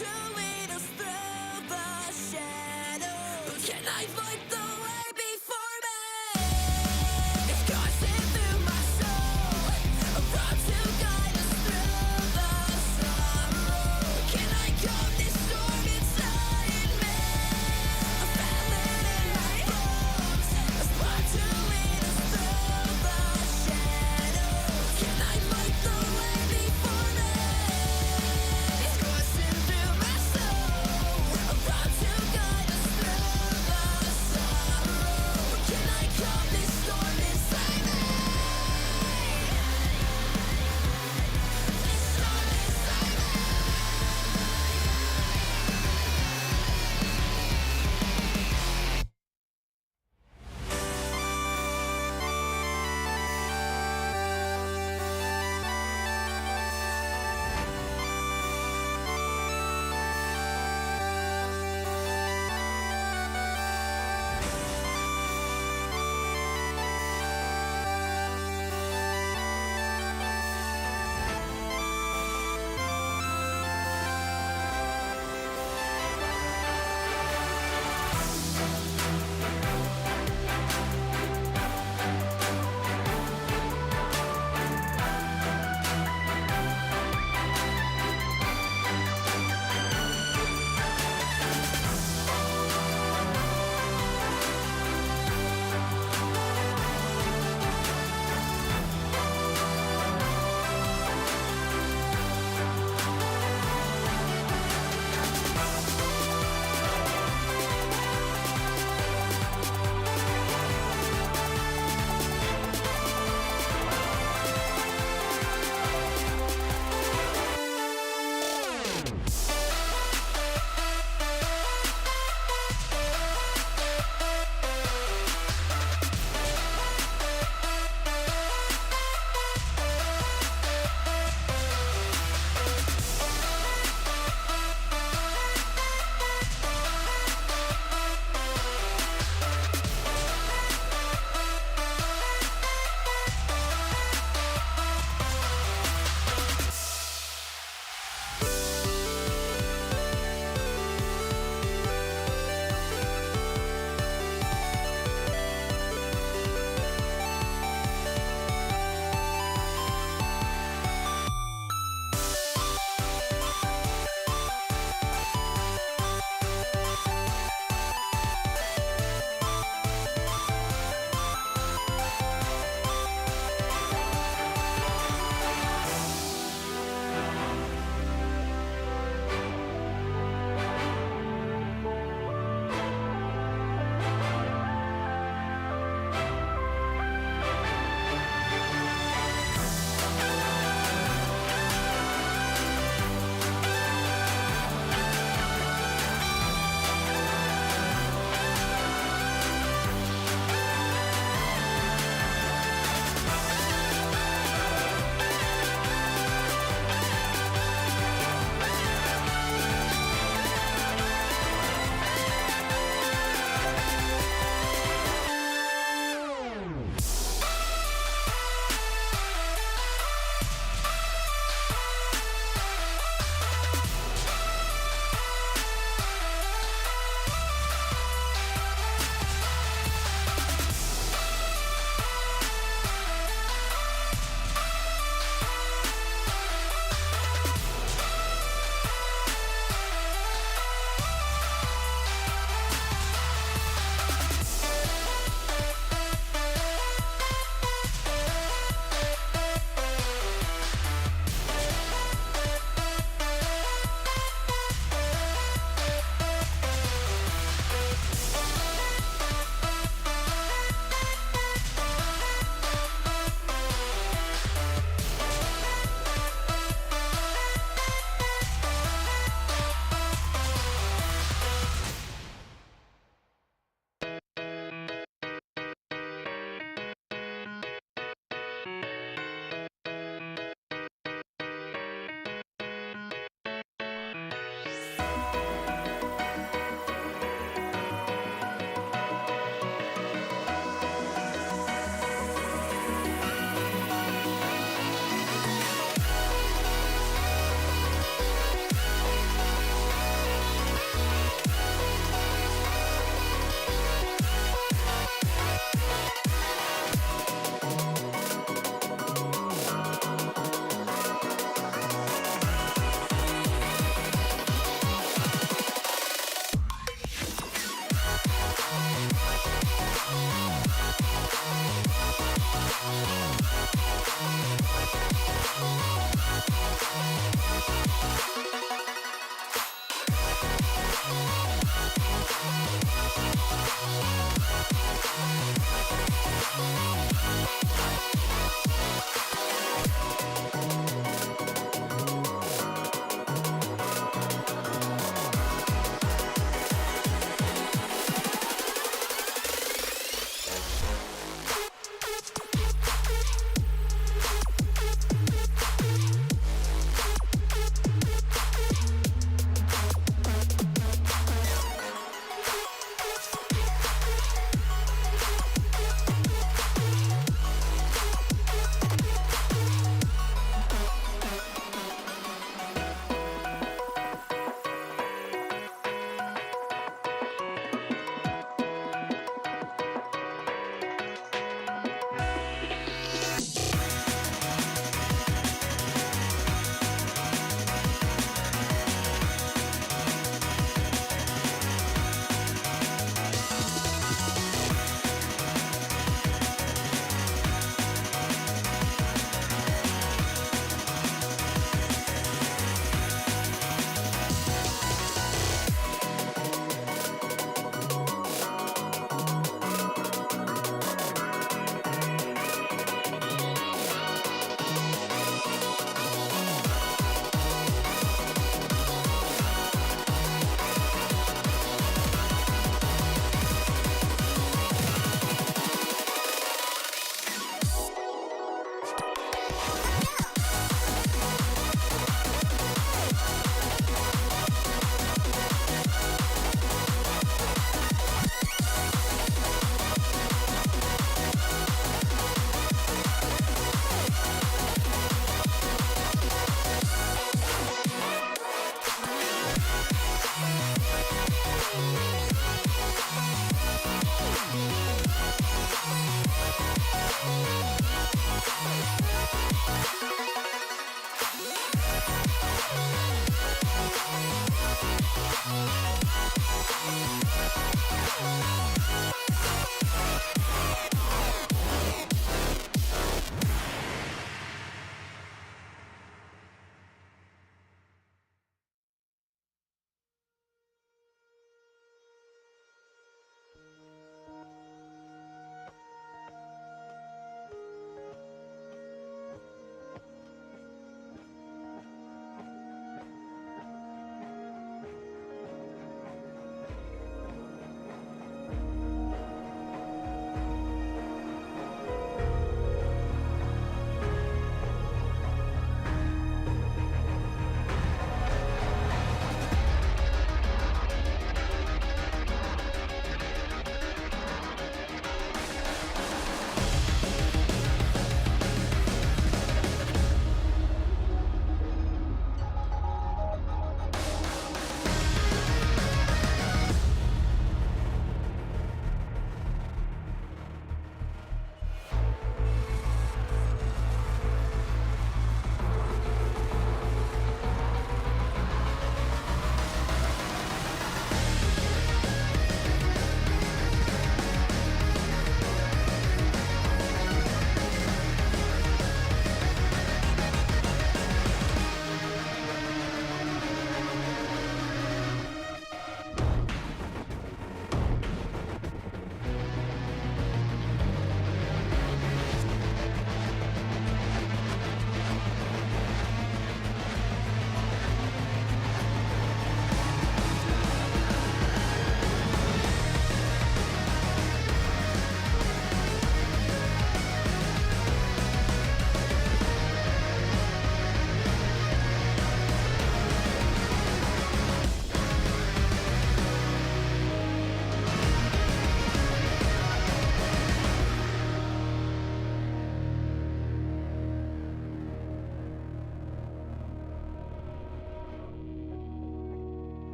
to lead us through the shadows. But can I fight the way before me? It's coursing through my soul, a road to guide us through the sorrow. Can I calm this storm inside me? I feel it in my bones, a spark to lead us through the shadows. Can I fight the way before me? It's coursing through my soul, a road to guide us through the sorrow.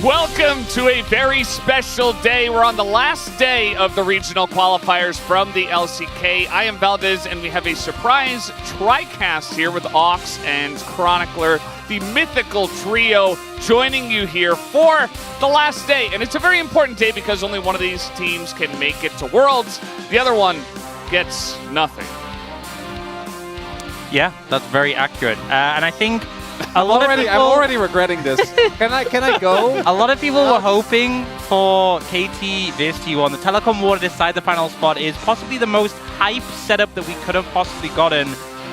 Welcome to a very special day. We're on the last day of the regional qualifiers from the LCK. I am Valdez, and we have a surprise TriCast here with Ox and Chronicler, the mythical trio, joining you here for the last day. And it's a very important day because only one of these teams can make it to Worlds. The other one gets nothing. Yeah, that's very accurate. And I think I'm already regretting this. Can I go? a lot of people were hoping for KT vs T1. The Telecom War to decide the final spot is possibly the most hype setup that we could have possibly gotten.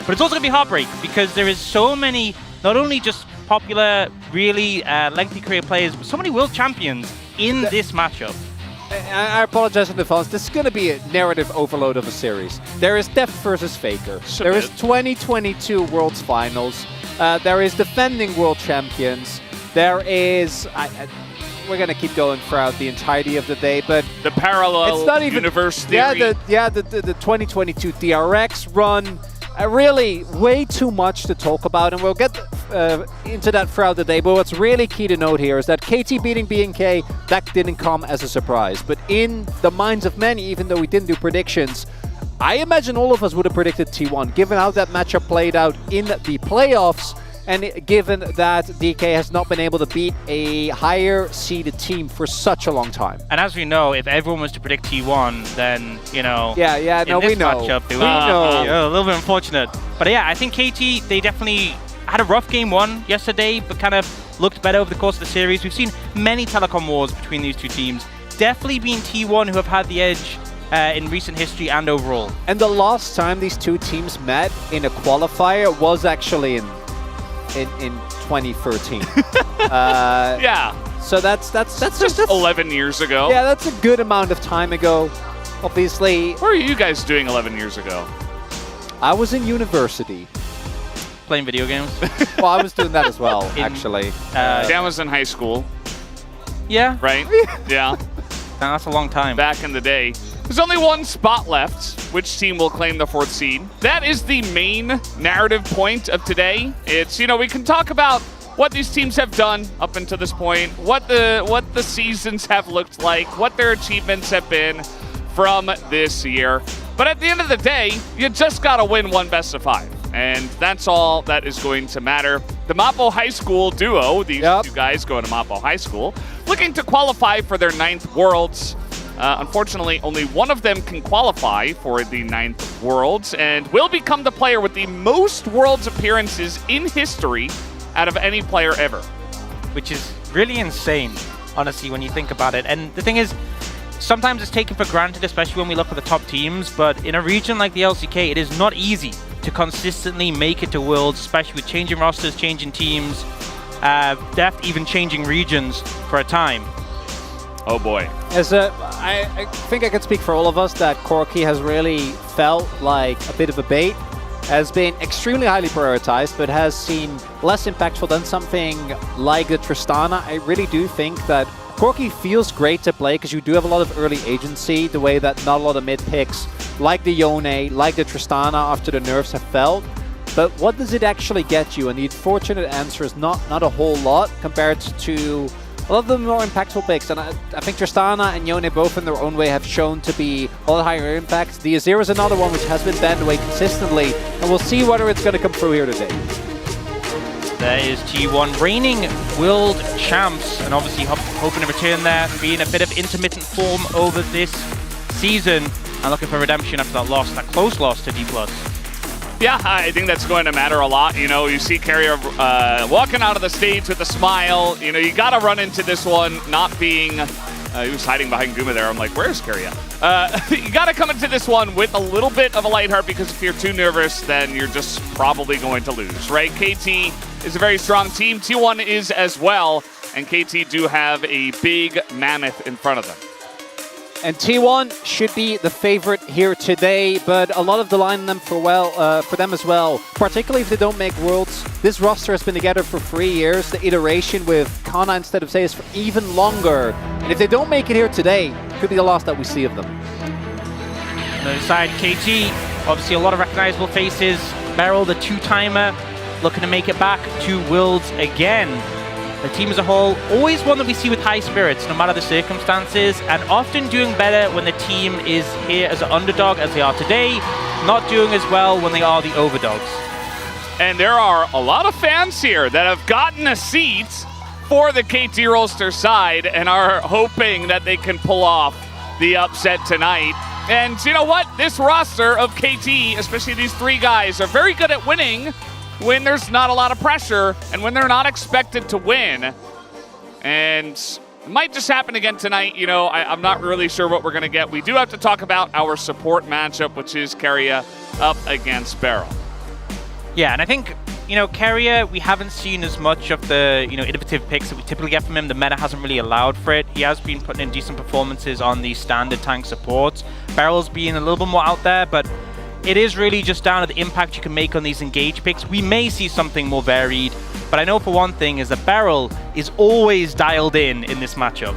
But it's also going to be heartbreak because there is so many, not only just popular, really lengthy career players, but so many world champions in this matchup. I apologize in advance. This is going to be a narrative overload of a series. There is Deft versus Faker. There is 2022 Worlds Finals. There is defending world champions. There is... we're going to keep going throughout the entirety of the day, but... The parallel it's not even, universe theory. The 2022 DRX run. Really, way too much to talk about, and we'll get into that throughout the day. But what's really key to note here is that KT beating BNK, that didn't come as a surprise. But in the minds of many, even though we didn't do predictions, I imagine all of us would have predicted T1, given how that matchup played out in the playoffs, and given that DK has not been able to beat a higher seeded team for such a long time. And as we know, if everyone was to predict T1, then, you know, we know. Matchup, we know. A little bit unfortunate. But yeah, I think KT, they definitely had a rough game one yesterday, but kind of looked better over the course of the series. We've seen many Telecom Wars between these two teams. Definitely been T1 who have had the edge in recent history and overall. And the last time these two teams met in a qualifier was actually in 2013. Yeah. So that's just 11 years ago. Yeah, that's a good amount of time ago. Obviously. What were you guys doing 11 years ago? I was in university. Playing video games? Well, I was doing that as well, actually. Dan was in high school. Yeah. Right? Yeah. That's a long time. Back in the day. There's only one spot left. Which team will claim the 4th seed? That is the main narrative point of today. It's, you know, we can talk about what these teams have done up until this point, what the seasons have looked like, what their achievements have been from this year. But at the end of the day, you just got to win one best of 5. And that's all that is going to matter. The Mapo High School duo, these two guys going to Mapo High School, looking to qualify for their 9th Worlds. Unfortunately, only one of them can qualify for the 9th Worlds and will become the player with the most Worlds appearances in history out of any player ever. Which is really insane, honestly, when you think about it. And the thing is, sometimes it's taken for granted, especially when we look at the top teams, but in a region like the LCK, it is not easy to consistently make it to Worlds, especially with changing rosters, changing teams, Deft even changing regions for a time. Oh boy. I think I can speak for all of us that Corki has really felt like a bit of a bait, has been extremely highly prioritized, but has seen less impactful than something like the Tristana. I really do think that Corki feels great to play because you do have a lot of early agency, the way that not a lot of mid picks like the Yone, like the Tristana after the nerfs have felt. But what does it actually get you? And the unfortunate answer is not a whole lot compared to a lot of the more impactful picks. And I think Tristana and Yone both in their own way have shown to be a lot higher impact. The Azir is another one which has been banned away consistently, and we'll see whether it's going to come through here today. There is T1 reigning world champs, and obviously hoping to return there, being a bit of intermittent form over this season, and looking for redemption after that loss, that close loss to D+. Yeah, I think that's going to matter a lot. You know, you see Carrier walking out of the stage with a smile. You know, you got to run into this one not being... he was hiding behind Guma there. I'm like, where's Carrier? You got to come into this one with a little bit of a light heart, because if you're too nervous, then you're just probably going to lose, right? KT is a very strong team. T1 is as well, and KT do have a big mammoth in front of them. And T1 should be the favorite here today, but a lot of the line them for them as well, particularly if they don't make Worlds. This roster has been together for 3 years. The iteration with Kana instead of Sayas for even longer. And if they don't make it here today, it could be the last that we see of them. On the other side, KT, obviously a lot of recognizable faces. Beryl, the two-timer, looking to make it back to Worlds again. the team as a whole, always one that we see with high spirits, no matter the circumstances, and often doing better when the team is here as an underdog, as they are today, not doing as well when they are the overdogs. And there are a lot of fans here that have gotten a seat for the KT Rolster side and are hoping that they can pull off the upset tonight. And you know what? This roster of KT, especially these three guys, are very good at winning when there's not a lot of pressure and when they're not expected to win. And it might just happen again tonight. You know, I'm not really sure what we're going to get. We do have to talk about our support matchup, which is Keria up against Beryl. Yeah, and I think, you know, Keria, we haven't seen as much of the, you know, innovative picks that we typically get from him. The meta hasn't really allowed for it. He has been putting in decent performances on the standard tank supports. Beryl's being a little bit more out there, but it is really just down to the impact you can make on these engage picks. We may see something more varied, but I know for one thing is that Beryl is always dialed in this matchup.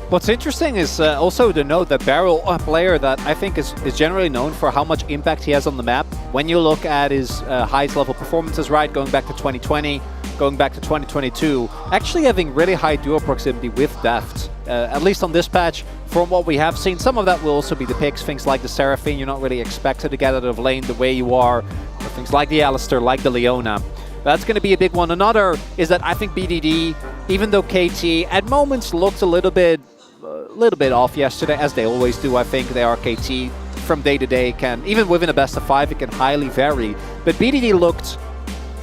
What's interesting is also to note that Beryl, a player that I think is generally known for how much impact he has on the map. When you look at his highest level performances, right, going back to 2020, going back to 2022, actually having really high duo proximity with Deft, at least on this patch, from what we have seen. Some of that will also be the picks, things like the Seraphine, you're not really expected to get out of lane the way you are, or things like the Alistair, like the Leona. That's going to be a big one. Another is that I think BDD, even though KT at moments looked a little bit off yesterday, as they always do, I think they are KT from day to day, can, even within a best of 5, it can highly vary. But BDD looked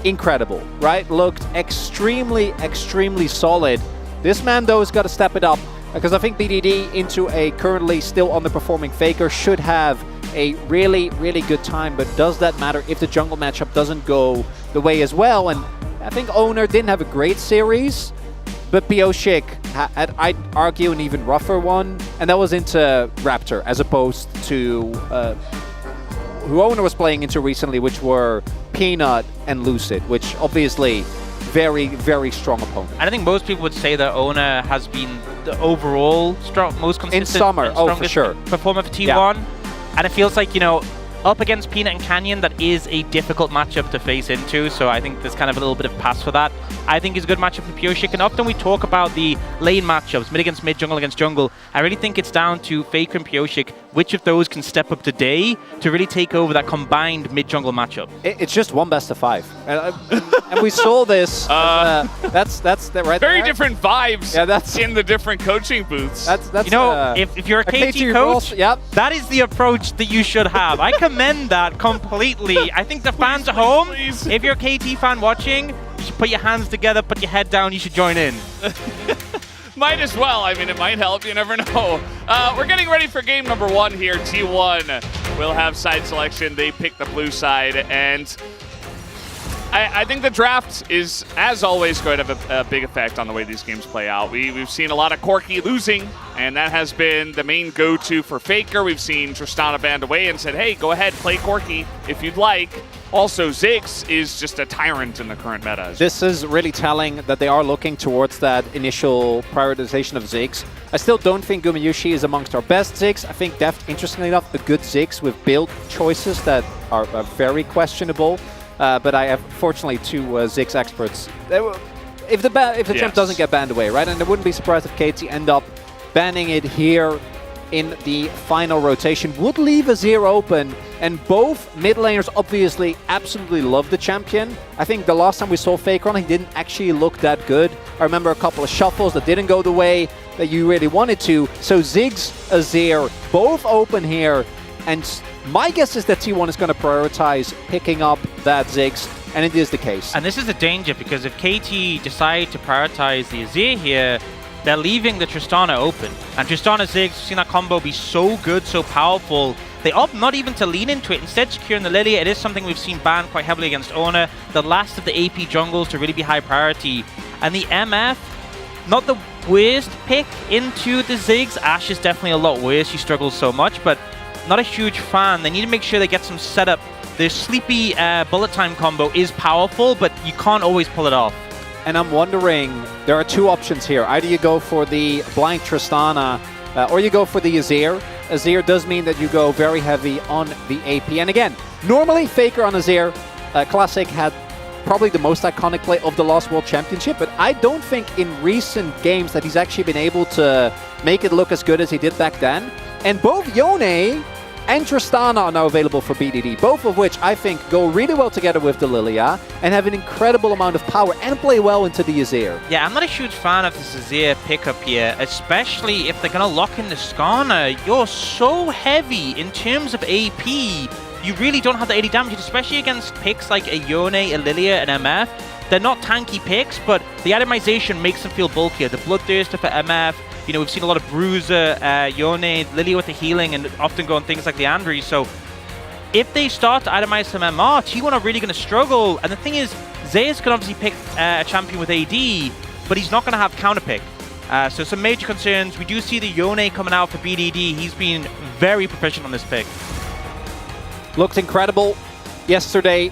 incredible, right? Looked extremely, extremely solid. This man, though, has got to step it up, because I think BDD into a currently still underperforming Faker should have a really, really good time. But does that matter if the jungle matchup doesn't go the way as well? And I think Owner didn't have a great series, but Pioshik had, I'd argue, an even rougher one, and that was into Raptor, as opposed to who Owner was playing into recently, which were Peanut and Lucid, which obviously very, very strong opponent. And I think most people would say that Owner has been the overall most consistent in summer, for sure, performer for T1. Yeah. And it feels like, you know, up against Peanut and Canyon, that is a difficult matchup to face into, so I think there's kind of a little bit of pass for that. I think it's a good matchup for Pioshik, and often we talk about the lane matchups, mid against mid, jungle against jungle. I really think it's down to Faker and Pioshik, which of those can step up today to really take over that combined mid-jungle matchup. It's just one best of 5. And we saw this. That's the right Very there. different vibes, yeah, that's in the different coaching booths. That's you know, if you're a KT coach, yep, that is the approach that you should have. I commend that completely. I think the fans at home, if you're a KT fan watching, you should put your hands together, put your head down, you should join in. Might as well. I mean, it might help. You never know. We're getting ready for game number 1 here. T1 will have side selection. They pick the blue side, and I think the draft is, as always, going to have a big effect on the way these games play out. We've seen a lot of Corki losing, and that has been the main go-to for Faker. We've seen Tristana band away and said, hey, go ahead, play Corki if you'd like. Also, Ziggs is just a tyrant in the current meta. This is really telling that they are looking towards that initial prioritization of Ziggs. I still don't think Gumayushi is amongst our best Ziggs. I think Deft, interestingly enough, a good Ziggs with build choices that are very questionable. But I have, fortunately, 2 Ziggs experts. If the champ doesn't get banned away, right? And I wouldn't be surprised if KT end up banning it here in the final rotation. Would leave Azir open, and both mid laners obviously absolutely love the champion. I think the last time we saw Faker on, he didn't actually look that good. I remember a couple of shuffles that didn't go the way that you really wanted to. So Ziggs, Azir, both open here, and my guess is that T1 is going to prioritize picking up that Ziggs, and it is the case. And this is the danger, because if KT decide to prioritize the Azir here, they're leaving the Tristana open. And Tristana Ziggs, we've seen that combo be so good, so powerful. They opt not even to lean into it. Instead, securing the Lilia, it is something we've seen banned quite heavily against Owner. The last of the AP jungles to really be high priority. And the MF, not the worst pick into the Ziggs. Ashe is definitely a lot worse. She struggles so much, but not a huge fan. They need to make sure they get some setup. The sleepy bullet time combo is powerful, but you can't always pull it off. And I'm wondering, there are 2 options here. Either you go for the blind Tristana, or you go for the Azir. Azir does mean that you go very heavy on the AP. And again, normally Faker on Azir, Classic had probably the most iconic play of the last World Championship, but I don't think in recent games that he's actually been able to make it look as good as he did back then. And both Yone and Tristana are now available for BDD, both of which I think go really well together with the Lilia and have an incredible amount of power and play well into the Azir. Yeah, I'm not a huge fan of this Azir pickup here, especially if they're going to lock in the Skarner. You're so heavy in terms of AP. You really don't have the 80 damage, especially against picks like a Yone, a Lilia, and MF. They're not tanky picks, but the atomization makes them feel bulkier. The Bloodthirster for MF. You know, we've seen a lot of Bruiser, Yone, Lilia with the healing, and often go on things like the Andrews. So if they start to atomize some MR, T1 are really going to struggle. And the thing is, Zeus can obviously pick a champion with AD, but he's not going to have counterpick. So some major concerns. We do see the Yone coming out for BDD. He's been very proficient on this pick. Looked incredible yesterday.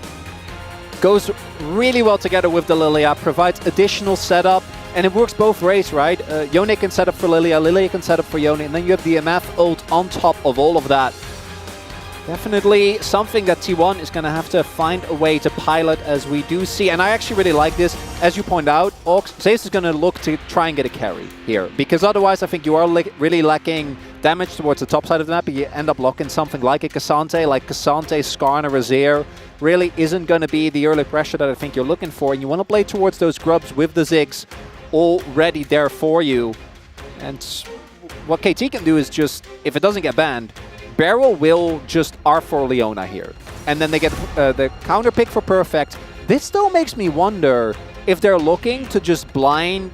Goes really well together with the Lilia, provides additional setup. And it works both ways, right? Yone can set up for Lilia, Lilia can set up for Yone, and then you have the MF ult on top of all of that. Definitely something that T1 is going to have to find a way to pilot, as we do see. And I actually really like this. As you point out, Zeus is going to look to try and get a carry here, because otherwise I think you are really lacking damage towards the top side of the map. You end up locking something like a Cassante, Skarner, Azir. Really isn't going to be the early pressure that I think you're looking for. And you want to play towards those grubs with the Ziggs already there for you. And what KT can do is just, if it doesn't get banned, Barrel will just R4 Leona here. And then they get the counter pick for Perfect. This still makes me wonder if they're looking to just blind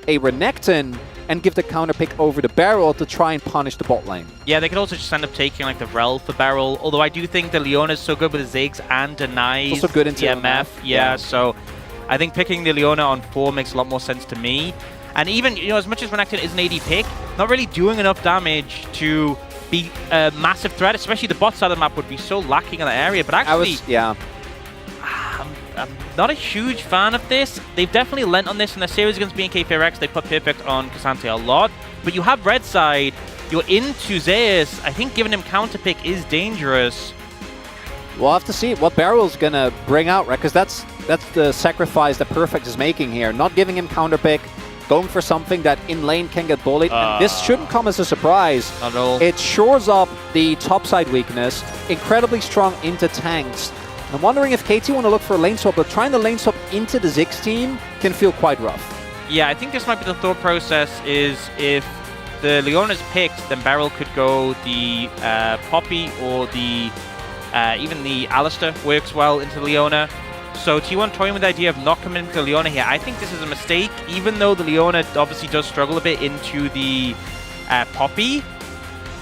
a Renekton and give the counter pick over the Barrel to try and punish the bot lane. Yeah, they could also just end up taking like the Rel for Barrel, although I do think the Leona is so good with the Ziggs and denies also good into MF. Yeah, so I think picking the Leona on 4 makes a lot more sense to me. And even, you know, as much as Renekton is an AD pick, not really doing enough damage to be a massive threat, especially the bot side of the map would be so lacking in that area. But actually, I'm not a huge fan of this. They've definitely lent on this in their series against BNK They put Perfect on Cassante a lot. But you have red side, you're into Zeus. I think giving him counter pick is dangerous. We'll have to see what Barrel's going to bring out, right? Because that's the sacrifice that Perfect is making here. Not giving him counter pick, going for something that in lane can get bullied. And this shouldn't come as a surprise. Not at all. It shores up the topside weakness. Incredibly strong into tanks. I'm wondering if KT want to look for a lane swap, but trying the lane swap into the Ziggs team can feel quite rough. Yeah, I think this might be the thought process, is if the Leona's picked, then Barrel could go the Poppy or the even the Alistair works well into Leona. So T1 toying with the idea of not coming into Leona here. I think this is a mistake, even though the Leona obviously does struggle a bit into the Poppy.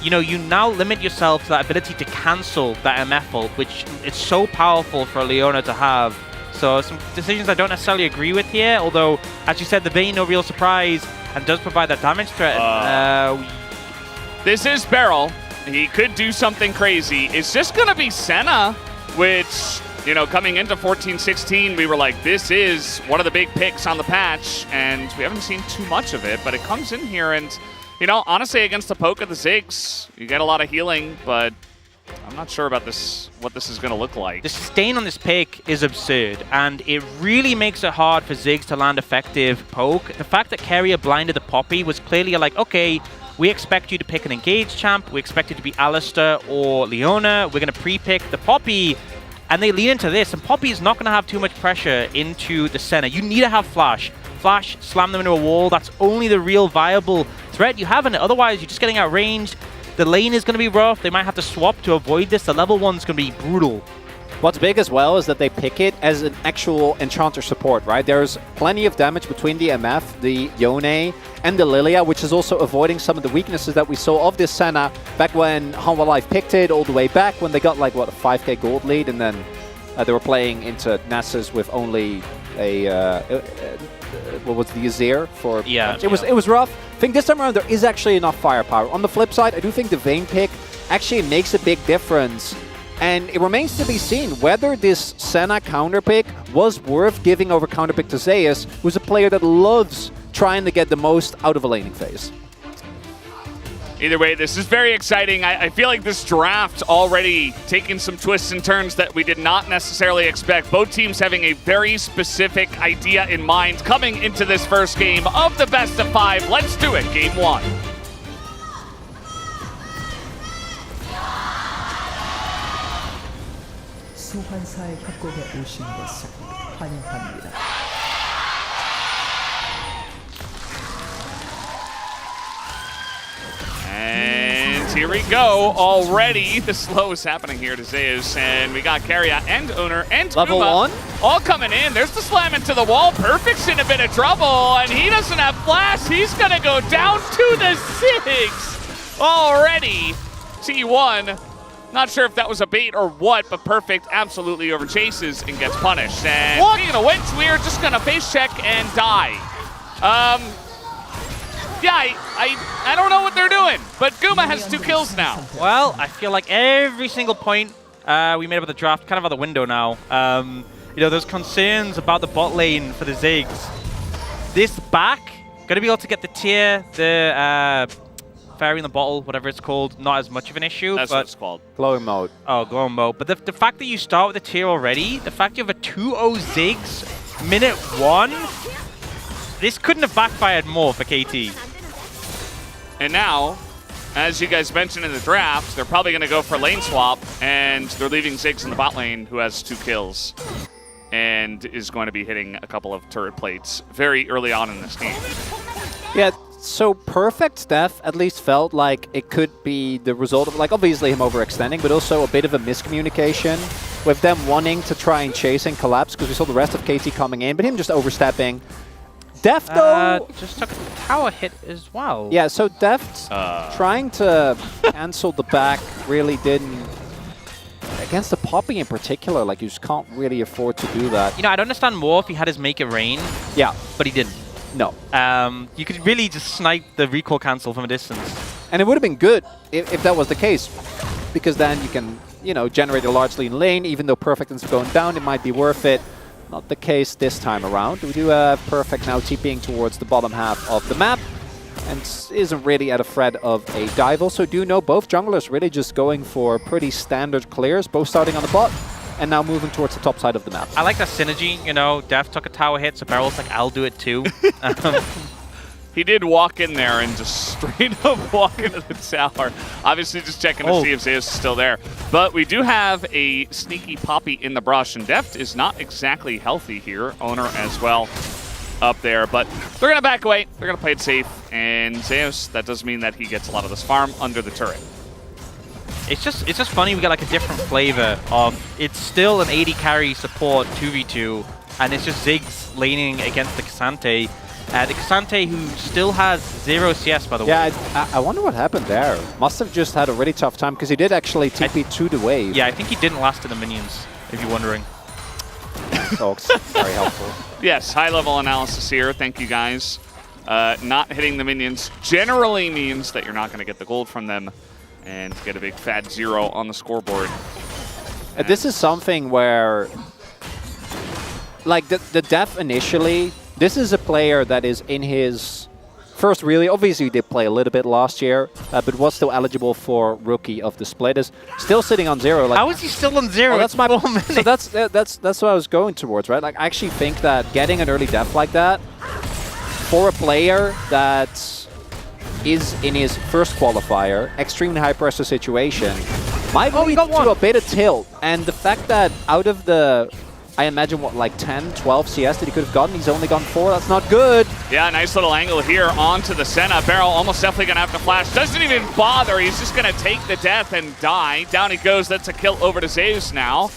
You know, you now limit yourself to that ability to cancel that MF ult, which is so powerful for a Leona to have. So some decisions I don't necessarily agree with here, although, as you said, the Vayne, no real surprise, and does provide that damage threat. This is Barrel. He could do something crazy. It's just going to be Senna, which, you know, coming into 14-16, we were like, this is one of the big picks on the patch, and we haven't seen too much of it, but it comes in here, and, you know, honestly, against the poke of the Ziggs, you get a lot of healing, but I'm not sure about this, what this is going to look like. The sustain on this pick is absurd, and it really makes it hard for Ziggs to land effective poke. The fact that Carrier blinded the Poppy was clearly like, okay, we expect you to pick an engaged champ, we expect it to be Alistair or Leona, we're going to pre-pick the Poppy, and they lean into this, and Poppy is not going to have too much pressure into the center. You need to have Flash. Flash, slam them into a wall, that's only the real viable threat you have in it, otherwise you're just getting outranged. The lane is going to be rough, they might have to swap to avoid this, the level 1's going to be brutal. What's big as well is that they pick it as an actual Enchanter support, right? There's plenty of damage between the MF, the Yone, and the Lilia, which is also avoiding some of the weaknesses that we saw of this Senna back when Hanwha Life picked it all the way back when they got like, what, a 5k gold lead, and then they were playing into Nasus with only a, what was the Azir for? Yeah. It was rough. I think this time around there is actually enough firepower. On the flip side, I do think the Vayne pick actually makes a big difference. And it remains to be seen whether this Senna counterpick was worth giving over counterpick to Zeus, who's a player that loves trying to get the most out of a laning phase. Either way, this is very exciting. I feel like this draft already taking some twists and turns that we did not necessarily expect. Both teams having a very specific idea in mind coming into this first game of the best of 5. Let's do it, game 1. 소환사의 협곡에 오신 것을 환영합니다. And here we go. Already, the slow is happening here to Zeus, and we got Carriot and Owner and Level Kuma 1. all coming in. There's the slam into the wall. Perfect's in a bit of trouble, and he doesn't have flash. He's gonna go down to the 6 already. T1. Not sure if that was a bait or what, but Perfect absolutely overchases and gets punished. And speaking of which, we're just gonna face check and die. Yeah, I don't know what they're doing, but Guma has 2 kills now. Well, I feel like every single point we made about the draft kind of out the window now. You know, there's concerns about the bot lane for the Ziggs. This back, gonna be able to get the tier, the fairy in the bottle, whatever it's called, not as much of an issue. That's but what it's called. Glowing mode. Oh, glowing mode. But the fact that you start with the tier already, the fact you have a 2-0 Ziggs, minute 1, this couldn't have backfired more for KT. And now, as you guys mentioned in the draft, they're probably going to go for lane swap, and they're leaving Ziggs in the bot lane, who has 2 kills, and is going to be hitting a couple of turret plates very early on in this game. Yeah, so Perfect's death at least felt like it could be the result of, like, obviously him overextending, but also a bit of a miscommunication with them wanting to try and chase and collapse, because we saw the rest of KT coming in, but him just overstepping. Deft, though... just took a tower hit as well. Yeah, so Deft trying to cancel the back really didn't... Against the Poppy in particular, like, you just can't really afford to do that. You know, I'd understand more if he had his Make It Rain. Yeah. But he didn't. No. You could really just snipe the recoil cancel from a distance. And it would have been good if that was the case, because then you can, you know, generate a large lead lane. Even though Perfect ends up going down, it might be worth it. Not the case this time around. We do have Perfect now TPing towards the bottom half of the map, and isn't really at a threat of a dive. Also do know both junglers really just going for pretty standard clears, both starting on the bot, and now moving towards the top side of the map. I like that synergy, you know, Def took a tower hit, so Barrel's like, I'll do it too. He did walk in there and just straight up walk into the tower. Obviously just checking to see if Zeus is still there. But we do have a sneaky Poppy in the brush, and Deft is not exactly healthy here. Owner as well up there, but they're going to back away. They're going to play it safe, and Zeus, that does mean that he gets a lot of this farm under the turret. It's just funny we got like a different flavor of, it's still an 80 carry support 2v2, and it's just Ziggs laning against the Cassante. The Cassante, who still has 0 CS, by the way. Yeah, I wonder what happened there. Must have just had a really tough time, because he did actually TP to the wave. Yeah, I think he didn't last to the minions, if you're wondering. Folks, very helpful. Yes, high-level analysis here. Thank you, guys. Not hitting the minions generally means that you're not going to get the gold from them and get a big fat 0 on the scoreboard. This is something where, like, the Def initially, this is a player that is in his first really, obviously he did play a little bit last year, but was still eligible for Rookie of the Split, is still sitting on 0. Like, how is he still on 0? Well, that's my 4 minutes. So that's what I was going towards, right? Like, I actually think that getting an early Def like that for a player that is in his first qualifier, extremely high pressure situation, might lead to a bit of tilt. And the fact that out of the, I imagine, what, like 10, 12 CS that he could have gotten, he's only gotten 4. That's not good. Yeah, nice little angle here onto the Senna. Barrel almost definitely going to have to flash. Doesn't even bother. He's just going to take the death and die. Down he goes. That's a kill over to Zeus now.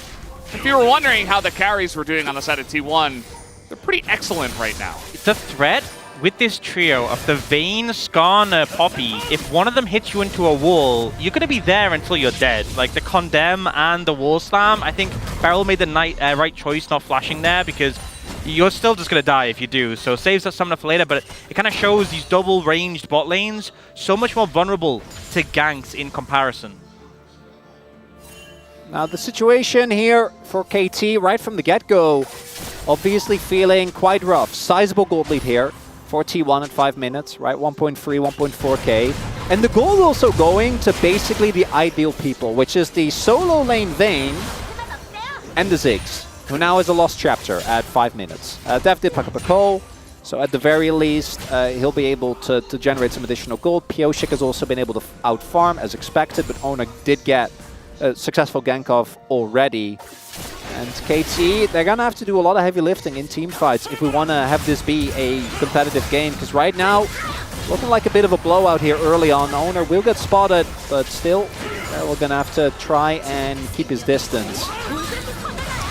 If you were wondering how the carries were doing on the side of T1, they're pretty excellent right now. The threat with this trio of the Vayne, Skarn, Poppy, if one of them hits you into a wall, you're going to be there until you're dead. Like the Condemn and the Wall Slam, I think Barrel made the right choice not flashing there, because you're still just going to die if you do. So saves us some for later, but it kind of shows these double-ranged bot lanes so much more vulnerable to ganks in comparison. Now the situation here for KT right from the get-go, obviously feeling quite rough. Sizable gold lead here for T1 at 5 minutes, right? 1.3, 1.4k. And the goal also going to basically the ideal people, which is the solo lane Vayne and the Ziggs, who now is a lost chapter at 5 minutes. Dev did pick up a call, so at the very least, he'll be able to generate some additional gold. Pioshik has also been able to out-farm as expected, but Owner did get a successful gank off already. And KT, they're going to have to do a lot of heavy lifting in team fights if we want to have this be a competitive game, because right now, looking like a bit of a blowout here early on. Owner will get spotted, but still, we're going to have to try and keep his distance.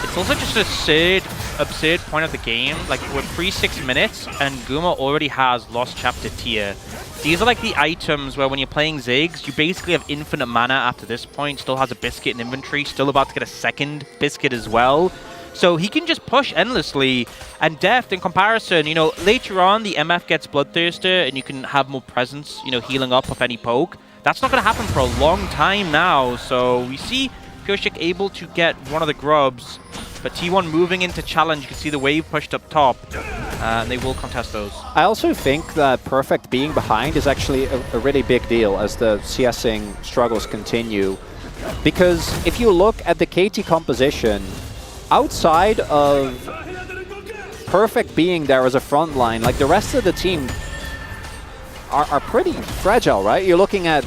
It's also just an absurd point of the game. Like, we're pre-6 minutes, and Guma already has Lost Chapter tier. These are like the items where when you're playing Ziggs, you basically have infinite mana after this point. Still has a biscuit in inventory, still about to get a second biscuit as well. So he can just push endlessly, and Deft, in comparison, you know, later on the MF gets Bloodthirster and you can have more presence, you know, healing up off any poke. That's not going to happen for a long time now, so we see Pioshik able to get one of the grubs, but T1 moving into challenge. You can see the wave pushed up top, and they will contest those. I also think that Perfect being behind is actually a really big deal as the CSing struggles continue, because if you look at the KT composition, outside of Perfect being there as a front line, like the rest of the team are pretty fragile, right? You're looking at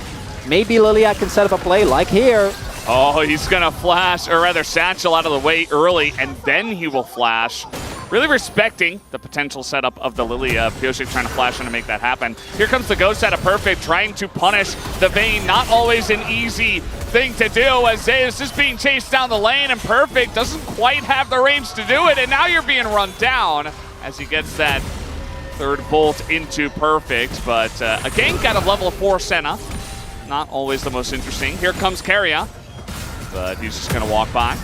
maybe Liliac can set up a play like here. Oh, he's going to flash, or rather satchel out of the way early, and then he will flash. Really respecting the potential setup of the Lilia. Pioshik trying to flash in to make that happen. Here comes the Ghost out of Perfect, trying to punish the Vayne. Not always an easy thing to do, as Zeus is being chased down the lane, and Perfect doesn't quite have the range to do it, and now you're being run down as he gets that third bolt into Perfect. But a gank out of level 4 Senna. Not always the most interesting. Here comes Keria, but he's just going to walk by.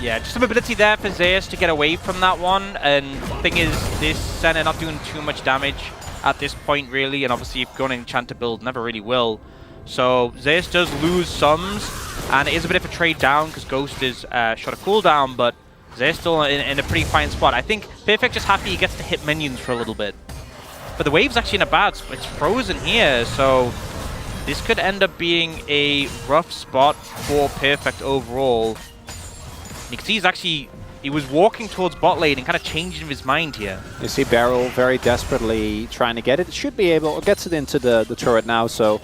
Yeah, just some ability there for Zeus to get away from that one. And the thing is, this Senna not doing too much damage at this point, really. And obviously, if you're going to enchant to build, never really will. So Zeus does lose sums, and it is a bit of a trade down because Ghost is shot a cooldown, but Zeus still in a pretty fine spot. I think Perfect just happy he gets to hit minions for a little bit. But the wave's actually in a bad spot. It's frozen here, so this could end up being a rough spot for Perfect overall. You can see he was walking towards bot lane and kind of changing his mind here. You see Beryl very desperately trying to get it. Should be able, gets it into the turret now, so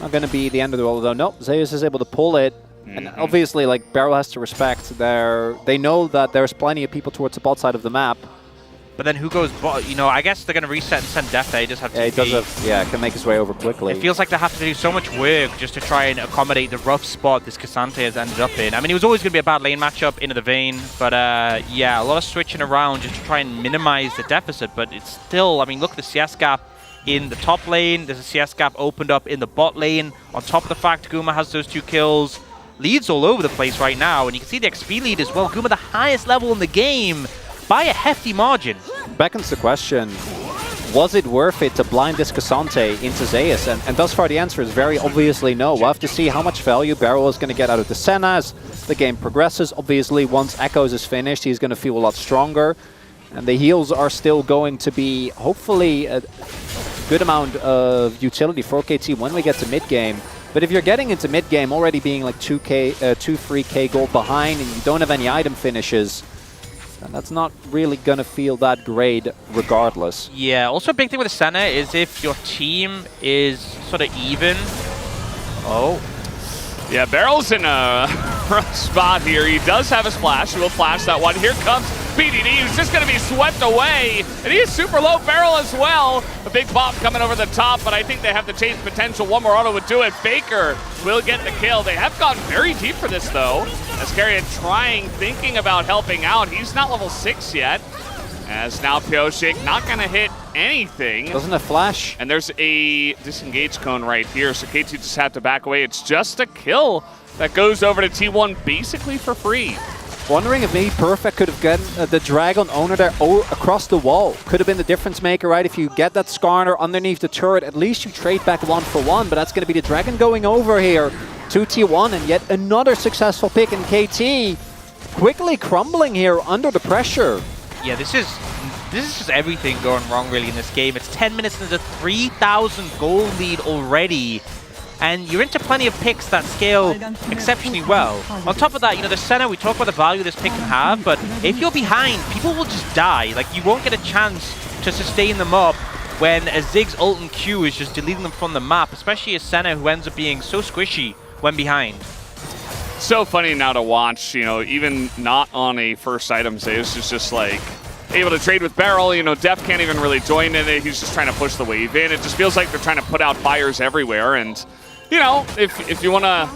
not going to be the end of the world though. Nope, Zeus is able to pull it. And obviously, like, Beryl has to respect they know that there's plenty of people towards the bot side of the map. But then who goes bot? You know, I guess they're going to reset and send Deft. They just have to. Yeah, he does have, can make his way over quickly. It feels like they have to do so much work just to try and accommodate the rough spot this Cassante has ended up in. I mean, it was always going to be a bad lane matchup into the Vayne, but yeah, a lot of switching around just to try and minimize the deficit. But it's still, I mean, look at the CS gap in the top lane. There's a CS gap opened up in the bot lane. On top of the fact, Guma has those 2 kills. Leads all over the place right now, and you can see the XP lead as well. Guma the highest level in the game by a hefty margin. Beckons the question, was it worth it to blind this Cassante into Zeus? And thus far the answer is very obviously no. We'll have to see how much value Beryl is going to get out of the Senna as the game progresses. Obviously, once Echoes is finished, he's going to feel a lot stronger. And the heals are still going to be, hopefully, a good amount of utility for KT when we get to mid-game. But if you're getting into mid-game already being like 2-3k gold behind and you don't have any item finishes, then that's not really going to feel that great regardless. Yeah, also a big thing with the Senna is if your team is sort of even. Oh. Yeah, Beryl's in a rough spot here. He does have a splash. He will flash that one. Here comes BDD. He's just going to be swept away. And he is super low Beryl as well. A big bop coming over the top, but I think they have the chase potential. One more auto would do it. Baker will get the kill. They have gone very deep for this, though. As Carrion thinking about helping out. He's not level 6 yet. As now Pioshik not going to hit anything. Doesn't have flash. And there's a disengage cone right here, so KT just have to back away. It's just a kill that goes over to T1 basically for free. Wondering if maybe Perfect could have gotten the Dragon Owner there across the wall. Could have been the difference maker, right? If you get that Skarner underneath the turret, at least you trade back 1-for-1, but that's going to be the Dragon going over here to T1, and yet another successful pick in KT. Quickly crumbling here under the pressure. Yeah, this is this is just everything going wrong really in this game. It's 10 minutes into 3,000 gold lead already. And you're into plenty of picks that scale exceptionally well. On top of that, you know, the center, we talk about the value this pick can have, but if you're behind, people will just die. Like, you won't get a chance to sustain them up when a Ziggs ult and Q is just deleting them from the map, especially a center who ends up being so squishy when behind. So funny now to watch, you know, even not on a first item, Zeus is just like able to trade with Barrel. You know, Def can't even really join in it. He's just trying to push the wave in. It just feels like they're trying to put out fires everywhere. And, you know, if you want to,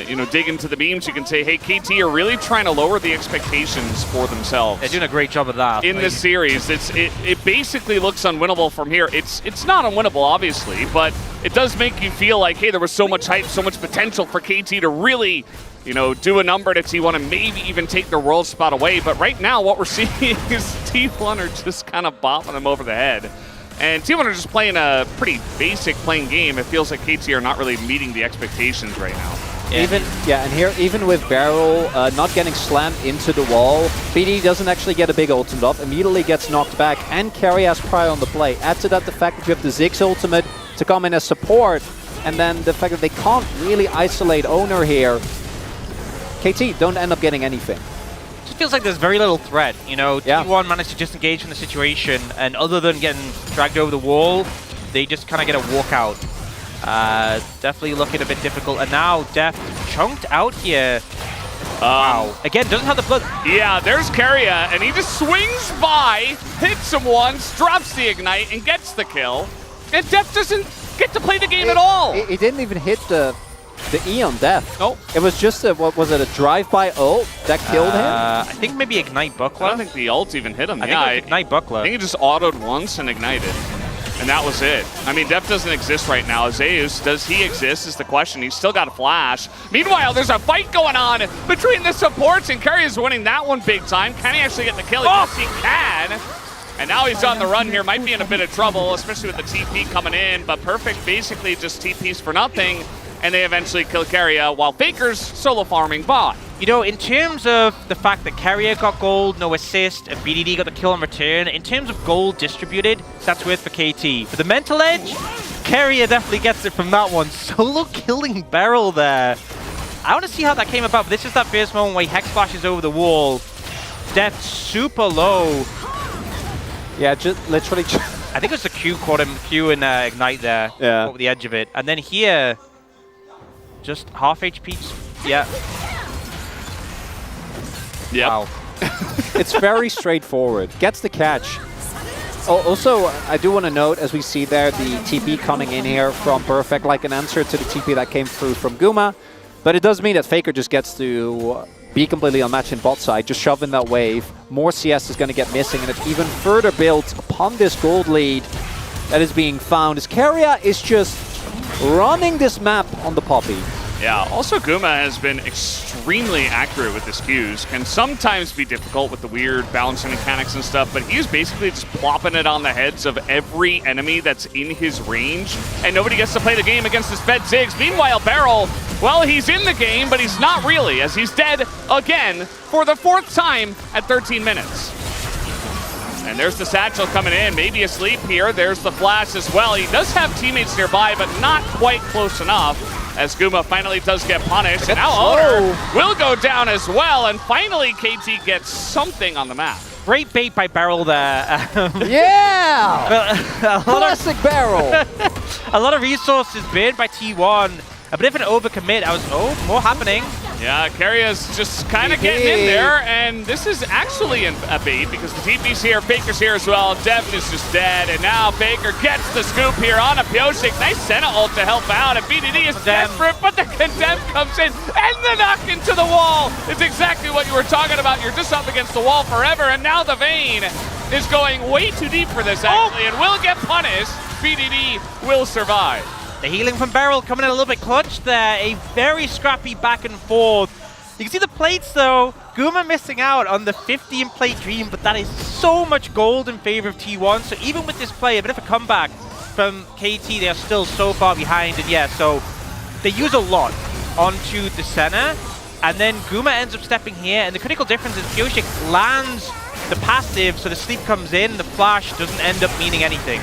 you know, dig into the beams, you can say, hey, KT are really trying to lower the expectations for themselves. They're doing a great job of that. In this series, it basically looks unwinnable from here. It's not unwinnable, obviously, but it does make you feel like, hey, there was so much hype, so much potential for KT to really, you know, do a number to T1 and maybe even take their world spot away. But right now, what we're seeing is T1 are just kind of bopping them over the head. And T1 are just playing a pretty basic playing game. It feels like KT are not really meeting the expectations right now. Yeah. And here, even with Barrel not getting slammed into the wall, BD doesn't actually get a big ultimate off, immediately gets knocked back, and Carry has Prior on the play. Add to that the fact that you have the Ziggs ultimate to come in as support, and then the fact that they can't really isolate Owner here. KT don't end up getting anything. It just feels like there's very little threat. You know, T1 managed to disengage from the situation, and other than getting dragged over the wall, they just kind of get a walkout. Definitely looking a bit difficult, and now Def chunked out here. Wow. Again, doesn't have the blood. Yeah, there's Carria, and he just swings by, hits him once, drops the Ignite, and gets the kill. And Def doesn't get to play the game at all. He didn't even hit the E on Def. Nope. It was just a, what was it, a drive-by ult that killed him? I think maybe Ignite Buckler. I don't think the ult even hit him. I think it was Ignite Buckler. I think he just autoed once and ignited. And that was it. I mean, Def doesn't exist right now. Zeus, does he exist is the question. He's still got a flash. Meanwhile, there's a fight going on between the supports, and Carry is winning that one big time. Can he actually get the kill? Yes, he can. And now he's on the run here. Might be in a bit of trouble, especially with the TP coming in. But Perfect basically just TPs for nothing, and they eventually kill Carrier while Faker's solo farming bot. You know, in terms of the fact that Carrier got gold, no assist, and BDD got the kill in return, in terms of gold distributed, that's worth for KT. For the mental edge, Carrier definitely gets it from that one. Solo killing Barrel there. I want to see how that came about, but this is that first moment where he Hex flashes over the wall. Def super low. Yeah, just literally. I think it was the Q caught him, Q and Ignite there. Yeah. Over the edge of it. And then here, just half HP. Yeah. Yep. Wow. It's very straightforward. Gets the catch. Also, I do want to note, as we see there, the TP coming in here from Perfect, like an answer to the TP that came through from Guma. But it does mean that Faker just gets to be completely unmatched in bot side, just shove in that wave. More CS is going to get missing, and it even further builds upon this gold lead that is being found, as Carrier is just running this map on the Poppy. Yeah, also Guma has been extremely accurate with his Qs. Can sometimes be difficult with the weird balancing mechanics and stuff, but he's basically just plopping it on the heads of every enemy that's in his range, and nobody gets to play the game against his fed Ziggs. Meanwhile, Barrel, well, he's in the game, but he's not really, as he's dead again for the 4th time at 13 minutes. And there's the satchel coming in, maybe asleep here. There's the flash as well. He does have teammates nearby, but not quite close enough, as Guma finally does get punished. And now Owner will go down as well, and finally KT gets something on the map. Great bait by Barrel there. Yeah! Classic Barrel! A lot of resources burned by T1. A bit of an overcommit. More happening. Yeah, Carrier's just kind of getting in there, and this is actually a bait because the TP's here, Faker's here as well. Def is just dead, and now Faker gets the scoop here on a Pyosik. Nice Senna ult to help out, and BDD is desperate, but the Condemn comes in, and the knock into the wall is exactly what you were talking about. You're just up against the wall forever, and now the Vayne is going way too deep for this, actually, and will get punished. BDD will survive. The healing from Barrel coming in a little bit clutch there. A very scrappy back and forth. You can see the plates though. Guma missing out on the 50 in plate dream, but that is so much gold in favor of T1. So even with this play, a bit of a comeback from KT, they are still so far behind. And yeah, so they use a lot onto the center. And then Guma ends up stepping here. And the critical difference is Pyosik lands the passive, so the sleep comes in, the flash doesn't end up meaning anything.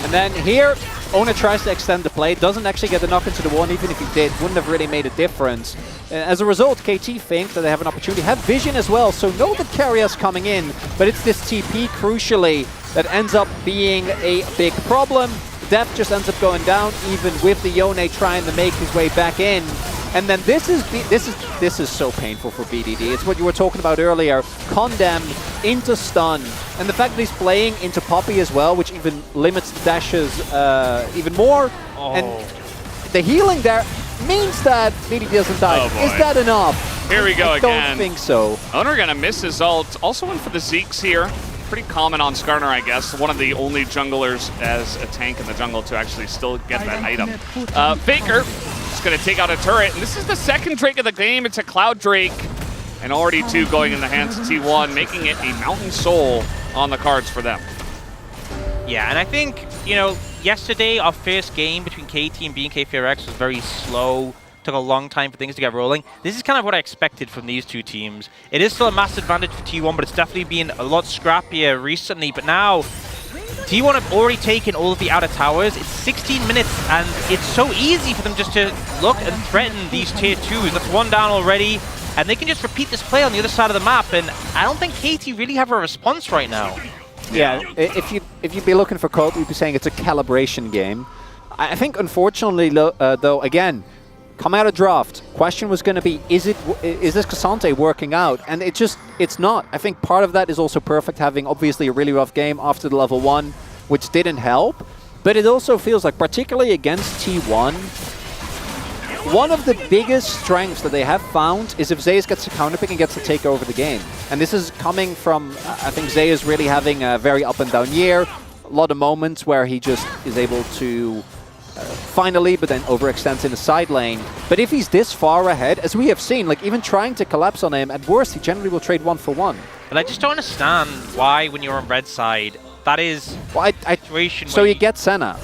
And then here, Ona tries to extend the play, doesn't actually get the knock into the one, even if he did, wouldn't have really made a difference. As a result, KT think that they have an opportunity, have vision as well, so know that Carrier's coming in, but it's this TP, crucially, that ends up being a big problem. Def just ends up going down, even with the Yone trying to make his way back in. And then this is so painful for BDD. It's what you were talking about earlier. Condemned into stun. And the fact that he's playing into Poppy as well, which even limits the dashes even more. Oh. And the healing there means that BDD doesn't die. Oh, is that enough? Here we go I again. don't think so. Owner gonna miss his ult. Also went for the Zeeks here. Pretty common on Skarner, I guess. One of the only junglers as a tank in the jungle to actually still get that item. Faker is going to take out a turret. And this is the second Drake of the game. It's a Cloud Drake. And already 2 going in the hands of T1, making it a Mountain Soul on the cards for them. Yeah, and I think, you know, yesterday our first game between KT and BNK was very slow. Took a long time for things to get rolling. This is kind of what I expected from these two teams. It is still a massive advantage for T1, but it's definitely been a lot scrappier recently. But now, T1 have already taken all of the outer towers. It's 16 minutes, and it's so easy for them just to look and threaten these tier 2s. That's one down already, and they can just repeat this play on the other side of the map, and I don't think KT really have a response right now. Yeah, if you'd be looking for code, we'd be saying it's a calibration game. I think, unfortunately, though, again, come out of draft. Question was going to be, is this Cassante working out? And it's not. I think part of that is also Perfect having obviously a really rough game after the level 1, which didn't help. But it also feels like, particularly against T1, one of the biggest strengths that they have found is if Zeus gets a counterpick and gets to take over the game. And this is coming from, I think Zeus really having a very up and down year. A lot of moments where he just is able to finally, but then overextends in the side lane. But if he's this far ahead, as we have seen, like even trying to collapse on him, at worst, he generally will trade 1 for 1. But I just don't understand why, when you're on red side, that is well, situation. So you get Senna.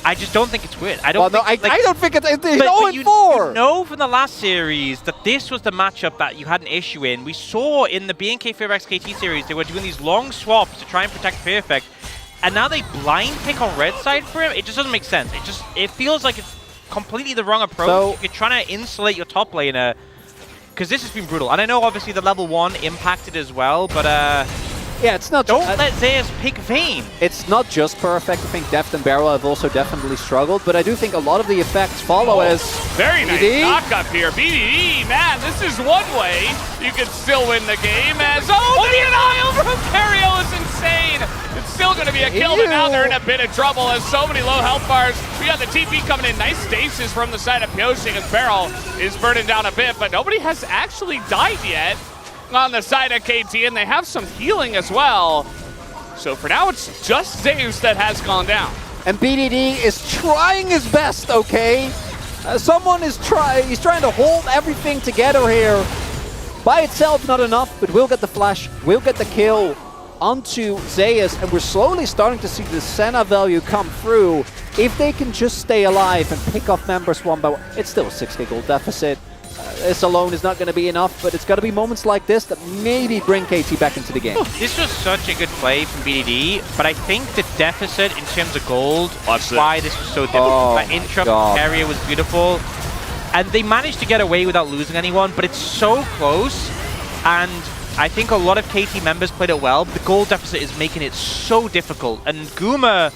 I just don't think it's weird. I don't. Well, think, no, I don't think it's 0-4. You know from the last series that this was the matchup that you had an issue in. We saw in the BNK Fearx KT series they were doing these long swaps to try and protect Perfect. And now they blind pick on red side for him? It just doesn't make sense. It feels like it's completely the wrong approach. So, you're trying to insulate your top laner, because this has been brutal. And I know obviously the level 1 impacted as well, but yeah, it's not. Don't let Zeus pick Vayne. It's not just Perfect. I think Deft and Barrel have also definitely struggled, but I do think a lot of the effects follow as very nice BDD. knock up here. BDD, man, this is one way you could still win the game as the denial from Cario is insane. It's still going to be a kill, but now they're in a bit of trouble as so many low health bars. We got the TP coming in. Nice stasis from the side of Pyoshing as Barrel is burning down a bit, but nobody has actually died yet on the side of KT, and they have some healing as well. So for now, it's just Zeus that has gone down. And BDD is trying his best, okay? Someone is he's trying to hold everything together here. By itself, not enough, but we'll get the flash, we'll get the kill onto Zeus, and we're slowly starting to see the Senna value come through. If they can just stay alive and pick off members one by one, it's still a 6k gold deficit. This alone is not going to be enough, but it's got to be moments like this that maybe bring KT back into the game. This was such a good play from BDD, but I think the deficit in terms of gold is why this was so difficult. Oh that interrupt area was beautiful, and they managed to get away without losing anyone, but it's so close, and I think a lot of KT members played it well, but the gold deficit is making it so difficult. And Guma,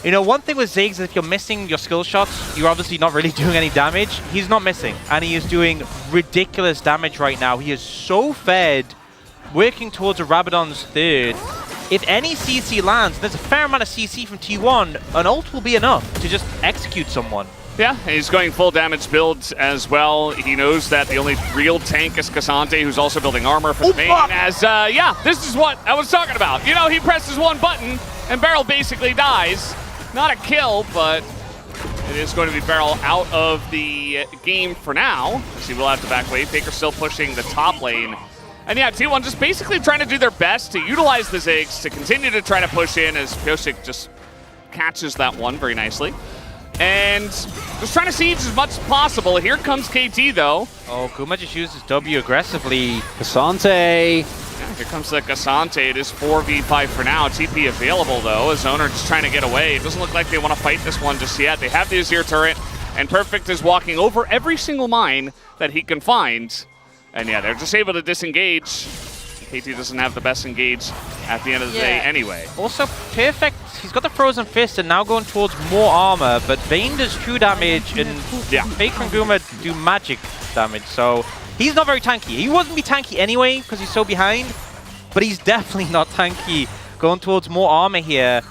you know, one thing with Ziggs is if you're missing your skill shots, you're obviously not really doing any damage. He's not missing, and he is doing ridiculous damage right now. He is so fed, working towards a Rabadon's third. If any CC lands, there's a fair amount of CC from T1, an ult will be enough to just execute someone. Yeah, he's going full damage builds as well. He knows that the only real tank is Cassante, who's also building armor for the main. As, yeah, this is what I was talking about. You know, he presses one button, and Barrel basically dies. Not a kill, but it is going to be Barrel out of the game for now. He will have to back away. Faker still pushing the top lane. And yeah, T1 just basically trying to do their best to utilize the Ziggs to continue to try to push in as Pyosik just catches that one very nicely. And just trying to siege as much as possible. Here comes KT, though. Oh, Guma just uses W aggressively. Cassante Yeah, here comes the Cassante. It is 4v5 for now. TP available, though. His owner just trying to get away. It doesn't look like they want to fight this one just yet. They have the Azir turret, and Perfect is walking over every single mine that he can find. And yeah, they're just able to disengage. KT doesn't have the best engage at the end of the day anyway. Also, Perfect, he's got the Frozen Fist and now going towards more armor, but Vayne does 2 damage and Fake and Guma do magic damage, so he's not very tanky. He wouldn't be tanky anyway because he's so behind, but he's definitely not tanky going towards more armor here.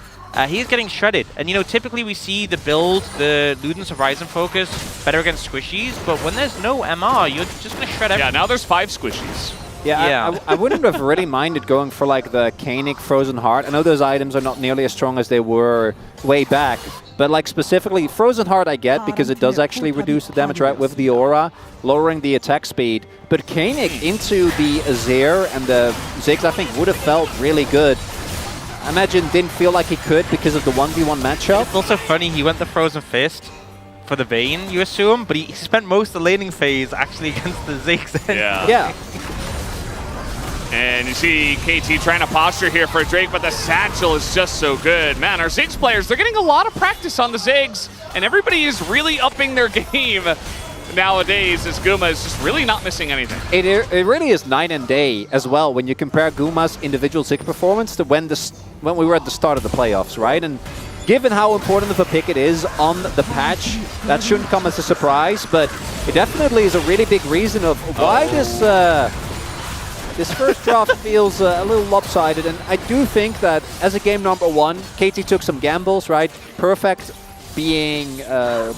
He's getting shredded, and you know, typically we see the build, the Luden's Horizon focus, better against squishies, but when there's no MR, you're just going to shred everything. Yeah, now there's 5 squishies. Yeah, I wouldn't have really minded going for like the Koenig Frozen Heart. I know those items are not nearly as strong as they were way back, but like specifically Frozen Heart I get because it does actually reduce the damage right with the aura, lowering the attack speed. But Koenig into the Azir and the Ziggs I think would have felt really good. I imagine didn't feel like he could because of the 1v1 matchup. It's also funny, he went the Frozen Fist for the Vayne, you assume, but he spent most of the laning phase actually against the Ziggs. Yeah. And you see KT trying to posture here for Drake, but the satchel is just so good. Man, our Ziggs players, they're getting a lot of practice on the Ziggs, and everybody is really upping their game nowadays as Guma is just really not missing anything. It really is night and day as well when you compare Guma's individual Ziggs performance to when we were at the start of the playoffs, right? And given how important of a pick it is on the patch, that shouldn't come as a surprise, but it definitely is a really big reason of why this first draft feels a little lopsided, and I do think that as a game number 1, KT took some gambles, right? Perfect being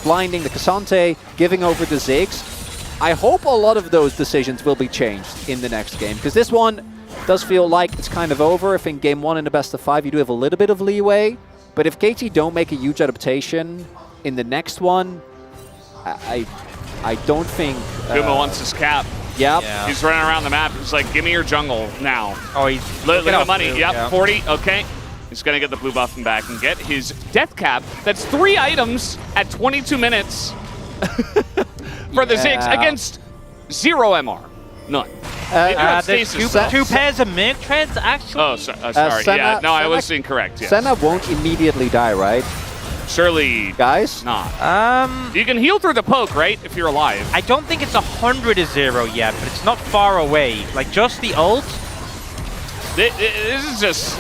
blinding the Cassante, giving over the Ziggs. I hope a lot of those decisions will be changed in the next game, because this one does feel like it's kind of over. If in game 1 in the best of 5 you do have a little bit of leeway, but if KT don't make a huge adaptation in the next one, I don't think... Guma wants his cap. Yep. Yeah. He's running around the map. He's like, give me your jungle now. Oh, he's... Look at the money. Too, yep, 40. Okay. He's going to get the blue buff and back and get his death cap. That's 3 items at 22 minutes for the Ziggs against 0 MR. None. There's 2 pairs of Merc treads, actually. Oh, sorry. Senna, no, I was incorrect. Yes. Senna won't immediately die, right? Surely Guys? not. You can heal through the poke, right? If you're alive. I don't think it's 100 to 0 yet, but it's not far away. Like, just the ult. This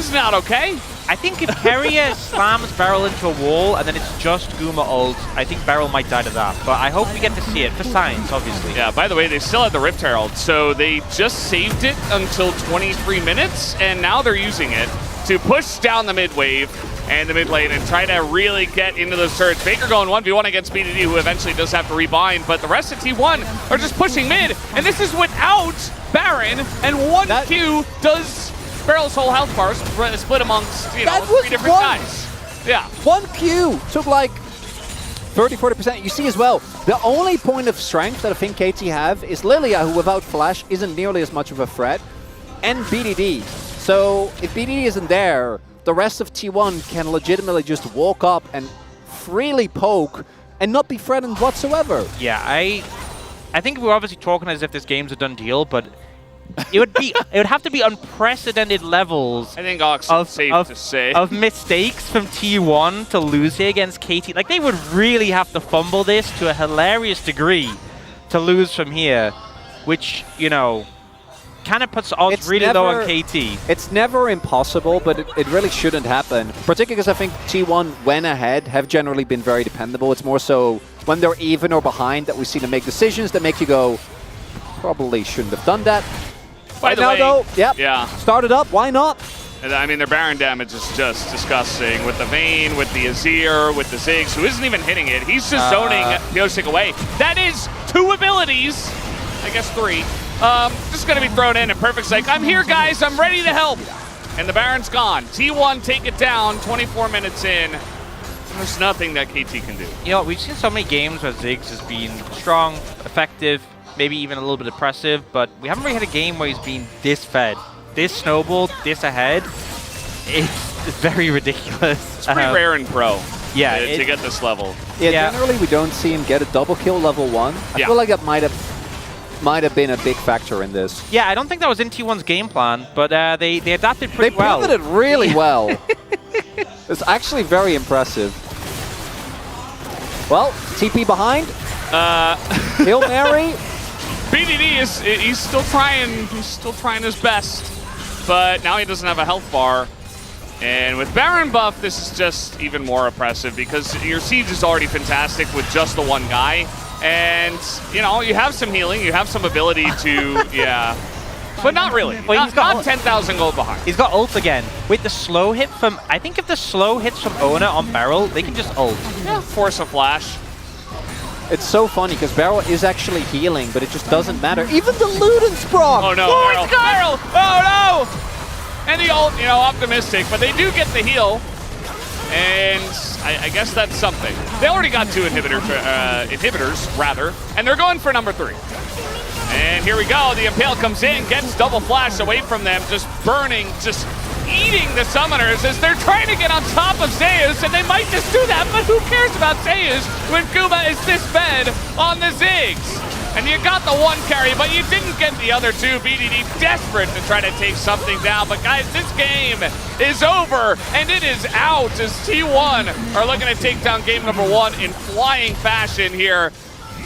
is not okay. I think if Carrier slams Beryl into a wall and then it's just Guma ult, I think Beryl might die to that. But I hope we get to see it for science, obviously. Yeah, by the way, they still had the Rift Herald, so they just saved it until 23 minutes, and now they're using it to push down the mid wave and the mid lane and try to really get into those turrets. Faker going 1v1 against BDD, who eventually does have to rebind, but the rest of T1 are just pushing mid, and this is without Baron, and 1Q does Beryl's whole health bar split amongst, 3 different guys. Yeah. 1Q took like 30-40%. You see as well, the only point of strength that I think KT have is Lilia, who without Flash isn't nearly as much of a threat, and BDD. So if BDD isn't there, the rest of T1 can legitimately just walk up and freely poke and not be threatened whatsoever. Yeah, I think we're obviously talking as if this game's a done deal, but it would have to be unprecedented levels. I think Oxen's safe to say. Of mistakes from T1 to lose here against KT. Like, they would really have to fumble this to a hilarious degree to lose from here, which, you know, kind of puts odds really low on KT. It's never impossible, but it really shouldn't happen. Particularly because I think T1, when ahead, have generally been very dependable. It's more so when they're even or behind that we see them make decisions that make you go, probably shouldn't have done that. By the way, though, started up, why not? I mean, their Baron damage is just disgusting with the Vayne, with the Azir, with the Ziggs, who isn't even hitting it. He's just zoning Pyosik away. That is 2 abilities, I guess 3. Just going to be thrown in, and Perfect's like, I'm here, guys, I'm ready to help. And the Baron's gone. T1 take it down, 24 minutes in. There's nothing that KT can do. You know, we've seen so many games where Ziggs has been strong, effective, maybe even a little bit oppressive, but we haven't really had a game where he's been this fed, this snowballed, this ahead. It's very ridiculous. It's pretty rare in pro. Yeah, to get this level. Yeah, generally we don't see him get a double kill level 1. I feel like that might might have been a big factor in this. Yeah, I don't think that was in T1's game plan, but they adapted pretty well. They pivoted really well. It's actually very impressive. Well, TP behind. Hail Mary. BDD he's still trying his best, but now he doesn't have a health bar. And with Baron buff, this is just even more oppressive because your siege is already fantastic with just the one guy. And, you know, you have some healing, you have some ability to, yeah. But not really. Well, he's not 10,000 gold behind. He's got ult again. With the slow hit from, I think if the slow hits from Ona on Beryl, they can just ult. Yeah, force a flash. It's so funny because Beryl is actually healing, but it just doesn't matter. Even the Ludensprock! Oh no, Beryl! Oh no! And the ult, you know, optimistic, but they do get the heal. And I guess that's something. They already got 2 inhibitors, and they're going for number 3. And here we go, the Impale comes in, gets double flash away from them, just burning, just eating the summoners as they're trying to get on top of Zeus, and they might just do that, but who cares about Zeus when Kuma is this fed on the Ziggs? And you got the 1 carry, but you didn't get the other 2. BDD desperate to try to take something down, but guys, this game is over, and it is out as T1 are looking to take down game number 1 in flying fashion here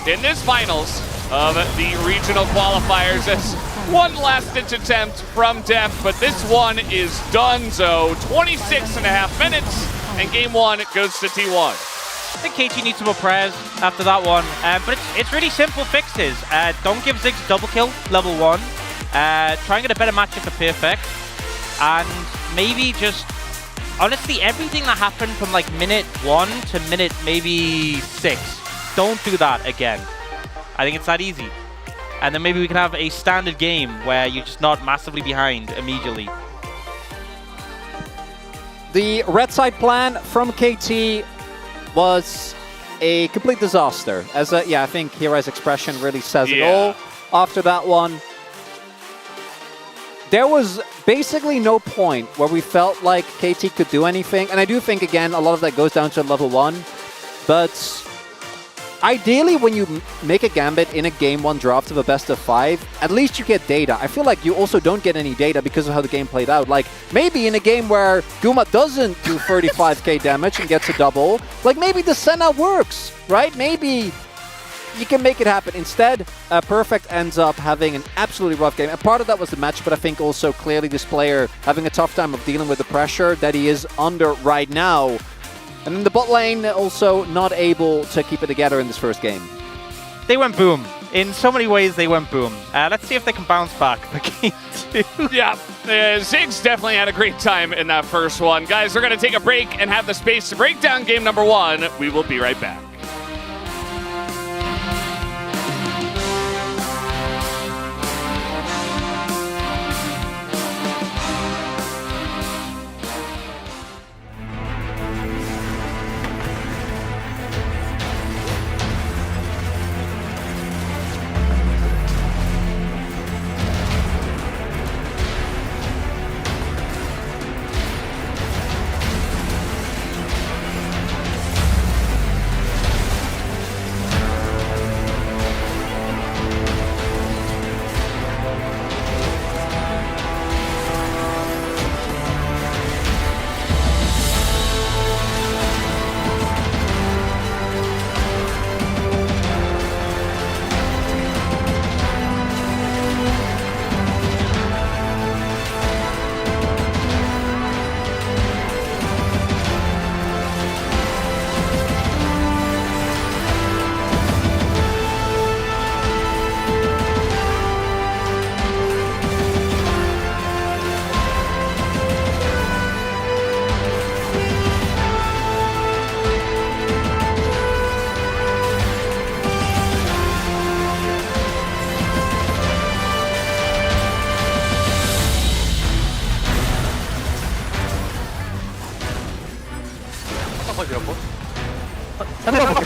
in this finals of the regional qualifiers. As one last-ditch attempt from Def, but this one is donezo. 26.5 minutes, and game 1 goes to T1. I think KT needs some more prayers after that one, but it's really simple fixes. Don't give Ziggs double kill level 1. Try and get a better matchup for Perfect, and maybe just honestly everything that happened from like minute 1 to minute maybe 6. Don't do that again. I think it's that easy. And then maybe we can have a standard game where you're just not massively behind immediately. The red side plan from KT was a complete disaster. As I think Hirai's expression really says it all. After that one, there was basically no point where we felt like KT could do anything. And I do think, again, a lot of that goes down to level 1. But ideally, when you make a gambit in a game 1 draft of a best of 5, at least you get data. I feel like you also don't get any data because of how the game played out. Like, maybe in a game where Guma doesn't do 35k damage and gets a double, like maybe the Senna works, right? Maybe you can make it happen. Instead, Perfect ends up having an absolutely rough game. And part of that was the match, but I think also clearly this player having a tough time of dealing with the pressure that he is under right now. And then the bot lane also not able to keep it together in this first game. They went boom. In so many ways, they went boom. Let's see if they can bounce back for game 2. Yeah, Ziggs definitely had a great time in that first one. Guys, we're going to take a break and have the space to break down game number 1. We will be right back.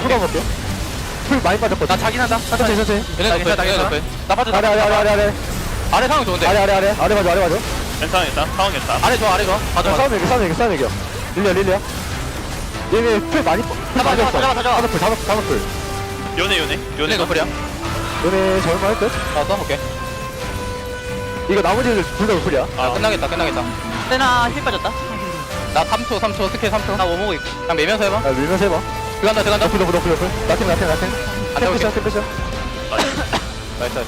풀어볼게요. 풀 많이 빠졌거든. 나 자긴 한다. 천천히 천천히. 얘네 높여, 얘네 높여. 나 봐줘. 아래 아래 상황 좋은데. 아래 맞아. 괜찮아, 있다. 상황 괜찮아. 아래 좋아. 봐줘. 싸움 이겨. 릴리야. 얘네 풀 많이 빠졌어. 다섯 풀. 요네 노플이야. 너네 잘못할 듯? 써볼게. 이거 나머지들 둘다 노플이야. 끝나겠다. 세나 힐 빠졌다. 나 3초, 스킬 3초. 나 오모고 있고. 그냥 매면서 해봐. 야, 밀면서 해봐. 들어간다. 노플. 나팀. 안 템 해볼게. 끝이야. 나이스.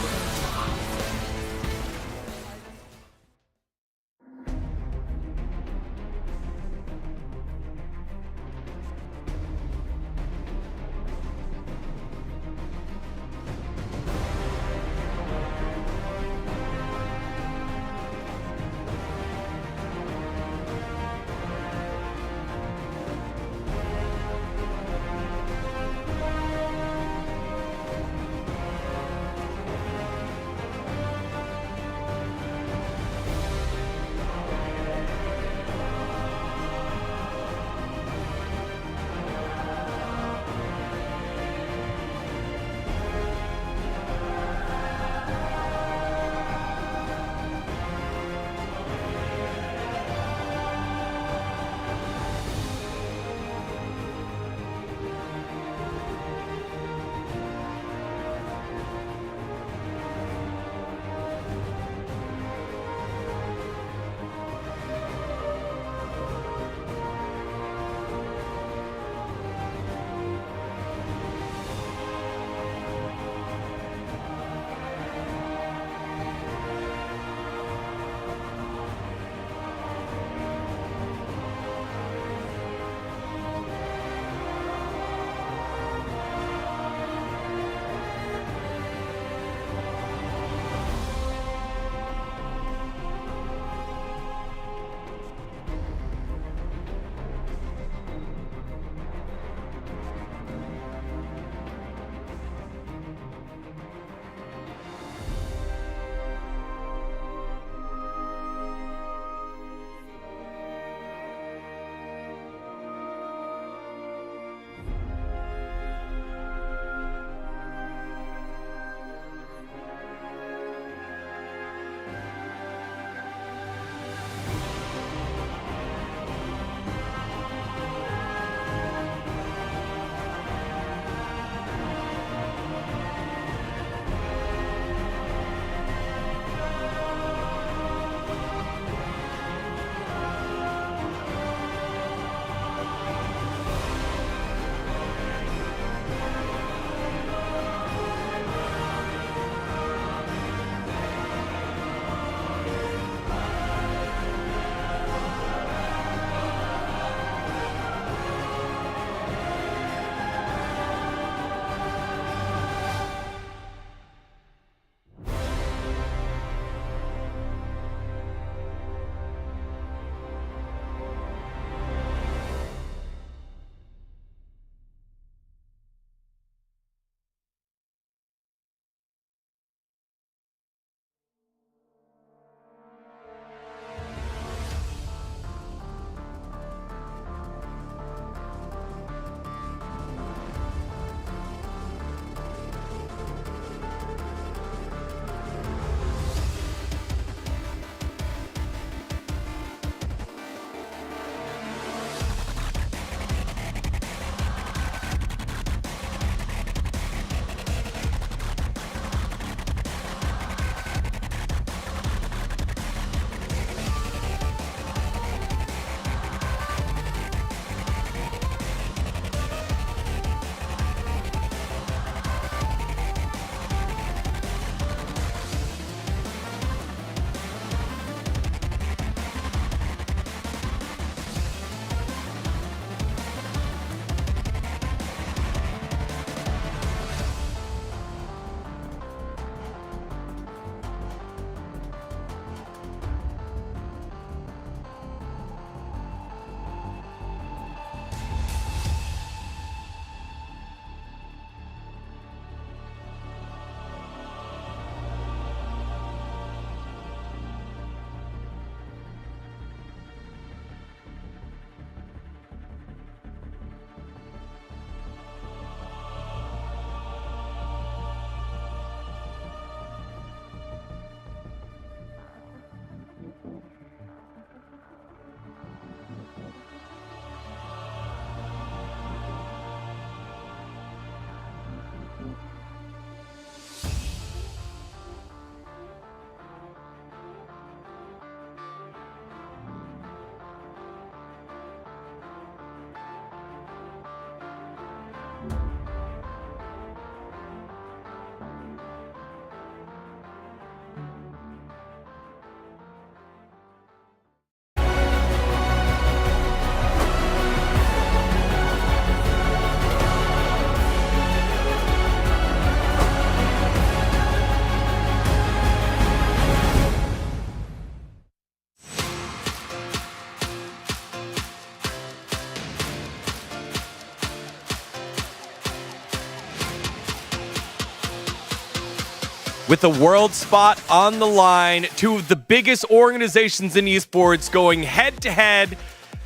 with the world spot on the line. Two of the biggest organizations in esports going head-to-head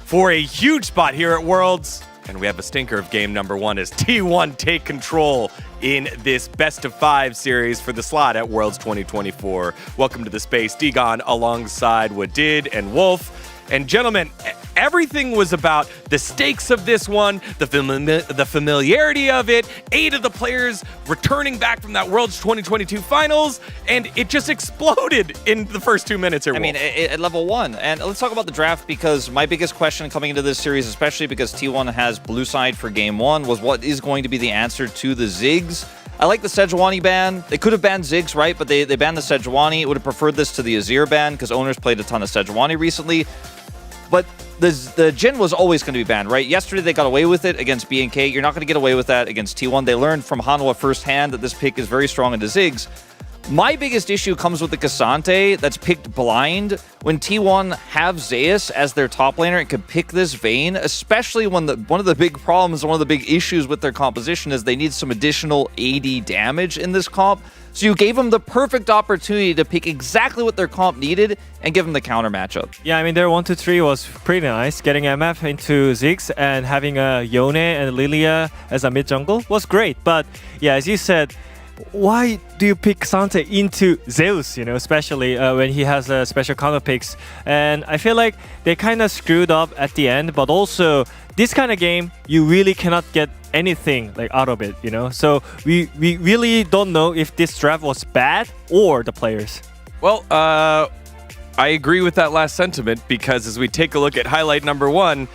for a huge spot here at Worlds. And we have a stinker of game number one as T1 take control in this best-of-5 series for the slot at Worlds 2024. Welcome to the space, Digon, alongside Wadid and Wolf. And gentlemen, everything was about the stakes of this one, the familiarity of it, 8 of the players returning back from that Worlds 2022 finals, and it just exploded in the first 2 minutes here, Wolf. I mean, at level 1. And let's talk about the draft, because my biggest question coming into this series, especially because T1 has blue side for game 1, was what is going to be the answer to the Ziggs. I like the Sejuani ban. They could have banned Ziggs, right? But they banned the Sejuani. Would have preferred this to the Azir ban, because owners played a ton of Sejuani recently. But the Jhin was always going to be banned, right? Yesterday they got away with it against BNK. You're not going to get away with that against T1. They learned from Hanwha firsthand that this pick is very strong into Ziggs. My biggest issue comes with the Cassante that's picked blind. When T1 have Zeus as their top laner and could pick this Vayne, especially when one of the big problems, one of the big issues with their composition is they need some additional AD damage in this comp. So you gave them the perfect opportunity to pick exactly what their comp needed and give them the counter matchup. Yeah, I mean, their 1-2-3 was pretty nice. Getting MF into Ziggs and having Yone and Lilia as a mid jungle was great. But yeah, as you said, why do you pick Sante into Zeus, you know, especially when he has special counter picks? And I feel like they kind of screwed up at the end, but also this kind of game, you really cannot get anything like out of it, you know? So we really don't know if this draft was bad or the players. Well, I agree with that last sentiment, because as we take a look at highlight number 1,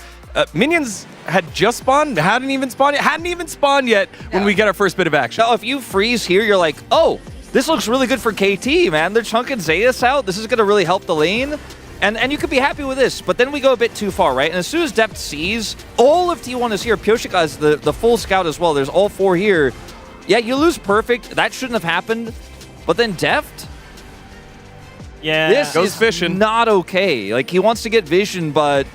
minions had just spawned, hadn't even spawned yet when we get our first bit of action. Now, if you freeze here, you're like, oh, this looks really good for KT, man. They're chunking Zeus out. This is going to really help the lane. And you could be happy with this, but then we go a bit too far, right? And as soon as Deft sees all of T1 is here, Pioshika has the full scout as well. There's all 4 here. Yeah, you lose Perfect. That shouldn't have happened. But then Deft? Yeah. This goes is fishing. Not okay. Like, he wants to get vision, but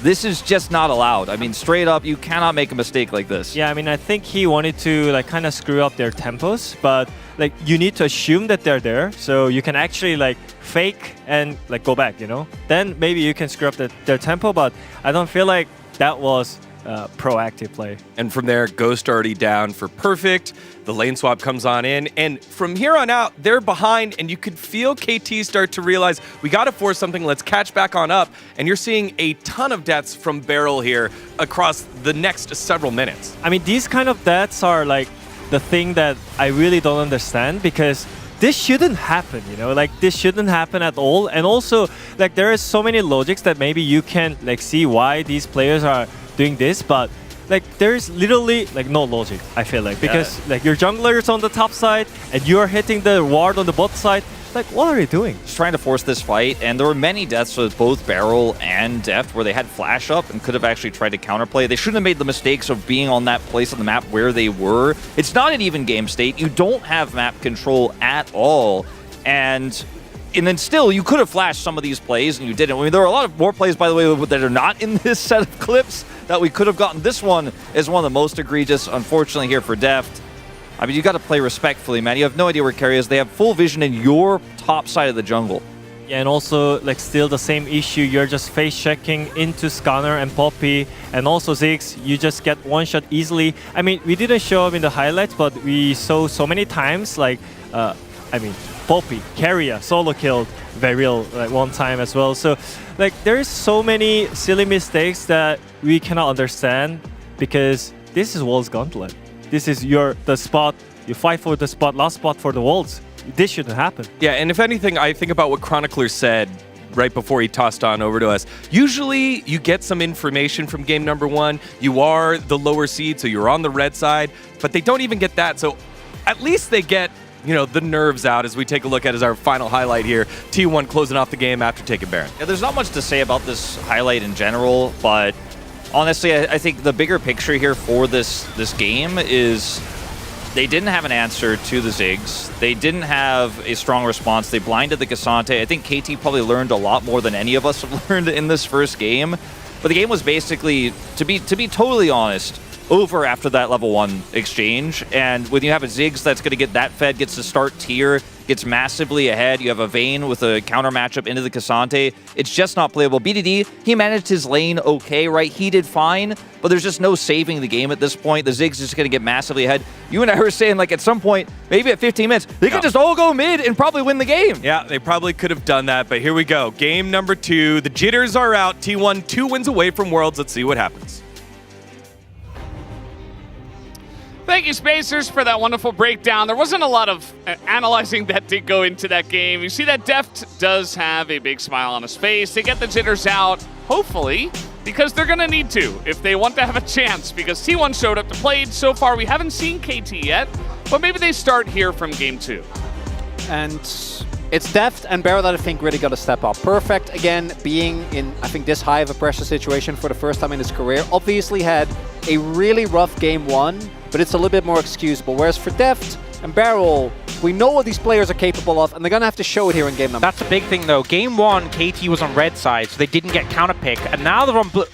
this is just not allowed. I mean, straight up, you cannot make a mistake like this. Yeah, I mean, I think he wanted to like kind of screw up their tempos, but like you need to assume that they're there, so you can actually like fake and like go back, you know? Then maybe you can screw up their tempo, but I don't feel like that was proactive play. And from there, Ghost already down for Perfect. The lane swap comes on in, and from here on out, they're behind, and you could feel KT start to realize, we got to force something, let's catch back on up, and you're seeing a ton of deaths from Beryl here across the next several minutes. I mean, these kind of deaths are like the thing that I really don't understand, because this shouldn't happen, you know, like this shouldn't happen at all. And also, like there is so many logics that maybe you can like see why these players are doing this, but like there's literally like no logic, I feel like, because like your jungler's on the top side and you're hitting the ward on the bot side. Like, what are you doing? Just trying to force this fight, and there were many deaths with both Beryl and Deft where they had flash up and could have actually tried to counterplay. They shouldn't have made the mistakes of being on that place on the map where they were. It's not an even game state. You don't have map control at all, and then still, you could have flashed some of these plays, and you didn't. I mean, there were a lot of more plays, by the way, that are not in this set of clips that we could have gotten. This one is one of the most egregious, unfortunately, here for Deft. I mean, you got to play respectfully, man. You have no idea where carry is. They have full vision in your top side of the jungle. Yeah, and also, like, still the same issue. You're just face checking into Scanner and Poppy, and also Ziggs. You just get one shot easily. I mean, we didn't show up in the highlights, but we saw so many times, like, I mean, Poppy, Keria, solo killed Beryl like one time as well. So, like, there's so many silly mistakes that we cannot understand, because this is World's Gauntlet. This is the spot, you fight for the spot, last spot for the Worlds. This shouldn't happen. Yeah, and if anything, I think about what Chronicler said right before he tossed on over to us. Usually, you get some information from game number 1. You are the lower seed, so you're on the red side, but they don't even get that. So at least they get, you know, the nerves out as we take a look at as our final highlight here. T1 closing off the game after taking Baron. Yeah, there's not much to say about this highlight in general, but honestly, I think the bigger picture here for this game is they didn't have an answer to the Ziggs. They didn't have a strong response. They blinded the Cassante. I think KT probably learned a lot more than any of us have learned in this first game. But the game was basically, to be totally honest, over after that level 1 exchange. And when you have a Ziggs that's going to get that fed, gets to start tier, gets massively ahead, you have a Vayne with a counter matchup into the Cassante, it's just not playable. BDD, he managed his lane okay, right? He did fine, but there's just no saving the game at this point. The Ziggs is just going to get massively ahead. You and I were saying, like, at some point, maybe at 15 minutes, they could just all go mid and probably win the game. Yeah, they probably could have done that, but here we go. Game number 2. The jitters are out. T1 2 wins away from Worlds. Let's see what happens. Thank you, Spacers, for that wonderful breakdown. There wasn't a lot of analyzing that did go into that game. You see that Deft does have a big smile on his face. They get the jitters out, hopefully, because they're going to need to if they want to have a chance, because T1 showed up to play. So far, we haven't seen KT yet, but maybe they start here from game 2. And it's Deft and Barrow that I think really got to step up. Perfect, again, being in, I think, this high of a pressure situation for the first time in his career. Obviously had a really rough game 1, but it's a little bit more excusable. Whereas for Deft and Barrel, we know what these players are capable of, and they're going to have to show it here in game number. That's a big thing, though. Game 1, KT was on red side, so they didn't get counterpick, and now they're on blue.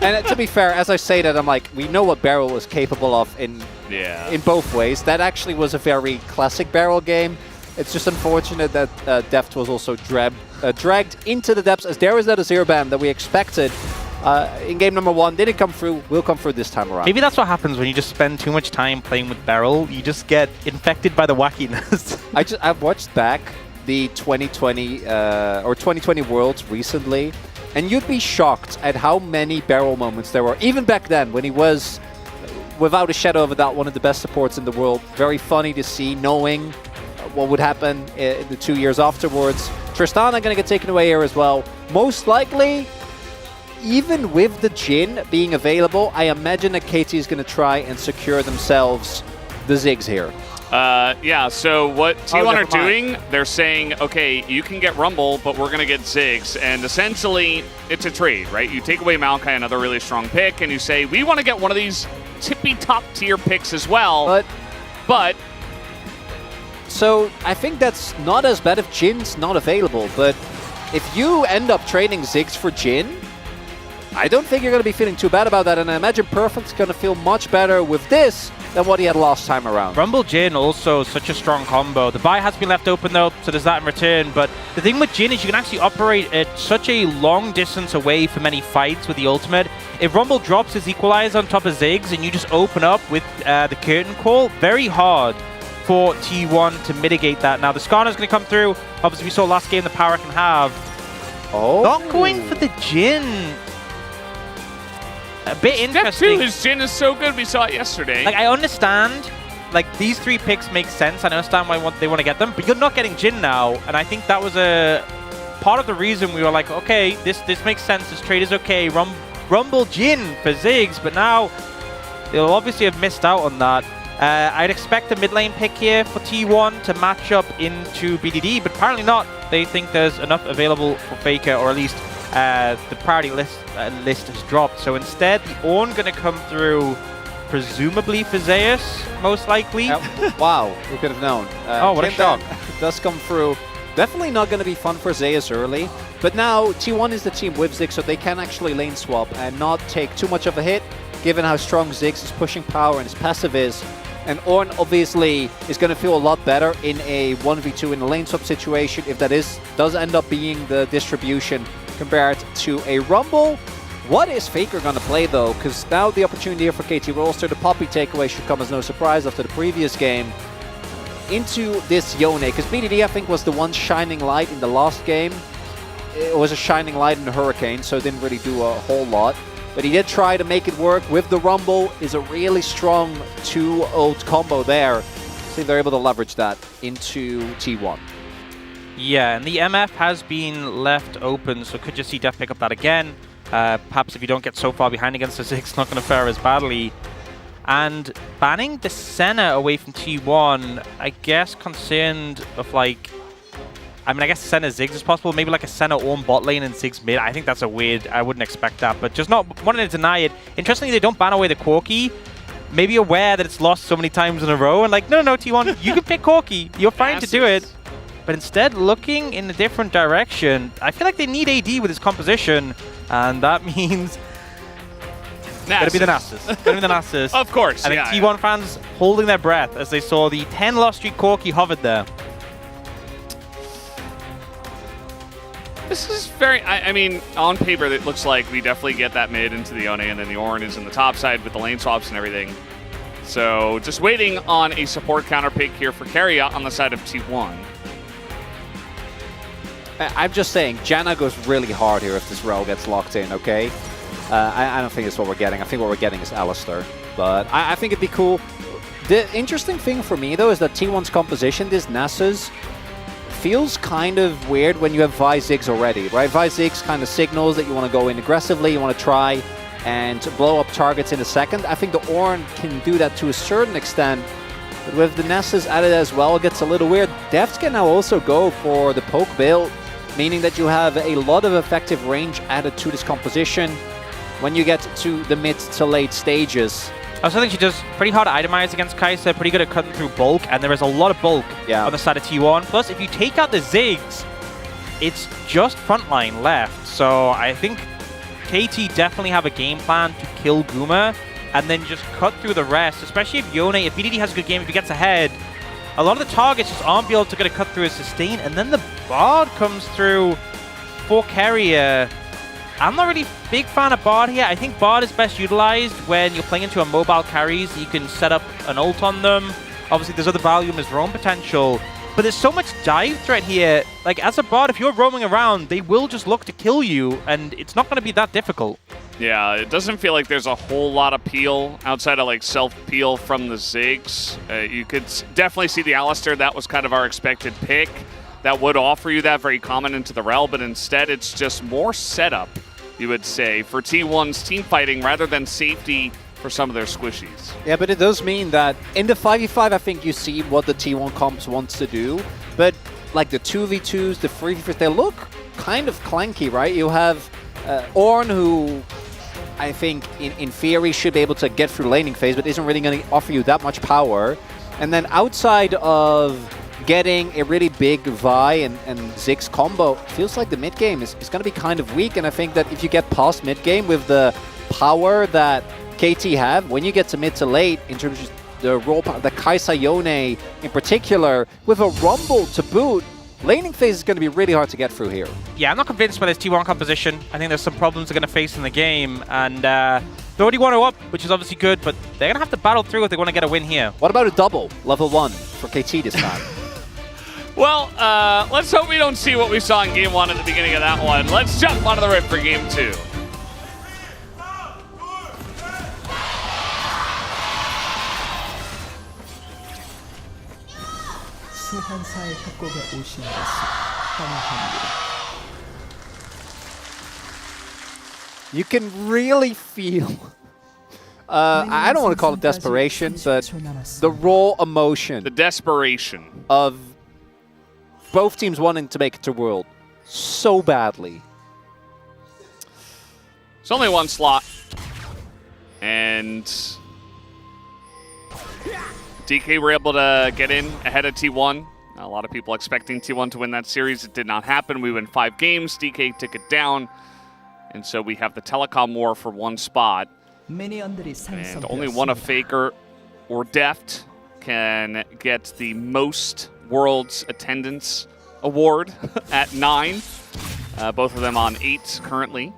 And to be fair, as I say that, I'm like, we know what Barrel is capable of in both ways. That actually was a very classic Barrel game. It's just unfortunate that Deft was also dragged into the depths, as there was that a 0-ban that we expected in game number 1. Didn't come through, will come through this time around. Maybe that's what happens when you just spend too much time playing with Barrel. You just get infected by the wackiness. I've watched back the 2020 or 2020 Worlds recently, and you'd be shocked at how many Barrel moments there were. Even back then, when he was, without a shadow of a doubt, one of the best supports in the world. Very funny to see, knowing what would happen in the 2 years afterwards. Tristana going to get taken away here as well. Most likely, even with the Jhin being available, I imagine that KT is going to try and secure themselves the Ziggs here. Yeah, so what T1 are doing, they're saying, okay, you can get Rumble, but we're going to get Ziggs. And essentially, it's a trade, right? You take away Maokai, another really strong pick, and you say, we want to get one of these tippy top tier picks as well. But so I think that's not as bad if Jin's not available, but if you end up trading Ziggs for Jhin, I don't think you're going to be feeling too bad about that, and I imagine Perfect's going to feel much better with this than what he had last time around. Rumble Jhin also such a strong combo. The buy has been left open though, so there's that in return, but the thing with Jhin is you can actually operate at such a long distance away from any fights with the ultimate. If Rumble drops his equalizer on top of Ziggs and you just open up with the curtain call, very hard for T1 to mitigate that. Now the Skarner's going to come through. Obviously we saw last game the power can have. Oh. Not going for the Jhin. A bit interesting. His Jhin is so good, we saw it yesterday. Like, I understand, like, these 3 picks make sense. I understand why they want to get them, but you're not getting Jhin now, and I think that was a part of the reason we were like, okay, this makes sense, this trade is okay. Rumble Jhin for Ziggs, but now they'll obviously have missed out on that. I'd expect a mid lane pick here for T1 to match up into BDD, but apparently not. They think there's enough available for Faker, or at least the priority list has dropped. So instead, the Ornn going to come through, presumably for Zeus, most likely. Wow, who could have known? Oh, what a shock. Does come through. Definitely not going to be fun for Zeus early. But now, T1 is the team with Ziggs, so they can actually lane swap and not take too much of a hit, given how strong Ziggs is pushing power and his passive is. And Ornn obviously is going to feel a lot better in a 1v2 in a lane swap situation, if that does end up being the distribution compared to a Rumble. What is Faker going to play though? Because now the opportunity here for KT Rolster, the Poppy takeaway should come as no surprise after the previous game, into this Yone. Because BDD, I think, was the one shining light in the last game. It was a shining light in the Hurricane, so it didn't really do a whole lot. But he did try to make it work with the Rumble. Is a really strong 2-ult combo there. So they're able to leverage that into T1. Yeah, and the MF has been left open, so could you see Def pick up that again? Perhaps if you don't get so far behind against the Ziggs, not going to fare as badly. And banning the Senna away from T1, I guess concerned of like... I mean, I guess Senna Ziggs is possible. Maybe like a Senna Ornn bot lane and Ziggs mid. I think that's a weird... I wouldn't expect that, but just not wanting to deny it. Interestingly, they don't ban away the Corki. Maybe aware that it's lost so many times in a row and like, no, T1, you can pick Corki. You're fine to do it. But instead, looking in a different direction, I feel like they need AD with his composition, and that means Gonna be the Nasus. Gonna be the Nasus. Of course, I think T1 fans holding their breath as they saw the 10 lost streak Corki hovered there. This is very, I mean, on paper, it looks like we definitely get that mid into the Yone, and then the Ornn is in the top side with the lane swaps and everything. So just waiting on a support counter pick here for Keria on the side of T1. I'm just saying, Janna goes really hard here if this row gets locked in, okay? I don't think it's what we're getting. I think what we're getting is Alistar. But I think it'd be cool. The interesting thing for me, though, is that T1's composition, this Nasus, feels kind of weird when you have Vi Ziggs already, right? Vi Ziggs kind of signals that you want to go in aggressively, you want to try and blow up targets in a second. I think the Ornn can do that to a certain extent, but with the Nasus added as well, it gets a little weird. Devs can now also go for the poke build, meaning that you have a lot of effective range added to this composition when you get to the mid to late stages. I also think she does pretty hard to itemize against Kai'Sa, pretty good at cutting through bulk, and there is a lot of bulk on the side of T1. Plus, if you take out the Ziggs, it's just frontline left. So I think KT definitely have a game plan to kill Guma and then just cut through the rest, especially if Yone, if BDD has a good game, if he gets ahead, a lot of the targets just aren't able to get a cut through his sustain, and then the Bard comes through for Keria. I'm not really a big fan of Bard here. I think Bard is best utilized when you're playing into a mobile carries. You can set up an ult on them. Obviously, there's other value in his roam potential. But there's so much dive threat here. Like, as a Bard, if you're roaming around, they will just look to kill you, and it's not going to be that difficult. Yeah, it doesn't feel like there's a whole lot of peel outside of like self-peel from the Ziggs. You could definitely see the Alistar. That was kind of our expected pick. That would offer you that very common into the Rel, but instead it's just more setup, you would say, for T1's team fighting rather than safety for some of their squishies. Yeah, but it does mean that in the 5v5, I think you see what the T1 comps wants to do, but like the 2v2s, the 3v3s, they look kind of clanky, right? You have Ornn, who I think in theory should be able to get through laning phase, but isn't really going to offer you that much power. And then outside of getting a really big Vi and Ziggs combo, feels like the mid game is going to be kind of weak. And I think that if you get past mid game with the power that KT have, when you get to mid to late, in terms of the raw power, the Kai'Sa Yone in particular, with a Rumble to boot, laning phase is going to be really hard to get through here. Yeah, I'm not convinced by this T1 composition. I think there's some problems they're going to face in the game, and they already 1-0 up, which is obviously good, but they're going to have to battle through if they want to get a win here. What about a double, level 1 for KT this time? Well, let's hope we don't see what we saw in Game 1 at the beginning of that one. Let's jump onto the rift for Game 2. 소환사의 협곡에 오신 것을 환영합니다. You can really feel, I don't want to call it desperation, but the raw emotion. The desperation. Of both teams wanting to make it to World so badly. It's only one slot. And DK were able to get in ahead of T1. A lot of people expecting T1 to win that series. It did not happen. We win 5 games. DK took it down. And so we have the telecom war for one spot. And only one of Faker or Deft can get the most World's attendance award at 9. Both of them on 8 currently.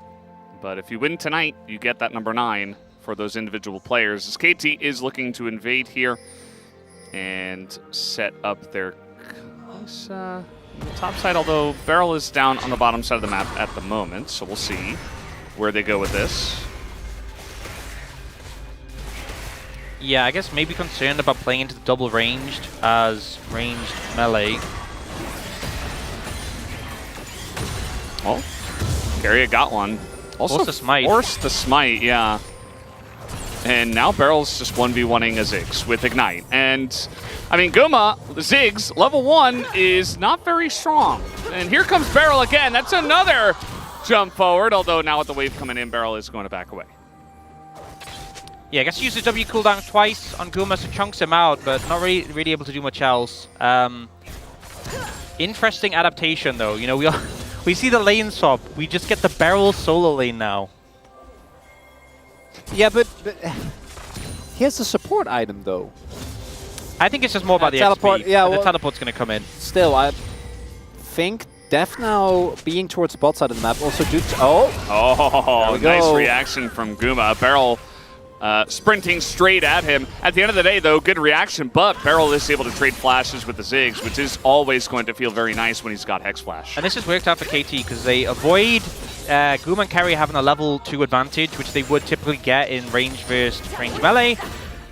But if you win tonight, you get that number 9 for those individual players. As KT is looking to invade here and set up their the top side, although Beryl is down on the bottom side of the map at the moment, so we'll see where they go with this. Yeah, I guess maybe concerned about playing into the double ranged as ranged melee. Oh, Keria got one. Also forced the smite. Forced the smite, yeah. And now Beryl's just 1v1ing a Ziggs with Ignite. And, I mean, Guma, the Ziggs, level 1 is not very strong. And here comes Beryl again. That's another jump forward, although now with the wave coming in, Beryl is going to back away. Yeah, I guess he used the W cooldown twice on Guma, so chunks him out, but not really able to do much else. Interesting adaptation, though. You know, we see the lane swap. We just get the Beryl solo lane now. Yeah, but he has the support item though. I think it's just more about the teleport. XP. Yeah, the well, teleport's going to come in. Still, I think Def now being towards the bot side of the map also due to... Oh, nice reaction from Guma. Beryl sprinting straight at him. At the end of the day, though, good reaction, but Beryl is able to trade flashes with the Ziggs, which is always going to feel very nice when he's got Hex Flash. And this has worked out for KT because they avoid Guma and Carry having a level 2 advantage, which they would typically get in range versus range melee.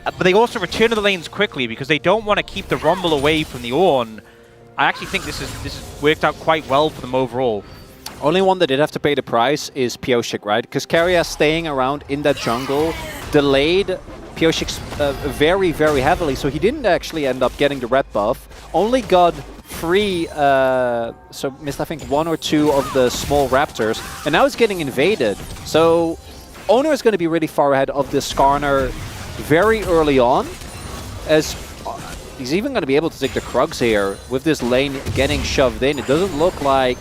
But they also return to the lanes quickly because they don't want to keep the Rumble away from the Ornn. I actually think this has worked out quite well for them overall. Only one that did have to pay the price is Pioshik, right? Because Keria staying around in that jungle delayed Pioshik very, very heavily, so he didn't actually end up getting the red buff. Only got 3, so missed I think 1 or 2 of the small raptors, and now it's getting invaded. So Owner is going to be really far ahead of the Skarner very early on, as he's even going to be able to take the Krugs here with this lane getting shoved in. It doesn't look like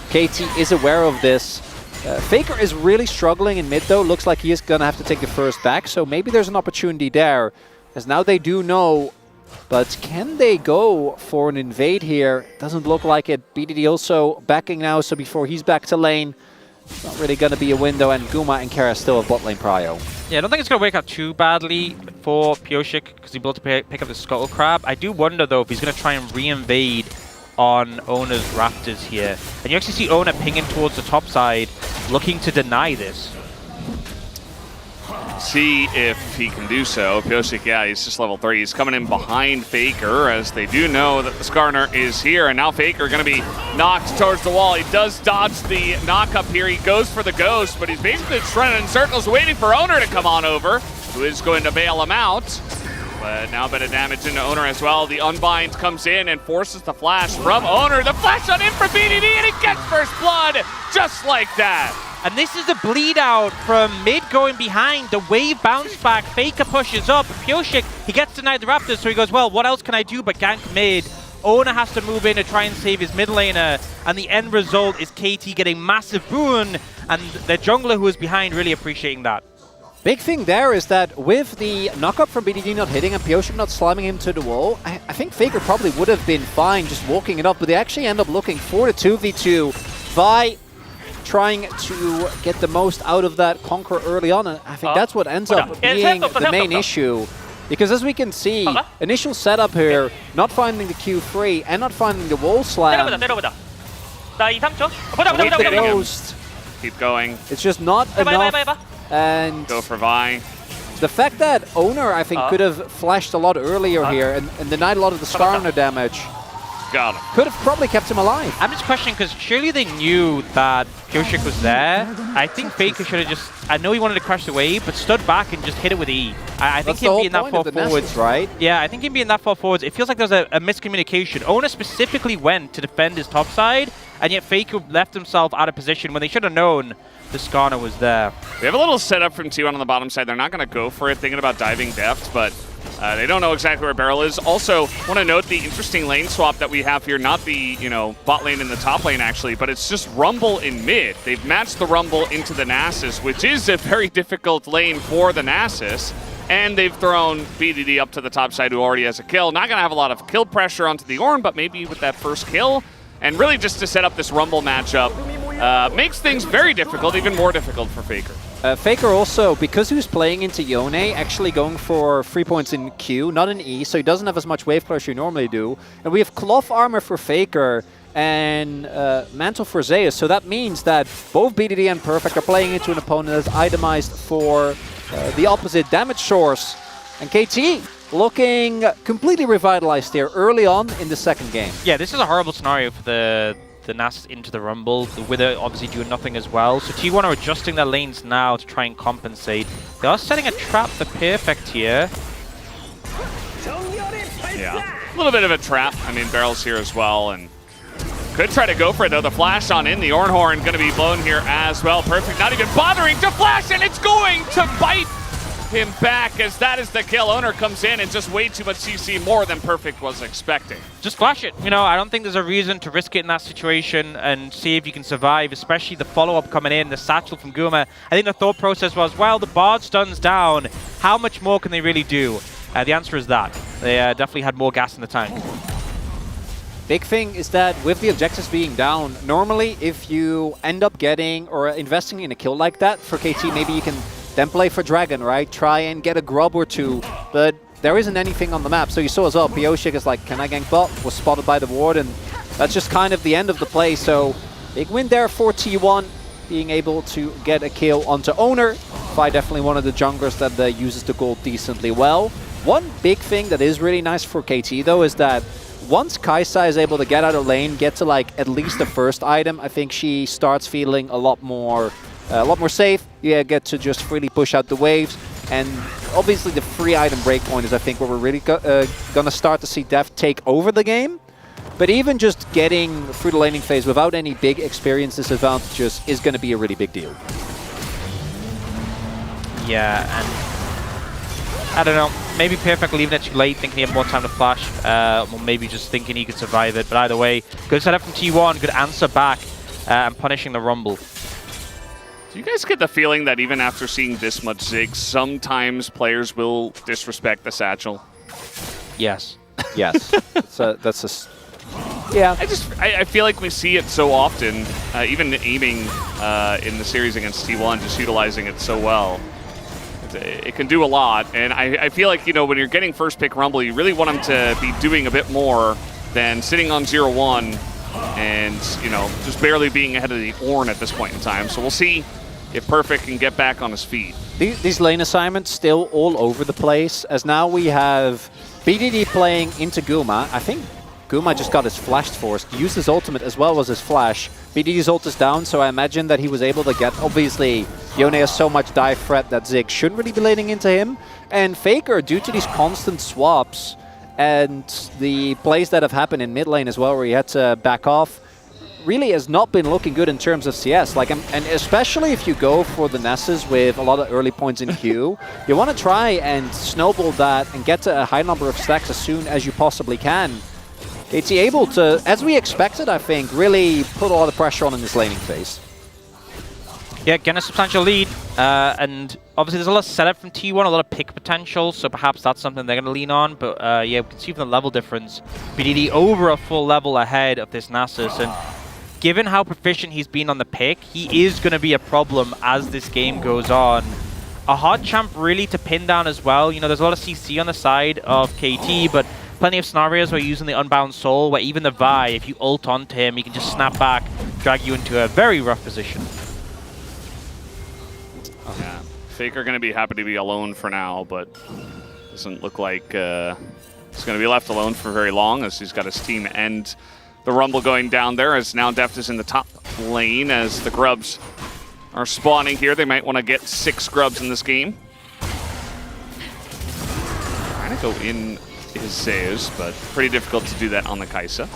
KT is aware of this. Faker is really struggling in mid though. Looks like he is going to have to take the first back, so maybe there's an opportunity there, as now they do know. But can they go for an invade here? Doesn't look like it. BDD also backing now, so before he's back to lane, it's not really going to be a window, and Guma and Kara still have bot lane prio. Yeah, I don't think it's going to work out too badly for Pioshik because he's able to pick up the Scuttle Crab. I do wonder, though, if he's going to try and re-invade on Owner's Raptors here. And you actually see Owner pinging towards the top side, looking to deny this. See if he can do so. Pioshik, yeah, he's just level 3. He's coming in behind Faker, as they do know that the Skarner is here, and now Faker going to be knocked towards the wall. He does dodge the knock up here. He goes for the ghost, but he's basically just running in circles waiting for Owner to come on over, who is going to bail him out. But now a bit of damage into Owner as well. The Unbind comes in and forces the flash from Owner. The flash on in for BDD, and he gets first blood just like that. And this is a bleed out from mid going behind. The wave bounce back. Faker pushes up. Pioshik, he gets denied the Raptors, so he goes, well, what else can I do but gank mid? Owner has to move in to try and save his mid laner. And the end result is KT getting massive boon. And the jungler who is behind really appreciating that. Big thing there is that with the knockup from BDD not hitting and Pioshik not slamming him to the wall, I think Faker probably would have been fine just walking it up, but they actually end up looking for the 2v2 by trying to get the most out of that Conqueror early on, and I think that's what ends up being the main issue. Because as we can see, initial setup here, not finding the Q3 and not finding the wall slam. With the ghost, keep going. It's just not enough. And go for Vi. The fact that Owner, I think, could have flashed a lot earlier here and denied a lot of the Skarner damage. Got him. Could have probably kept him alive. I'm just questioning because surely they knew that Pioshik was there. I think Faker should have just, I know he wanted to crush the wave, but stood back and just hit it with E. I think him being that far forwards, right? Yeah, I think him being that far forwards, it feels like there's a miscommunication. Owner specifically went to defend his top side, and yet Faker left himself out of position when they should have known the Skarner was there. We have a little setup from T1 on the bottom side. They're not going to go for it, thinking about diving depth, but they don't know exactly where Beryl is. Also, want to note the interesting lane swap that we have here. Not the, bot lane and the top lane, actually, but it's just Rumble in mid. They've matched the Rumble into the Nasus, which is a very difficult lane for the Nasus. And they've thrown BDD up to the top side, who already has a kill. Not going to have a lot of kill pressure onto the Ornn, but maybe with that first kill. And really just to set up this Rumble matchup makes things very difficult, even more difficult for Faker. Faker also, because he was playing into Yone, actually going for 3 points in Q, not in E, so he doesn't have as much wave pressure you normally do. And we have Cloth Armor for Faker and Mantle for Zeus, so that means that both BDD and Perfect are playing into an opponent that's itemized for the opposite damage source. And KT looking completely revitalized here early on in the second game. Yeah, this is a horrible scenario for the Nasus into the Rumble. The Wither obviously doing nothing as well. So T1 are adjusting their lanes now to try and compensate. They are setting a trap for Perfect here. Yeah, a little bit of a trap. I mean, Beryl's here as well, and could try to go for it, though. The flash on in, the Ornhorn going to be blown here as well. Perfect not even bothering to flash, and it's going to bite him back as that is the kill. Owner comes in and just way too much CC, more than Perfect was expecting. Just flash it. You know, I don't think there's a reason to risk it in that situation and see if you can survive, especially the follow-up coming in, the satchel from Guma. I think the thought process was, well, the Bard stun's down. How much more can they really do? The answer is that. They definitely had more gas in the tank. Big thing is that with the objectives being down, normally if you end up getting or investing in a kill like that for KT, maybe you can then play for Dragon, right? Try and get a grub or two, but there isn't anything on the map. So you saw as well, Bioshik is like, can I gank bot? Was spotted by the ward, and that's just kind of the end of the play. So big win there for T1, being able to get a kill onto Owner. Fi definitely one of the junglers that uses the gold decently well. One big thing that is really nice for KT though is that once Kai'Sa is able to get out of lane, get to like at least the first item, I think she starts feeling a lot more safe. Yeah, get to just freely push out the waves, and obviously the free item breakpoint is I think where we're really gonna start to see Deft take over the game. But even just getting through the laning phase without any big experience disadvantages is going to be a really big deal. Yeah, and I don't know, maybe Perfect leaving it too late, thinking he had more time to flash, or maybe just thinking he could survive it. But either way, good setup from T1, good answer back, and punishing the Rumble. Do you guys get the feeling that even after seeing this much Zig, sometimes players will disrespect the satchel? Yes. Yes. That's a... Yeah. I feel like we see it so often, even aiming in the series against T1, just utilizing it so well. It can do a lot, and I feel like, you know, when you're getting first pick Rumble, you really want him to be doing a bit more than sitting on 0-1 and, you know, just barely being ahead of the Ornn at this point in time. So we'll see if Perfect can get back on his feet. These lane assignments still all over the place, as now we have BDD playing into Guma. I think Guma just got his flashed forced, used his ultimate as well as his flash. BDD's ult is down, so I imagine that he was able to get, obviously, Yone has so much dive threat that Zig shouldn't really be laning into him. And Faker, due to these constant swaps and the plays that have happened in mid lane as well, where he had to back off, really has not been looking good in terms of CS. Like, and especially if you go for the Nesses with a lot of early points in queue, you want to try and snowball that and get to a high number of stacks as soon as you possibly can. It's able to, as we expected, I think, really put a lot of pressure on in this laning phase. Yeah, getting a substantial lead, and obviously there's a lot of setup from T1, a lot of pick potential, so perhaps that's something they're going to lean on. But yeah, we can see from the level difference, BDD over a full level ahead of this Nasus, and given how proficient he's been on the pick, he is going to be a problem as this game goes on. A hard champ really to pin down as well. You know, there's a lot of CC on the side of KT, but plenty of scenarios where you're using the Unbound Soul, where even the Vi, if you ult onto him, he can just snap back, drag you into a very rough position. Yeah, Faker going to be happy to be alone for now, but doesn't look like he's going to be left alone for very long, as he's got his team and the Rumble going down there, as now Deft is in the top lane as the Grubs are spawning here. They might want to get 6 Grubs in this game. Trying to go in his Zeus, but pretty difficult to do that on the Kai'Sa.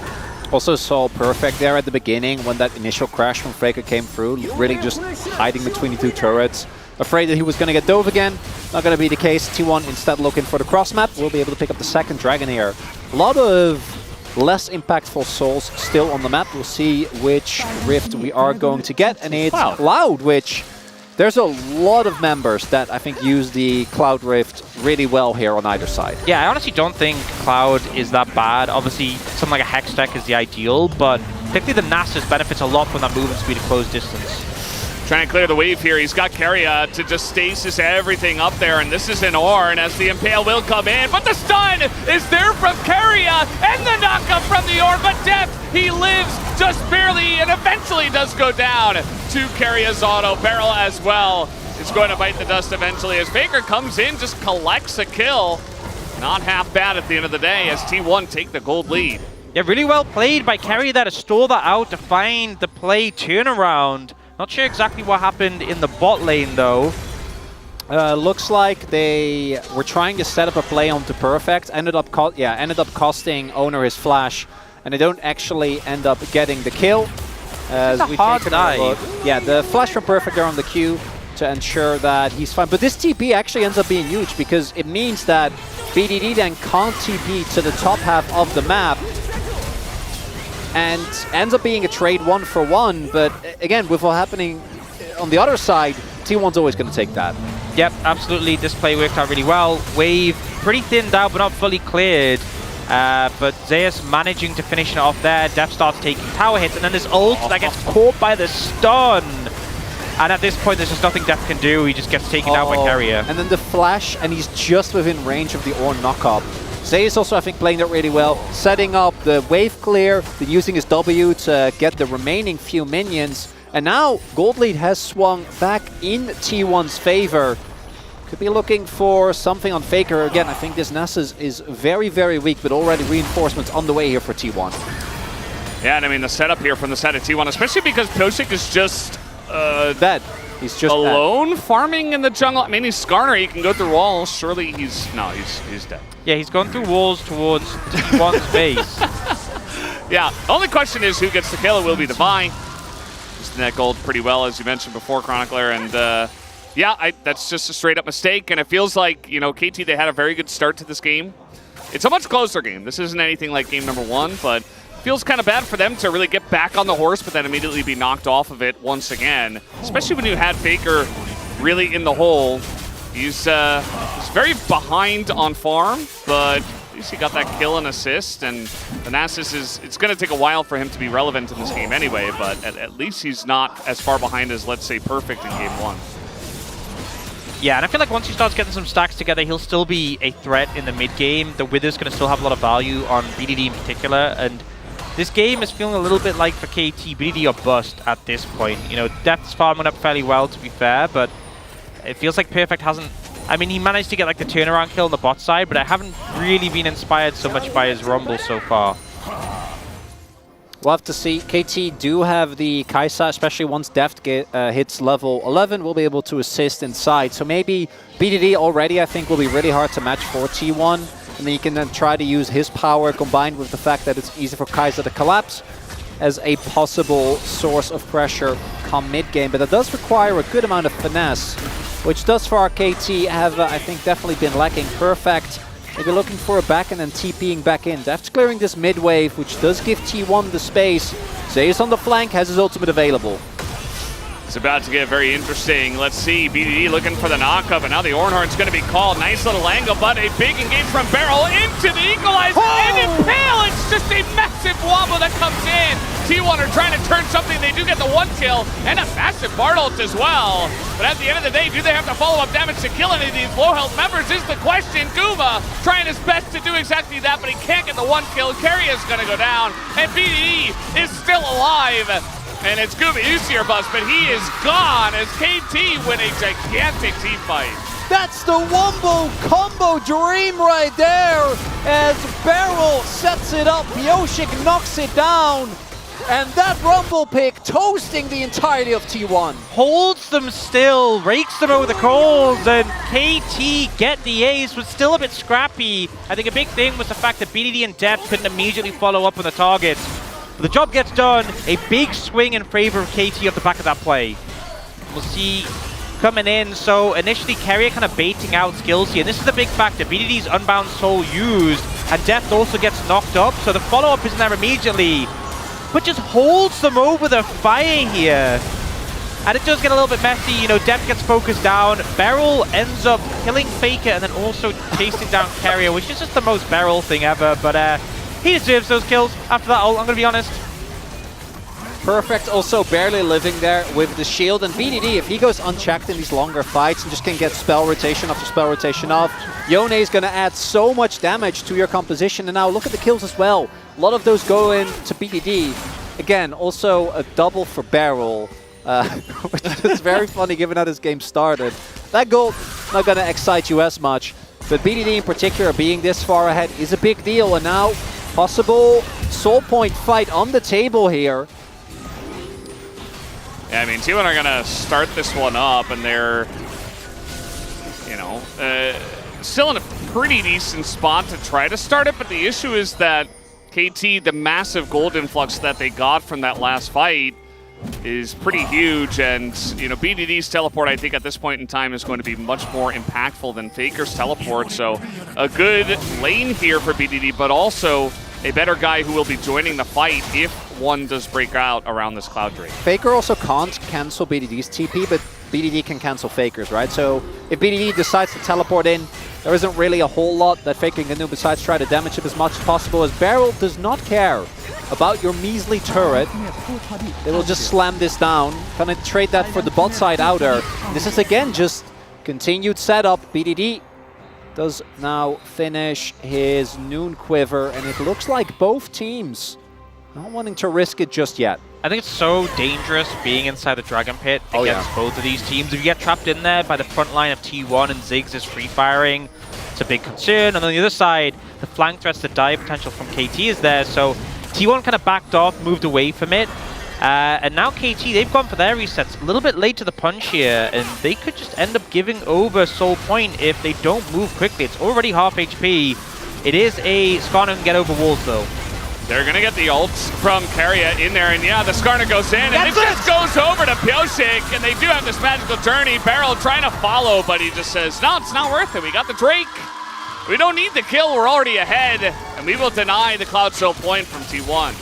Also saw Perfect there at the beginning when that initial crash from Faker came through, really just hiding between the 2 turrets. Afraid that he was going to get dove again. Not going to be the case. T1 instead looking for the cross map. We'll be able to pick up the second Dragon here. A lot of less impactful souls still on the map. We'll see which Rift we are going to get. And it's Cloud, which there's a lot of members that I think use the Cloud Rift really well here on either side. Yeah, I honestly don't think Cloud is that bad. Obviously, something like a Hex deck is the ideal, but particularly the Nasus benefits a lot from that movement speed at close distance. Trying to clear the wave here. He's got Keria to just stasis everything up there, and this is an Ornn as the Impale will come in, but the stun is there from Keria, and the knockup from the Ornn, but Deft, he lives just barely, and eventually does go down to Keria's auto. Barrel as well is going to bite the dust eventually, as Faker comes in, just collects a kill. Not half bad at the end of the day, as T1 take the gold lead. Yeah, really well played by Keria there to stall that out, to find the play turnaround. Not sure exactly what happened in the bot lane, though. Looks like they were trying to set up a play onto Perfect. Ended up costing Owner his flash, and they don't actually end up getting the kill. As we hard dive. Yeah, the flash from Perfect there on the Q to ensure that he's fine. But this TP actually ends up being huge because it means that BDD then can't TP to the top half of the map and ends up being a trade 1-for-1. But again, with what happening on the other side, T1's always going to take that. Yep, absolutely. This play worked out really well. Wave pretty thinned out, but not fully cleared. But Zeus managing to finish it off there. Def starts taking tower hits, and then this ult that gets caught by the stun. And at this point, there's just nothing Def can do. He just gets taken out by Carrier. And then the flash, and he's just within range of the Ornn knockup. Zeus also, I think, playing that really well. Setting up the wave clear, then using his W to get the remaining few minions. And now, Gold Lead has swung back in T1's favor. Could be looking for something on Faker. Again, I think this Nasus is very, very weak, but already reinforcements on the way here for T1. Yeah, and I mean, the setup here from the side of T1, especially because Pyosik is just... dead. He's just alone farming in the jungle. I mean, he's Skarner. He can go through walls. Surely he's... No, he's dead. Yeah, he's gone through walls towards T1's base. Yeah, only question is who gets the kill. It will be the Vi. Using that gold pretty well, as you mentioned before, Chronicler, and... yeah, that's just a straight-up mistake, and it feels like, you know, KT, they had a very good start to this game. It's a much closer game. This isn't anything like game number 1, but it feels kind of bad for them to really get back on the horse, but then immediately be knocked off of it once again, especially when you had Faker really in the hole. He's very behind on farm, but at least he got that kill and assist, and the Nasus it's going to take a while for him to be relevant in this game anyway, but at least he's not as far behind as, let's say, Perfect in game 1. Yeah, and I feel like once he starts getting some stacks together, he'll still be a threat in the mid-game. The Wither's going to still have a lot of value on BDD in particular, and this game is feeling a little bit like for KT, BDD or bust at this point. You know, Def's farming up fairly well, to be fair, but it feels like Perfect hasn't... I mean, he managed to get like the turnaround kill on the bot side, but I haven't really been inspired so much by his Rumble so far. We'll have to see. KT do have the Kaisa, especially once Deft hits level 11, we'll be able to assist inside. So maybe BDD already, I think, will be really hard to match for T1. And then you can then try to use his power combined with the fact that it's easy for Kaisa to collapse as a possible source of pressure come mid-game. But that does require a good amount of finesse, which does for our KT have, I think, definitely been lacking. Perfect. Maybe looking for a back and then TPing back in. Deft's clearing this mid wave, which does give T1 the space. Zeus on the flank has his ultimate available. It's about to get very interesting. Let's see, BDD looking for the knockup, and now the Ornhorn's going to be called. Nice little angle, but a big engage from Barrel into the equalizer, and Impale! It's just a massive wobble that comes in. T1 are trying to turn something. They do get the 1 kill, and a massive Bard ult as well. But at the end of the day, do they have the follow-up damage to kill any of these low health members is the question. Guva trying his best to do exactly that, but he can't get the 1 kill. Carrier's going to go down, and BDD is still alive. And it's Guva Usier bust, but he is gone as KT win a gigantic team fight. That's the Wombo combo dream right there as Barrel sets it up, Pyosik knocks it down, and that Rumble pick toasting the entirety of T1. Holds them still, rakes them over the coals, and KT get the ace, was still a bit scrappy. I think a big thing was the fact that BDD and Def couldn't immediately follow up on the target. But the job gets done, a big swing in favor of KT off the back of that play. We'll see coming in, so initially Carrier kind of baiting out skills here. This is the big factor, BDD's Unbound Soul used, and Deft also gets knocked up, so the follow-up isn't there immediately, but just holds them over the fire here. And it does get a little bit messy, you know, Deft gets focused down, Beryl ends up killing Faker and then also chasing down Carrier, which is just the most Beryl thing ever, but he deserves those kills after that ult, I'm going to be honest. Perfect also barely living there with the shield, and BDD, if he goes unchecked in these longer fights and just can get spell rotation after spell rotation off, Yone is going to add so much damage to your composition. And now look at the kills as well. A lot of those go in to BDD. Again, also a double for Barrel, which is very funny given how this game started. That goal not going to excite you as much, but BDD in particular being this far ahead is a big deal, and now possible soul point fight on the table here. Yeah, I mean, T1 are going to start this one up, and they're, you know, still in a pretty decent spot to try to start it, but the issue is that KT, the massive gold influx that they got from that last fight, is pretty huge, and you know, BDD's teleport, I think at this point in time is going to be much more impactful than Faker's teleport. So a good lane here for BDD, but also a better guy who will be joining the fight if one does break out around this Cloud Drake. Faker also can't cancel BDD's TP, but BDD can cancel Faker's, right? So if BDD decides to teleport in, there isn't really a whole lot that Faker can do besides try to damage him as much as possible, as Beryl does not care about your measly turret. They will just slam this down, gonna trade that for the bot side outer. This is again just continued setup. BDD does now finish his Noon Quiver, and it looks like both teams not wanting to risk it just yet. I think it's so dangerous being inside the Dragon Pit against both of these teams. If you get trapped in there by the front line of T1 and Ziggs is free firing, it's a big concern. And on the other side, the flank threats, the dive potential from KT is there. So T1 kind of backed off, moved away from it. And now KT, they've gone for their resets. A little bit late to the punch here, and they could just end up giving over Soul Point if they don't move quickly. It's already half HP. It is a Skarner can get over walls though. They're going to get the ults from Keria in there, and yeah, the Skarner goes in, and it just goes over to Pyosik, and they do have this magical journey. Beryl trying to follow, but he just says, no, it's not worth it. We got the Drake. We don't need the kill. We're already ahead, and we will deny the Cloud Soul point from T1.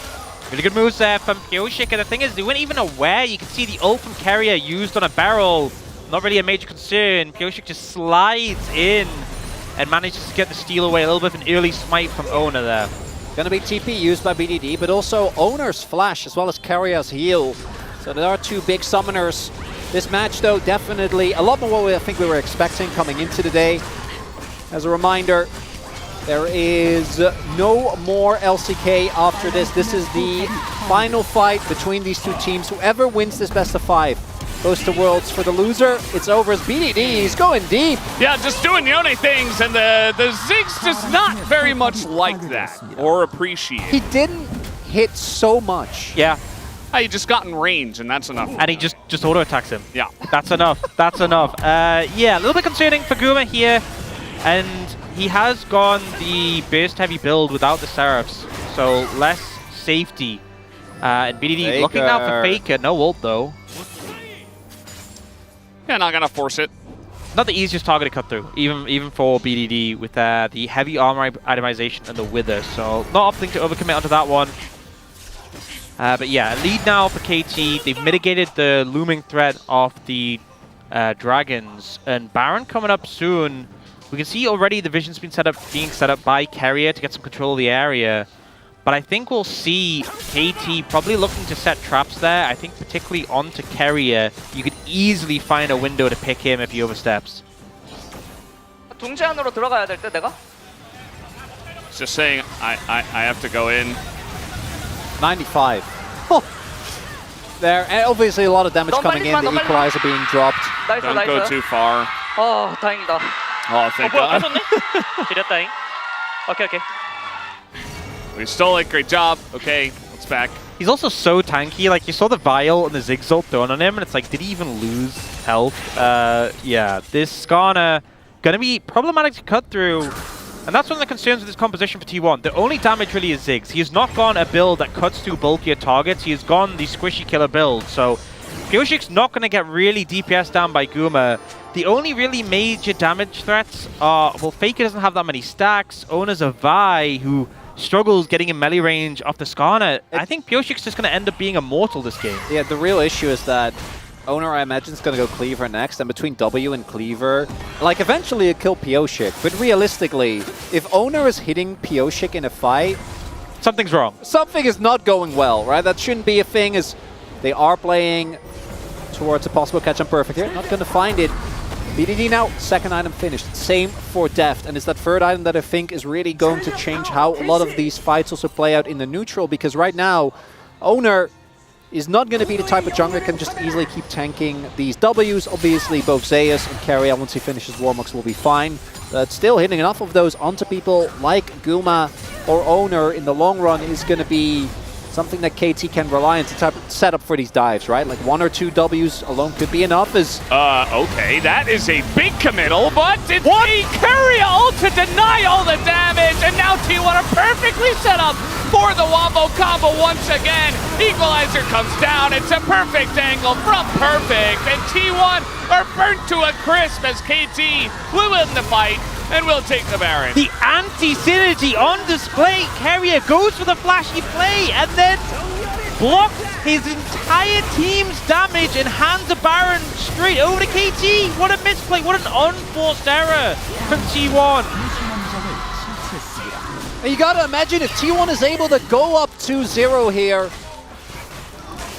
Really good moves there from Pyosik, and the thing is, they weren't even aware. You can see the ult from Keria used on a Beryl. Not really a major concern. Pyosik just slides in and manages to get the steal away. A little bit of an early smite from Owner there. Gonna be TP used by BDD, but also Owner's Flash as well as Keria's heal. So there are two big summoners. This match, though, definitely a lot more what I think we were expecting coming into the day. As a reminder, there is no more LCK after this. This is the final fight between these two teams. Whoever wins this best of 5 goes to Worlds. For the loser, it's over as BDD. He's going deep. Yeah, just doing Yone things, and the Ziggs does not very much like that or appreciate it. He didn't hit so much. Yeah. He just got in range, and that's enough. And he just auto attacks him. Yeah. That's enough. That's enough. Yeah, a little bit concerning for Guma here. And he has gone the burst heavy build without the Seraphs. So less safety. And BDD Faker. looking out for Faker. No ult though. Yeah, not gonna force it. Not the easiest target to cut through, even for BDD with the heavy armor itemization and the Wither. So not opting to overcommit onto that one. But yeah, lead now for KT. They've mitigated the looming threat of the dragons, and Baron coming up soon. We can see already the vision's been being set up by Keria to get some control of the area. But I think we'll see KT probably looking to set traps there. I think particularly onto Keria, you could easily find a window to pick him if he oversteps. 둥지안으로 들어가야 될 때 내가? Just saying, I have to go in. 95. Oh. There, and obviously a lot of damage coming in. The equalizer being dropped. 나이스 Don't go 나이스. too far. 다행이다. Oh, thank 뭐야 God. 뺏었네? 지렸다잉. 오케이. We stole it. Great job. Okay, let's back. He's also so tanky. Like, you saw the Vial and the Ziggs ult thrown on him, and it's like, did he even lose health? Yeah, this Skarner gonna be problematic to cut through. And that's one of the concerns with this composition for T1. The only damage really is Ziggs. He has not gone a build that cuts through bulkier targets. He has gone the squishy killer build. So Pyoshik's not going to get really DPS down by Guma. The only really major damage threats are, well, Faker doesn't have that many stacks. Owner's a Vi who struggles getting in melee range off the Skarner. I think Pyoshik's just going to end up being immortal this game. Yeah, the real issue is that Owner, I imagine, is going to go Cleaver next, and between W and Cleaver, like, eventually it'll kill Pyosik. But realistically, if Owner is hitting Pyosik in a fight, something's wrong. Something is not going well, right? That shouldn't be a thing, as they are playing towards a possible catch on perfect here. Not going to find it. BDD now, second item finished. Same for Deft, and it's that third item that I think is really going to change how a lot of these fights also play out in the neutral, because right now, Owner is not going to be the type of jungler that can just easily keep tanking these Ws. Obviously, both Zeus and Keria, once he finishes Warmux, will be fine. But still hitting enough of those onto people like Guma or Owner in the long run is going to be something that KT can rely on to set up for these dives, right? Like 1 or 2 Ws alone could be enough. Okay, that is a big committal, but it's a Keria ult to deny all the damage, and now T1 are perfectly set up for the wombo combo once again. Equalizer comes down. It's a perfect angle from Perfect. And T1 are burnt to a crisp as KT will win the fight and will take the Baron. The anti-synergy on display. Carrier goes for the flashy play and then blocks his entire team's damage and hands the Baron straight over to KT. What a misplay, what an unforced error from T1. And you gotta imagine if T1 is able to go up 2-0 here,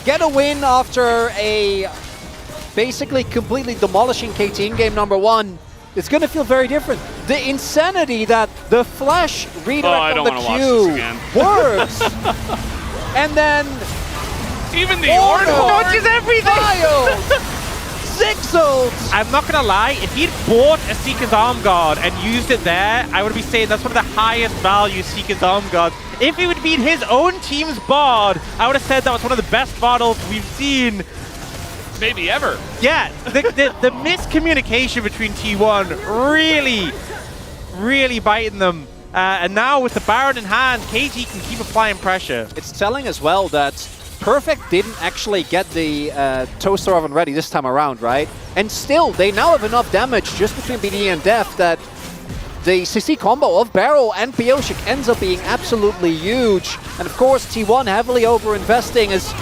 get a win after a basically completely demolishing KT in game number 1, it's gonna feel very different. The insanity that the flash redirect on the Q works, and then even the Ornn dodges everything. Six ults. I'm not gonna lie, if he'd bought a Seeker's Arm Guard and used it there, I would be saying that's one of the highest value Seeker's Arm Guards. If it would be his own team's Bard, I would have said that was one of the best Bard ults we've seen. Maybe ever. Yeah, the miscommunication between T1 really biting them. And now with the Baron in hand, KT can keep applying pressure. It's telling as well that Perfect didn't actually get the toaster oven ready this time around, right? And still, they now have enough damage just between BDD and Def that the CC combo of Barrel and Pioshik ends up being absolutely huge. And of course, T1 heavily over-investing is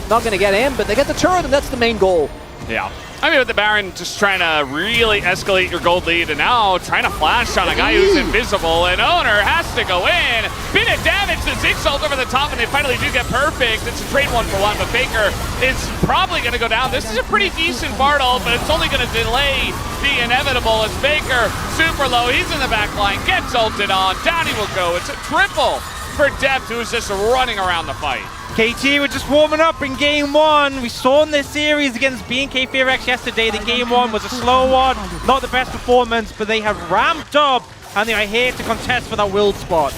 not going to get in, but they get the turret, and that's the main goal. Yeah. I mean, with the Baron just trying to really escalate your gold lead, and now trying to flash on a guy who's invisible, and Owner has to go in. Bit of damage, the Ziggs ult over the top, and they finally do get Perfect. It's a trade 1-for-1, but Faker is probably going to go down. This is a pretty decent Bard ult, but it's only going to delay the inevitable as Faker, super low, he's in the back line, gets ulted on, down he will go. It's a triple for Deft, who is just running around the fight. KT were just warming up in game 1. We saw in this series against BNK Fearx yesterday that game 1 was a slow one, not the best performance, but they have ramped up and they are here to contest for that world spot.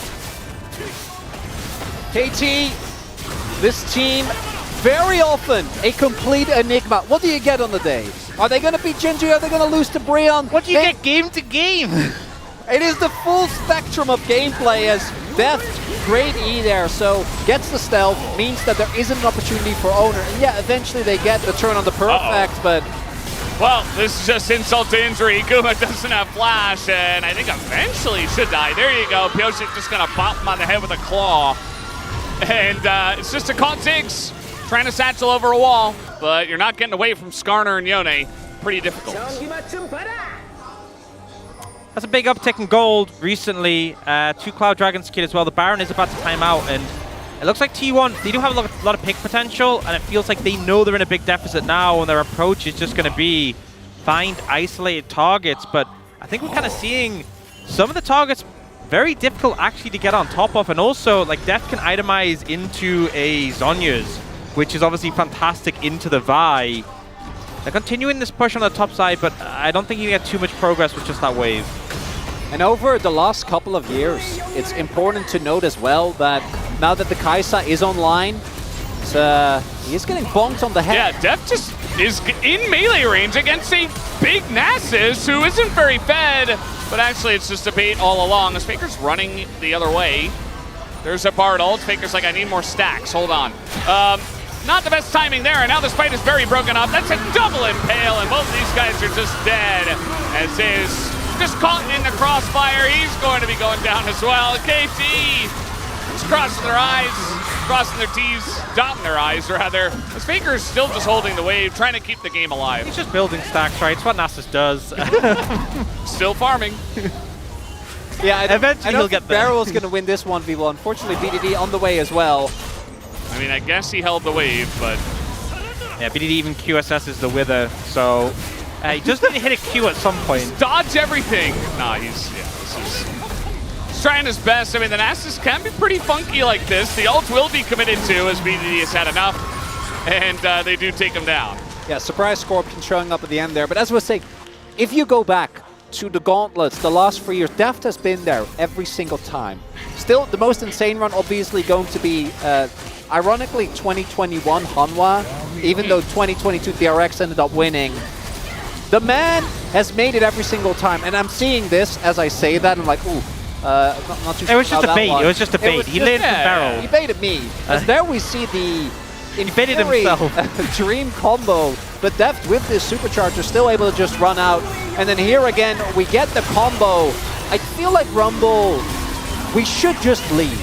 KT, this team, very often a complete enigma. What do you get on the day? Are they going to beat Genji? Are they going to lose to Breon? What do you get game to game? It is the full spectrum of gameplay as Deft, great E there, so gets the stealth, means that there isn't an opportunity for Owner. And yeah, eventually they get the turn on the Perfect, but... Well, this is just insult to injury. Guma doesn't have flash, and I think eventually he should die. There you go. Pioshik just gonna pop him on the head with a claw. And it's just a caught Ziggs trying to satchel over a wall, but you're not getting away from Skarner and Yone. Pretty difficult. That's a big uptick in gold recently. 2 Cloud Dragons kit as well. The Baron is about to time out, and it looks like T1, they do have a lot of pick potential, and it feels like they know they're in a big deficit now, and their approach is just going to be find isolated targets. But I think we're kind of seeing some of the targets very difficult actually to get on top of, and also like Deft can itemize into a Zhonya's, which is obviously fantastic into the Vi. They're continuing this push on the top side, but I don't think you get too much progress with just that wave. And over the last couple of years, it's important to note as well that now that the Kai'Sa is online, he's getting bonked on the head. Yeah, Def just is in melee range against a big Nasus who isn't very fed, but actually it's just a bait all along as Faker's running the other way. There's a Bard ult. Faker's like, I need more stacks. Hold on. Not the best timing there, and now this fight is very broken up. That's a double impale, and both of these guys are just dead. As is just caught in the crossfire. He's going to be going down as well. KT is crossing their eyes, crossing their T's, dotting their I's rather. As Faker is still just holding the wave, trying to keep the game alive. He's just building stacks, right? It's what Nasus does. Still farming. Yeah, eventually he'll get there. Barrel's going to win this 1v1. Unfortunately, BDD on the way as well. I mean, I guess he held the wave, but... Yeah, BDD even QSS is the wither, so... he just need to hit a Q at some point. Just dodge everything! Nah, he's trying his best. I mean, the Nasus can be pretty funky like this. The ult will be committed to as BDD has had enough, and they do take him down. Yeah, surprise Scorpion showing up at the end there. But as I was saying, if you go back to the Gauntlets the last 3 years, Deft has been there every single time. Still, the most insane run obviously going to be... ironically, 2021 Hanwha, even though 2022 DRX ended up winning. The man has made it every single time, and I'm seeing this as I say that, I'm like, ooh, Not too It was sure just about a bait. that one. It was just a bait. He landed the barrel. He baited me. As there we see the baited himself. dream combo, but Deft with this supercharger still able to just run out. And then here again, we get the combo. I feel like Rumble, we should just leave.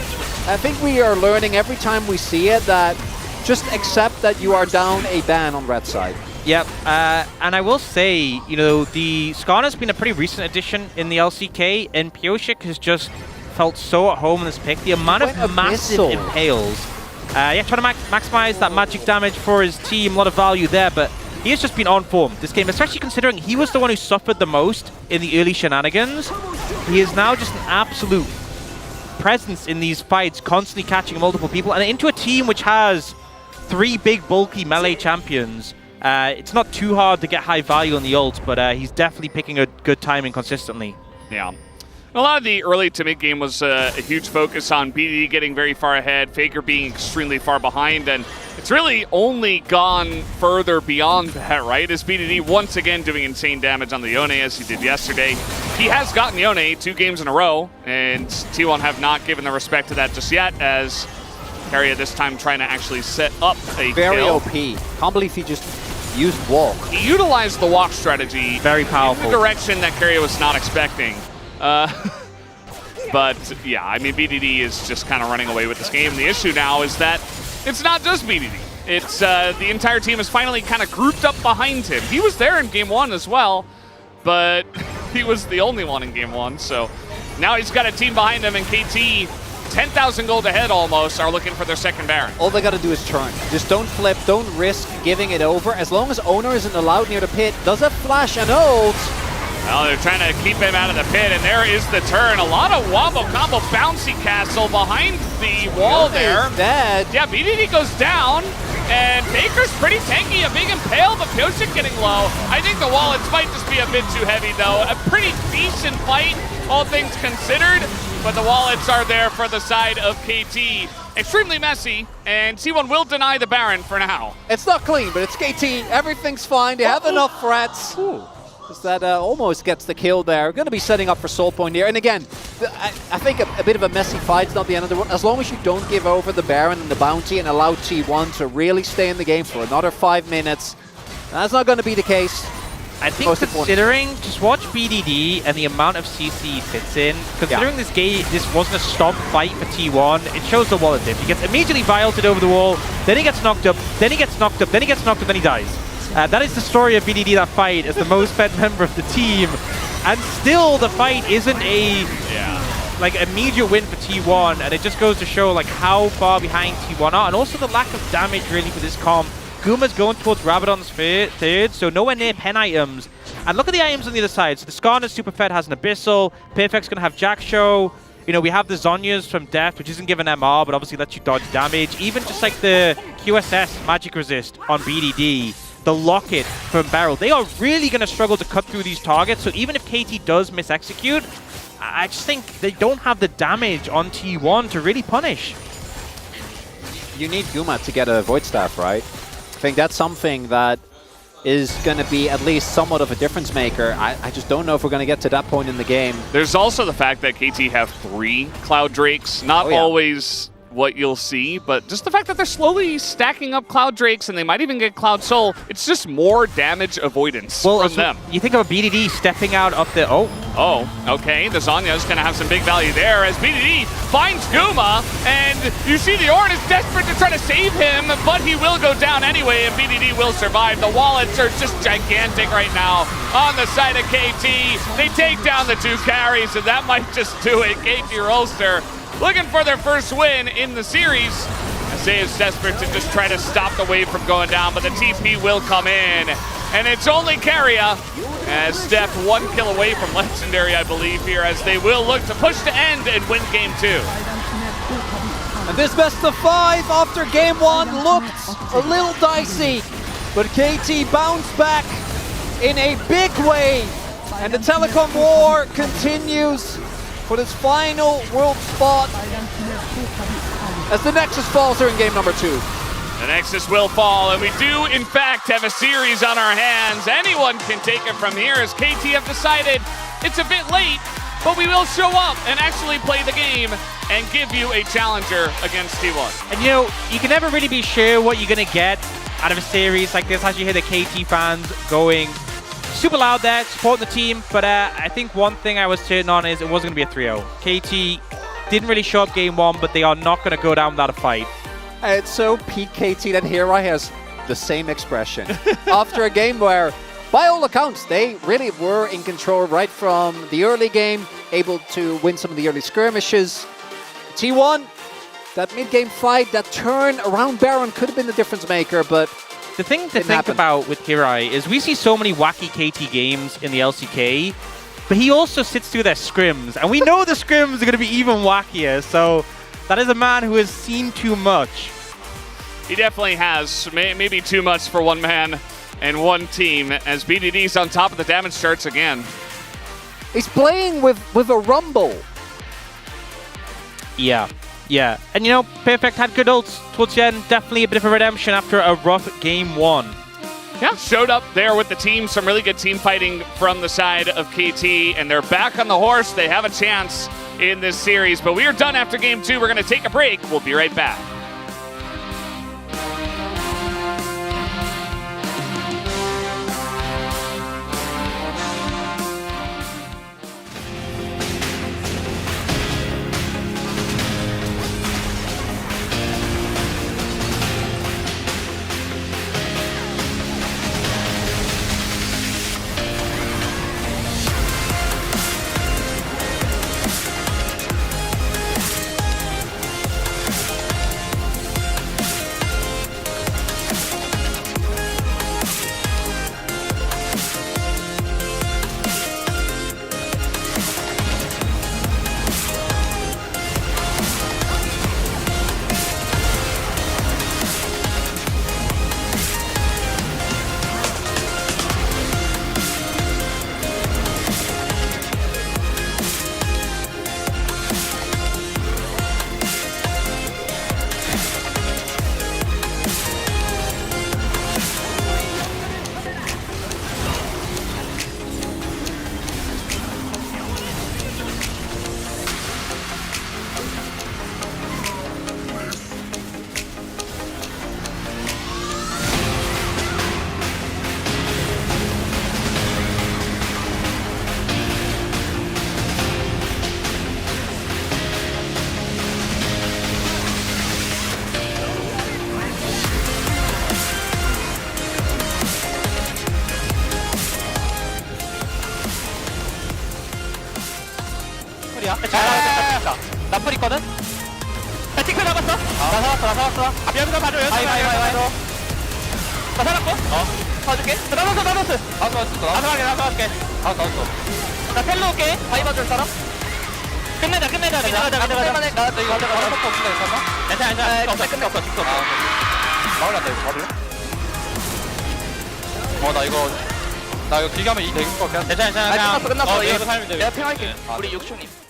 I think we are learning every time we see it that just accept that you are down a ban on red side. Yep, and I will say, you know, the Skarner's been a pretty recent addition in the LCK, and Pioshik has just felt so at home in this pick. The amount of massive impales. Yeah, trying to maximize that magic damage for his team, a lot of value there, but he has just been on form this game, especially considering he was the one who suffered the most in the early shenanigans. He is now just an absolute presence in these fights, constantly catching multiple people, and into a team which has 3 big, bulky melee champions. It's not too hard to get high value on the ult, but he's definitely picking a good timing consistently. Yeah. A lot of the early to mid-game was a huge focus on BDD getting very far ahead, Faker being extremely far behind, and it's really only gone further beyond that, right? As BDD once again doing insane damage on the Yone as he did yesterday. He has gotten Yone 2 games in a row, and T1 have not given the respect to that just yet, as Carrier this time trying to actually set up a Very kill. OP. Can't believe he just used walk. He utilized the walk strategy Very powerful. in the direction that Carrier was not expecting. But yeah, I mean, BDD is just kind of running away with this game. The issue now is that it's not just BDD. It's the entire team is finally kind of grouped up behind him. He was there in game 1 as well, but he was the only one in game 1. So now he's got a team behind him, and KT, 10,000 gold ahead almost, are looking for their second Baron. All they got to do is turn. Just don't flip, don't risk giving it over. As long as Owner isn't allowed near the pit, does a flash and ult. Well, they're trying to keep him out of the pit, and there is the turn. A lot of wombo combo bouncy castle behind the wall there. Dead. Yeah, BDD goes down, and Baker's pretty tanky, a big impale, but Pioshik getting low. I think the wallets might just be a bit too heavy, though. A pretty decent fight, all things considered, but the wallets are there for the side of KT. Extremely messy, and T1 will deny the Baron for now. It's not clean, but it's KT. Everything's fine. They have enough threats. That almost gets the kill there. Going to be setting up for Soul Point here. And again, I think a bit of a messy fight's not the end of the world. As long as you don't give over the Baron and the bounty and allow T1 to really stay in the game for another 5 minutes, that's not going to be the case. I think considering, just watch BDD and the amount of CC he fits in, considering this game, this wasn't a stop fight for T1, it shows the wallet dip. He gets immediately violeted over the wall, then he gets knocked up, then he gets knocked up, then he gets knocked up, then he dies. That is the story of BDD, that fight, as the most fed member of the team. And still, the fight isn't a like immediate win for T1, and it just goes to show like how far behind T1 are, and also the lack of damage really for this comp. Guma's going towards Rabadon's third, so nowhere near pen items. And look at the items on the other side. So the Skarner Super Fed has an Abyssal, Perfect's going to have Jack Show. You know, we have the Zhonya's from Deft, which isn't given MR, but obviously lets you dodge damage. Even just like the QSS Magic Resist on BDD. The Locket from Barrel, they are really going to struggle to cut through these targets. So even if KT does miss-execute, I just think they don't have the damage on T1 to really punish. You need Guma to get a Void Staff, right? I think that's something that is going to be at least somewhat of a difference maker. I just don't know if we're going to get to that point in the game. There's also the fact that KT have 3 Cloud Drakes. Not always what you'll see, but just the fact that they're slowly stacking up Cloud Drakes and they might even get Cloud Soul, it's just more damage avoidance from them. You think of a BDD stepping out up the... Oh, okay. The Zhonya's going to have some big value there as BDD finds Guma, and you see the Ornn is desperate to try to save him, but he will go down anyway, and BDD will survive. The wallets are just gigantic right now on the side of KT. They take down the 2 carries, and that might just do it. KT Rolster looking for their first win in the series. Say is desperate to just try to stop the wave from going down, but the TP will come in. And it's only Carrier as Steph 1 kill away from Legendary, I believe, here, as they will look to push to end and win game 2. And this best of 5 after game 1 looked a little dicey, but KT bounced back in a big way. And the Telecom War continues for this final world spot as the Nexus falls here in game number 2. The Nexus will fall, and we do, in fact, have a series on our hands. Anyone can take it from here, as KT have decided it's a bit late but we will show up and actually play the game and give you a challenger against T1. And you know, you can never really be sure what you're going to get out of a series like this as you hear the KT fans going super loud there, supporting the team. But I think one thing I was certain on is it wasn't going to be a 3-0. KT didn't really show up game one, but they are not going to go down without a fight. It's so peak KT that Hirai has the same expression. After a game where, by all accounts, they really were in control right from the early game, able to win some of the early skirmishes. T1, that mid-game fight, that turn around Baron could have been the difference maker, but the thing to think about with Hirai is we see so many wacky KT games in the LCK, but he also sits through their scrims, and we know the scrims are going to be even wackier, so that is a man who has seen too much. He definitely has, maybe too much for one man and one team, as BDD's on top of the damage charts again. He's playing with a rumble. Yeah. And you know, Perfect had good ults towards the end. Definitely a bit of a redemption after a rough game one. Yeah, showed up there with the team. Some really good team fighting from the side of KT, and they're back on the horse. They have a chance in this series, but we are done after game two. We're going to take a break. We'll be right back. 나풀 있거든? 나 팅크 잡았어? 나 살았어. 여기서 봐줘, 나 살았고? 봐줄게. 나노스. 나 살았게. 나 텔로 올게. 바이 봐줄 사람? 끝내자. 나 이거 가져가. 괜찮아. 끝내 없어. 막으란다, 이거 봐줄래? 나 이거 길게 하면 이 되길 것 같긴 한데. 괜찮아. 끝났어. 이거 살면 돼. 내가 핑할게. 우리 6층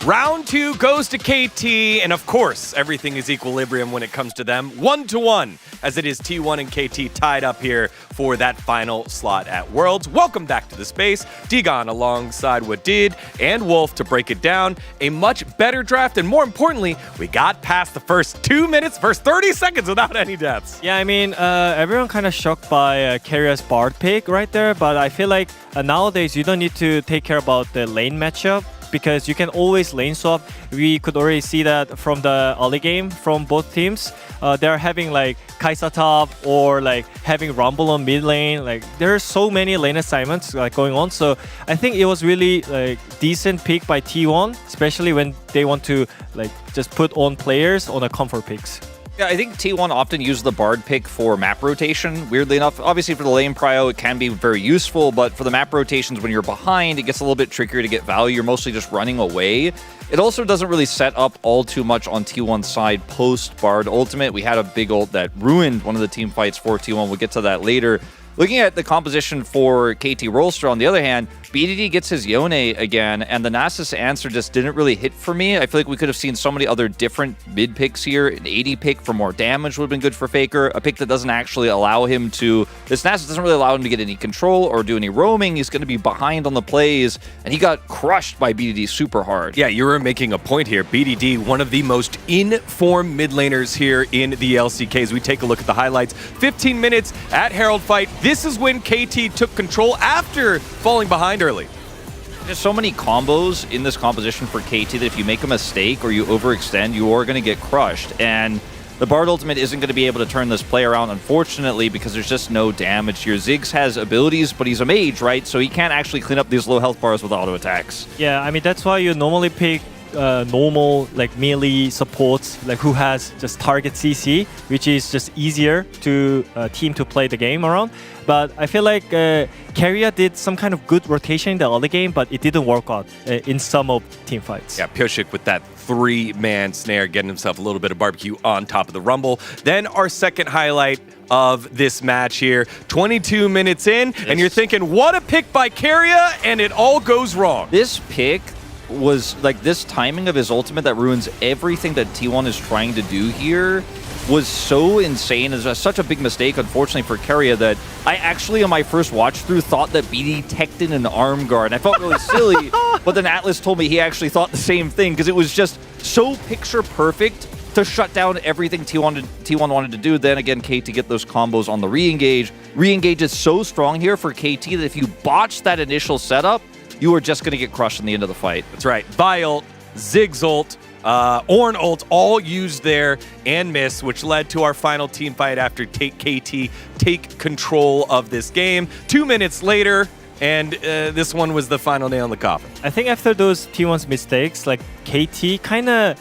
Round 2 goes to KT, and of course, everything is equilibrium when it comes to them. 1-1, as it is T1 and KT tied up here for that final slot at Worlds. Welcome back to the space. Digon alongside Wadid and Wolf to break it down. A much better draft, and more importantly, we got past the first 2 minutes, first 30 seconds without any deaths. Yeah, I mean, everyone kind of shocked by Carrier's Bard pick right there, but I feel like nowadays you don't need to take care about the lane matchup, because you can always lane swap. We could already see that from the early game from both teams. They're having like Kai'Sa top or like having Rumble on mid lane. Like there are so many lane assignments like going on. So I think it was really like decent pick by T1, especially when they want to like just put on players on a comfort picks. Yeah, I think T1 often uses the Bard pick for map rotation, weirdly enough. Obviously, for the lane prio, it can be very useful, but for the map rotations, when you're behind, it gets a little bit trickier to get value. You're mostly just running away. It also doesn't really set up all too much on T1's side post-Bard ultimate. We had a big ult that ruined one of the team fights for T1. We'll get to that later. Looking at the composition for KT Rolster, on the other hand, BDD gets his Yone again, and the Nasus answer just didn't really hit for me. I feel like we could have seen so many other different mid picks here. An 80 pick for more damage would have been good for Faker. A pick that doesn't actually allow him to... This Nasus doesn't really allow him to get any control or do any roaming. He's going to be behind on the plays, and he got crushed by BDD super hard. Yeah, you were making a point here. BDD, one of the most in-form mid laners here in the LCK. As we take a look at the highlights, 15 minutes at Herald Fight. This is when KT took control after falling behind early. There's so many combos in this composition for KT that if you make a mistake or you overextend, you are going to get crushed. And the Bard ultimate isn't going to be able to turn this play around, unfortunately, because there's just no damage here. Ziggs has abilities, but he's a mage, right? So he can't actually clean up these low health bars with auto attacks. Yeah, I mean, that's why you normally pick normal like melee supports, like who has just target CC, which is just easier to team to play the game around. But I feel like Carrier did some kind of good rotation in the early game, but it didn't work out in some of team fights. Yeah, Pioshik with that 3-man snare, getting himself a little bit of barbecue on top of the Rumble. Then our second highlight of this match here, 22 minutes in, and you're thinking, what a pick by Carrier, and it all goes wrong. This pick was like this timing of his ultimate that ruins everything that T1 is trying to do here was so insane. It's such a big mistake, unfortunately, for Carrier that I actually, on my first watch through, thought that BD teched in an arm guard. I felt really silly, but then Atlas told me he actually thought the same thing because it was just so picture perfect to shut down everything T1 wanted to do. Then again, KT get those combos on the re-engage. Re-engage is so strong here for KT that if you botch that initial setup, you are just going to get crushed in the end of the fight. That's right. Vi ult, Ziggs ult, Ornn ult, all used there and miss, which led to our final team fight after KT take control of this game. 2 minutes later, and this one was the final nail in the coffin. I think after those T1's mistakes, like KT kind of,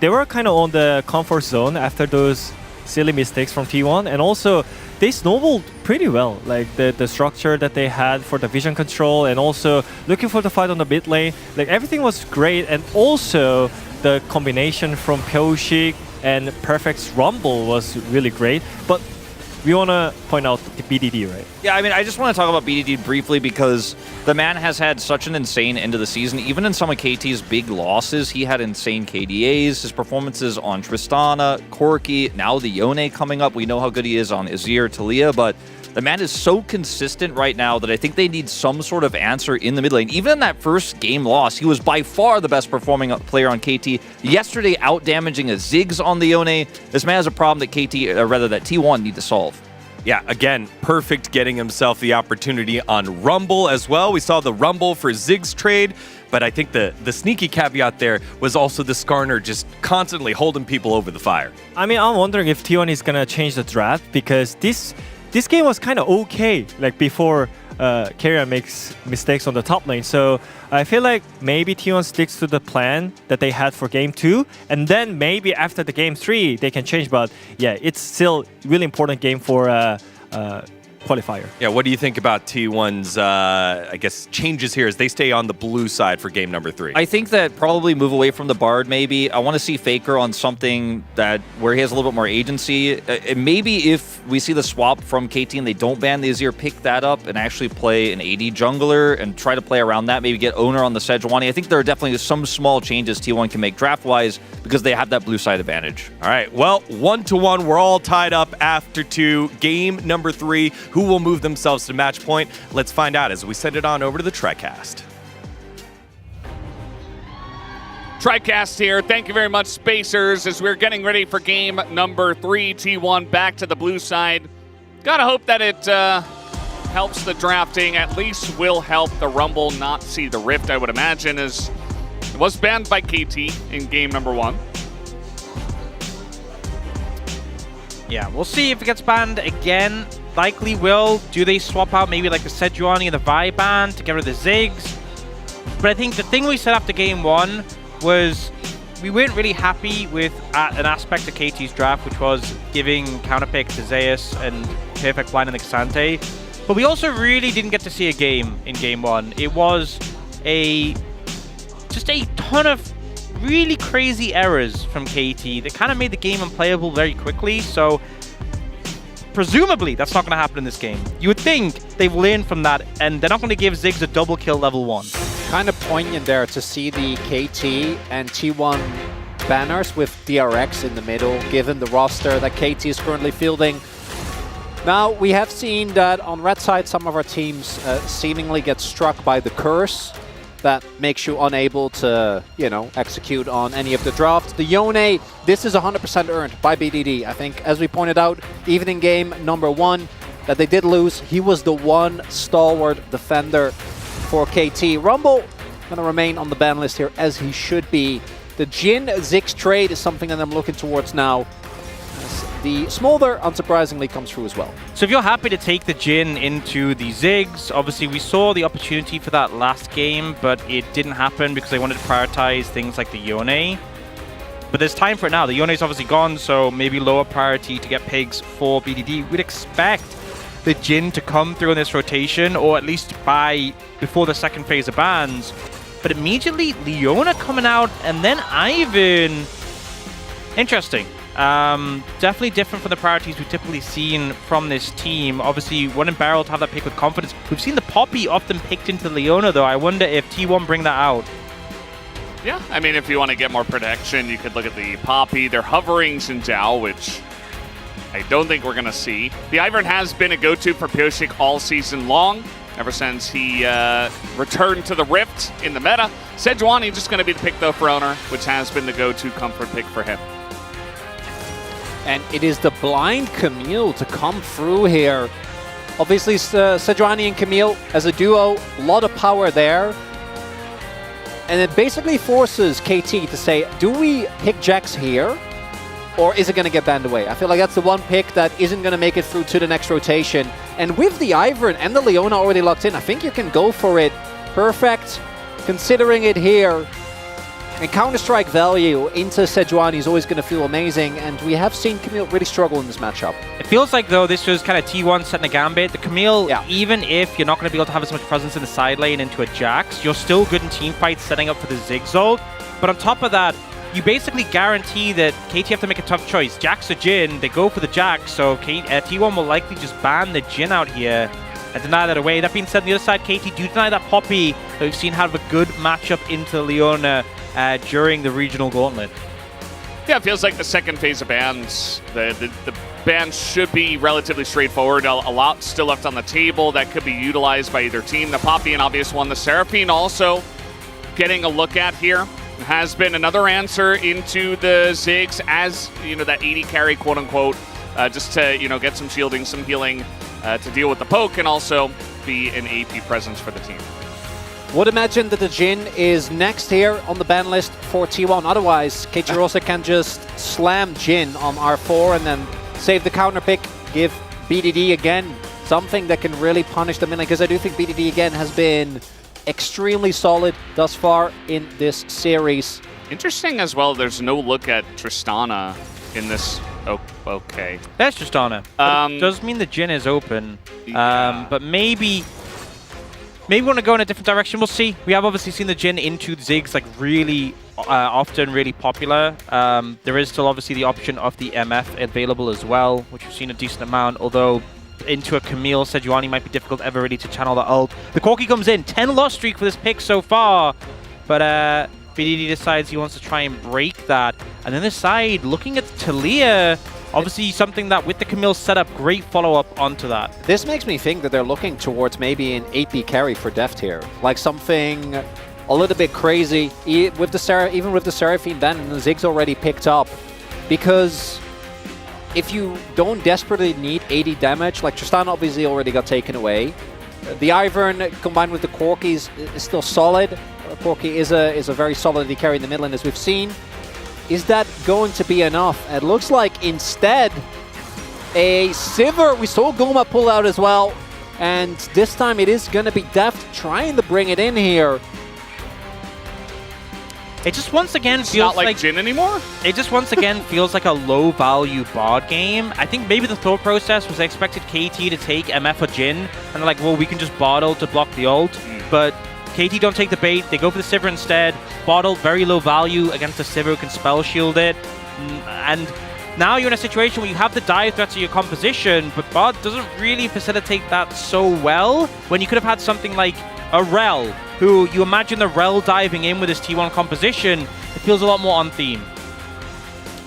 they were kind of on the comfort zone after those silly mistakes from T1, and also they snowballed pretty well, like the structure that they had for the vision control, and also looking for the fight on the mid lane. Like everything was great, and also the combination from Pioshik and Perfect's Rumble was really great. But we want to point out the BDD, right? Yeah, I mean, I just want to talk about BDD briefly because the man has had such an insane end of the season. Even in some of KT's big losses, he had insane KDAs. His performances on Tristana, Corki, now the Yone coming up. We know how good he is on Azir, Talia, but the man is so consistent right now that I think they need some sort of answer in the mid lane. Even in that first game loss, he was by far the best performing player on KT. Yesterday, out-damaging a Ziggs on the Yone. This man has a problem that that T1 need to solve. Yeah, again, perfect getting himself the opportunity on Rumble as well. We saw the Rumble for Ziggs trade, but I think the sneaky caveat there was also the Skarner just constantly holding people over the fire. I mean, I'm wondering if T1 is going to change the draft, because this game was kind of okay, like before Carrier makes mistakes on the top lane. So I feel like maybe T1 sticks to the plan that they had for game 2, and then maybe after the game 3 they can change. But yeah, it's still really important game for qualifier. Yeah, what do you think about T1's, I guess, changes here as they stay on the blue side for game number 3? I think that probably move away from the Bard, maybe. I want to see Faker on something where he has a little bit more agency. Maybe if we see the swap from KT and they don't ban the Azir, pick that up and actually play an AD jungler and try to play around that. Maybe get Owner on the Sejuani. I think there are definitely some small changes T1 can make draft-wise because they have that blue side advantage. All right, well, 1-1. We're all tied up after 2. Game number 3. Who will move themselves to match point? Let's find out as we send it on over to the TriCast. TriCast here. Thank you very much, Spacers, as we're getting ready for game number 3. T1 back to the blue side. Gotta hope that it helps the drafting. At least will help the Rumble not see the Rift, I would imagine, as it was banned by KT in game number 1. Yeah, we'll see if it gets banned again. Likely will. Do they swap out maybe like the Sejuani and the Vi ban to get rid of the Ziggs? But I think the thing we set up to game 1 was we weren't really happy with an aspect of KT's draft, which was giving counterpick to Zeus and perfect blind and Xante. But we also really didn't get to see a game in game 1. It was just a ton of really crazy errors from KT that kind of made the game unplayable very quickly. So presumably that's not going to happen in this game. You would think they've learned from that and they're not going to give Ziggs a double kill level 1. Kind of poignant there to see the KT and T1 banners with DRX in the middle, given the roster that KT is currently fielding. Now, we have seen that on red side, some of our teams seemingly get struck by the curse that makes you unable to, execute on any of the drafts. The Yone, this is 100% earned by BDD. I think, as we pointed out, even in game number 1 that they did lose, he was the one stalwart defender for KT. Rumble going to remain on the ban list here, as he should be. The Jhin Ziggs trade is something that I'm looking towards now. The Smolder, unsurprisingly, comes through as well. So if you're happy to take the Jhin into the Ziggs, obviously we saw the opportunity for that last game, but it didn't happen because they wanted to prioritize things like the Yone. But there's time for it now. The Yone's obviously gone, so maybe lower priority to get pigs for BDD. We'd expect the Jhin to come through in this rotation, or at least before the second phase of bans. But immediately, Leona coming out, and then Ivan. Interesting. Definitely different from the priorities we've typically seen from this team. Obviously, one in barrel to have that pick with confidence. We've seen the Poppy often picked into Leona, though. I wonder if T1 bring that out. Yeah, I mean, if you want to get more protection, you could look at the Poppy. They're hovering Xin, which I don't think we're going to see. The Ivern has been a go-to for Pyosik all season long, ever since he returned to the Rift in the meta. Sejuani just going to be the pick, though, for Owner, which has been the go-to comfort pick for him. And it is the blind Camille to come through here. Obviously, Sejuani and Camille as a duo, a lot of power there. And it basically forces KT to say, do we pick Jax here? Or is it going to get banned away? I feel like that's the one pick that isn't going to make it through to the next rotation. And with the Ivern and the Leona already locked in, I think you can go for it. Perfect. Considering it here. And Counter-Strike value into Sejuani is always going to feel amazing, and we have seen Camille really struggle in this matchup. It feels like, though, this was kind of T1 setting a gambit. The Camille, even if you're not going to be able to have as much presence in the side lane into a Jax, you're still good in team fights setting up for the Ziggs ult. But on top of that, you basically guarantee that KT have to make a tough choice. Jax or Jhin, they go for the Jax, so T1 will likely just ban the Jhin out here and deny that away. That being said, on the other side, KT do deny that Poppy that we've seen have a good matchup into Leona during the regional gauntlet. Yeah, it feels like the second phase of bans, the bans should be relatively straightforward. A lot still left on the table that could be utilized by either team. The Poppy, an obvious one. The Seraphine also getting a look at here. Has been another answer into the Ziggs as, that 80 carry, quote unquote, just to, get some shielding, some healing to deal with the poke and also be an AP presence for the team. Would imagine that the Jhin is next here on the ban list for T1. Otherwise, KT Rosa can just slam Jhin on R4 and then save the counter pick, give BDD again something that can really punish them in, because I do think BDD again has been extremely solid thus far in this series. Interesting as well, there's no look at Tristana in this Oh, okay. That's just honor. It does mean the Jhin is open. Yeah. But maybe we want to go in a different direction. We'll see. We have obviously seen the Jhin into Ziggs like really often, really popular. There is still obviously the option of the MF available as well, which we've seen a decent amount, although into a Camille, Sejuani might be difficult ever really to channel the ult. The Corki comes in, 10 loss streak for this pick so far, but BDD decides he wants to try and break that. And then this side, looking at Talia, obviously something that with the Camille setup, great follow-up onto that. This makes me think that they're looking towards maybe an AP carry for Deft here. Like something a little bit crazy, even with the Seraphine then, and the Ziggs already picked up. Because if you don't desperately need 80 damage, like Tristan obviously already got taken away. The Ivern combined with the Corkis is still solid. Corki is a very solid AD carry in the middle lane, as we've seen. Is that going to be enough? It looks like instead a Sivir. We saw Goma pull out as well. And this time it is going to be Deft trying to bring it in here. It just once again It's feels not like Jhin anymore? It just once again feels like a low-value bot game. I think maybe the thought process was they expected KT to take MF or Jhin, and they're like, well, we can just bottle to block the ult. But KT don't take the bait. They go for the Sivir instead. Bottle, very low value against the Sivir who can spell shield it. And now you're in a situation where you have the dive threats of your composition, but bot doesn't really facilitate that so well when you could have had something like a Rel, who you imagine the Rel diving in with his T1 composition. It feels a lot more on theme.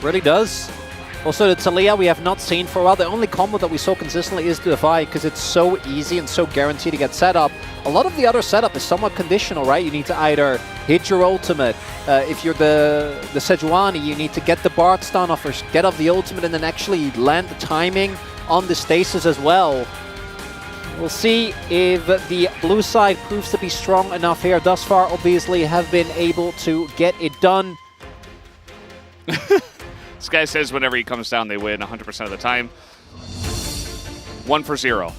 Really does. Also, the Talia we have not seen for a while. The only combo that we saw consistently is the Defy, because it's so easy and so guaranteed to get set up. A lot of the other setup is somewhat conditional, right? You need to either hit your ultimate. If you're the Sejuani, you need to get the Bard stun off or get off the ultimate and then actually land the timing on the stasis as well. We'll see if the blue side proves to be strong enough here. Thus far, obviously, have been able to get it done. This guy says whenever he comes down, they win 100% of the time. 1 for 0.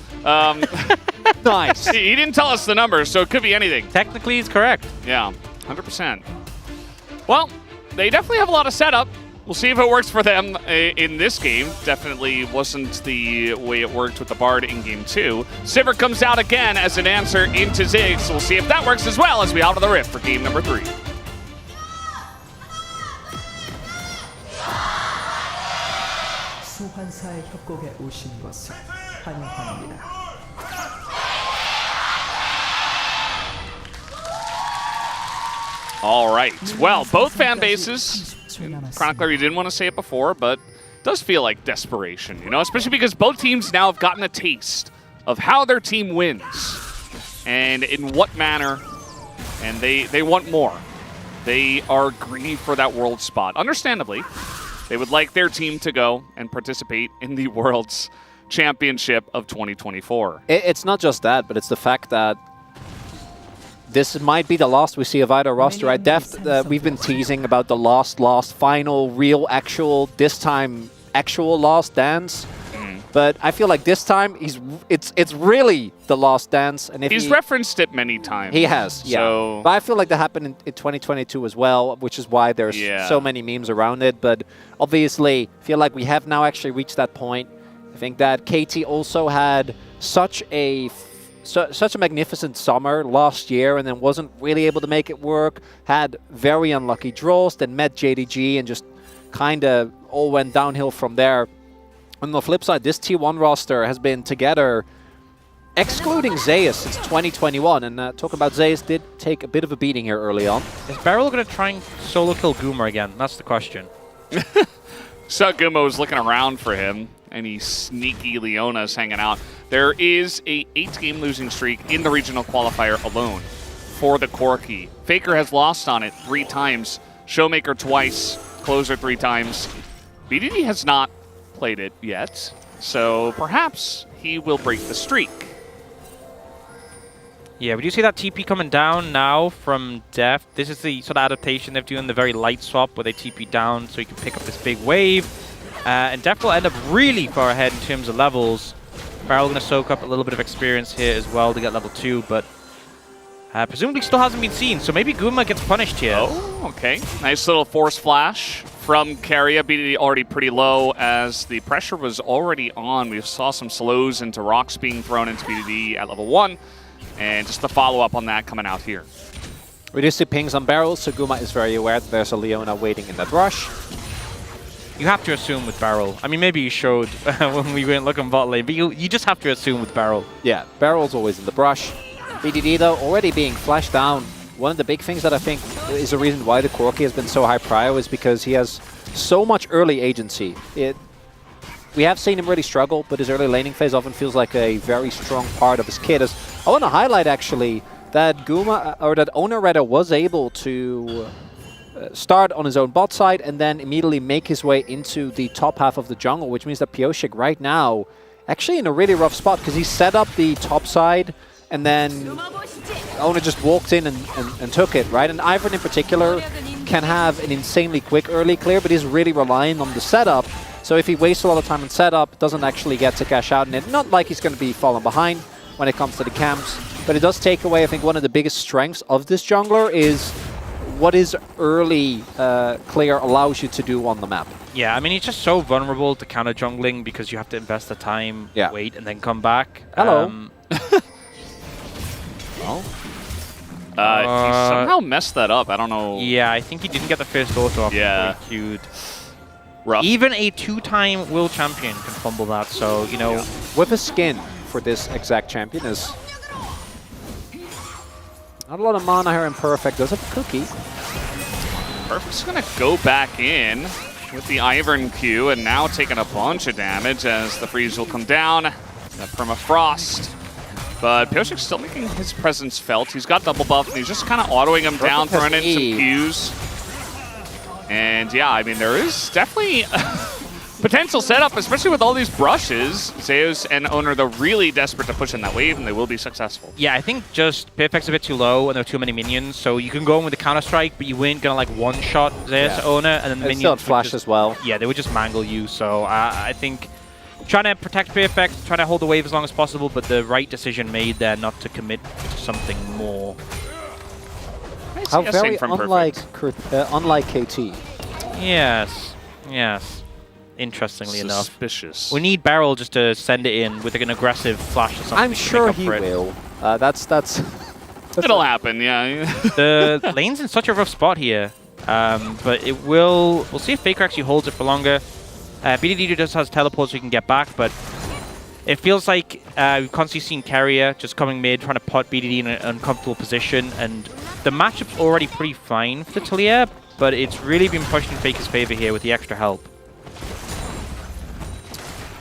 Nice. He didn't tell us the numbers, so it could be anything. Technically, it's correct. Yeah, 100%. Well, they definitely have a lot of setup. We'll see if it works for them in this game. Definitely wasn't the way it worked with the Bard in Game 2. Sivir comes out again as an answer into Ziggs. We'll see if that works as well as we out of the Rift for Game number 3. 소환사의 협곡에 오신 것을 환영합니다. All right. Well, both fan bases. Chronicler, you didn't want to say it before, but it does feel like desperation, you know, especially because both teams now have gotten a taste of how their team wins and in what manner, and they want more. They are greedy for that world spot. Understandably, they would like their team to go and participate in the World's Championship of 2024. It's not just that, but it's the fact that this might be the last we see of either roster, right? We've been teasing about the last, final, real, actual, this time, actual last dance. But I feel like this time, it's really the last dance. And if he's referenced it many times. He has, yeah. So but I feel like that happened in 2022 as well, which is why there's so many memes around it. But obviously, I feel like we have now actually reached that point. I think that KT also had such a magnificent summer last year and then wasn't really able to make it work, had very unlucky draws, then met JDG and just kind of all went downhill from there. On the flip side, this T1 roster has been together, excluding Zeus, since 2021. And talking about Zeus, did take a bit of a beating here early on. Is Beryl going to try and solo kill Goomer again? That's the question. So Guma was looking around for him. Any sneaky Leonas hanging out. There is a 8-game losing streak in the regional qualifier alone for the Corki. Faker has lost on it 3 times. Showmaker twice. Closer 3 times. BDD has not played it yet, so perhaps he will break the streak. Yeah, we do see that TP coming down now from Deft. This is the sort of adaptation they're doing, the very light swap where they TP down so you can pick up this big wave. And Deft will end up really far ahead in terms of levels. Barrel going to soak up a little bit of experience here as well to get level 2, but Presumably still hasn't been seen, so maybe Guma gets punished here. Oh, okay. Nice little force flash from Carrier. BDD already pretty low as the pressure was already on. We saw some slows into rocks being thrown into BDD at level 1. And just the follow-up on that coming out here. We do see pings on barrels, so Guma is very aware that there's a Leona waiting in that rush. You have to assume with Barrel. I mean, maybe you showed when we went looking bot lane, but you just have to assume with Barrel. Yeah, barrel's always in the brush. BDD, though, already being flashed down. One of the big things that I think is the reason why the Corki has been so high prio is because he has so much early agency. We have seen him really struggle, but his early laning phase often feels like a very strong part of his kit. I want to highlight, actually, that Guma, or that Owner rather, was able to start on his own bot side and then immediately make his way into the top half of the jungle, which means that Pioshik right now actually in a really rough spot because he set up the top side and then Owner just walked in and took it, right? And Ivern in particular can have an insanely quick early clear, but he's really relying on the setup. So if he wastes a lot of time in setup, doesn't actually get to cash out in it. Not like he's going to be falling behind when it comes to the camps, but it does take away, I think, one of the biggest strengths of this jungler is what his early clear allows you to do on the map. Yeah, I mean, he's just so vulnerable to counter jungling because you have to invest the time, wait, and then come back. Hello. He somehow messed that up. I don't know. Yeah, I think he didn't get the first auto off. Yeah. Queued. Rough. Even a 2-time world champion can fumble that, so, you know. With a skin for this exact champion is not a lot of mana here in Perfect. Does have a cookie. Perfect's going to go back in with the Ivern Q and now taking a bunch of damage as the freeze will come down. The permafrost. But Pioshik's still making his presence felt. He's got double buff and he's just kind of autoing him down, throwing in some Qs. And yeah, I mean, there is definitely potential setup, especially with all these brushes. Zeus and Owner, they're really desperate to push in that wave, and they will be successful. Yeah, I think just Perfect's a bit too low, and there are too many minions, so you can go in with the counter-strike, but you ain't gonna, like, one-shot Zeus, Owner, and then the minions still had flash as well. Yeah, they would just mangle you, so I think trying to protect Perfect, trying to hold the wave as long as possible, but the right decision made there not to commit to something more. How very unlike KT. Yes, yes. Interestingly enough. Suspicious. We need Barrel just to send it in with an aggressive flash or something. I'm sure he will. That's It'll happen, yeah. The lane's in such a rough spot here, but it will. We'll see if Faker actually holds it for longer. BDD just has teleport so he can get back, but it feels like we've constantly seen Carrier just coming mid, trying to pot BDD in an uncomfortable position, and the matchup's already pretty fine for the Talia, but it's really been pushed in Faker's favor here with the extra help.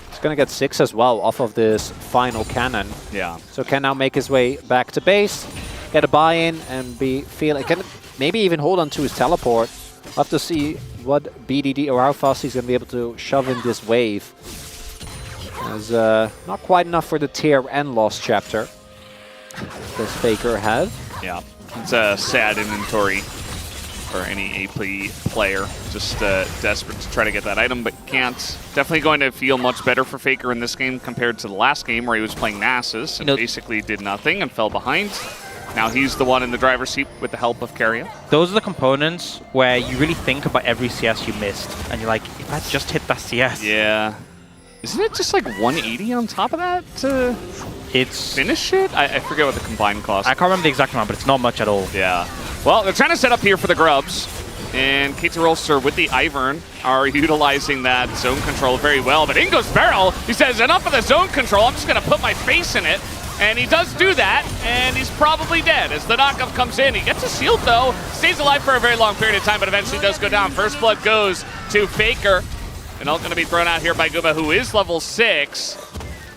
He's going to get 6 as well off of this final cannon. Yeah. So can now make his way back to base, get a buy-in, and can maybe even hold on to his teleport. We'll have to see what BDD or how fast he's going to be able to shove in this wave. As not quite enough for the tier and lost chapter. Does Faker have? Yeah. It's a sad inventory for any AP player. Just desperate to try to get that item, but can't. Definitely going to feel much better for Faker in this game compared to the last game where he was playing Nasus and basically did nothing and fell behind. Now he's the one in the driver's seat with the help of Carrier. Those are the components where you really think about every CS you missed, and you're like, if I just hit that CS. Yeah. Isn't it just like 180 on top of that to finish it? I forget what the combined cost. I can't remember the exact amount, but it's not much at all. Yeah. Well, they're trying to set up here for the grubs. And KT Rolster with the Ivern are utilizing that zone control very well. But in goes Barrel. He says, enough of the zone control. I'm just going to put my face in it. And he does do that, and he's probably dead as the knockup comes in. He gets a shield, though. Stays alive for a very long period of time, but eventually does go down. First blood goes to Faker. And all going to be thrown out here by Guma, who is level 6.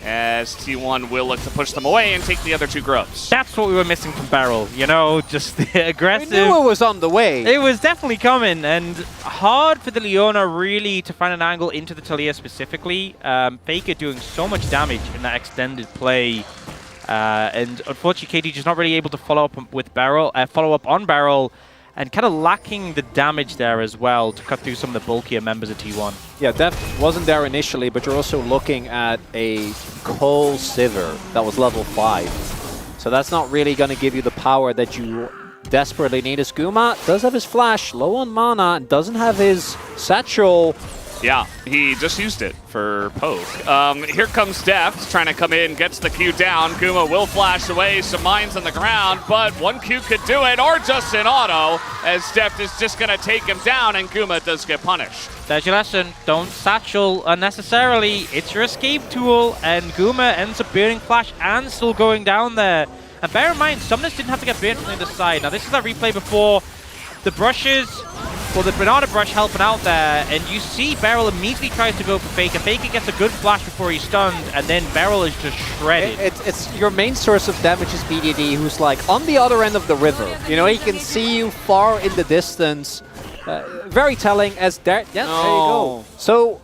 As T1 will look to push them away and take the other 2 grubs. That's what we were missing from Barrel, you know, just the aggressive. We knew it was on the way. It was definitely coming, and hard for the Leona really to find an angle into the Talia specifically. Faker doing so much damage in that extended play. And unfortunately, KT just not really able to follow up with Barrel, on Barrel, and kind of lacking the damage there as well to cut through some of the bulkier members of T1. Yeah, Def wasn't there initially, but you're also looking at a Cole Sivir that was level 5. So that's not really going to give you the power that you desperately need. As Guma does have his flash, low on mana, and doesn't have his satchel. Yeah, he just used it for poke. Here comes Deft, trying to come in, gets the Q down. Guma will flash away, some mines on the ground, but one Q could do it, or just an auto, as Deft is just going to take him down, and Guma does get punished. There's your lesson. Don't satchel unnecessarily. It's your escape tool, and Guma ends up burning flash and still going down there. And bear in mind, Summoners didn't have to get burnt from the other side. Now, this is a replay before the brushes. Well, the banana brush helping out there, and you see Beryl immediately tries to go for Faker. Faker gets a good flash before he's stunned, and then Beryl is just shredded. It's your main source of damage is BDD, who's like on the other end of the river. You know, he can see you far in the distance. Very telling as there. Yeah, there you go. So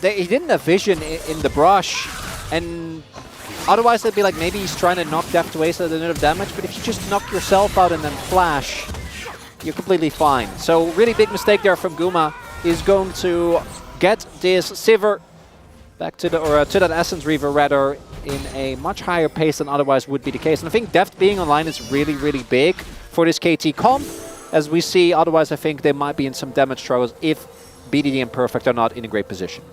he didn't have vision in the brush, and otherwise they'd be like, maybe he's trying to knock Deft away so they don't have damage. But if you just knock yourself out and then flash, you're completely fine. So really big mistake there from Guma. Is going to get this Sivir back to the to that Essence Reaver rather in a much higher pace than otherwise would be the case. And I think Deft being online is really, really big for this KT comp. As we see, otherwise I think they might be in some damage struggles if BDD and Perfect are not in a great position.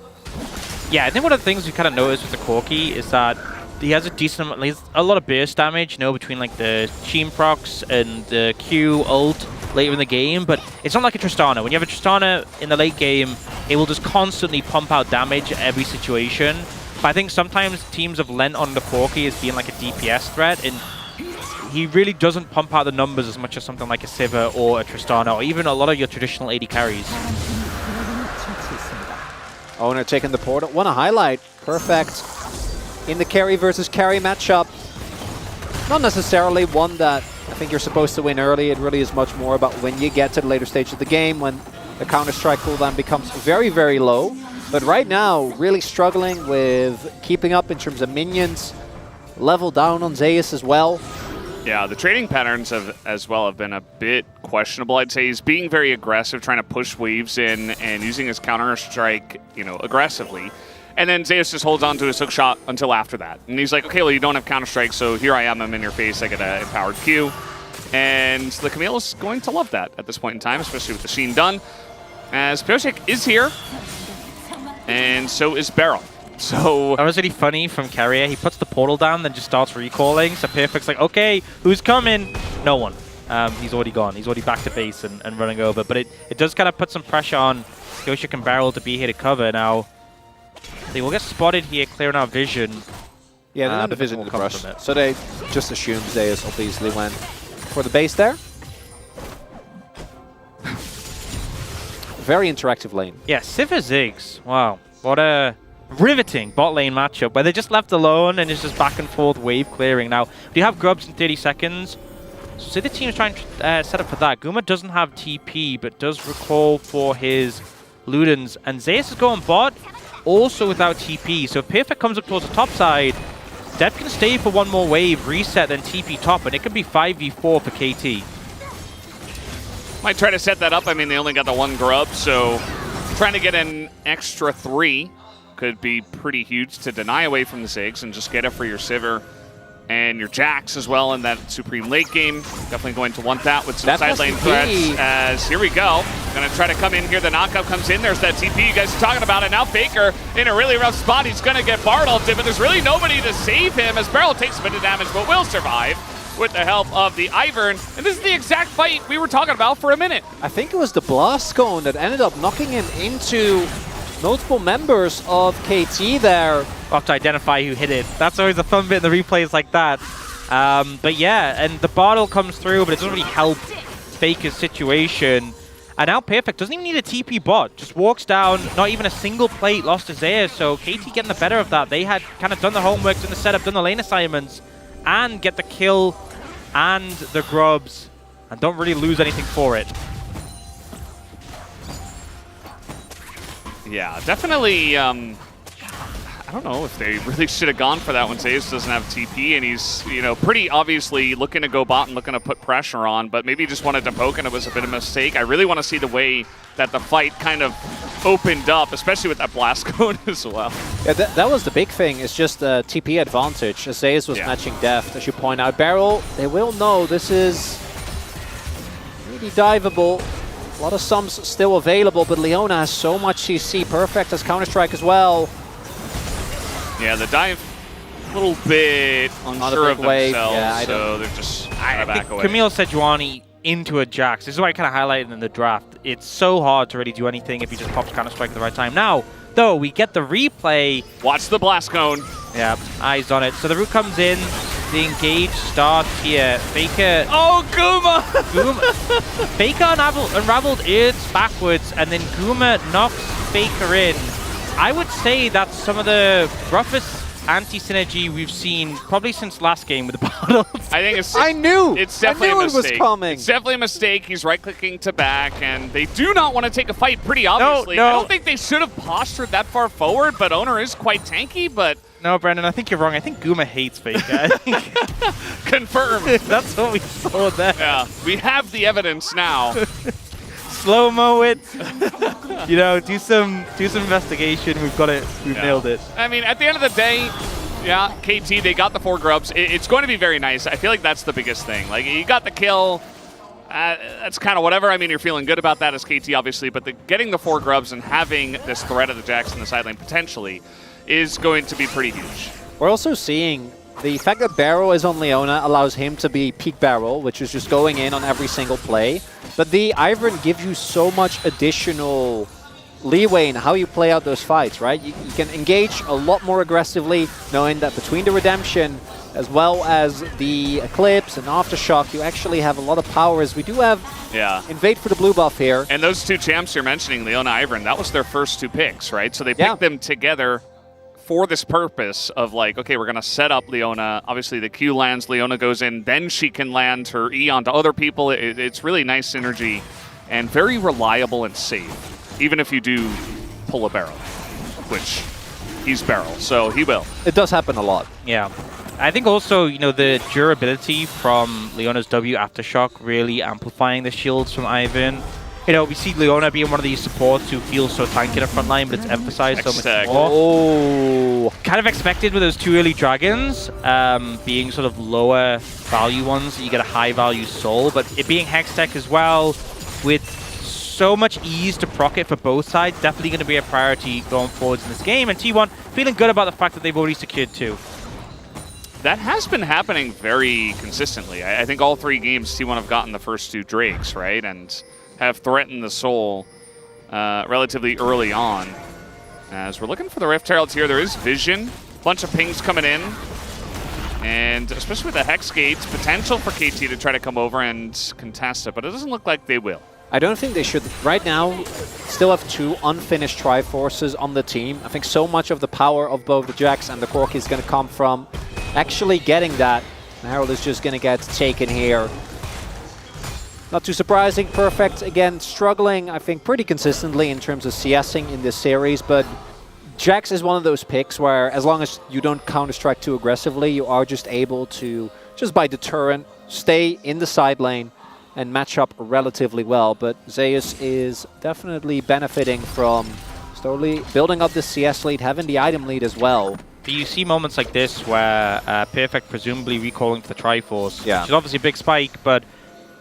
Yeah, I think one of the things we kind of noticed with the Corki is that he has a decent amount, like, a lot of burst damage, you know, between like the Sheen procs and the Q ult later in the game, but it's not like a Tristana. When you have a Tristana in the late game, it will just constantly pump out damage at every situation. But I think sometimes teams have lent on the Corki as being like a DPS threat, and he really doesn't pump out the numbers as much as something like a Sivir or a Tristana, or even a lot of your traditional AD carries. Owner taking the portal. Want to highlight Perfect in the carry versus carry matchup. Not necessarily one that I think you're supposed to win early. It really is much more about when you get to the later stage of the game, when the Counter-Strike cooldown becomes very, very low. But right now, really struggling with keeping up in terms of minions. Level down on Zeus as well. Yeah, the trading patterns have been a bit questionable. I'd say he's being very aggressive, trying to push waves in and using his Counter-Strike, you know, aggressively. And then Zeus just holds on to his hook shot until after that. And he's like, okay, well, you don't have Counter-Strike, so here I am, I'm in your face, I get an empowered Q. And the Camille is going to love that at this point in time, especially with the Sheen done. As Pyosik is here, and so is Beryl. So that was really funny from Carrier. He puts the portal down, then just starts recalling. So Perfect's like, okay, who's coming? No one. He's already gone. He's already back to base and running over. But it does kind of put some pressure on Pyosik and Beryl to be here to cover. Now, they will get spotted here, clearing our vision. Yeah, they don't have vision in the brush. So they just assume Zeus obviously went for the base there. Very interactive lane. Yeah, Sivir Ziggs. Wow. What a riveting bot lane matchup where they're just left alone and it's just back and forth wave clearing. Now, we have Grubs in 30 seconds. So the team is trying to set up for that. Guma doesn't have TP, but does recall for his Ludens. And Zeus is going bot, also without TP. So if Perfect comes up towards the top side, Deb can stay for one more wave, reset, then TP top, and it could be 5v4 for KT. might try to set that up. I mean, they only got the one Grub, so trying to get an extra 3 could be pretty huge to deny away from the Ziggs and just get it for your Sivir and your Jax as well in that Supreme late game. Definitely going to want that with some side lane threats. As here we go. Gonna try to come in here. The knockout comes in. There's that TP you guys are talking about. And now Faker in a really rough spot. He's gonna get Bard ulted, but there's really nobody to save him as Beryl takes a bit of damage, but will survive with the help of the Ivern. And this is the exact fight we were talking about for a minute. I think it was the Blast Cone that ended up knocking him into multiple members of KT there. We'll have to identify who hit it. That's always a fun bit in the replays like that. But yeah, and the bottle comes through, but it doesn't really help Faker's situation. And now Perfect doesn't even need a TP bot. Just walks down, not even a single plate lost to Zaya. So KT getting the better of that. They had kind of done the homework, done the setup, done the lane assignments, and get the kill and the grubs, and don't really lose anything for it. Yeah, definitely. I don't know if they really should have gone for that when Zeus doesn't have TP, and he's, you know, pretty obviously looking to go bot and looking to put pressure on, but maybe he just wanted to poke and it was a bit of a mistake. I really want to see the way that the fight kind of opened up, especially with that blast cone as well. Yeah, that was the big thing, it's just the TP advantage. Zeus was matching depth, as you point out. Barrel, they will know this is really diveable. A lot of sums still available, but Leona has so much CC. Perfect as Counter-Strike as well. Yeah, the dive a little bit unsure of themselves, yeah, so they're just I back think away. Camille Sejuani into a Jax. This is why I kind of highlighted in the draft. It's so hard to really do anything if you just pop Counter-Strike at the right time. Now, though, we get the replay. Watch the blast cone. Yeah, eyes on it. So the root comes in. The engage starts here. Faker. Oh, Guma! Faker unraveled it backwards, and then Guma knocks Faker in. I would say that's some of the roughest anti-synergy we've seen probably since last game with the bottles. I think it's. I knew! It's definitely I knew a mistake. it was coming. It's definitely a mistake. He's right-clicking to back, and they do not want to take a fight pretty obviously. No. I don't think they should have postured that far forward, but Owner is quite tanky, but... No, Brandon, I think you're wrong. I think Guma hates Faker. I think Confirmed. that's what we saw there. Yeah, we have the evidence now. Slow-mo it. You know, do some investigation. We've got it. We've nailed it. I mean, at the end of the day, yeah, KT, they got the 4 grubs. It's going to be very nice. I feel like that's the biggest thing. Like, you got the kill. That's kind of whatever. I mean, you're feeling good about that as KT, obviously, but getting the 4 grubs and having this threat of the Jax in the side lane potentially is going to be pretty huge. We're also seeing the fact that Barrel is on Leona allows him to be peak Barrel, which is just going in on every single play. But the Ivern gives you so much additional leeway in how you play out those fights, right? You can engage a lot more aggressively, knowing that between the Redemption as well as the Eclipse and Aftershock, you actually have a lot of power, as we do have Invade for the blue buff here. And those 2 champs you're mentioning, Leona, Ivern, that was their first 2 picks, right? So they picked them together for this purpose of like, okay, we're going to set up Leona. Obviously, the Q lands, Leona goes in, then she can land her E onto other people. It's really nice synergy and very reliable and safe, even if you do pull a barrel, which he's barrel, so he will. It does happen a lot. Yeah. I think also, you know, the durability from Leona's W Aftershock really amplifying the shields from Ivern. You know, we see Leona being one of these supports who feels so tanky in the front line, but it's emphasized so much more. Oh. Kind of expected with those 2 early dragons being sort of lower value ones, that you get a high value soul, but it being Hextech as well, with so much ease to proc it for both sides, definitely going to be a priority going forwards in this game. And T1 feeling good about the fact that they've already secured 2. That has been happening very consistently. I think all 3 games T1 have gotten the first 2 Drakes, right? And have threatened the soul relatively early on. As we're looking for the Rift Heralds here, there is vision. Bunch of pings coming in. And especially with the Hex Gates, potential for KT to try to come over and contest it, but it doesn't look like they will. I don't think they should. Right now, still have 2 unfinished Triforces on the team. I think so much of the power of both the Jax and the Corki is going to come from actually getting that. Herald is just going to get taken here. Not too surprising. Perfect, again, struggling, I think, pretty consistently in terms of CSing in this series, but Jax is one of those picks where as long as you don't Counter-Strike too aggressively, you are just able to, just by deterrent, stay in the side lane and match up relatively well. But Zeus is definitely benefiting from slowly building up the CS lead, having the item lead as well. But you see moments like this where Perfect presumably recalling for the Triforce, which is obviously a big spike, but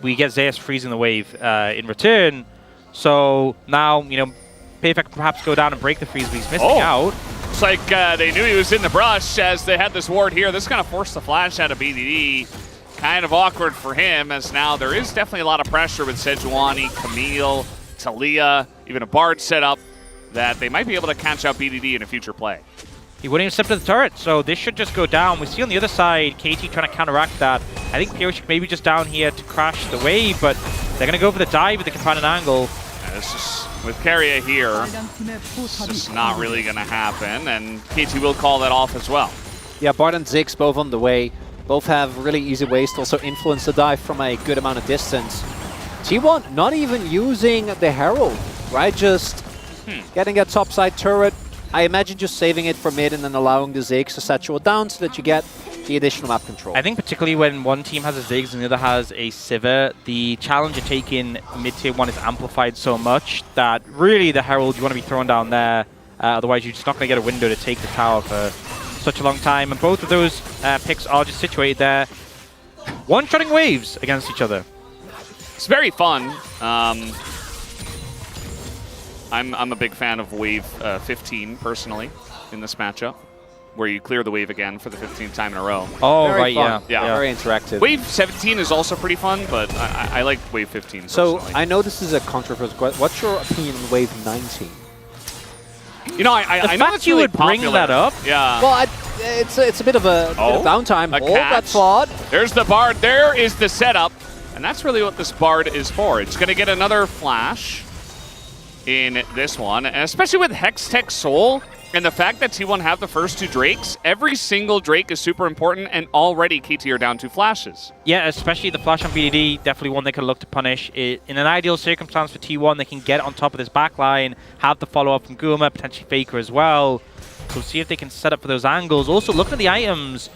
we get Zeus freezing the wave in return. So now, you know, Perfect perhaps go down and break the freeze, but he's missing out. It's like they knew he was in the brush as they had this ward here. This kind of forced the flash out of BDD. Kind of awkward for him, as now there is definitely a lot of pressure with Sejuani, Camille, Talia, even a Bard set up, that they might be able to catch out BDD in a future play. He wouldn't even step to the turret, so this should just go down. We see on the other side, KT trying to counteract that. I think Pyroshik maybe just down here to crash the wave, but they're going to go for the dive with the companion angle. Yeah, this is, with Carrier here, it's just not really going to happen, and KT will call that off as well. Yeah, Bard and Ziggs both on the way. Both have really easy ways to also influence the dive from a good amount of distance. T1 not even using the Herald, right? Just getting a topside turret, I imagine just saving it for mid and then allowing the Ziggs to saturate down so that you get the additional map control. I think particularly when one team has a Ziggs and the other has a Sivir, the challenge of taking mid-tier 1 is amplified so much that really the Herald, you want to be thrown down there. Otherwise, you're just not going to get a window to take the tower for such a long time. And both of those picks are just situated there, one-shotting waves against each other. It's very fun. I'm a big fan of wave 15 personally in this matchup, where you clear the wave again for the 15th time in a row. Oh, Very right, fun. Yeah. Very interactive. Wave 17 is also pretty fun, but I like wave 15 So personally. I know this is a controversial question. What's your opinion on wave 19? You know, I know fact it's you really would bring popular. that up? Yeah. Well, it's a bit of a bit of downtime. A Hold that catch. thought. There's the Bard. There is the setup. And that's really what this Bard is for. It's going to get another flash in this one. And especially with Hextech Soul and the fact that T1 have the first 2 Drakes, every single Drake is super important, and already KT are down 2 flashes. Yeah, especially the flash on BDD, definitely one they can look to punish. In an ideal circumstance for T1, they can get on top of this backline, have the follow-up from Guma, potentially Faker as well. So see if they can set up for those angles. Also, looking at the items,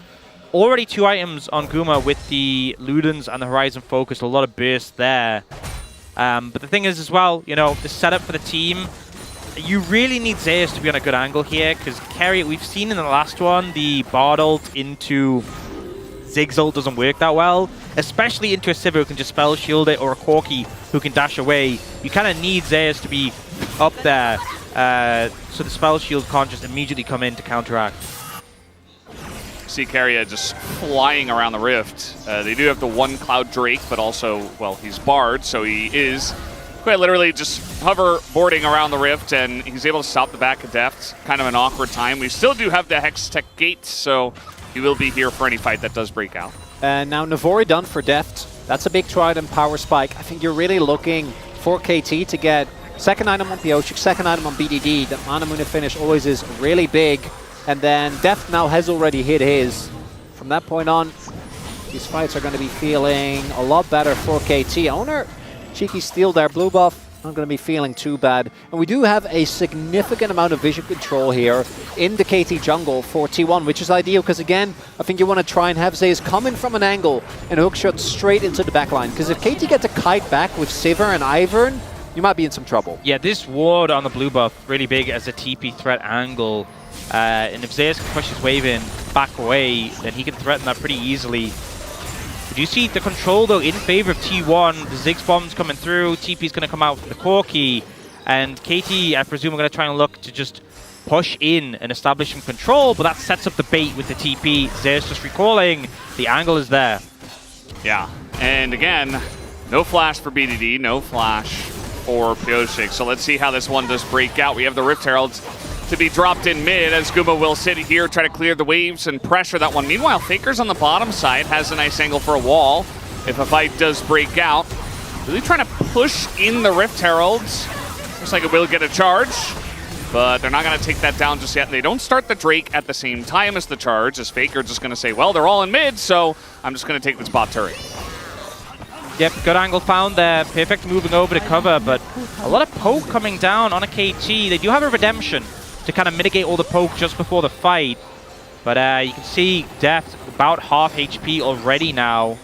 already 2 items on Guma with the Ludens and the Horizon Focus, a lot of burst there. But the thing is as well, you know, the setup for the team, you really need Zeus to be on a good angle here, because carry, we've seen in the last one, the Bard ult into Ziggs ult doesn't work that well, especially into a Sivir who can just spell shield it, or a Corki who can dash away. You kind of need Zeus to be up there, so the spell shield can't just immediately come in to counteract. See Carrier just flying around the rift. They do have the 1 Cloud Drake, but also, well, he's Bard, so he is quite literally just hoverboarding around the rift, and he's able to stop the back of Deft. Kind of an awkward time. We still do have the Hextech Gate, so he will be here for any fight that does break out. And now Navori done for Deft. That's a big Trident power spike. I think you're really looking for KT to get second item on Piochik, second item on BDD. The Mana Moon finish always is really big. And then Deft now has already hit his. From that point on, these fights are going to be feeling a lot better for KT. Owner, cheeky steal there, blue buff, not going to be feeling too bad. And we do have a significant amount of vision control here in the KT jungle for T1, which is ideal because, again, I think you want to try and have Zays come in from an angle and hook shot straight into the backline. Because if KT gets a kite back with Sivir and Ivern, you might be in some trouble. Yeah, this ward on the blue buff, really big as a TP threat angle. And if Zeus can push his wave in, back away, then he can threaten that pretty easily. But you see the control, though, in favor of T1. The Ziggs bomb's coming through. TP's going to come out from the Corki. And KT, I presume, are going to try and look to just push in and establish some control. But that sets up the bait with the TP. Zeus just recalling. The angle is there. Yeah, and again, no flash for BDD, no flash for Piochik. So let's see how this one does break out. We have the Rift Heralds to be dropped in mid as Guma will sit here, try to clear the waves and pressure that one. Meanwhile, Faker's on the bottom side, has a nice angle for a wall if a fight does break out. Really trying to push in the Rift Heralds. Looks like it will get a charge, but they're not going to take that down just yet. They don't start the Drake at the same time as the charge, as Faker just going to say, well, they're all in mid, so I'm just going to take this bot turret. Yep, good angle found there. Perfect moving over to cover, but a lot of poke coming down on a KT. They do have a redemption to kind of mitigate all the poke just before the fight. But you can see Deft about half HP already now.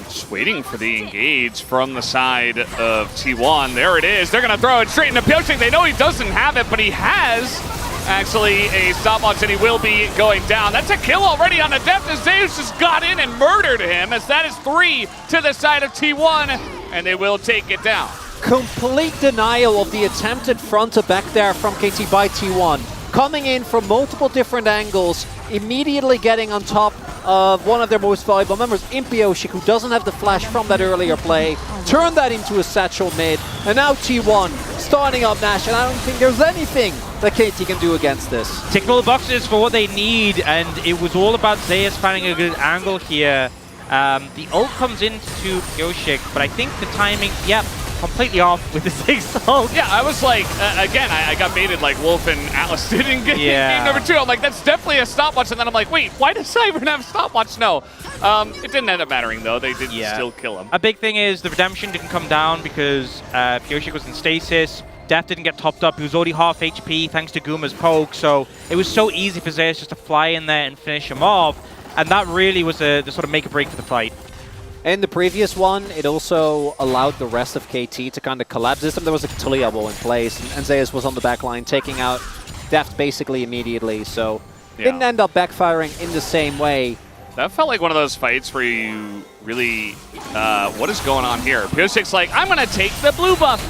Just waiting for the engage from the side of T1. There it is. They're going to throw it straight into Piochik. They know he doesn't have it, but he has actually a stopwatch, and he will be going down. That's a kill already on the Deft as Zeus just got in and murdered him, as that is 3 to the side of T1, and they will take it down. Complete denial of the attempted front to back there from KT by T1. Coming in from multiple different angles, immediately getting on top of one of their most valuable members, Piochik, who doesn't have the flash from that earlier play. Turn that into a satchel mid, and now T1 starting up Nash, and I don't think there's anything that KT can do against this. Ticking all the boxes for what they need, and it was all about Zeus finding a good angle here. The ult comes into Piochik, but I think the timing, yep, completely off with the Ziggs ult. Yeah, I was like, again, I got baited like Wolf and Atlas did in game number 2. I'm like, that's definitely a stopwatch, and then I'm like, wait, why does Ivern have stopwatch? No. It didn't end up mattering, though. They did still kill him. A big thing is the redemption didn't come down because Piochik was in stasis. Def didn't get topped up. He was already half HP thanks to Guma's poke, so it was so easy for Zeus just to fly in there and finish him off, and that really was the sort of make or break for the fight. In the previous one, it also allowed the rest of KT to kind of collapse. This time there was a Talia ball in place, and Zeus was on the back line, taking out Deft basically immediately, so didn't end up backfiring in the same way. That felt like one of those fights where you really, what is going on here? P06 like, I'm going to take the blue buff.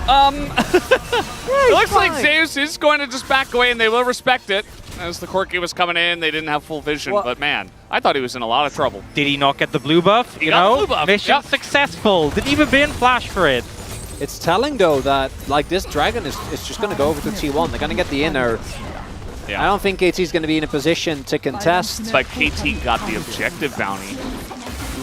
It looks like Zeus is going to just back away, and they will respect it. As the Corki was coming in, they didn't have full vision, but man, I thought he was in a lot of trouble. Did he not get the blue buff? He got the blue buff. Mission successful. Didn't even ban flash for it. It's telling, though, that like this Dragon is just going to go over to T1. They're going to get the inner. Yeah. I don't think KT's going to be in a position to contest. But KT got the objective bounty.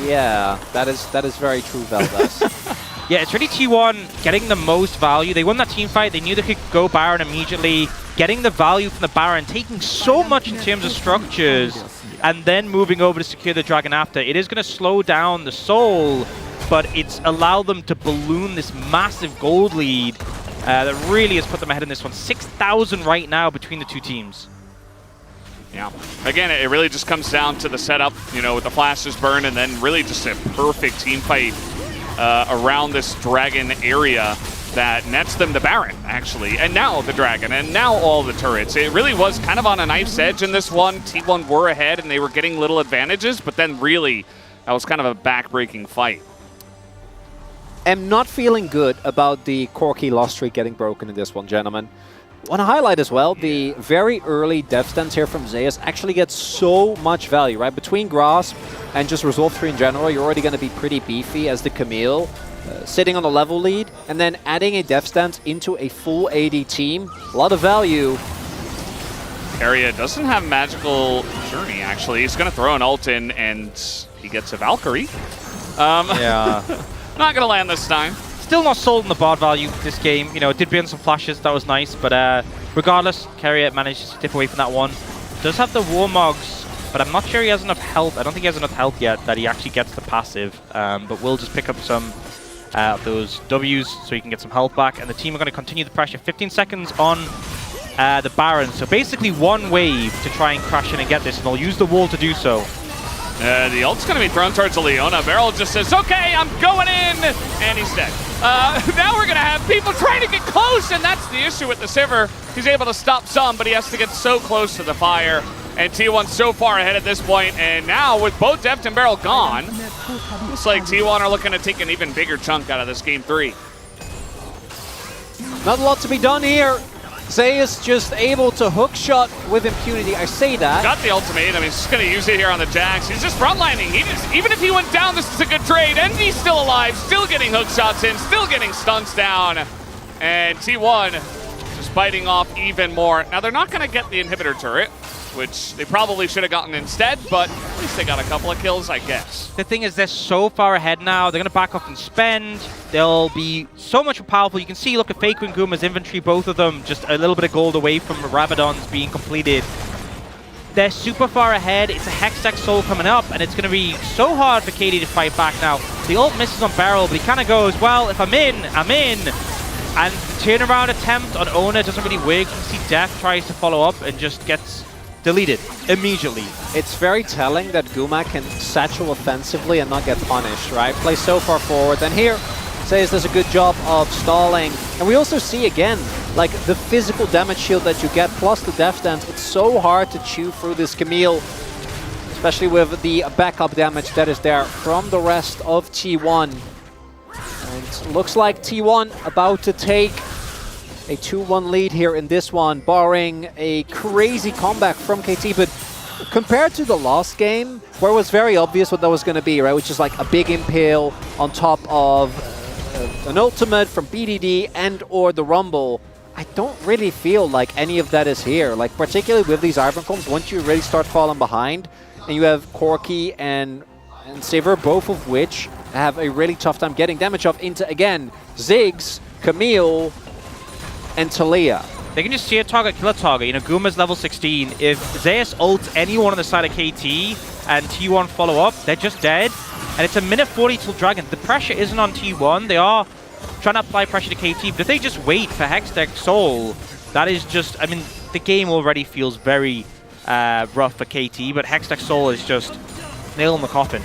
Yeah, that is very true, Veldas. Yeah, it's really T1 getting the most value. They won that team fight. They knew they could go Baron immediately. Getting the value from the Baron, taking so much in terms of structures, and then moving over to secure the Dragon after. It is going to slow down the Soul, but it's allowed them to balloon this massive gold lead that really has put them ahead in this one. 6,000 right now between the two teams. Yeah. Again, it really just comes down to the setup, you know, with the flashes burn, and then really just a perfect team fight around this Dragon area that nets them the Baron, actually, and now the Dragon, and now all the turrets. It really was kind of on a knife's edge in this one. T1 were ahead, and they were getting little advantages, but then really, that was kind of a back-breaking fight. I'm not feeling good about the Corki loss streak getting broken in this one, gentlemen. Want to highlight as well, the very early death stance here from Zeus actually gets so much value, right? Between Grasp and just Resolve 3 in general, you're already going to be pretty beefy as the Camille, sitting on the level lead, and then adding a death stance into a full AD team. A lot of value. Area doesn't have magical journey, actually. He's going to throw an ult in, and he gets a Valkyrie. Yeah. Not going to land this time. Still not sold on the bard value this game. You know, it did burn some flashes, that was nice, but regardless, Carrier managed to dip away from that one. Does have the Warmogs, but I'm not sure he has enough health. I don't think he has enough health yet that he actually gets the passive, but we'll just pick up some of those W's so he can get some health back, and the team are going to continue the pressure. 15 seconds on the Baron, so basically one wave to try and crash in and get this, and they'll use the wall to do so. The ult's going to be thrown towards Leona. Beryl just says, okay, I'm going in, and he's dead. Now we're going to have people trying to get close, and that's the issue with the Sivir. He's able to stop some, but he has to get so close to the fire. And T1 so far ahead at this point, and now with both Deft and Beryl gone, looks like T1 are looking to take an even bigger chunk out of this Game 3. Not a lot to be done here. Zeus just able to hook shot with impunity. I say that. Got the ultimate. I mean, he's just going to use it here on the Jax. He's just frontlining. Even if he went down, this is a good trade. And he's still alive, still getting hook shots in, still getting stunts down. And T1 just biting off even more. Now, they're not going to get the inhibitor turret, which they probably should have gotten instead, but at least they got a couple of kills, I guess. The thing is, they're so far ahead now. They're going to back off and spend. They'll be so much more powerful. You can see, look at Faker and Guma's inventory, both of them just a little bit of gold away from Rabadon's being completed. They're super far ahead. It's a Hextech Soul coming up, and it's going to be so hard for KD to fight back now. The ult misses on Beryl, but he kind of goes, well, if I'm in, I'm in. And the turnaround attempt on Ona doesn't really work. You can see Def tries to follow up and just gets deleted immediately. It's very telling that Guma can satchel offensively and not get punished, right? Play so far forward. And here, Zeus does a good job of stalling. And we also see, again, like the physical damage shield that you get, plus the death stance. It's so hard to chew through this Camille, especially with the backup damage that is there from the rest of T1. And looks like T1 about to take a 2-1 lead here in this one, barring a crazy comeback from KT. But compared to the last game, where it was very obvious what that was going to be, right? Which is like a big impale on top of an ultimate from BDD and or the Rumble. I don't really feel like any of that is here. Like, particularly with these Iron Combs, once you really start falling behind, and you have Corki and Sivir, both of which have a really tough time getting damage off into, again, Ziggs, Camille, and Talia. They can just see a target, kill a target. You know, Guma's level 16. If Zeus ults anyone on the side of KT and T1 follow up, they're just dead. And it's a minute 40 till Dragon. The pressure isn't on T1. They are trying to apply pressure to KT. But if they just wait for Hextech Soul, that is just, I mean, the game already feels very rough for KT, but Hextech Soul is just nail in the coffin.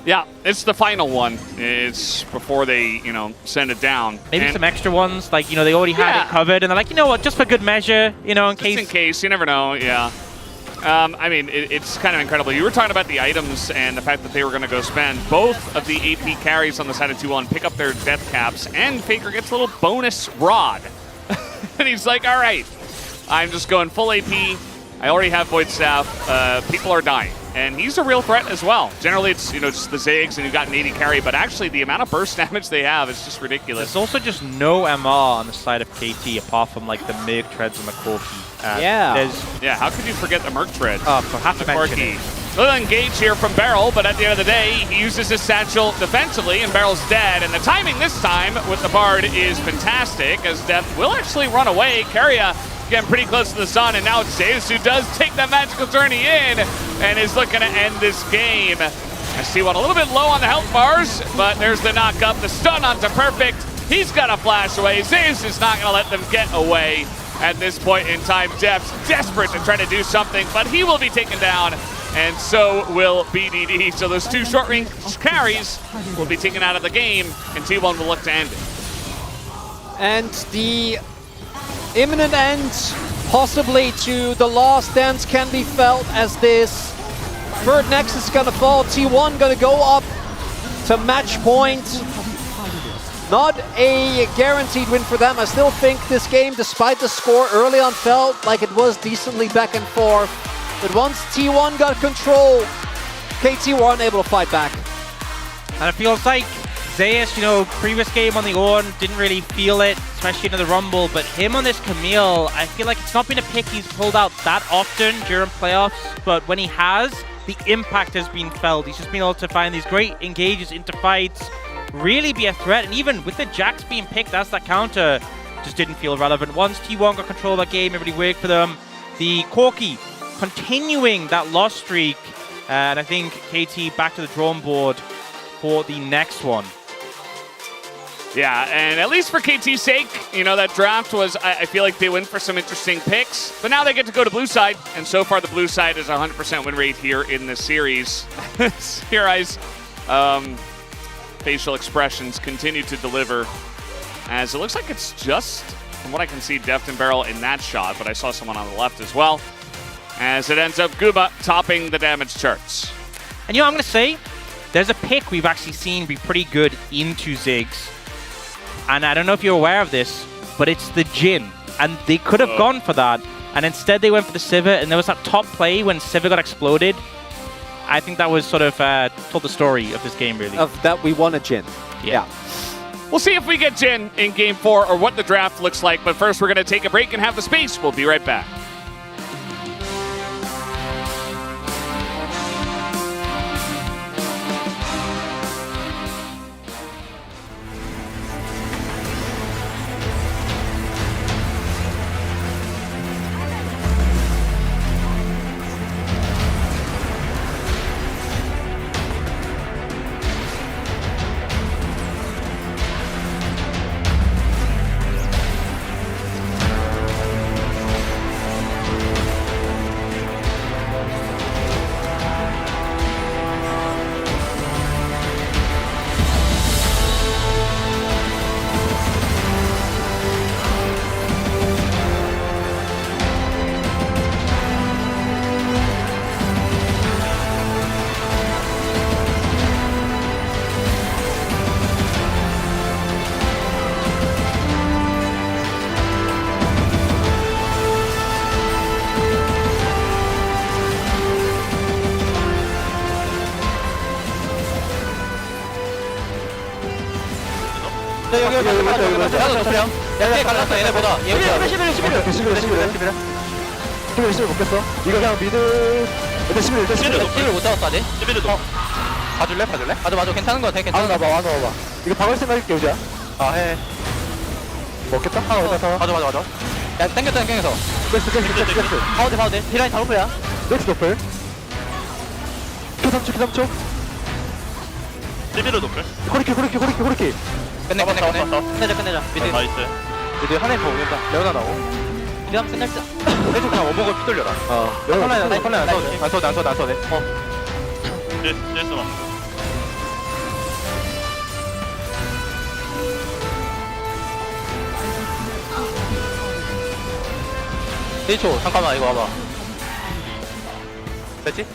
Yeah, it's the final one. It's before they, you know, send it down. Maybe some extra ones, like, you know, they already had it covered, and they're like, you know what, just for good measure, you know, in case. Just in case, you never know, yeah. I mean, it's kind of incredible. You were talking about the items and the fact that they were going to go spend. Both of the AP carries on the side of 2-1 pick up their death caps, and Faker gets a little bonus rod. And he's like, all right, I'm just going full AP. I already have Void Staff. People are dying. And he's a real threat as well. Generally, it's, you know, just the Ziggs and you've got an 80 carry, but actually the amount of burst damage they have is just ridiculous. There's also just no MR on the side of KT apart from like the Merc treads and the Corki. Yeah, how could you forget the Merc tread? Oh, have to mention it. Little engage here from Beryl, but at the end of the day, he uses his satchel defensively, and Beryl's dead. And the timing this time with the Bard is fantastic, as Death will actually run away. Keria getting pretty close to the sun, and now it's Zeus who does take that magical journey in and is looking to end this game. I see one a little bit low on the health bars, but there's the knock up, the stun onto Perfect. He's got a flash away. Zeus is not going to let them get away at this point in time. Death's desperate to try to do something, but he will be taken down, and so will BDD. So those two short-range carries will be taken out of the game, and T1 will look to end it. And the imminent end, possibly to the last dance, can be felt as this third Nexus is gonna fall. T1 gonna go up to match point. Not a guaranteed win for them. I still think this game, despite the score early on, felt like it was decently back and forth. But once T1 got control, KT were unable to fight back. And it feels like Zeus, you know, previous game on the Ornn, didn't really feel it, especially into the Rumble, but him on this Camille, I feel like it's not been a pick he's pulled out that often during playoffs, but when he has, the impact has been felt. He's just been able to find these great engages into fights, really be a threat, and even with the Jax being picked as that counter, just didn't feel relevant. Once T1 got control of that game, everybody worked for them. The Corki continuing that loss streak, and I think KT back to the drawing board for the next one. Yeah, and at least for KT's sake, you know, that draft was, I feel like they went for some interesting picks, but now they get to go to blue side, and so far the blue side is 100% win rate here in this series. Sierai's facial expressions continue to deliver, as it looks like it's just, from what I can see, Deft and Beryl in that shot, but I saw someone on the left as well, as it ends up Guba topping the damage charts. And you know, I'm going to say, there's a pick we've actually seen be pretty good into Ziggs. And I don't know if you're aware of this, but it's the Jhin. And they could have gone for that. And instead they went for the Sivir. And there was that top play when Sivir got exploded. I think that was sort of told the story of this game, really. Of that we won a Jhin. Yeah. We'll see if we get Jhin in Game 4 or what the draft looks like. But first we're going to take a break and have the space. We'll be right back. 나도 노플이야. 얘네 갈랐어 얘네보다. 얘보다. 11 못 깼어. 이거 그냥 미드. 일단 11 못 잡았어 아직. 11도. 봐줄래? 맞아 괜찮은 거 같아. 괜찮은 거. 와봐. 이거 박을 생각할게 우지야. 아 해. 먹겠다? 맞아. 야 땡겼어. 깼어. 봐도 돼. 디라인 다 노플이야. 넥스 노플. Q3초. 11도 노플. 코리키. 끝내자 미드 나이스. 미드 하나 더 오겠다. 레오나 나오. 미드 하면 끝날 듯 계속 그냥 오버걸 휘둘려라. 레오나 안 써도 돼. 됐어. 1초 잠깐만 이거 와봐. 됐지?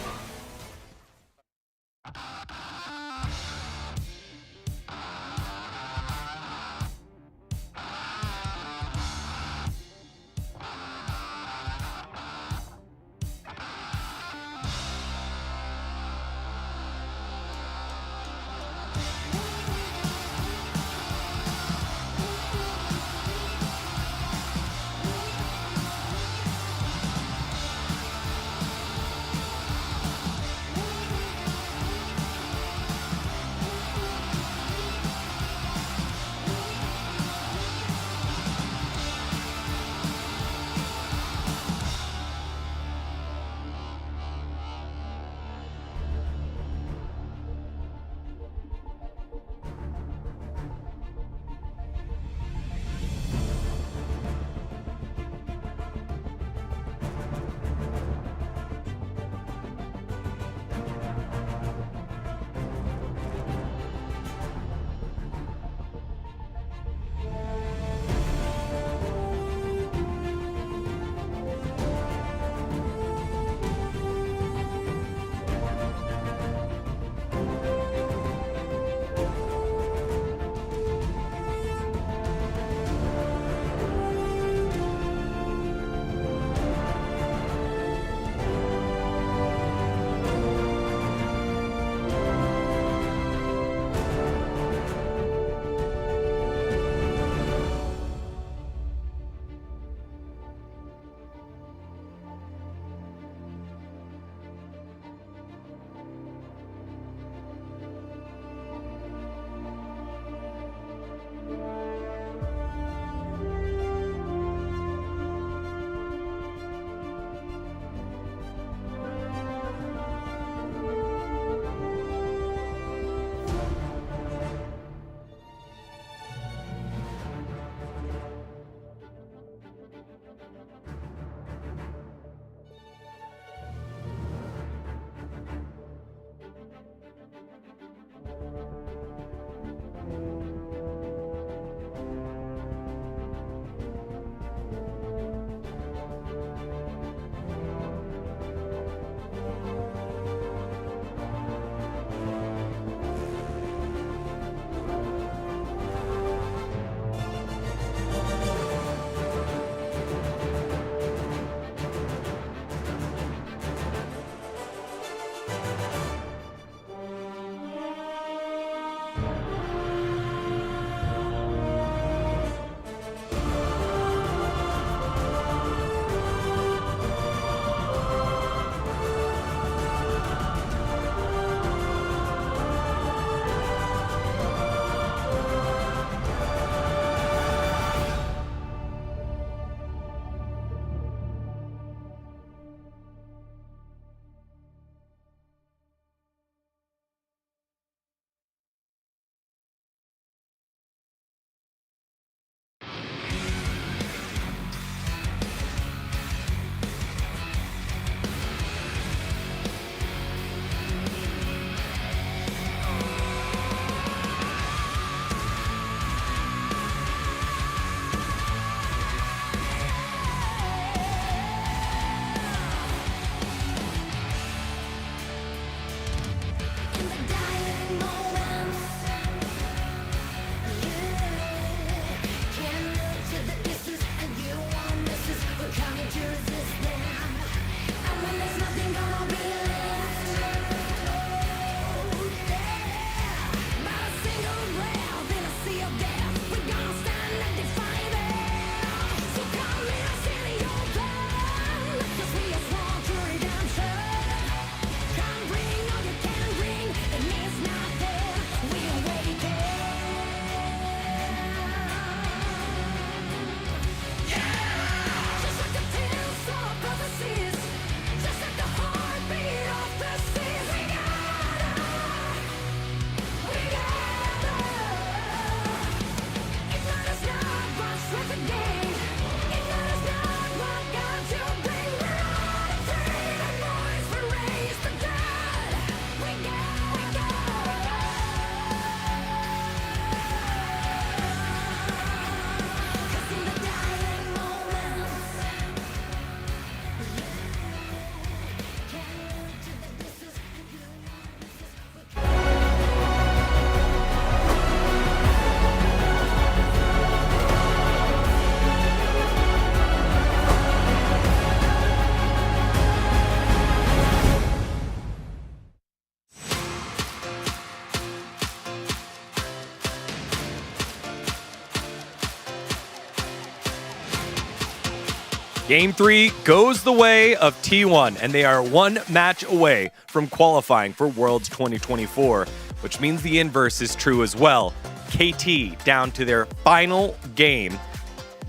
Game 3 goes the way of T1, and they are one match away from qualifying for Worlds 2024, which means the inverse is true as well. KT down to their final game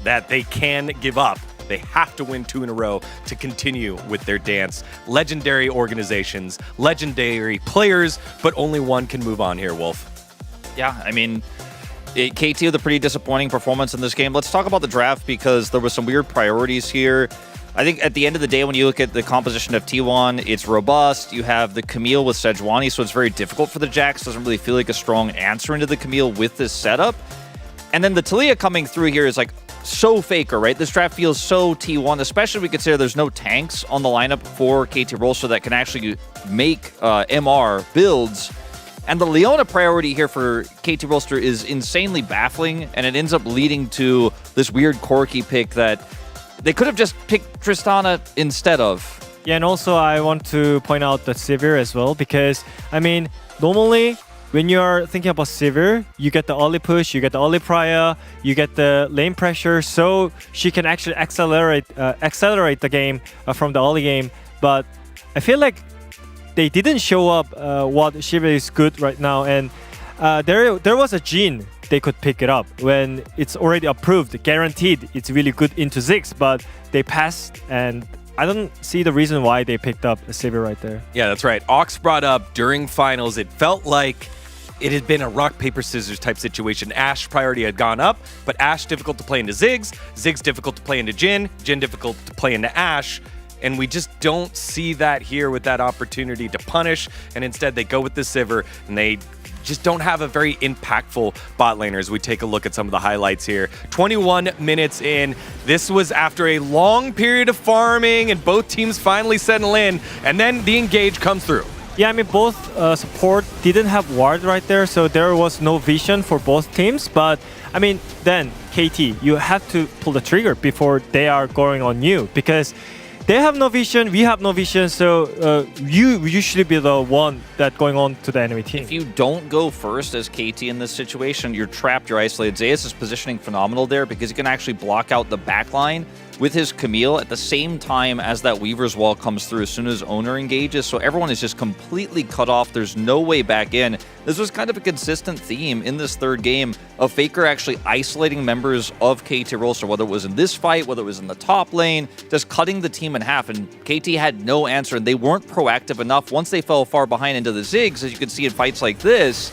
that they can give up. They have to win 2 in a row to continue with their dance. Legendary organizations, legendary players, but only one can move on here, Wolf. Yeah, I mean, KT with a pretty disappointing performance in this game. Let's talk about the draft because there was some weird priorities here. I think at the end of the day, when you look at the composition of T1, it's robust. You have the Camille with Sejuani, so it's very difficult for the Jax. Doesn't really feel like a strong answer into the Camille with this setup. And then the Taliyah coming through here is like so Faker, right? This draft feels so T1, especially if we consider there's no tanks on the lineup for KT Rolster that can actually make MR builds. And the Leona priority here for KT Rolster is insanely baffling, and it ends up leading to this weird Corki pick that they could have just picked Tristana instead of. Yeah, and also I want to point out the Sivir as well, because, I mean, normally when you're thinking about Sivir, you get the Oli push, you get the Oli Priya, you get the lane pressure, so she can actually accelerate the game from the Oli game. But I feel like they didn't show up what Sivir is good right now, and there was a Jhin they could pick it up when it's already approved, guaranteed it's really good into Ziggs, but they passed, and I don't see the reason why they picked up a Sivir right there. Yeah, that's right. Ox brought up during finals, it felt like it had been a rock, paper, scissors type situation. Ashe priority had gone up, but Ashe difficult to play into Ziggs, Ziggs difficult to play into Jhin, Jhin difficult to play into Ashe. And we just don't see that here with that opportunity to punish. And instead they go with the Sivir, and they just don't have a very impactful bot laner as we take a look at some of the highlights here. 21 minutes in. This was after a long period of farming and both teams finally settle in. And then the engage comes through. Yeah, I mean, both support didn't have ward right there, so there was no vision for both teams. But, I mean, then, KT, you have to pull the trigger before they are going on you, because they have no vision, we have no vision, so you usually be the one that going on to the enemy team. If you don't go first as KT in this situation, you're trapped, you're isolated. Zeus' positioning phenomenal there because he can actually block out the backline with his Camille at the same time as that Weaver's Wall comes through as soon as owner engages. So everyone is just completely cut off. There's no way back in. This was kind of a consistent theme in this third game of Faker actually isolating members of KT Rolster, whether it was in this fight, whether it was in the top lane, just cutting the team in half. And KT had no answer, and they weren't proactive enough. Once they fell far behind into the Ziggs, as you can see in fights like this,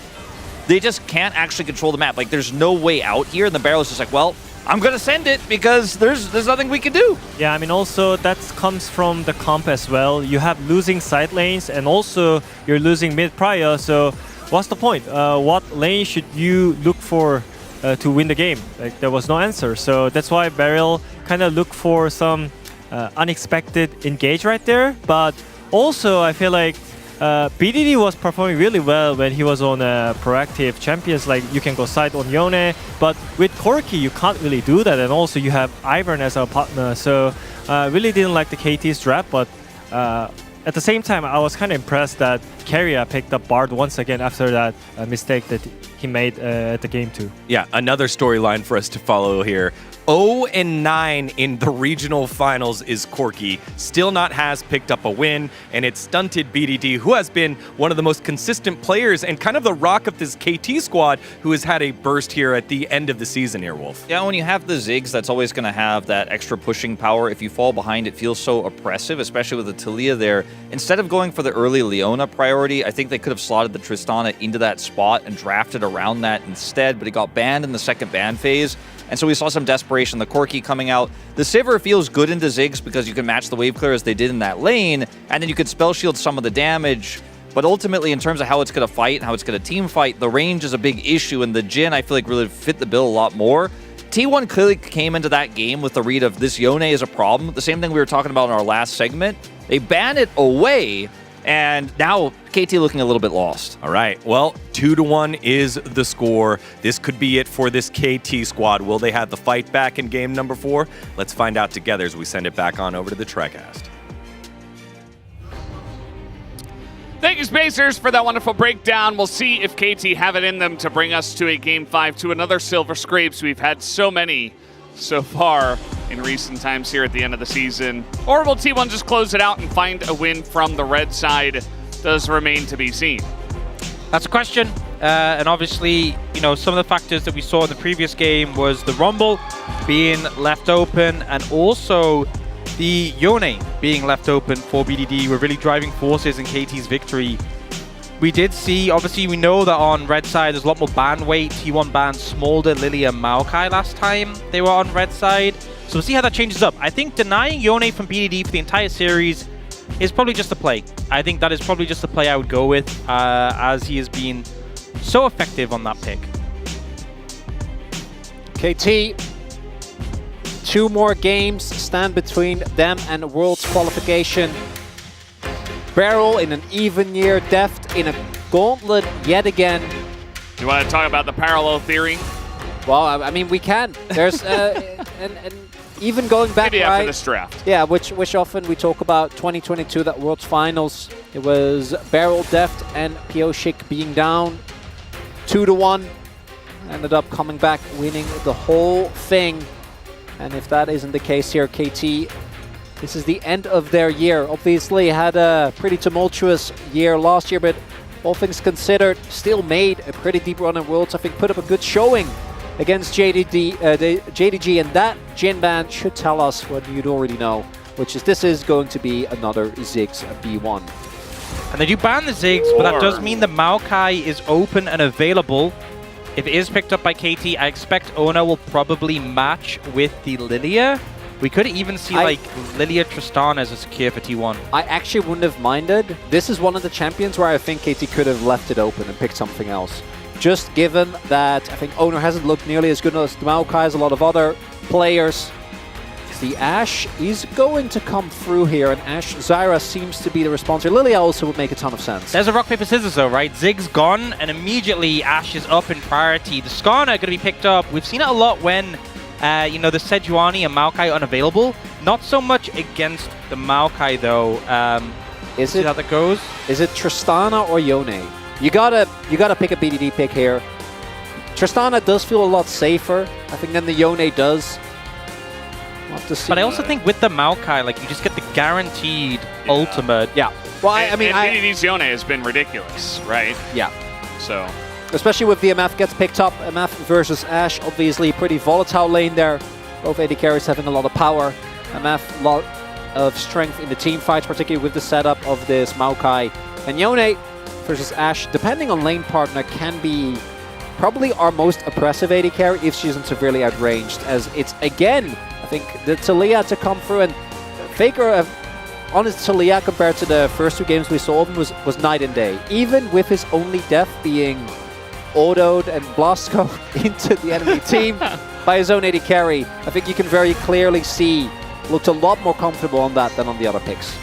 they just can't actually control the map. Like, there's no way out here, and the Barrel is just like, well, I'm going to send it because there's nothing we can do. Yeah, I mean, also that comes from the comp as well. You have losing side lanes, and also you're losing mid prior, so what's the point? What lane should you look for to win the game? Like, there was no answer, so that's why Beryl kind of looked for some unexpected engage right there. But also, I feel like BDD was performing really well when he was on proactive champions, like you can go side on Yone, but with Corki you can't really do that, and also you have Ivern as a partner, so really didn't like the KT's draft, but at the same time I was kind of impressed that Keria picked up Bard once again after that mistake that he made at the game 2. Yeah, another storyline for us to follow here. 0-9 in the regional finals is Corki. Still not has picked up a win, and it stunted BDD, who has been one of the most consistent players and kind of the rock of this KT squad, who has had a burst here at the end of the season here, Wolf. Yeah, when you have the Ziggs, that's always going to have that extra pushing power. If you fall behind, it feels so oppressive, especially with the Taliyah there. Instead of going for the early Leona priority, I think they could have slotted the Tristana into that spot and drafted around that instead, but it got banned in the second ban phase. And so we saw some desperation, the Corki coming out. The Sivir feels good into Ziggs because you can match the wave clear as they did in that lane, and then you could spell shield some of the damage. But ultimately, in terms of how it's going to fight and how it's going to team fight, the range is a big issue, and the Jhin, I feel like, really fit the bill a lot more. T1 clearly came into that game with the read of this Yone is a problem. The same thing we were talking about in our last segment. They ban it away, and now KT looking a little bit lost. All right, well, 2-1 is the score. This could be it for this KT squad. Will they have the fight back in game number 4? Let's find out together as we send it back on over to the TriCast. Thank you, Spacers, for that wonderful breakdown. We'll see if KT have it in them to bring us to a Game 5, to another Silver Scrapes. We've had so many so far. in recent times here at the end of the season? Or will T1 just close it out and find a win from the red side? Does remain to be seen. That's a question. And obviously, you know, some of the factors that we saw in the previous game was the Rumble being left open and also the Yone being left open for BDD were really driving forces in KT's victory. We did see, obviously, we know that on red side there's a lot more ban weight. T1 banned Smolder, Lilia, and Maokai last time they were on red side. So we'll see how that changes up. I think denying Yone from BDD for the entire series is probably just a play. I think that is probably just the play I would go with, as he has been so effective on that pick. KT, 2 more games stand between them and Worlds qualification. Barrel in an even year, Deft in a gauntlet yet again. You want to talk about the parallel theory? Well, I mean, we can. There's and even going back, Maybe right? after this draft. Yeah, which often we talk about 2022, that Worlds Finals. It was Barrel, Deft, and Pioshik being down 2-1. Ended up coming back, winning the whole thing. And if that isn't the case here, KT, this is the end of their year. Obviously had a pretty tumultuous year last year, but all things considered, still made a pretty deep run in Worlds. I think put up a good showing against JDG, and that Jin ban should tell us what you'd already know, which is this is going to be another Ziggs B1. And they do ban the Ziggs, but that does mean the Maokai is open and available. If it is picked up by KT, I expect Ona will probably match with the Lilia. We could even see like Lilia Tristana as a secure for T1. I actually wouldn't have minded. This is one of the champions where I think KT could have left it open and picked something else. Just given that I think Owner hasn't looked nearly as good as the Maokai as a lot of other players. The Ashe is going to come through here, and Ashe Zyra seems to be the response here. Lilia also would make a ton of sense. There's a rock, paper, scissors though, right? Ziggs gone, and immediately Ashe is up in priority. The Skarner going to be picked up. We've seen it a lot when, you know, the Sejuani and Maokai unavailable. Not so much against the Maokai though. Is see it how that goes? Is it Tristana or Yone? You gotta pick a BDD pick here. Tristana does feel a lot safer, I think, than the Yone does. But I also think with the Maokai, like, you just get the guaranteed ultimate. Yeah. Well, I mean, BDD's Yone has been ridiculous, right? Yeah. So, especially with the MF gets picked up. MF versus Ashe, obviously pretty volatile lane there. Both AD carries having a lot of power. MF, a lot of strength in the team fights, particularly with the setup of this Maokai. And Yone versus Ashe, depending on lane partner, can be probably our most oppressive AD carry if she isn't severely outranged, as it's, again, I think the Talia to come through, and Faker, honest Talia compared to the first 2 games we saw of him was night and day. Even with his only death being autoed and blast scoped into the enemy team by his own AD carry, I think you can very clearly see looked a lot more comfortable on that than on the other picks.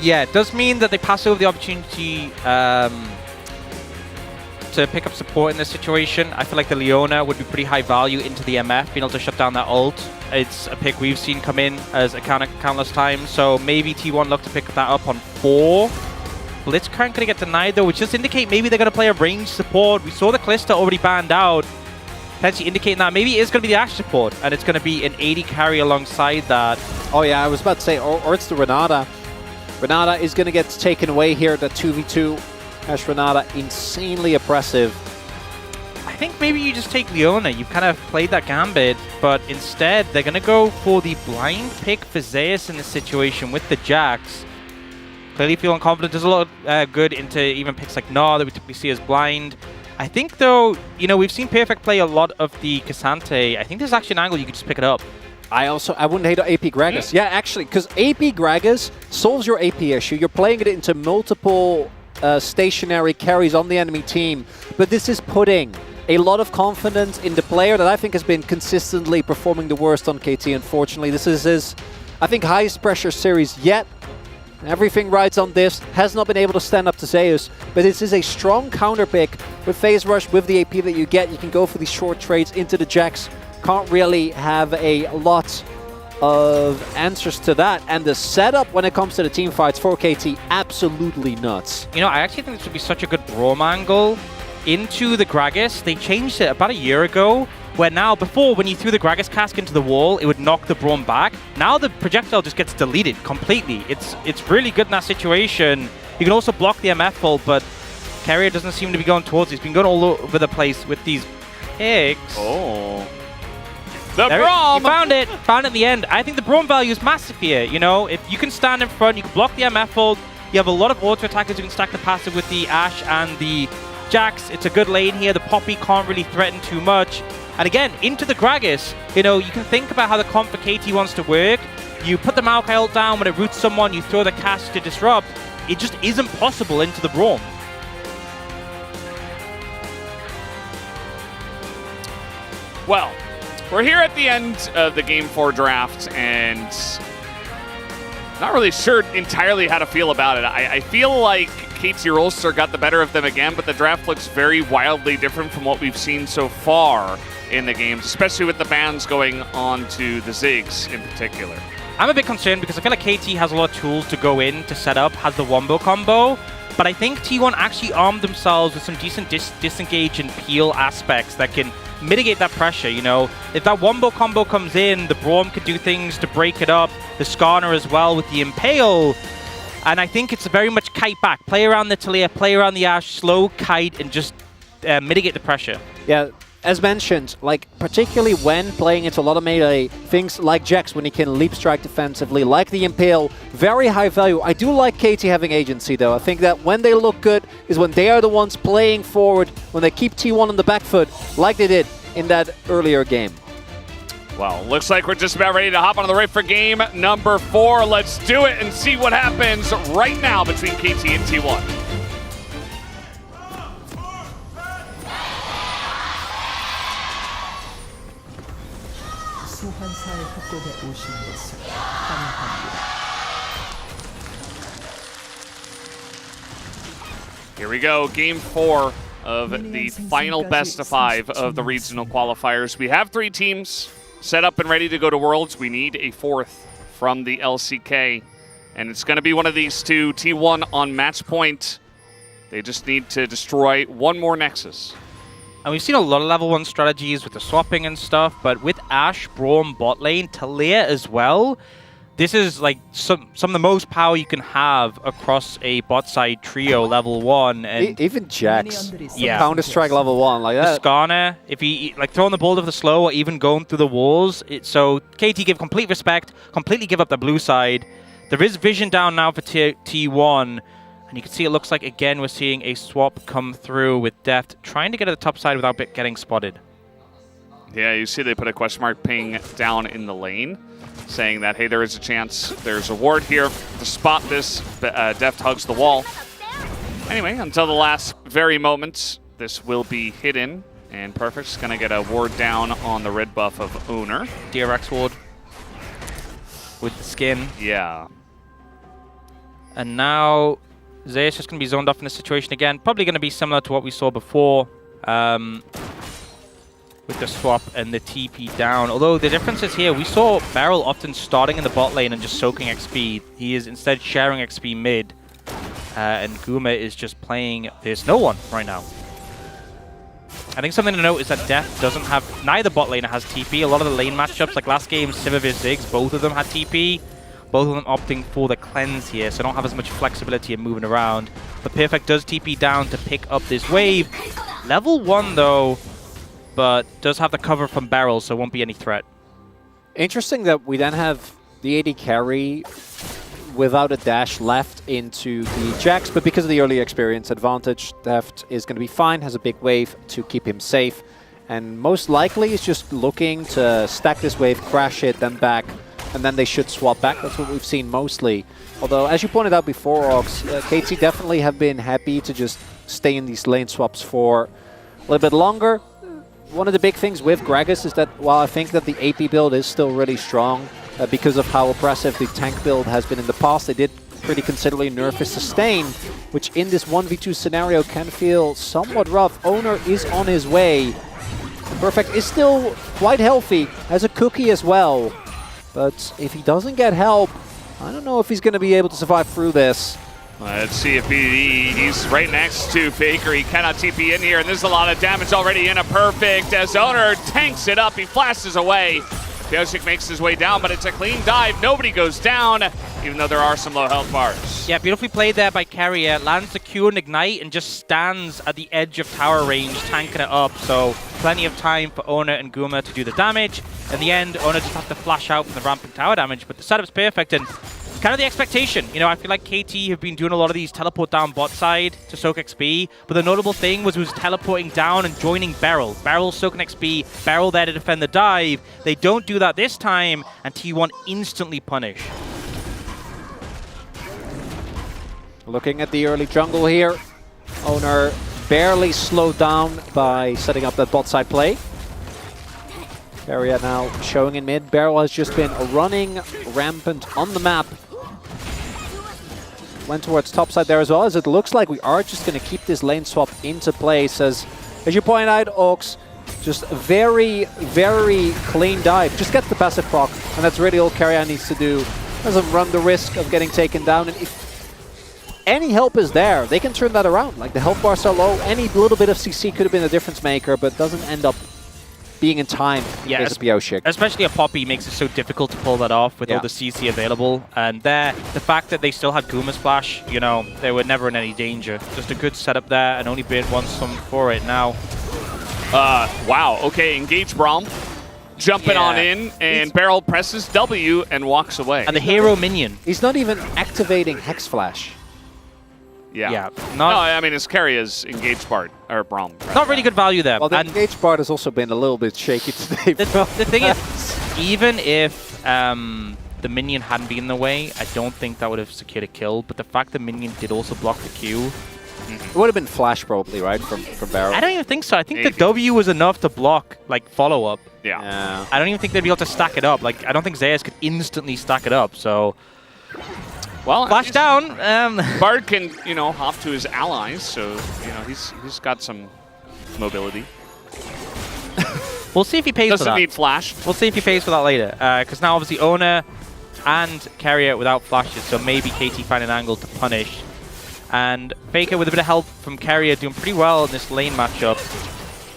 Yeah, it does mean that they pass over the opportunity to pick up support in this situation. I feel like the Leona would be pretty high value into the MF, being able to shut down that ult. It's a pick we've seen come in as a countless times, so maybe T1 look to pick that up on 4. Blitzcrank going to get denied though, which just indicate maybe they're going to play a ranged support. We saw the Kalista already banned out, potentially indicating that maybe it is going to be the Ashe support, and it's going to be an AD carry alongside that. Oh yeah, I was about to say, or it's the Renata. Renata is going to get taken away here, the 2v2. Ashe Renata, insanely oppressive. I think maybe you just take Leona. You've kind of played that gambit, but instead they're going to go for the blind pick for Zeus in this situation with the Jax. Clearly feeling confident. There's a lot of good into even picks like Gnar that we typically see as blind. I think though, you know, we've seen Perfect play a lot of the Cassante. I think there's actually an angle you could just pick it up. I wouldn't hate AP Gragas. Yeah, actually, because AP Gragas solves your AP issue. You're playing it into multiple stationary carries on the enemy team, but this is putting a lot of confidence in the player that I think has been consistently performing the worst on KT, unfortunately. This is his, I think, highest pressure series yet. Everything rides on this. Has not been able to stand up to Zeus, but this is a strong counter pick with Phase Rush, with the AP that you get. You can go for these short trades into the Jax. Can't really have a lot of answers to that. And the setup when it comes to the team fights for KT, absolutely nuts. You know, I actually think this would be such a good Braum angle into the Gragas. They changed it about a year ago. Where now, before, when you threw the Gragas cask into the wall, it would knock the Braum back. Now the projectile just gets deleted completely. It's really good in that situation. You can also block the MF ult, but Carrier doesn't seem to be going towards it. He's been going all over the place with these picks. Oh. The There Braum! You found it. Found it in the end. I think the Braum value is massive here. You know, if you can stand in front, you can block the MF ult. You have a lot of auto attackers who can stack the passive with the Ashe and the Jax. It's a good lane here. The Poppy can't really threaten too much. And again, into the Gragas, you know, you can think about how the comp for KT wants to work. You put the Maokai ult down when it roots someone, you throw the cast to disrupt. It just isn't possible into the Braum. Well, we're here at the end of the Game 4 draft, and not really sure entirely how to feel about it. I feel like KT Rolster got the better of them again, but the draft looks very wildly different from what we've seen so far in the games, especially with the bans going on to the Ziggs in particular. I'm a bit concerned because I feel like KT has a lot of tools to go in to set up, has the Wombo combo, but I think T1 actually armed themselves with some decent disengage and peel aspects that can mitigate that pressure, you know. If that Wombo combo comes in, the Braum could do things to break it up, the Skarner as well with the Impale, and I think it's very much kite back. Play around the Talia, play around the Ashe, slow kite, and just mitigate the pressure. Yeah, as mentioned, like particularly when playing into a lot of melee, things like Jax when he can leap strike defensively, like the Impale, very high value. I do like KT having agency though. I think that when they look good is when they are the ones playing forward, when they keep T1 on the back foot, like they did in that earlier game. Well, looks like we're just about ready to hop on the right for game number 4. Let's do it and see what happens right now between KT and T1. 소환사의 협곡에 오신 것을 환영합니다. Here we go, game 4 of the final best of 5 of the regional qualifiers. We have 3 teams set up and ready to go to Worlds. We need a 4th from the LCK, and it's going to be one of these two. T1 on match point. They just need to destroy one more Nexus. And we've seen a lot of level 1 strategies with the swapping and stuff, but with Ashe, Braum, bot lane, Talia as well, this is like some of the most power you can have across a bot side trio level 1. And even Jax, yeah. Counter-Strike level 1, like that. Skarner, if he like throwing the ball over the slow or even going through the walls. So KT give complete respect, completely give up the blue side. There is vision down now for T1. And you can see it looks like, again, we're seeing a swap come through with Deft, trying to get to the top side without getting spotted. Yeah, you see they put a question mark ping down in the lane, saying that, hey, there is a chance there's a ward here to spot this. Deft hugs the wall. Anyway, until the last very moment, this will be hidden, and Perfect's going to get a ward down on the red buff of Owner. DRX ward with the skin. Yeah. And now Zeus just going to be zoned off in this situation again. Probably going to be similar to what we saw before with the swap and the TP down. Although the difference is here, we saw Beryl often starting in the bot lane and just soaking XP. He is instead sharing XP mid. And Guma is just playing There's No One right now. I think something to note is that Death doesn't have... Neither bot laner has TP. A lot of the lane matchups, like last game, Sivir vs Ziggs, both of them had TP. Both of them opting for the cleanse here, so don't have as much flexibility in moving around. But Perfect does TP down to pick up this wave. Level 1 though, but does have the cover from Beryl, so won't be any threat. Interesting that we then have the AD carry without a dash left into the Jax, but because of the early experience advantage, Deft is going to be fine, has a big wave to keep him safe, and most likely is just looking to stack this wave, crash it, then back, and then they should swap back. That's what we've seen mostly. Although, as you pointed out before, Ox, KT definitely have been happy to just stay in these lane swaps for a little bit longer. One of the big things with Gragas is that while I think that the AP build is still really strong, because of how oppressive the tank build has been in the past, they did pretty considerably nerf his sustain, which in this 1v2 scenario can feel somewhat rough. Owner is on his way. Perfect is still quite healthy, has a cookie as well. But if he doesn't get help, I don't know if he's going to be able to survive through this. Let's see if he's right next to Faker. He cannot TP in here, and there's a lot of damage already in a perfect. As Owner tanks it up, he flashes away. Biosik makes his way down, but it's a clean dive. Nobody goes down, even though there are some low health bars. Yeah, beautifully played there by Carrier. Lands the Q and Ignite and just stands at the edge of tower range, tanking it up. So plenty of time for Owner and Guma to do the damage. In the end, Owner just has to flash out from the ramping tower damage, but the setup's perfect. And kind of the expectation. You know, I feel like KT have been doing a lot of these teleport down bot side to soak XP, but the notable thing was teleporting down and joining Beryl. Beryl soaking XP, Beryl there to defend the dive. They don't do that this time, and T1 instantly punish. Looking at the early jungle here. Owner barely slowed down by setting up that bot side play. Carrier now showing in mid. Beryl has just been running rampant on the map. Went towards top side there as well, as it looks like we are just going to keep this lane swap into place. As you point out, Ox, just a very, very clean dive. Just gets the passive proc, and that's really all Carrier needs to do. Doesn't run the risk of getting taken down. And if any help is there, they can turn that around. Like, the health bars are low. Any little bit of CC could have been a difference maker, but doesn't end up being in time. Yeah, especially a Poppy makes it so difficult to pull that off with all the CC available. And there, the fact that they still had Guma Splash, you know, they were never in any danger. Just a good setup there, and only Beard wants some for it now. Wow, okay, engage Braum. Jumping on in, and Beryl presses W and walks away. And the hero minion. He's not even activating Hex Flash. Yeah. No, I mean, it's Carrier's engage Bard, or Braum. Not really good value there. Well, the engage Bard has also been a little bit shaky today. The thing is, even if the minion hadn't been in the way, I don't think that would have secured a kill. But the fact the minion did also block the Q. It would have been flash probably, right, from Beryl? I don't even think so. I think the W was enough to block, like, follow-up. Yeah. I don't even think they'd be able to stack it up. Like, I don't think Zayas could instantly stack it up, so... Well, flash down. Bard can, you know, hop to his allies, so, you know, he's got some mobility. We'll see if he pays for that. Doesn't need flash. We'll see if he pays for that later. Because now, obviously, Owner and Carrier without flashes, so maybe KT find an angle to punish. And Faker with a bit of help from Carrier doing pretty well in this lane matchup.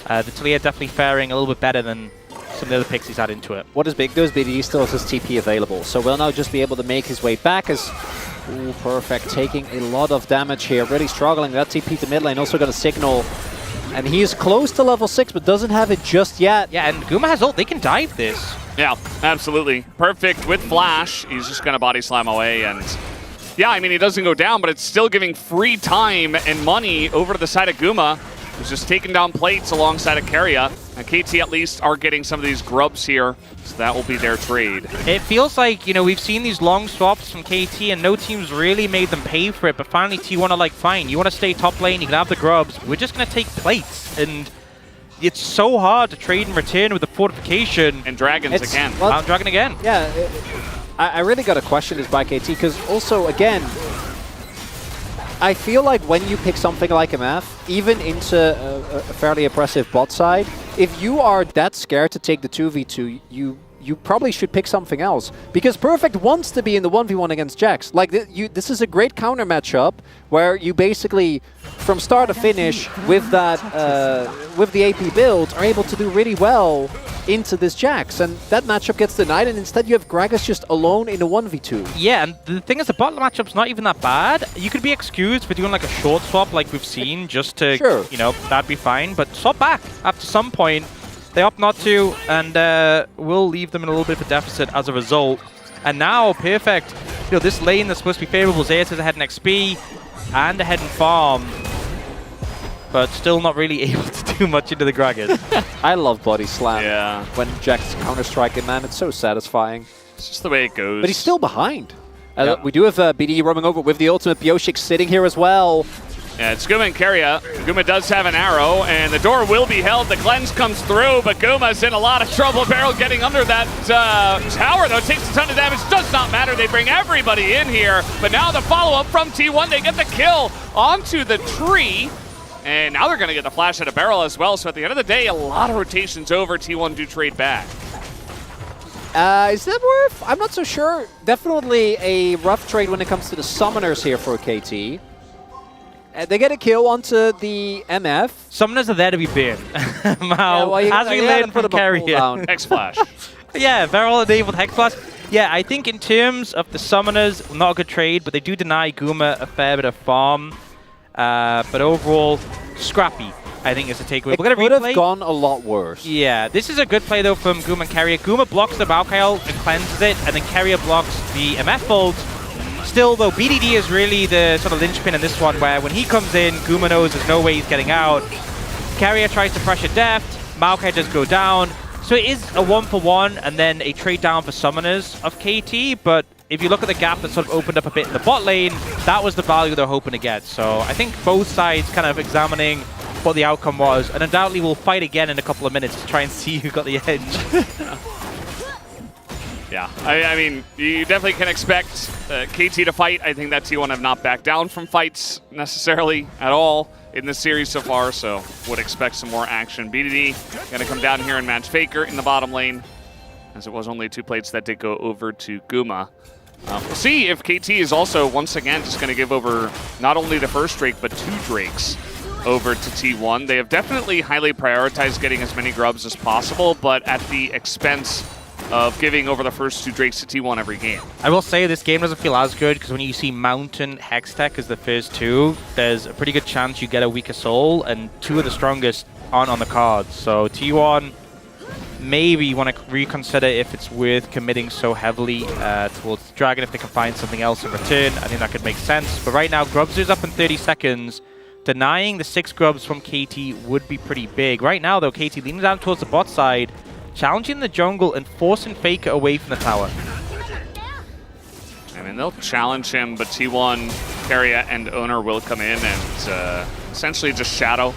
The Talia definitely faring a little bit better than some of the other picks he's had into it. What is big though is BDE still has his TP available, so will now just be able to make his way back as... Ooh, perfect, taking a lot of damage here, really struggling. That TP to mid lane, also got a signal. And he is close to level 6, but doesn't have it just yet. Yeah, and Guma has ult, they can dive this. Yeah, absolutely. Perfect with flash. He's just going to body slam away, and... Yeah, I mean, he doesn't go down, but it's still giving free time and money over to the side of Guma, who's just taking down plates alongside of Carrier. And KT at least are getting some of these grubs here, so that will be their trade. It feels like, you know, we've seen these long swaps from KT and no team's really made them pay for it, but finally T1 are like, fine, you want to stay top lane, you can have the grubs, we're just going to take plates. And it's so hard to trade in return with the fortification. And dragons again. Well, Dragon again. Yeah, I really got to question this by KT, because also, again, I feel like when you pick something like MF, even into a fairly oppressive bot side, if you are that scared to take the 2v2, you probably should pick something else. Because Perfect wants to be in the 1v1 against Jax. Like, this is a great counter matchup where you basically, from start to finish, with that with the AP build, are able to do really well into this Jax. And that matchup gets denied, and instead you have Gragas just alone in a 1v2. Yeah, and the thing is, the bot matchup's not even that bad. You could be excused for doing like a short swap like we've seen, just to, you know, that'd be fine. But swap back after some point. They opt not to, and will leave them in a little bit of a deficit as a result. And now, Perfect, you know, this lane that's supposed to be favorable, Zayas is ahead in XP and ahead in farm, but still not really able to do much into the Gragas. I love body slam. Yeah. When Jax counter-striking, man, it's so satisfying. It's just the way it goes. But he's still behind. We do have BDE roaming over with the ultimate. Bioshik sitting here as well. Yeah, it's Guma and Carrier. Guma does have an arrow, and the door will be held. The cleanse comes through, but Guma's in a lot of trouble. Beryl getting under that tower, though, takes a ton of damage. Does not matter. They bring everybody in here, but now the follow-up from T1. They get the kill onto the tree, and now they're going to get the flash at a Beryl as well. So at the end of the day, a lot of rotations over. T1 do trade back. Is that worth? I'm not so sure. Definitely a rough trade when it comes to the summoners here for KT. They get a kill onto the MF. Summoners are there to be burned. As we learned from Carrier. X-Flash. Yeah, Varol enabled Hex Blast. Yeah, I think in terms of the summoners, not a good trade, but they do deny Guma a fair bit of farm. But overall, scrappy, I think is the takeaway. It could have gone a lot worse. Yeah, this is a good play though from Guma and Carrier. Guma blocks the Maokai and cleanses it, and then Carrier blocks the MF ult. Still though, BDD is really the sort of linchpin in this one, where when he comes in, Guma knows there's no way he's getting out. Carrier tries to pressure deft, Maokai does go down. So it is a 1-for-1 and then a trade down for summoners of KT, but if you look at the gap that sort of opened up a bit in the bot lane, that was the value they're hoping to get. So I think both sides kind of examining what the outcome was, and undoubtedly we'll fight again in a couple of minutes to try and see who got the edge. Yeah, I mean, you definitely can expect KT to fight. I think that T1 have not backed down from fights necessarily at all in this series so far, so would expect some more action. BDD going to come down here and match Faker in the bottom lane, as it was only 2 plates that did go over to Guma. We'll see if KT is also, once again, just going to give over not only the first Drake, but 2 Drakes over to T1. They have definitely highly prioritized getting as many grubs as possible, but at the expense of giving over the first 2 Drakes to T1 every game. I will say this game doesn't feel as good because when you see Mountain Hextech as the first 2, there's a pretty good chance you get a weaker soul, and 2 of the strongest aren't on the cards. So T1, maybe you want to reconsider if it's worth committing so heavily towards Dragon if they can find something else in return. I think that could make sense. But right now, Grubs is up in 30 seconds. Denying the 6 Grubs from KT would be pretty big. Right now, though, KT leaning down towards the bot side, challenging the jungle and forcing Faker away from the tower. I mean, they'll challenge him, but T1, Carrier, and Owner will come in and essentially just shadow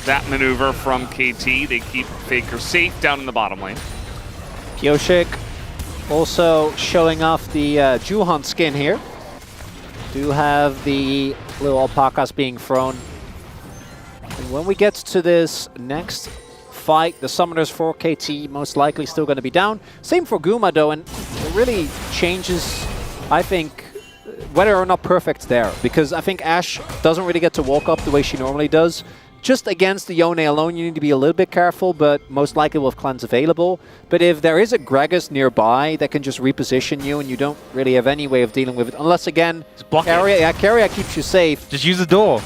that maneuver from KT. They keep Faker safe down in the bottom lane. Pioshik also showing off the Juhan skin here. Do have the little alpacas being thrown. And when we get to this next fight, the summoners for KT most likely still going to be down. Same for Guma though, and it really changes, I think, whether or not perfect's there. Because I think Ashe doesn't really get to walk up the way she normally does. Just against the Yone alone, you need to be a little bit careful, but most likely we'll have cleanse available. But if there is a Gragas nearby that can just reposition you and you don't really have any way of dealing with it, unless again, Carrier keeps you safe. Just use the door.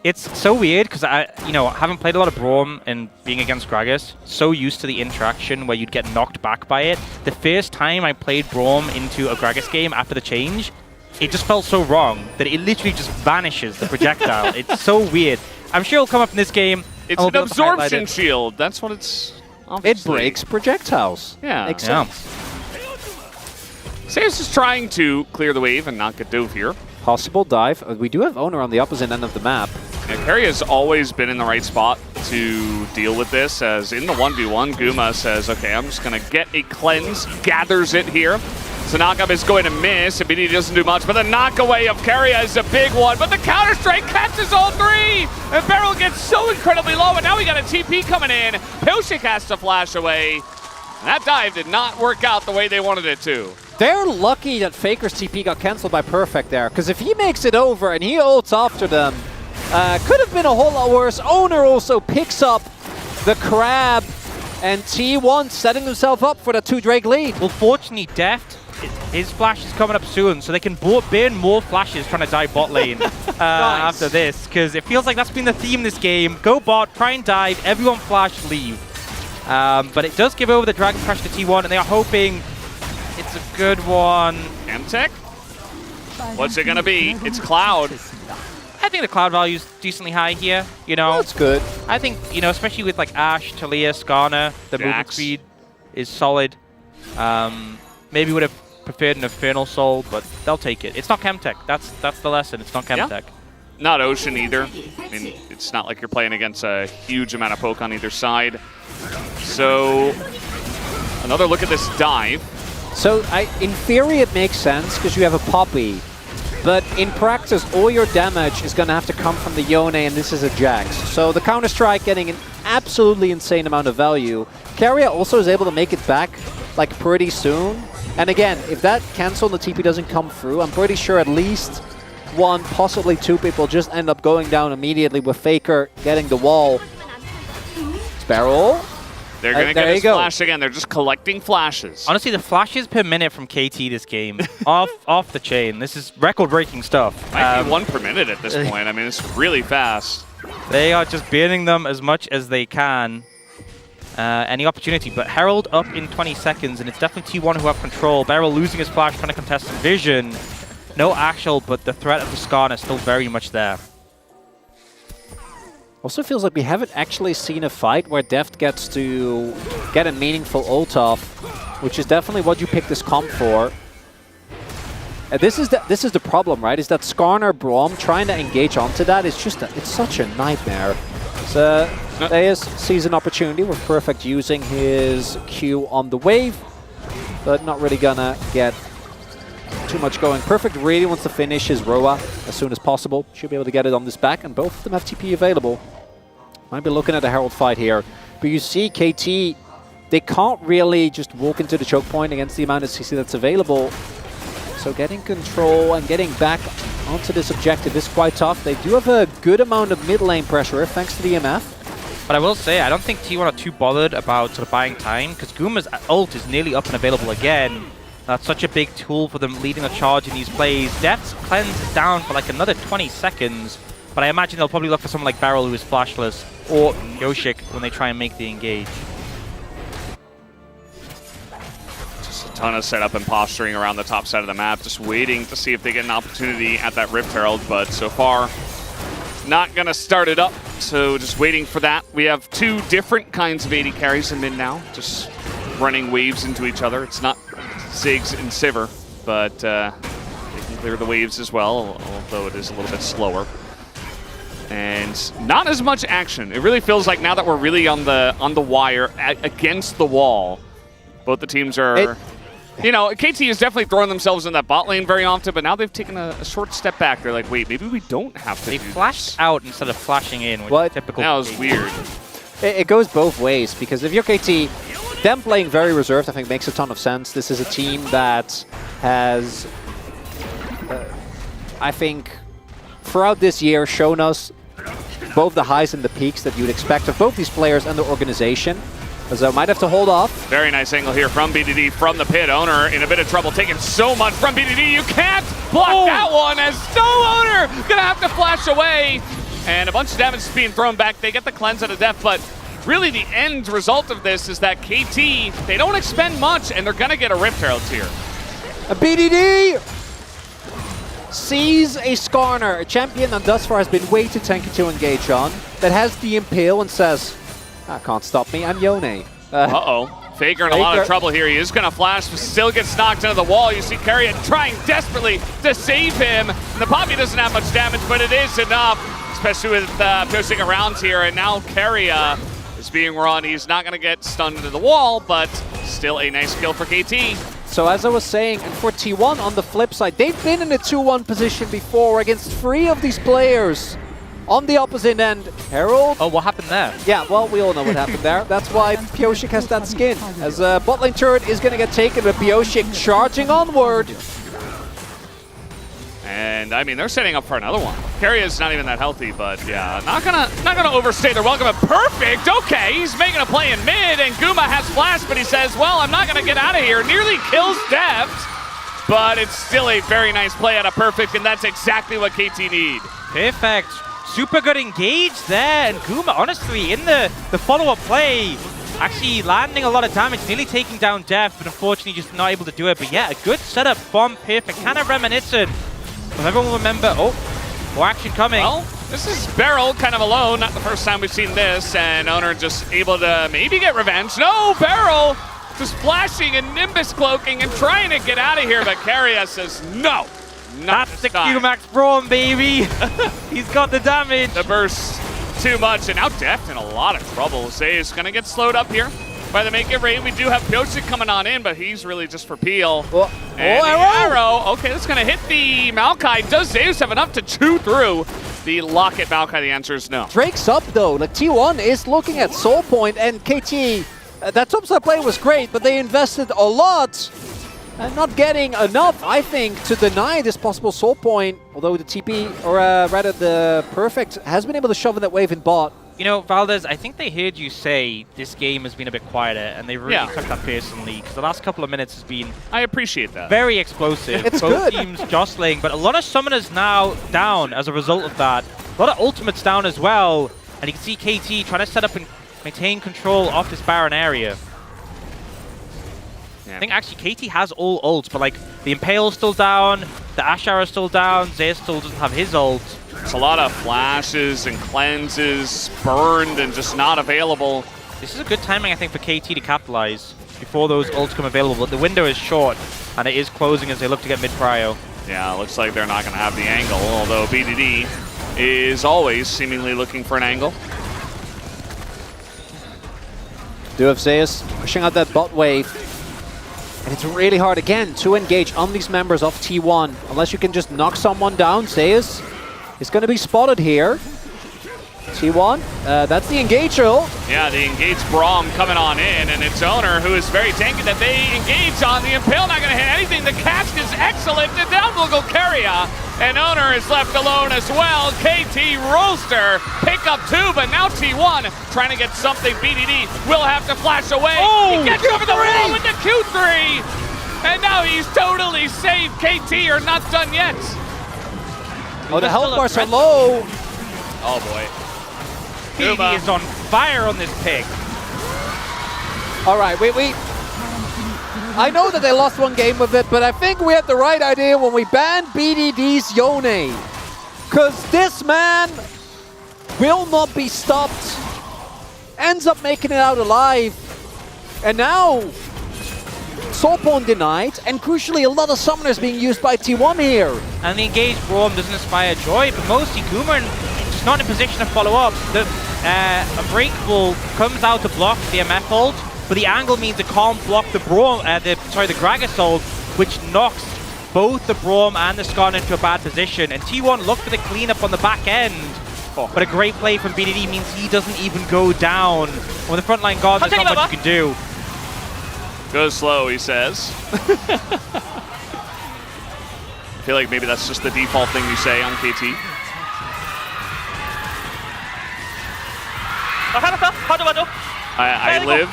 It's so weird because I haven't played a lot of Braum and being against Gragas. So used to the interaction where you'd get knocked back by it. The first time I played Braum into a Gragas game after the change, it just felt so wrong that it literally just vanishes the projectile. It's so weird. I'm sure it'll come up in this game. It's an absorption shield. That's what it's. Obviously. It breaks projectiles. Yeah. Makes sense. Saves is trying to clear the wave and not get dove here. Possible dive. We do have Owner on the opposite end of the map. Yeah, Carrier has always been in the right spot to deal with this, as in the 1v1, Guma says, okay, I'm just going to get a cleanse, gathers it here. So knockup is going to miss, and BD doesn't do much, but the knockaway of Carrier is a big one, but the counter-strike catches all 3! And Beryl gets so incredibly low, and now we got a TP coming in. Pioshik has to flash away. And that dive did not work out the way they wanted it to. They're lucky that Faker's TP got cancelled by Perfect there, because if he makes it over and he ults after them, could have been a whole lot worse. Owner also picks up the crab, and T1 setting himself up for the 2 Drake lead. Well, fortunately, Deft, his flash is coming up soon, so they can burn more flashes trying to dive bot lane after this, because it feels like that's been the theme this game. Go bot, try and dive, everyone flash, leave. But it does give over the Dragon Crush to T1, and they are hoping it's a good one. Mtech? What's it going to be? It's Cloud. I think the Cloud value is decently high here, That's good. I think, especially with like Ashe, Talia, Skarner, the movement speed is solid. Maybe would have preferred an Infernal Soul, but they'll take it. It's not Chemtech. That's the lesson. It's not Chemtech. Yeah. Not Ocean either. I mean, it's not like you're playing against a huge amount of poke on either side. So, another look at this dive. So, in theory, it makes sense because you have a Poppy. But in practice, all your damage is going to have to come from the Yone, and this is a Jax. So the Counter-Strike getting an absolutely insane amount of value. Carrier also is able to make it back like pretty soon. And again, if that cancel on the TP doesn't come through, I'm pretty sure at least one, possibly two people just end up going down immediately with Faker getting the wall. Sparrow. They're going to get his flash again. They're just collecting flashes. Honestly, the flashes per minute from KT this game, off the chain. This is record-breaking stuff. Might be 1 per minute at this point. I mean, it's really fast. They are just burning them as much as they can. Any opportunity, but Herald up in 20 seconds, and it's definitely T1 who have control. Beryl losing his flash, trying to contest some vision. No actual, but the threat of the Skarner is still very much there. Also feels like we haven't actually seen a fight where Deft gets to get a meaningful ult off, which is definitely what you pick this comp for. This is the problem, right? Is that Skarner Braum trying to engage onto that is just it's such a nightmare. So Deus sees an opportunity with Perfect using his Q on the wave, but not really gonna get too much going. Perfect really wants to finish his Roa as soon as possible. Should be able to get it on this back, and both of them have TP available. Might be looking at a Herald fight here. But you see KT, they can't really just walk into the choke point against the amount of CC that's available. So getting control and getting back onto this objective is quite tough. They do have a good amount of mid lane pressure thanks to the EMF. But I will say, I don't think T1 are too bothered about sort of buying time, because Guma's ult is nearly up and available again. That's such a big tool for them leading a charge in these plays. Death's cleanse is down for like another 20 seconds, but I imagine they'll probably look for someone like Beryl who is flashless, or Yoshik when they try and make the engage. Just a ton of setup and posturing around the top side of the map, just waiting to see if they get an opportunity at that Rift Herald, but so far, not gonna start it up, so just waiting for that. We have two different kinds of AD carries in mid now, just running waves into each other. It's not Ziggs and Sivir, but they can clear the waves as well, although it is a little bit slower. And not as much action. It really feels like now that we're really on the wire against the wall, both the teams are... You know, KT is definitely throwing themselves in that bot lane very often, but now they've taken a short step back. They're like, wait, maybe we don't have to. They flashed out instead of flashing in, which is typical. That was weird. It goes both ways, because if you're KT, them playing very reserved, I think makes a ton of sense. This is a team that has, I think, throughout this year shown us both the highs and the peaks that you'd expect of both these players and the organization. So might have to hold off. Very nice angle here from BDD from the pit. Owner in a bit of trouble, taking so much from BDD. You can't block that one, as no Owner gonna have to flash away. And a bunch of damage is being thrown back. They get the cleanse out of death, but really the end result of this is that KT, they don't expend much, and they're gonna get a Rift Herald here. A BDD sees a Skarner, a champion that thus far has been way too tanky to engage on, that has the Impale and says, "That can't stop me, I'm Yone." Uh-oh. Faker in a lot of trouble here. He is going to flash, but still gets knocked into the wall. You see Carrion trying desperately to save him. The Poppy doesn't have much damage, but it is enough, especially with pushing around here. And now Carrion is being run. He's not going to get stunned into the wall, but still a nice kill for KT. So as I was saying, and for T1 on the flip side, they've been in a 2-1 position before against 3 of these players. On the opposite end, Herald. Oh, what happened there? Yeah, well, we all know what happened there. That's why Pioshik has that skin. As bot lane turret is going to get taken with Pioshik charging onward. And I mean, they're setting up for another one. Carrier's not even that healthy, but yeah, not gonna overstay their welcome. But perfect. Okay, he's making a play in mid, and Guma has flash, but he says, "Well, I'm not gonna get out of here." Nearly kills Deft, but it's still a very nice play out of Perfect, and that's exactly what KT need. Perfect. Super good engage there, and Guma, honestly, in the follow-up play, actually landing a lot of damage, nearly taking down Deft, but unfortunately just not able to do it. But yeah, a good setup from Perfect, kind of reminiscent. If everyone will remember, more action coming. Well, this is Beryl kind of alone, not the first time we've seen this, and Owner just able to maybe get revenge. No, Beryl just flashing and Nimbus cloaking and trying to get out of here, but Carrier says no. That's the Q-Max Braum, baby. He's got the damage. The burst too much, and now Deft in a lot of trouble. Zay is going to get slowed up here by the Make It Rain. We do have Pioshik coming on in, but he's really just for Peel. And the arrow. Okay, that's going to hit the Maokai. Does Zeus have enough to chew through the Locket Maokai? The answer is no. Drake's up though. Like T1 is looking at Soul Point, and KT That topside play was great, but they invested a lot and not getting enough, I think, to deny this possible soul point. Although the TP, or rather the Perfect, has been able to shove in that wave in bot. You know, Valdez, I think they heard you say this game has been a bit quieter, and they really took that personally, because the last couple of minutes has been... I appreciate that. Very explosive. It's Both good. teams jostling, but a lot of summoners now down as a result of that. A lot of ultimates down as well, and you can see KT trying to set up and maintain control of this Baron area. Yeah. I think actually KT has all ults, but like the Impale's still down, the Ashara is still down, Zeus still doesn't have his ult. It's a lot of flashes and cleanses, burned and just not available. This is a good timing, I think, for KT to capitalize before those ults come available. But the window is short, and it is closing as they look to get mid-prio. Yeah, looks like they're not going to have the angle, although BDD is always seemingly looking for an angle. Do have Zeus pushing out that bot wave. And it's really hard, again, to engage on these members of T1. Unless you can just knock someone down, Zeus is going to be spotted here. T1, that's the engage ult. Yeah, the engaged Braum coming on in, and its owner, who is very tanky, that they engage on. The Impale not going to hit anything. The cast is excellent, and down will go Keria. And owner is left alone as well. KT Roaster pick up 2, but now T1 trying to get something. BDD will have to flash away. Oh, he gets over the wall with the Q3, and now he's totally safe. KT are not done yet. Oh, the health bars are low. Oh boy. BDD is on fire on this pick. All right, I know that they lost one game with it, but I think we had the right idea when we banned BDD's Yone. Because this man will not be stopped. Ends up making it out alive. And now, soul point denied, and crucially, a lot of summoners being used by T1 here. And the engaged Braum doesn't inspire joy, but mostly Goomer just not in a position to follow up. A breakable comes out to block the MF ult, but the angle means it can't block the Braum, the Gragas ult, which knocks both the Braum and the Skarner into a bad position. And T1 look for the cleanup on the back end, but a great play from BDD means he doesn't even go down. On the frontline guard, there's not much you can do. Go slow, he says. I feel like maybe that's just the default thing you say on KT. I live.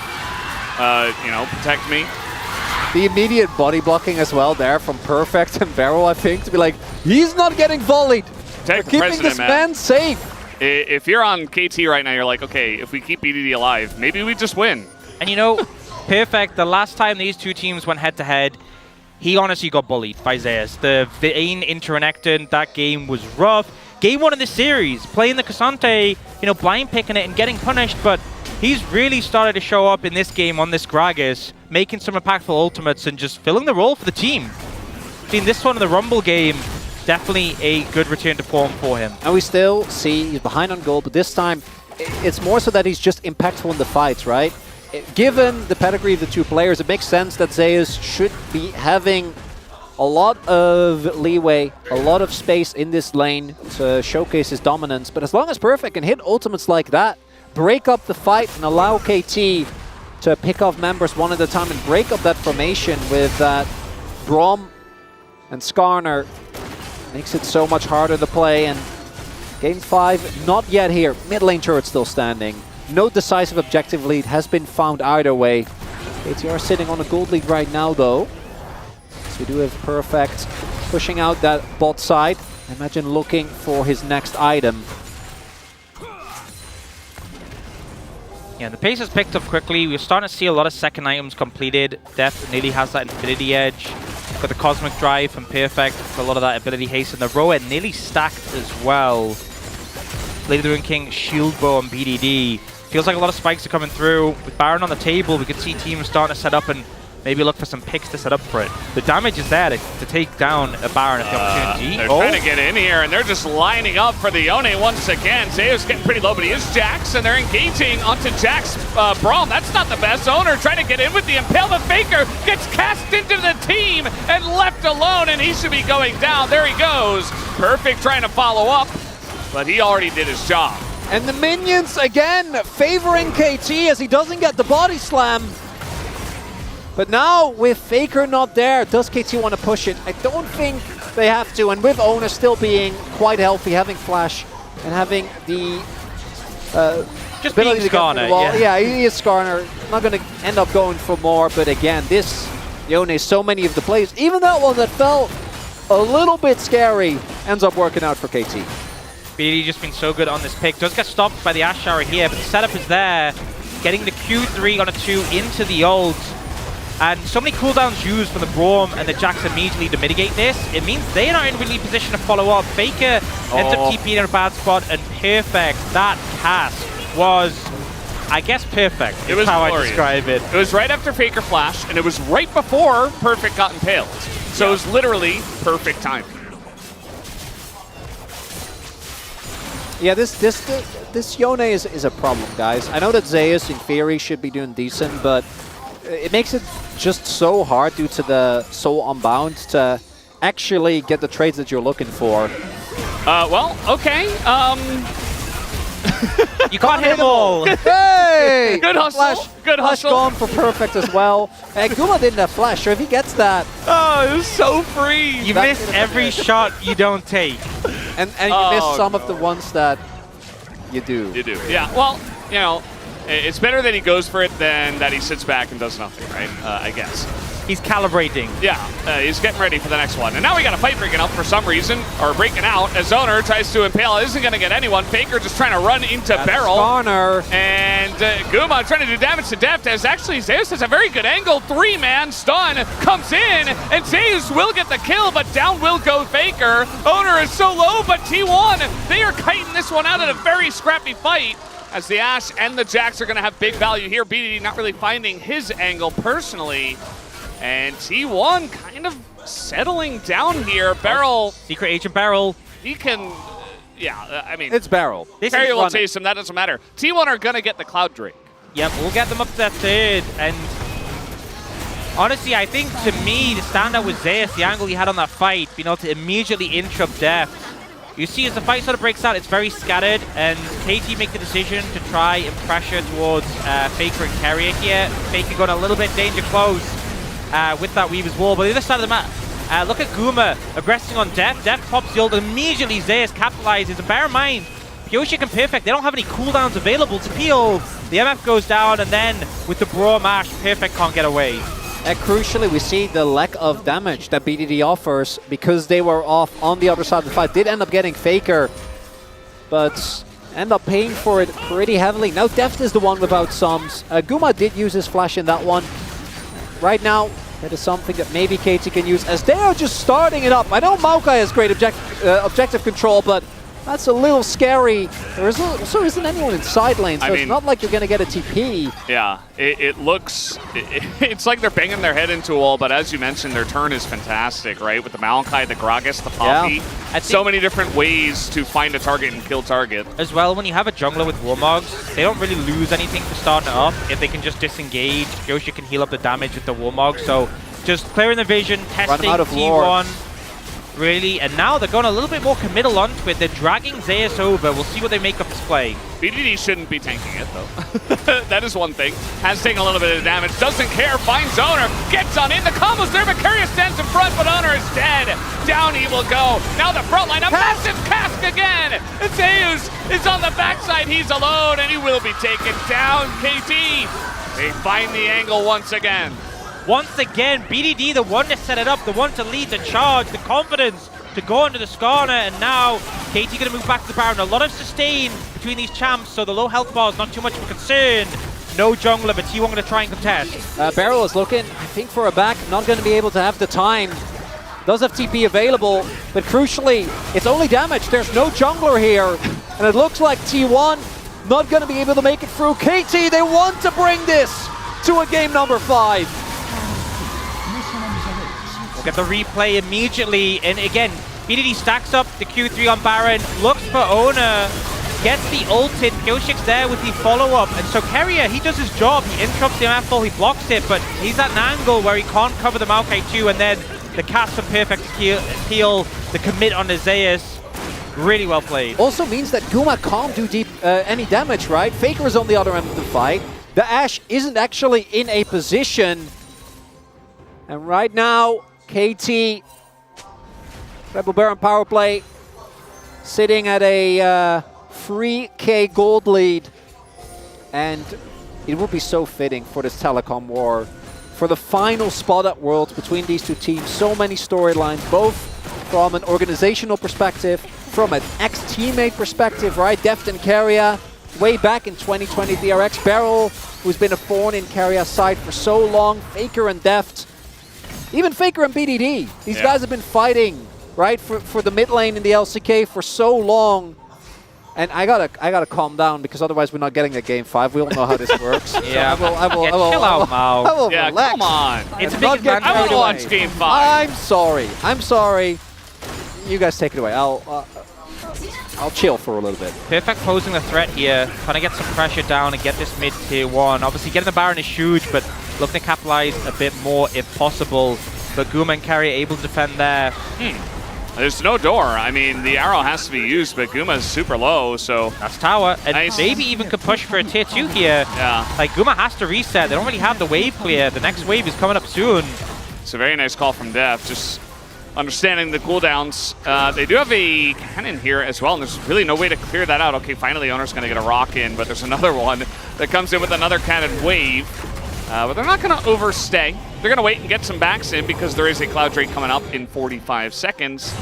You know, protect me. The immediate body blocking as well there from Perfect and Barrel, I think, to be like, he's not getting volleyed. We're keeping this man safe. If you're on KT right now, you're like, okay, if we keep BDD alive, maybe we just win. And you know, Perfect, the last time these two teams went head-to-head, he honestly got bullied by Zeus. The Vayne Internectin, that game was rough. Game 1 of this series, playing the Cassante, you know, blind picking it and getting punished, but he's really started to show up in this game on this Gragas, making some impactful ultimates and just filling the role for the team. In this one of the Rumble game, definitely a good return to form for him. And we still see he's behind on gold, but this time it's more so that he's just impactful in the fights, right? Given the pedigree of the two players, it makes sense that Zeus should be having a lot of leeway, a lot of space in this lane to showcase his dominance. But as long as Perfect can hit ultimates like that, break up the fight and allow KT to pick off members one at a time and break up that formation with that Braum and Skarner, makes it so much harder to play. And game 5, not yet here. Mid lane turret still standing. No decisive objective lead has been found either way. KTR sitting on a gold lead right now, though. So we do have Perfect pushing out that bot side. I imagine looking for his next item. Yeah, the pace has picked up quickly. We're starting to see a lot of second items completed. Def nearly has that Infinity Edge. Got the Cosmic Drive from Perfect for a lot of that ability haste. And the Rowan nearly stacked as well. Lady the Ruin King, Shield Bow on BDD. Feels like a lot of spikes are coming through. With Baron on the table, we could see teams starting to set up and maybe look for some picks to set up for it. The damage is there to take down a Baron at the opportunity. They're trying to get in here, and they're just lining up for the Yone once again. Zeus getting pretty low, but he is Jax, and they're engaging onto Jax Braum. That's not the best. Owner trying to get in with the Impale, but Faker gets cast into the team and left alone, and he should be going down. There he goes. Perfect trying to follow up, but he already did his job. And the minions again favoring KT as he doesn't get the body slam. But now with Faker not there, does KT want to push it? I don't think they have to. And with Owner still being quite healthy, having Flash and having the Just ability being to get through the wall. Skarner, Yeah, he is Skarner. Not going to end up going for more. But again, this Yone, so many of the plays, even that one that felt a little bit scary, ends up working out for KT. BDD just been so good on this pick. Does get stopped by the Ash Shower here, but the setup is there. Getting the Q3 on a 2 into the ult. And so many cooldowns used from the Braum and the Jax immediately to mitigate this. It means they're not in really position to follow up. Faker ends up TPing in a bad spot, and Perfect, that cast was, I guess, perfect. It was how glorious. I describe it. It was right after Faker Flash, and it was right before Perfect got impaled. So it was literally perfect timing. Yeah, this Yone is a problem, guys. I know that Zeus, in theory, should be doing decent, but it makes it just so hard due to the Soul Unbound to actually get the trades that you're looking for. Well, okay. You can't hit them all. Hey! Good hustle. Flash, Good Flash hustle. gone for Perfect as well. Guma didn't have Flash, so if he gets that, Oh, it was so free. You That miss could've been every shot you don't take. and you miss some of the ones that you do. You do. Yeah, well, you know, it's better that he goes for it than that he sits back and does nothing, right? I guess. He's calibrating. Yeah, he's getting ready for the next one. And now we got a fight breaking up for some reason, or breaking out, as Owner tries to impale. Isn't going to get anyone. Faker just trying to run into Barrel. Skarner. And Guma trying to do damage to Deft, as actually Zeus has a very good angle. 3-man stun comes in, and Zeus will get the kill, but down will go Faker. Owner is so low, but T1, they are kiting this one out in a very scrappy fight, as the Ashe and the Jax are going to have big value here. BDD not really finding his angle personally. And T1 kind of settling down here. Barrel. Secret Agent Barrel. He can, yeah, I mean. It's Barrel. Perry will chase him, that doesn't matter. T1 are going to get the Cloud Drake. Yep, we'll get them up to that third. And honestly, I think to me, the standout was Zeus, the angle he had on that fight, being able to immediately interrupt Deft. You see, as the fight sort of breaks out, it's very scattered, and KT make the decision to try and pressure towards Faker and Carrier here. Faker going a little bit danger close with that Weaver's Wall. But the other side of the map, look at Guma aggressing on Deft. Deft pops the ult, and immediately Zeus capitalizes. And bear in mind, Pyoshik and Perfect, they don't have any cooldowns available to peel. The MF goes down, and then with the Braum Ash, Perfect can't get away. Crucially, we see the lack of damage that BDD offers because they were off on the other side of the fight. Did end up getting Faker, but end up paying for it pretty heavily. Now Deft is the one without sums. Guma did use his flash in that one. Right now, that is something that maybe KT can use as they are just starting it up. I know Maokai has great objective control, but that's a little scary. There also isn't anyone in side lane, so it's not like you're going to get a TP. Yeah, it looks, it's like they're banging their head into a wall, but as you mentioned, their turn is fantastic, right? With the Maokai, the Gragas, the Poppy. Yeah. So many different ways to find a target and kill target. As well, when you have a jungler with Warmogs, they don't really lose anything for starting it up if they can just disengage. Yoshi can heal up the damage with the Warmog, so just clearing the vision, testing T1. Really, and now they're going a little bit more committal onto it. They're dragging Zeus over. We'll see what they make of this play. BDD shouldn't be tanking it, though. That is one thing. Has taken a little bit of damage. Doesn't care. Finds Owner. Gets on in. The combo's there. Macaria stands in front, but Owner is dead. Down he will go. Now the front line. A massive cask again. And Zeus is on the backside. He's alone, and he will be taken down. KT. They find the angle once again. Once again, BDD, the one to set it up, the one to lead the charge, the confidence to go into the Skarner, and now KT going to move back to the Baron. A lot of sustain between these champs, so the low health bar is not too much of a concern. No jungler, but T1 going to try and contest. Barrel is looking, I think, for a back. Not going to be able to have the time. Does have TP available, but crucially, it's only damage. There's no jungler here, and it looks like T1 not going to be able to make it through. KT, they want to bring this to a game number 5. We'll get the replay immediately, and again, BDD stacks up the Q3 on Baron, looks for Owner, gets the ult in, Pyoshik's there with the follow-up, and so Carrier, he does his job, he interrupts the MF, he blocks it, but he's at an angle where he can't cover the Maokai 2, and then the cast from Perfect to heal the commit on the Zeus. Really well played. Also means that Guma can't do any damage, right? Faker is on the other end of the fight. The Ashe isn't actually in a position. And right now, KT, Rebel Baron power play, sitting at a 3k gold lead. And it would be so fitting for this telecom war, for the final spot at Worlds between these two teams. So many storylines, both from an organizational perspective, from an ex-teammate perspective, right? Deft and Keria, way back in 2020, DRX. Beryl, who's been a thorn in Keria's side for so long. Faker and Deft. Even Faker and BDD. These guys have been fighting, right, for the mid lane in the LCK for so long. And I gotta calm down, because otherwise we're not getting a game 5. We all know how this works. Yeah, so I will chill out, Mao. I will Yeah, relax. come on. It's a Not big get advantage. I want to away. watch game 5. I'm sorry. I'm sorry. You guys take it away. I'll chill for a little bit. Perfect posing the threat here, trying to get some pressure down and get this mid tier 1. Obviously getting the Baron is huge, but looking to capitalize a bit more if possible. But Guma and Carry able to defend there. There's no door. I mean, the arrow has to be used, but Guma's super low, so... That's tower, and Nice. maybe even could push for a tier 2 here. Yeah. Like, Guma has to reset. They don't really have the wave clear. The next wave is coming up soon. It's a very nice call from Def, just understanding the cooldowns. They do have a cannon here as well, and there's really no way to clear that out. Okay, finally Owner's going to get a rock in, but there's another one that comes in with another cannon wave. But they're not going to overstay. They're going to wait and get some backs in, because there is a Cloud Drake coming up in 45 seconds.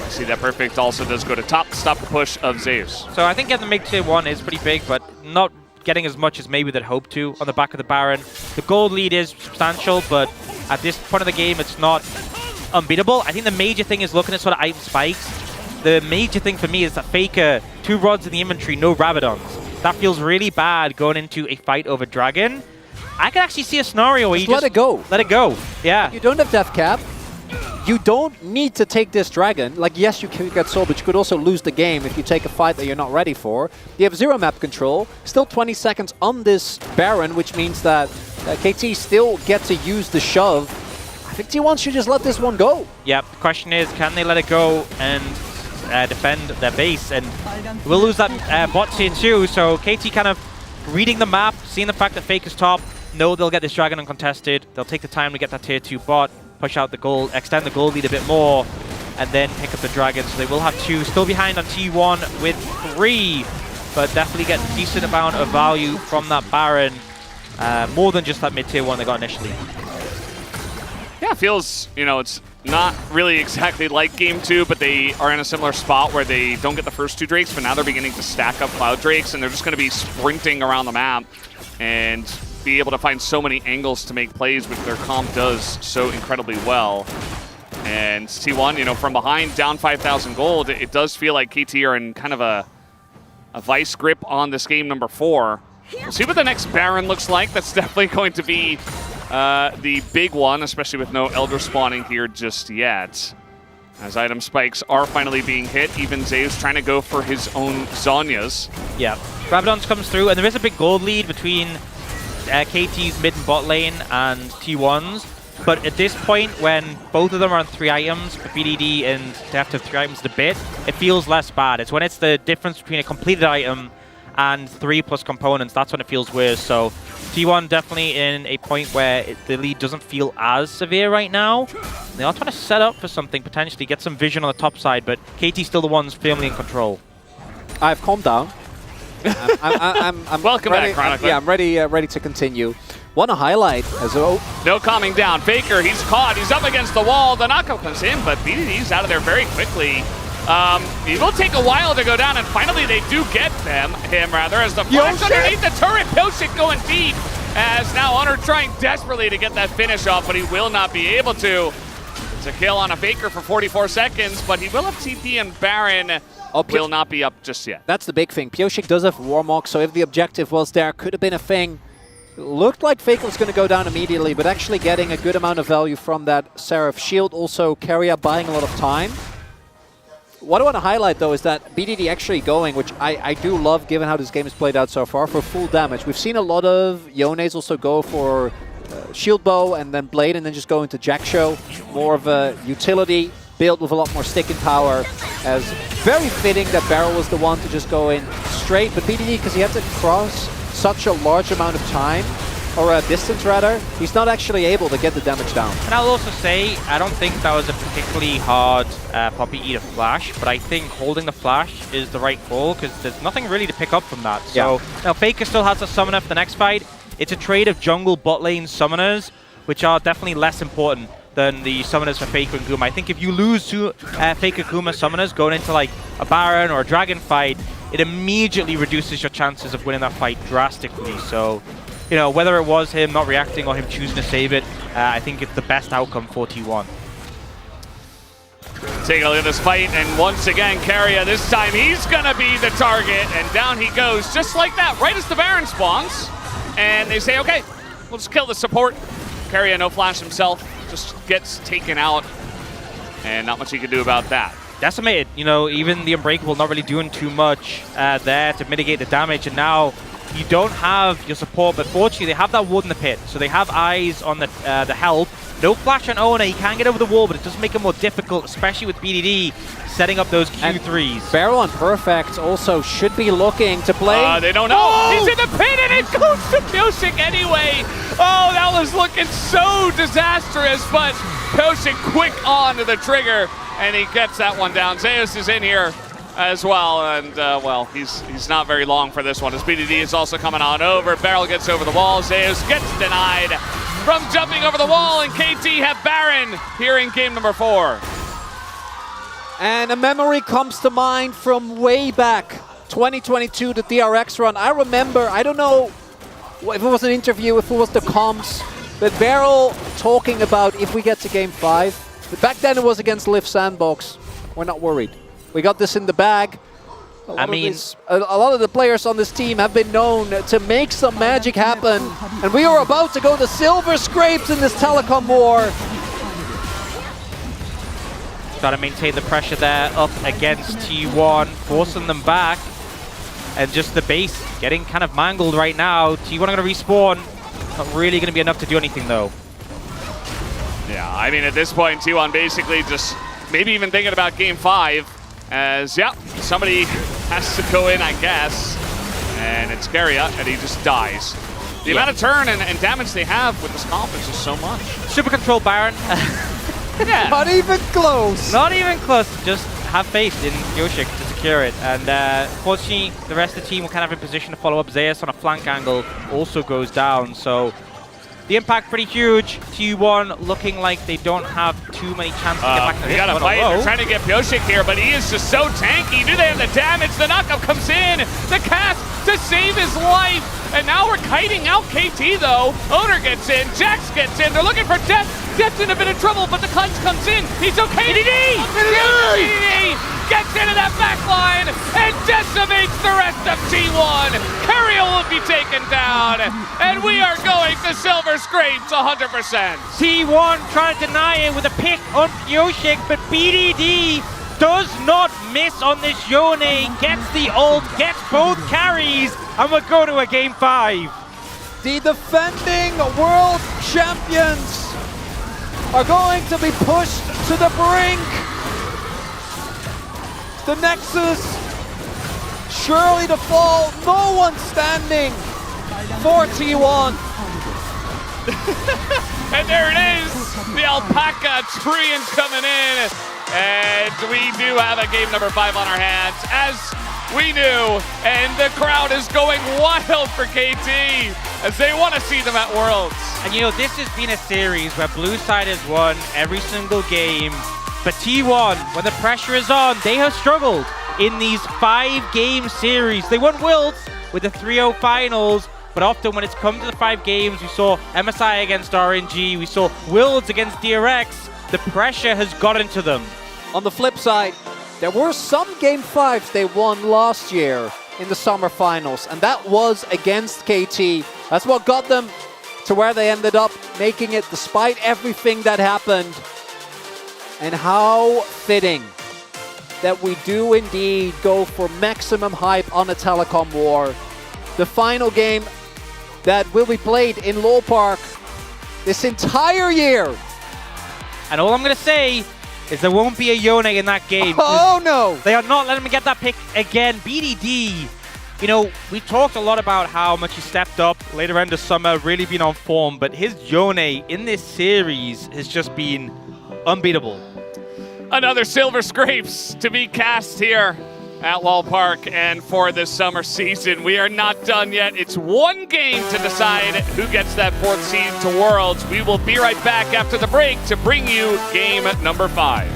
See that perfect also does go to top, stop the push of Zeus. So I think getting the mid tier 1 is pretty big, but not getting as much as maybe they'd hoped to on the back of the Baron. The gold lead is substantial, but at this point of the game, it's not unbeatable. I think the major thing is looking at sort of item spikes. The major thing for me is that Faker, 2 rods in the inventory, no Rabadons. That feels really bad going into a fight over Dragon. I can actually see a scenario where you Let it go. Let it go, yeah. You don't have Death Cap. You don't need to take this Dragon. Like, yes, you can get sold, but you could also lose the game if you take a fight that you're not ready for. You have 0 map control. Still 20 seconds on this Baron, which means that KT still get to use the shove. I think T1 should just let this one go. Yep, the question is, can they let it go and defend their base? And we'll lose that bot tier 2, so KT kind of reading the map, seeing the fact that Faker's top, know they'll get this Dragon uncontested. They'll take the time to get that tier 2 bot, push out the gold, extend the gold lead a bit more, and then pick up the Dragon. So they will have 2, still behind on T1 with 3, but definitely get a decent amount of value from that Baron. More than just that mid-tier 1 they got initially. Yeah, it feels, you know, it's not really exactly like Game 2, but they are in a similar spot where they don't get the first 2 Drakes, but now they're beginning to stack up Cloud Drakes, and they're just going to be sprinting around the map and be able to find so many angles to make plays, which their comp does so incredibly well. And T1, you know, from behind, down 5,000 gold, it does feel like KT are in kind of a vice grip on this game number 4. We'll see what the next Baron looks like. That's definitely going to be the big one, especially with no Elder spawning here just yet. As item spikes are finally being hit, even Zeus trying to go for his own Zhonya's. Yeah, Rabadons comes through, and there is a big gold lead between KT's mid and bot lane and T1's. But at this point, when both of them are on 3 items, BDD and Deft have 3 items to bit, it feels less bad. It's when it's the difference between a completed item and 3+ components, that's when it feels worse. So T1 definitely in a point where the lead doesn't feel as severe right now. They are trying to set up for something, potentially get some vision on the top side, but KT's still the ones firmly in control. I've calmed down. I'm Welcome ready, back, Chronicler. Yeah, I'm ready to continue. Want to highlight as No calming down. Faker, he's caught. He's up against the wall. The knockup comes in, but BDD's out of there very quickly. It will take a while to go down, and finally they do get him as the flash underneath the turret. Pyosik going deep, as now Honor trying desperately to get that finish off, but he will not be able to. It's a kill on a Faker for 44 seconds, but he will have TP, and Baron will not be up just yet. That's the big thing. Pyosik does have Warmog, so if the objective was there, could have been a thing. Looked like Faker was going to go down immediately, but actually getting a good amount of value from that Seraph shield. Also, Keria buying a lot of time. What I want to highlight, though, is that BDD actually going, which I do love given how this game has played out so far, for full damage. We've seen a lot of Yones also go for shield bow and then blade and then just go into Jack Show. More of a utility build with a lot more sticking power, as very fitting that Barrel was the one to just go in straight, but BDD, because he had to cross such a large amount of time, or a distance rather, he's not actually able to get the damage down. And I'll also say, I don't think that was a particularly hard Poppy eat a flash, but I think holding the flash is the right call, because there's nothing really to pick up from that. So now Faker still has a summoner for the next fight. It's a trade of jungle bot lane summoners, which are definitely less important than the summoners for Faker and Guma. I think if you lose two Faker Guma summoners going into like a Baron or a Dragon fight, it immediately reduces your chances of winning that fight drastically. So, you know, whether it was him not reacting or him choosing to save it, I think it's the best outcome for T1. Take a look at this fight, and once again, Keria, this time he's gonna be the target, and down he goes, just like that, right as the Baron spawns. And they say, okay, we'll just kill the support. Keria, no flash himself, just gets taken out, and not much he can do about that. Decimated, you know, even the Unbreakable not really doing too much there to mitigate the damage, and now you don't have your support, but fortunately they have that ward in the pit, so they have eyes on the help. No flash on Owner, he can get over the wall, but it does make it more difficult, especially with BDD setting up those Q3s. And Barrel and Perfect also should be looking to play. They don't know. Oh! He's in the pit, and it goes to Pyosik anyway. Oh, that was looking so disastrous, but Pyosik quick on to the trigger, and he gets that one down. Zeus is in here as well, and well, he's not very long for this one, as BDD is also coming on over. Barrel gets over the wall. Zeus gets denied from jumping over the wall, and KT have Baron here in game number 4. And a memory comes to mind from way back, 2022, the DRX run. I remember, I don't know if it was an interview, if it was the comms, but Barrel talking about if we get to game 5. But back then it was against Liv Sandbox. We're not worried. We got this in the bag. I mean, a lot of the players on this team have been known to make some magic happen. And we are about to go to silver scrapes in this telecom war. Got to maintain the pressure there up against T1, forcing them back. And just the base getting kind of mangled right now. T1 are going to respawn. Not really going to be enough to do anything, though. Yeah, I mean, at this point, T1 basically just maybe even thinking about game 5. As, yeah, somebody has to go in, I guess. And it's Keria, and he just dies. The amount of turn and damage they have with this comp is just so much. Super control Baron. Yeah. Not even close. Not even close. Just have faith in Yoshik to secure it. And fortunately, the rest of the team will kind of in position to follow up. Zeus on a flank angle also goes down. So the impact pretty huge. T1 looking like they don't have too many chances to get back to the They got a fight. They're trying to get Pyosik here, but he is just so tanky. Knew they have the damage. The knockup comes in. The cast to save his life. And now we're kiting out KT, though. Owner gets in. Jax gets in. They're looking for Death. Death's in a bit of trouble, but the clutch comes in. He's okay. BDD! BDD gets into that back line and decimates the rest of T1. Keria will be taken down, and we are going to silver scrapes 100%. T1 trying to deny it with a pick on Yoshik, but BDD does not miss on this Yone. Gets the ult, gets both carries, and we'll go to a game 5. The defending world champions are going to be pushed to the brink. The Nexus surely to fall. No one standing for T1. And there it is, the Alpaca Treant coming in. And we do have a game number 5 on our hands, as we knew. And the crowd is going wild for KT, as they want to see them at Worlds. And you know, this has been a series where Blue Side has won every single game. But T1, when the pressure is on, they have struggled in these 5-game series. They won Worlds with the 3-0 finals, but often when it's come to the 5 games, we saw MSI against RNG, we saw Worlds against DRX, the pressure has gotten to them. On the flip side, there were some Game 5s they won last year in the summer finals, and that was against KT. That's what got them to where they ended up, making it despite everything that happened. And how fitting that we do indeed go for maximum hype on a telecom war. The final game that will be played in Lowell Park this entire year. And all I'm going to say, is there won't be a Yone in that game. Oh no! They are not letting him get that pick again. BDD, you know, we talked a lot about how much he stepped up later in the summer, really been on form, but his Yone in this series has just been unbeatable. Another Silver Scrapes to be cast here at Wall Park, and for this summer season, we are not done yet. It's one game to decide who gets that 4th seed to Worlds. We will be right back after the break to bring you game number 5.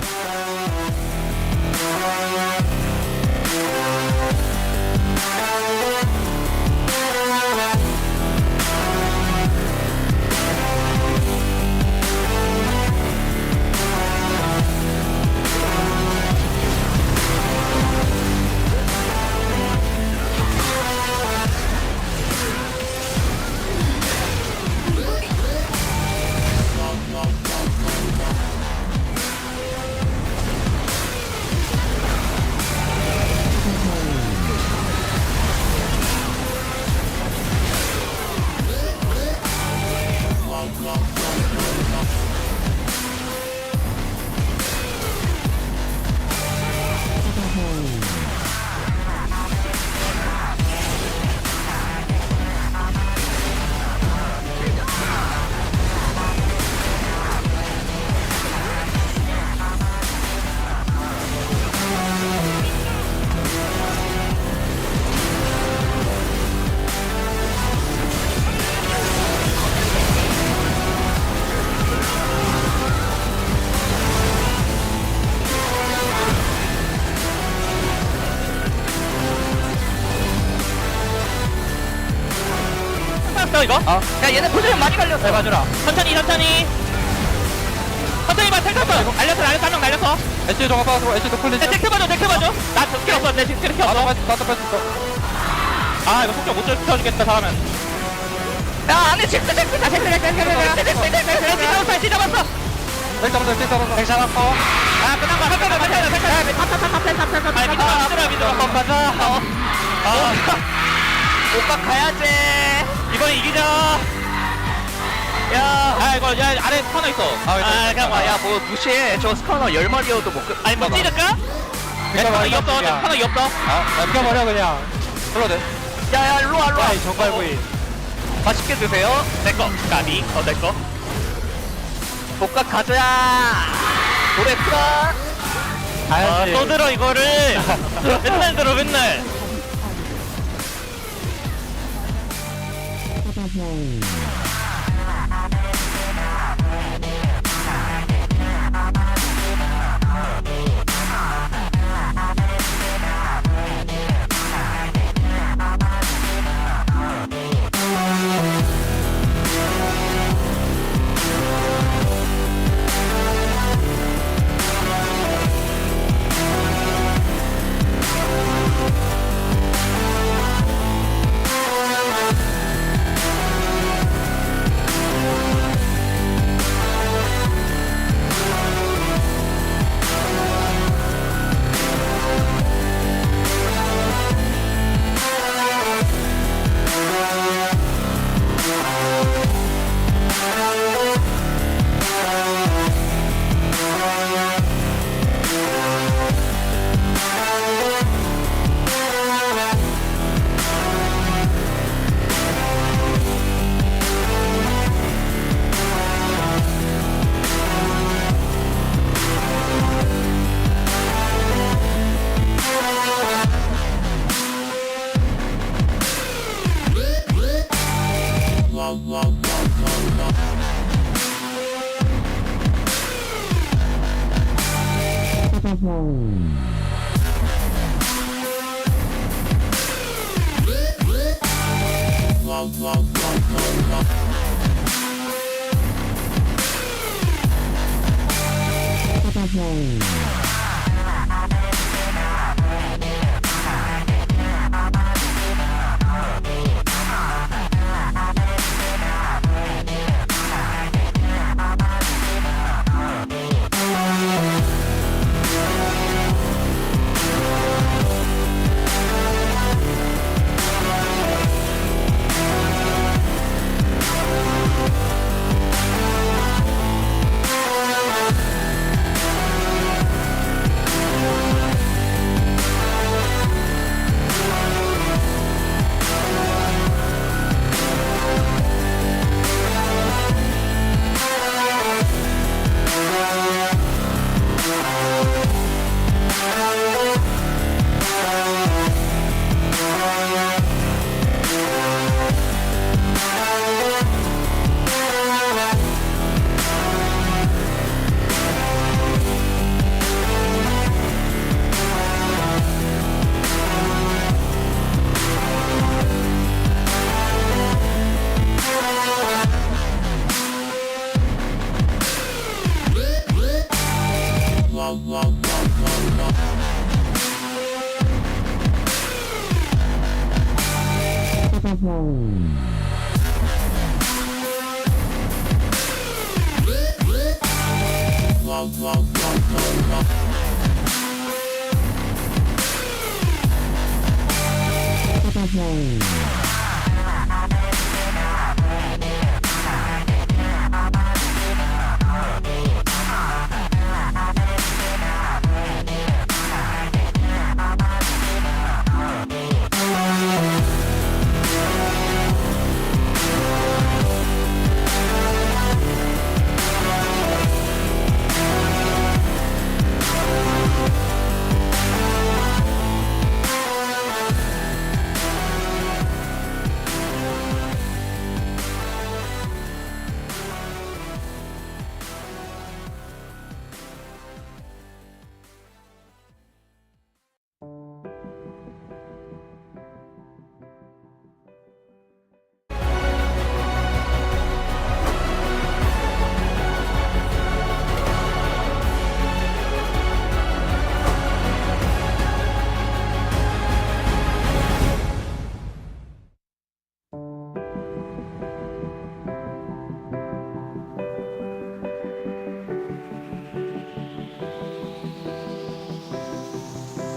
이거? 야 얘네 포지션 많이 갈렸어. 네 맞아라. 천천히 천천히 텔 탔어. 날렸어 한 명 날렸어. 애쉬 정화 빠지고 애쉬 도플리즈. 텍 봐줘 나 스킬 없어. 내 스킬 없어. 나도 뺐어. 아 이거 속도 못 쫓아주겠다 사람은. 야 안돼 잭스 다 잭스 잡았어. 백 잡았어. 아 끝난 거 탑 미드로 가자. 오빠 가야지. 이번에 이기자. 야 이거 야 아래 스커너 있어. 그냥 봐. 야뭐 무시해. 저 스커너 10마리여도 못 끝. 아니 뭐 찌를까? 야 스커너 이 없어. 스커너 이 없어. 넘겨버려 그냥. 불러도 돼. 야야 일로와 이 정갈구이. 맛있게 드세요. 내꺼 까비 내꺼 복각 가자. 노래 틀어. 또 들어 이거를. 맨날 들어 맨날.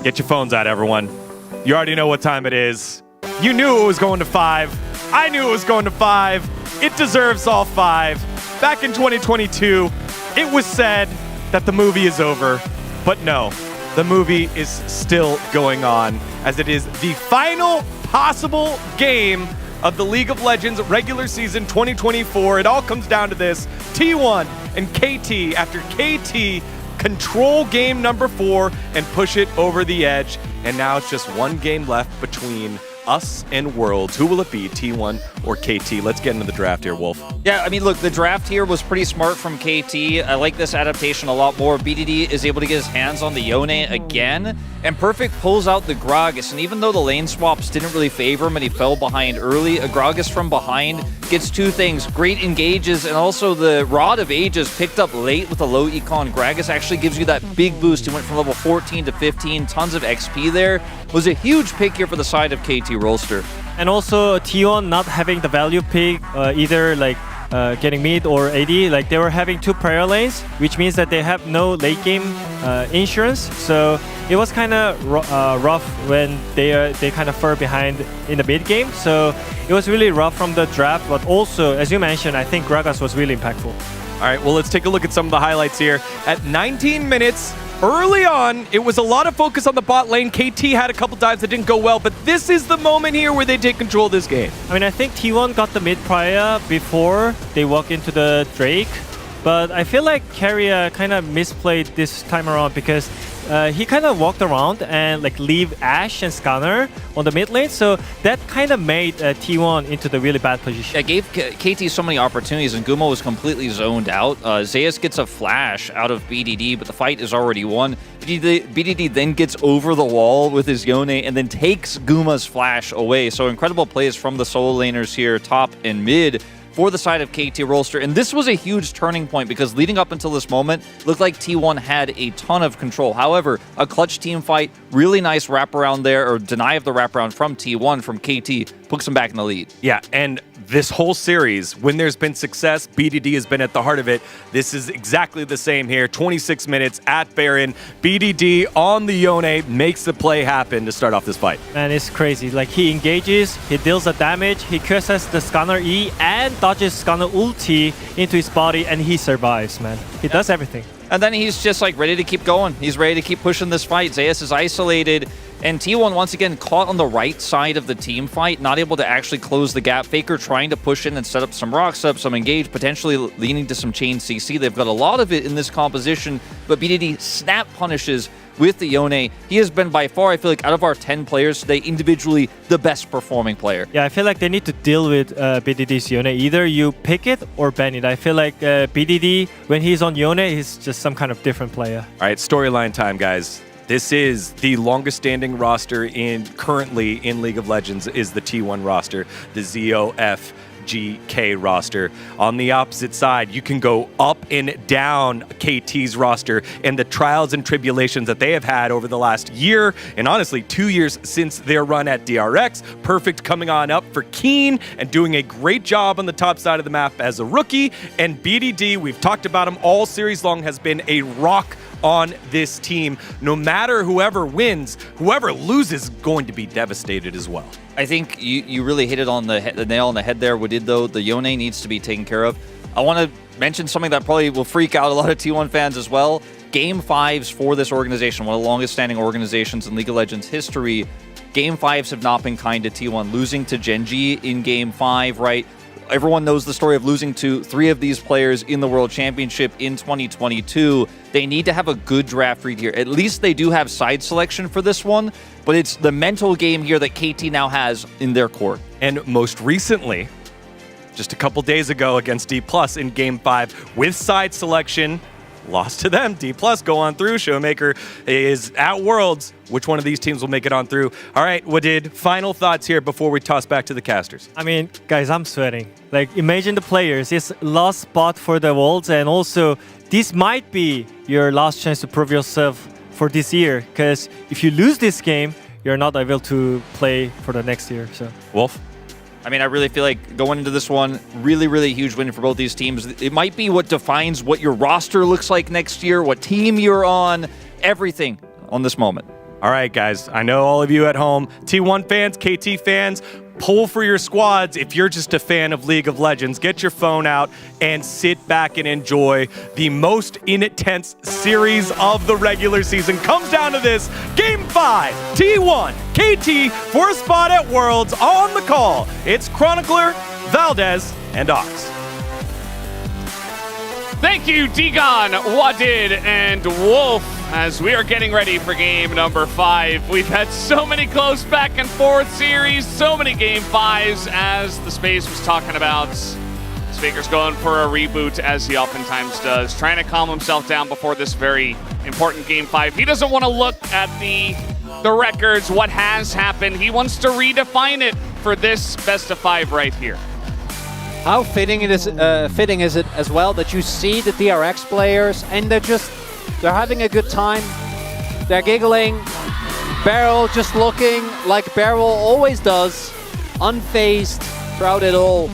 Get your phones out, everyone. You already know what time it is. You knew it was going to 5. I knew it was going to 5. It deserves all 5. Back in 2022, it was said that the movie is over, but no, the movie is still going on, as it is the final possible game of the League of Legends regular season 2024. It all comes down to this: T1 and KT, after KT control game number 4 and push it over the edge. And now it's just one game left between us and Worlds. Who will it be, T1 or KT? Let's get into the draft here, Wolf. Yeah, I mean, look, the draft here was pretty smart from KT. I like this adaptation a lot more. BDD is able to get his hands on the Yone again, and Perfect pulls out the Gragas. And even though the lane swaps didn't really favor him and he fell behind early, a Gragas from behind gets two things: great engages, and also the Rod of Ages picked up late with a low econ. Gragas actually gives you that big boost. He went from level 14 to 15, tons of XP there. Was a huge pick here for the side of KT Rolster. And also T1 not having the value pick, either like getting mid or AD, like they were having 2 prayer lanes, which means that they have no late game insurance. So it was kind of rough when they kind of fell behind in the mid game. So it was really rough from the draft. But also, as you mentioned, I think Gragas was really impactful. All right, well, let's take a look at some of the highlights here. At 19 minutes, early on, it was a lot of focus on the bot lane. KT had a couple dives that didn't go well, but this is the moment here where they take control of this game. I mean, I think T1 got the mid prior before they walk into the Drake, but I feel like Carrier kind of misplayed this time around because he kind of walked around and like leave Ashe and Scanner on the mid lane, so that kind of made T1 into the really bad position. It gave KT so many opportunities, and Gumo was completely zoned out. Zeus gets a flash out of BDD, but the fight is already won. BDD then gets over the wall with his Yone and then takes Guma's flash away. So incredible plays from the solo laners here, top and mid, for the side of KT Rolster. And this was a huge turning point because leading up until this moment, it looked like T1 had a ton of control. However, a clutch team fight, really nice wraparound there, or deny of the wraparound from T1 from KT, puts them back in the lead. Yeah, and this whole series, when there's been success, BDD has been at the heart of it. This is exactly the same here. 26 minutes at Baron. BDD on the Yone makes the play happen to start off this fight. Man, it's crazy. Like, he engages, he deals the damage, he curses the Scanner E and dodges Scanner ulti into his body, and he survives, man. He does everything. And then he's just like ready to keep going. He's ready to keep pushing this fight. Zeus is isolated, and T1 once again caught on the right side of the team fight, not able to actually close the gap. Faker trying to push in and set up some rocks up, some engage, potentially leaning to some chain CC. They've got a lot of it in this composition, but BDD snap punishes with the Yone. He has been by far, I feel like, out of our 10 players today, individually the best performing player. Yeah, I feel like they need to deal with BDD's Yone. Either you pick it or ban it. I feel like BDD, when he's on Yone, he's just some kind of different player. All right, storyline time, guys. This is the longest standing roster currently in League of Legends, is the T1 roster, the ZOF LCK roster. On the opposite side, you can go up and down KT's roster and the trials and tribulations that they have had over the last year and honestly 2 years since their run at DRX. Perfect coming on up for Keen and doing a great job on the top side of the map as a rookie. And BDD, we've talked about him all series long, has been a rock on this team. No matter whoever wins, whoever loses is going to be devastated as well. I think you really hit it on the nail on the head there. What did though? The Yone needs to be taken care of. I want to mention something that probably will freak out a lot of T1 fans as well. Game 5s for this organization, one of the longest standing organizations in League of Legends history. Game 5s have not been kind to T1. Losing to Gen.G in Game 5, right? Everyone knows the story of losing to 3 of these players in the World Championship in 2022. They need to have a good draft read here. At least they do have side selection for this one, but it's the mental game here that KT now has in their court. And most recently, just a couple days ago against D+ in Game 5 with side selection, lost to them. D+ go on through. Showmaker is at Worlds. Which one of these teams will make it on through? All right, Wadid, final thoughts here before we toss back to the casters. I mean, guys, I'm sweating. Like, imagine the players. It's last spot for the Worlds, and also this might be your last chance to prove yourself for this year, because if you lose this game, you're not able to play for the next year. So, Wolf? I mean, I really feel like going into this one, really, really huge win for both these teams. It might be what defines what your roster looks like next year, what team you're on, everything on this moment. All right, guys, I know all of you at home, T1 fans, KT fans, pull for your squads. If you're just a fan of League of Legends, get your phone out and sit back and enjoy the most intense series of the regular season. Comes down to this, Game 5, T1, KT for a spot at Worlds. On the call, it's Chronicler, Valdez, and Ox. Thank you, Digon, Wadid, and Wolf, as we are getting ready for game number 5. We've had so many close back and forth series, so many game 5s, as the space was talking about. Speaker's going for a reboot, as he oftentimes does, trying to calm himself down before this very important game 5. He doesn't want to look at the records, what has happened. He wants to redefine it for this best of 5 right here. How fitting is it as well that you see the DRX players and they're having a good time. They're giggling. Beryl just looking like Beryl always does, unfazed throughout it all.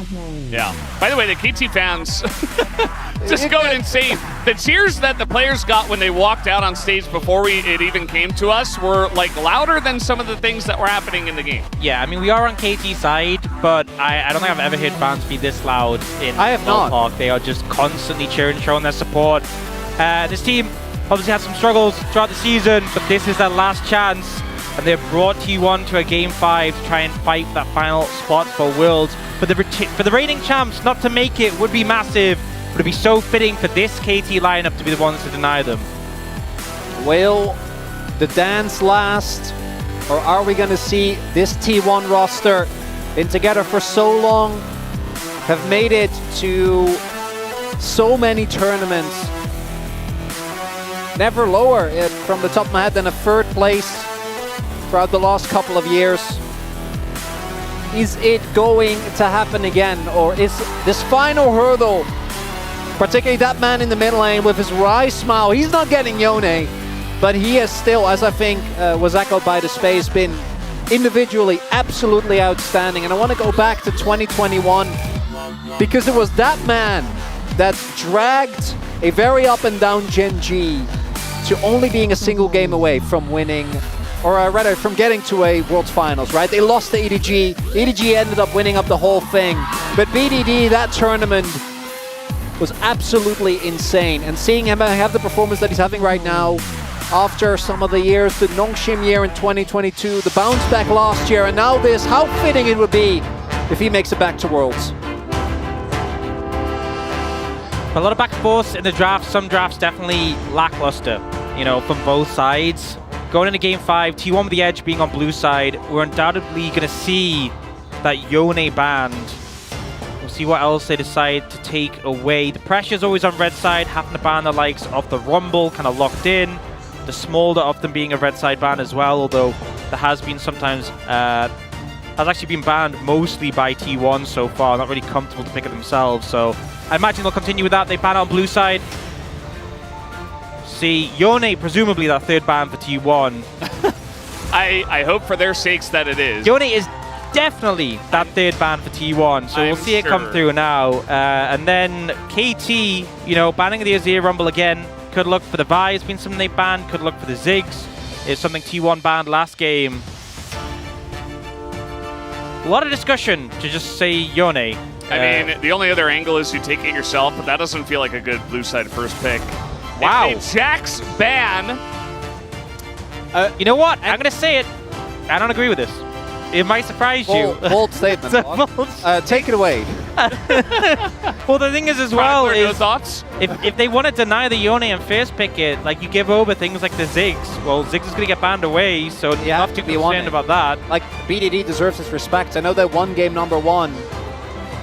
Yeah. By the way, the KT fans just going insane. The cheers that the players got when they walked out on stage before it even came to us were like louder than some of the things that were happening in the game. Yeah, I mean, we are on KT side, but I don't think I've ever heard fans be this loud in Park. They are just constantly cheering, showing their support. This team obviously had some struggles throughout the season, but this is their last chance, and they've brought T1 to a Game 5 to try and fight for that final spot for Worlds. For the reigning champs, not to make it would be massive, but it'd be so fitting for this KT lineup to be the ones to deny them. Will the dance last, or are we going to see this T1 roster, been together for so long, have made it to so many tournaments, never lower it from the top of my head than a 3rd place throughout the last couple of years? Is it going to happen again, or is this final hurdle, particularly that man in the mid lane with his wry smile, he's not getting Yone, but he has still, as I think was echoed by the space, been individually absolutely outstanding. And I want to go back to 2021, because it was that man that dragged a very up and down Gen.G to only being a single game away from winning, or rather from getting to a World Finals, right? They lost to EDG. EDG ended up winning up the whole thing. But BDD, that tournament was absolutely insane. And seeing him have the performance that he's having right now, after some of the years, the Nongshim year in 2022, the bounce back last year, and now this, how fitting it would be if he makes it back to Worlds. A lot of back and forth in the draft. Some drafts definitely lackluster, you know, from both sides. Going into Game 5, T1 with the edge being on blue side, we're undoubtedly going to see that Yone banned. We'll see what else they decide to take away. The pressure's always on red side, having to ban the likes of the Rumble, kind of locked in. The Smolder often being a red side ban as well, although there has been sometimes has actually been banned mostly by T1 so far, not really comfortable to pick it themselves. So I imagine they'll continue with that. They ban on blue side. See, Yone, presumably that third ban for T1. I hope for their sakes that it is. Yone is definitely that third ban for T1, so we'll see it come through now. And then KT, you know, banning the Azir Rumble again. Could look for the Vi, it's been something they banned. Could look for the Ziggs. It's something T1 banned last game. A lot of discussion to just say Yone. I mean, the only other angle is you take it yourself, but that doesn't feel like a good blue side first pick. Wow. If Jax ban. You know what? I'm going to say it. I don't agree with this. It might surprise you. Bold statement. Take it away. Well, the thing is as well no is thoughts? if they want to deny the Yone and first pick it, like you give over things like the Ziggs, well, Ziggs is going to get banned away, so you have to be concerned about that. Like, BDD deserves its respect. I know they won game number 1,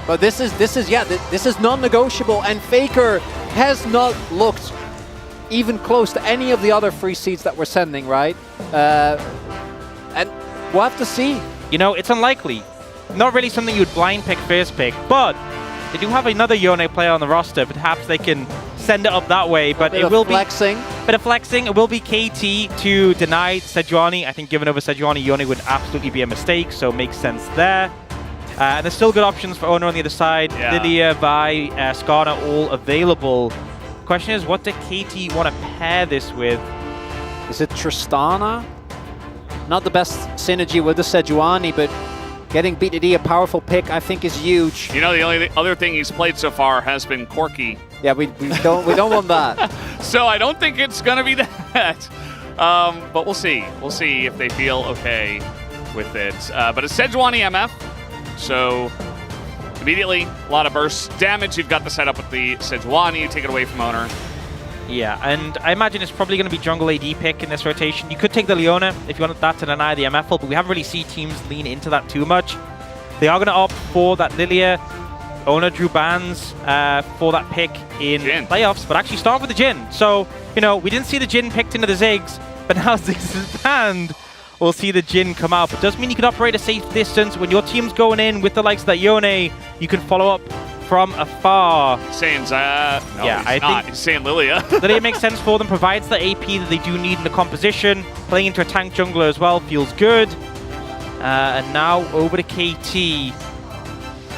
but this is non-negotiable, and Faker has not looked even close to any of the other free seeds that we're sending, right? And we'll have to see. You know, it's unlikely. Not really something you'd blind pick first pick, but they do have another Yone player on the roster. Perhaps they can send it up that way, but it will be flexing. Bit of flexing. It will be KT to deny Sejuani. I think giving over Sejuani, Yone would absolutely be a mistake, so it makes sense there. And there's still good options for Owner on the other side. Lilia, Vi, Skarner, all available. Question is, what do KT want to pair this with? Is it Tristana? Not the best synergy with the Sejuani, but getting BDD a powerful pick, I think, is huge. You know, the only other thing he's played so far has been Corki. Yeah, we don't want that. So I don't think it's gonna be that. But we'll see. We'll see if they feel okay with it. But a Sejuani MF, so immediately a lot of burst damage. You've got the setup with the Sejuani. You take it away from Owner. Yeah, and I imagine it's probably going to be jungle AD pick in this rotation. You could take the Leona if you wanted that to deny the MFL, but we haven't really seen teams lean into that too much. They are going to opt for that Lilia. Owner drew bans for that pick in playoffs, but actually start with the Jhin. So, you know, we didn't see the Jhin picked into the Ziggs, but now Ziggs is banned. We'll see the Jhin come out. But it does mean you can operate a safe distance. When your team's going in with the likes of that Yone, you can follow up from afar. Saying I think he's saying Lilia. Lilia makes sense for them, provides the AP that they do need in the composition. Playing into a tank jungler as well feels good. And now over to KT.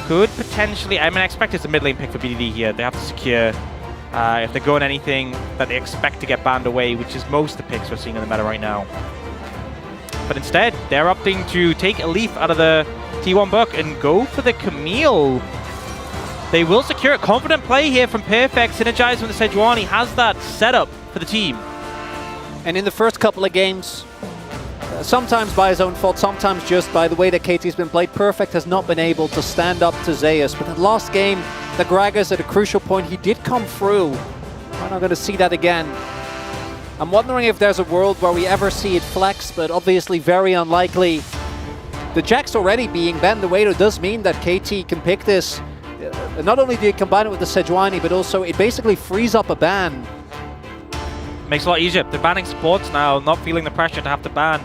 Could potentially, I mean, I expect it's a mid lane pick for BDD here. They have to secure if they're going anything that they expect to get banned away, which is most of the picks we're seeing in the meta right now. But instead, they're opting to take a leaf out of the T1 book and go for the Camille. They will secure a confident play here from Perfect, synergized with the Sejuani, has that setup for the team. And in the first couple of games, sometimes by his own fault, sometimes just by the way that KT's been played, Perfect has not been able to stand up to Zeus. But the last game, the Gragas at a crucial point, he did come through. We're not going to see that again. I'm wondering if there's a world where we ever see it flex, but obviously very unlikely. The Jax already being banned away does mean that KT can pick this. Not only do you combine it with the Sejuani, but also it basically frees up a ban. Makes it a lot easier. They're banning supports now, not feeling the pressure to have to ban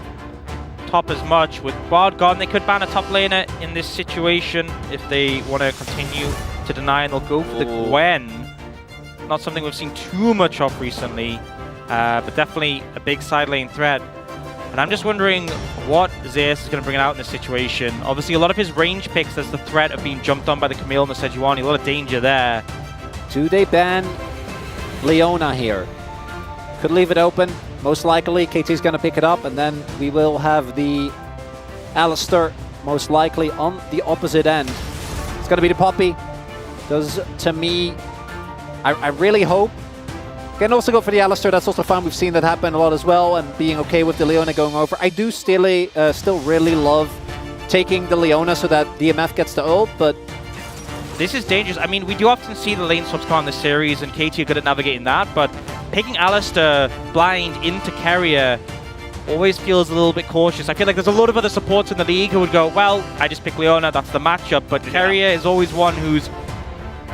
top as much. With Bard gone, they could ban a top laner in this situation if they want to continue to deny, and they'll go for the Gwen. Not something we've seen too much of recently, but definitely a big side lane threat. And I'm just wondering what Zeus is going to bring out in this situation. Obviously, a lot of his range picks, there's the threat of being jumped on by the Camille and the Sejuani. A lot of danger there. Do they ban Leona here? Could leave it open. Most likely, KT's going to pick it up, and then we will have the Alistar most likely on the opposite end. It's going to be the Poppy. Does, to me, I really hope. Can also go for the Alistar, that's also fun. We've seen that happen a lot as well, and being okay with the Leona going over. I do still really love taking the Leona so that DMF gets the ult, but this is dangerous. I mean, we do often see the lane swaps come on this series, and KT are good at navigating that, but picking Alistar blind into carrier always feels a little bit cautious. I feel like there's a lot of other supports in the league who would go, well, I just pick Leona, that's the matchup, but carrier is always one who's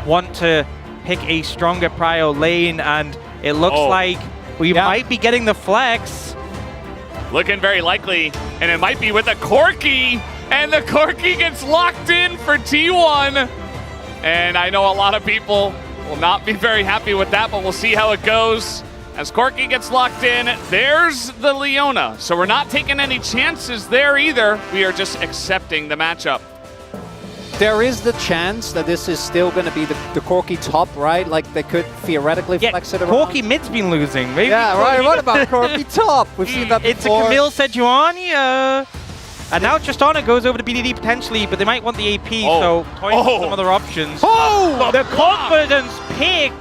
want to pick a stronger prio lane, and it looks like we might be getting the flex. Looking very likely, and it might be with a Corki. And the Corki gets locked in for T1. And I know a lot of people will not be very happy with that, but we'll see how it goes. As Corki gets locked in, there's the Leona. So we're not taking any chances there either. We are just accepting the matchup. There is the chance that this is still going to be the Corki top, right? Like they could theoretically flex it around. Corki mid's been losing. Maybe yeah, right. What about Corki top? We've seen that before. It's a Camille Sejuani. And now Tristana goes over to BDD potentially, but they might want the AP, so toying with some other options. Oh, the confidence pick!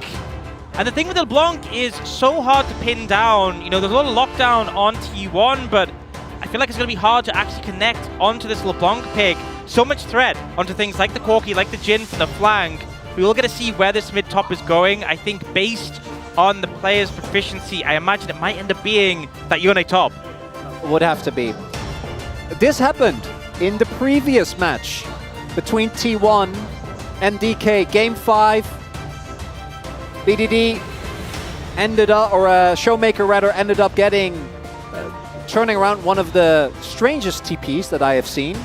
And the thing with LeBlanc is so hard to pin down. You know, there's a lot of lockdown on T1, but I feel like it's going to be hard to actually connect onto this LeBlanc pick. So much threat onto things like the Corki, like the Jin from the flank. We will get to see where this mid-top is going. I think based on the player's proficiency, I imagine it might end up being that Yone top. Would have to be. This happened in the previous match between T1 and DK. Game 5, BDD ended up, or Showmaker rather, ended up getting, turning around one of the strangest TPs that I have seen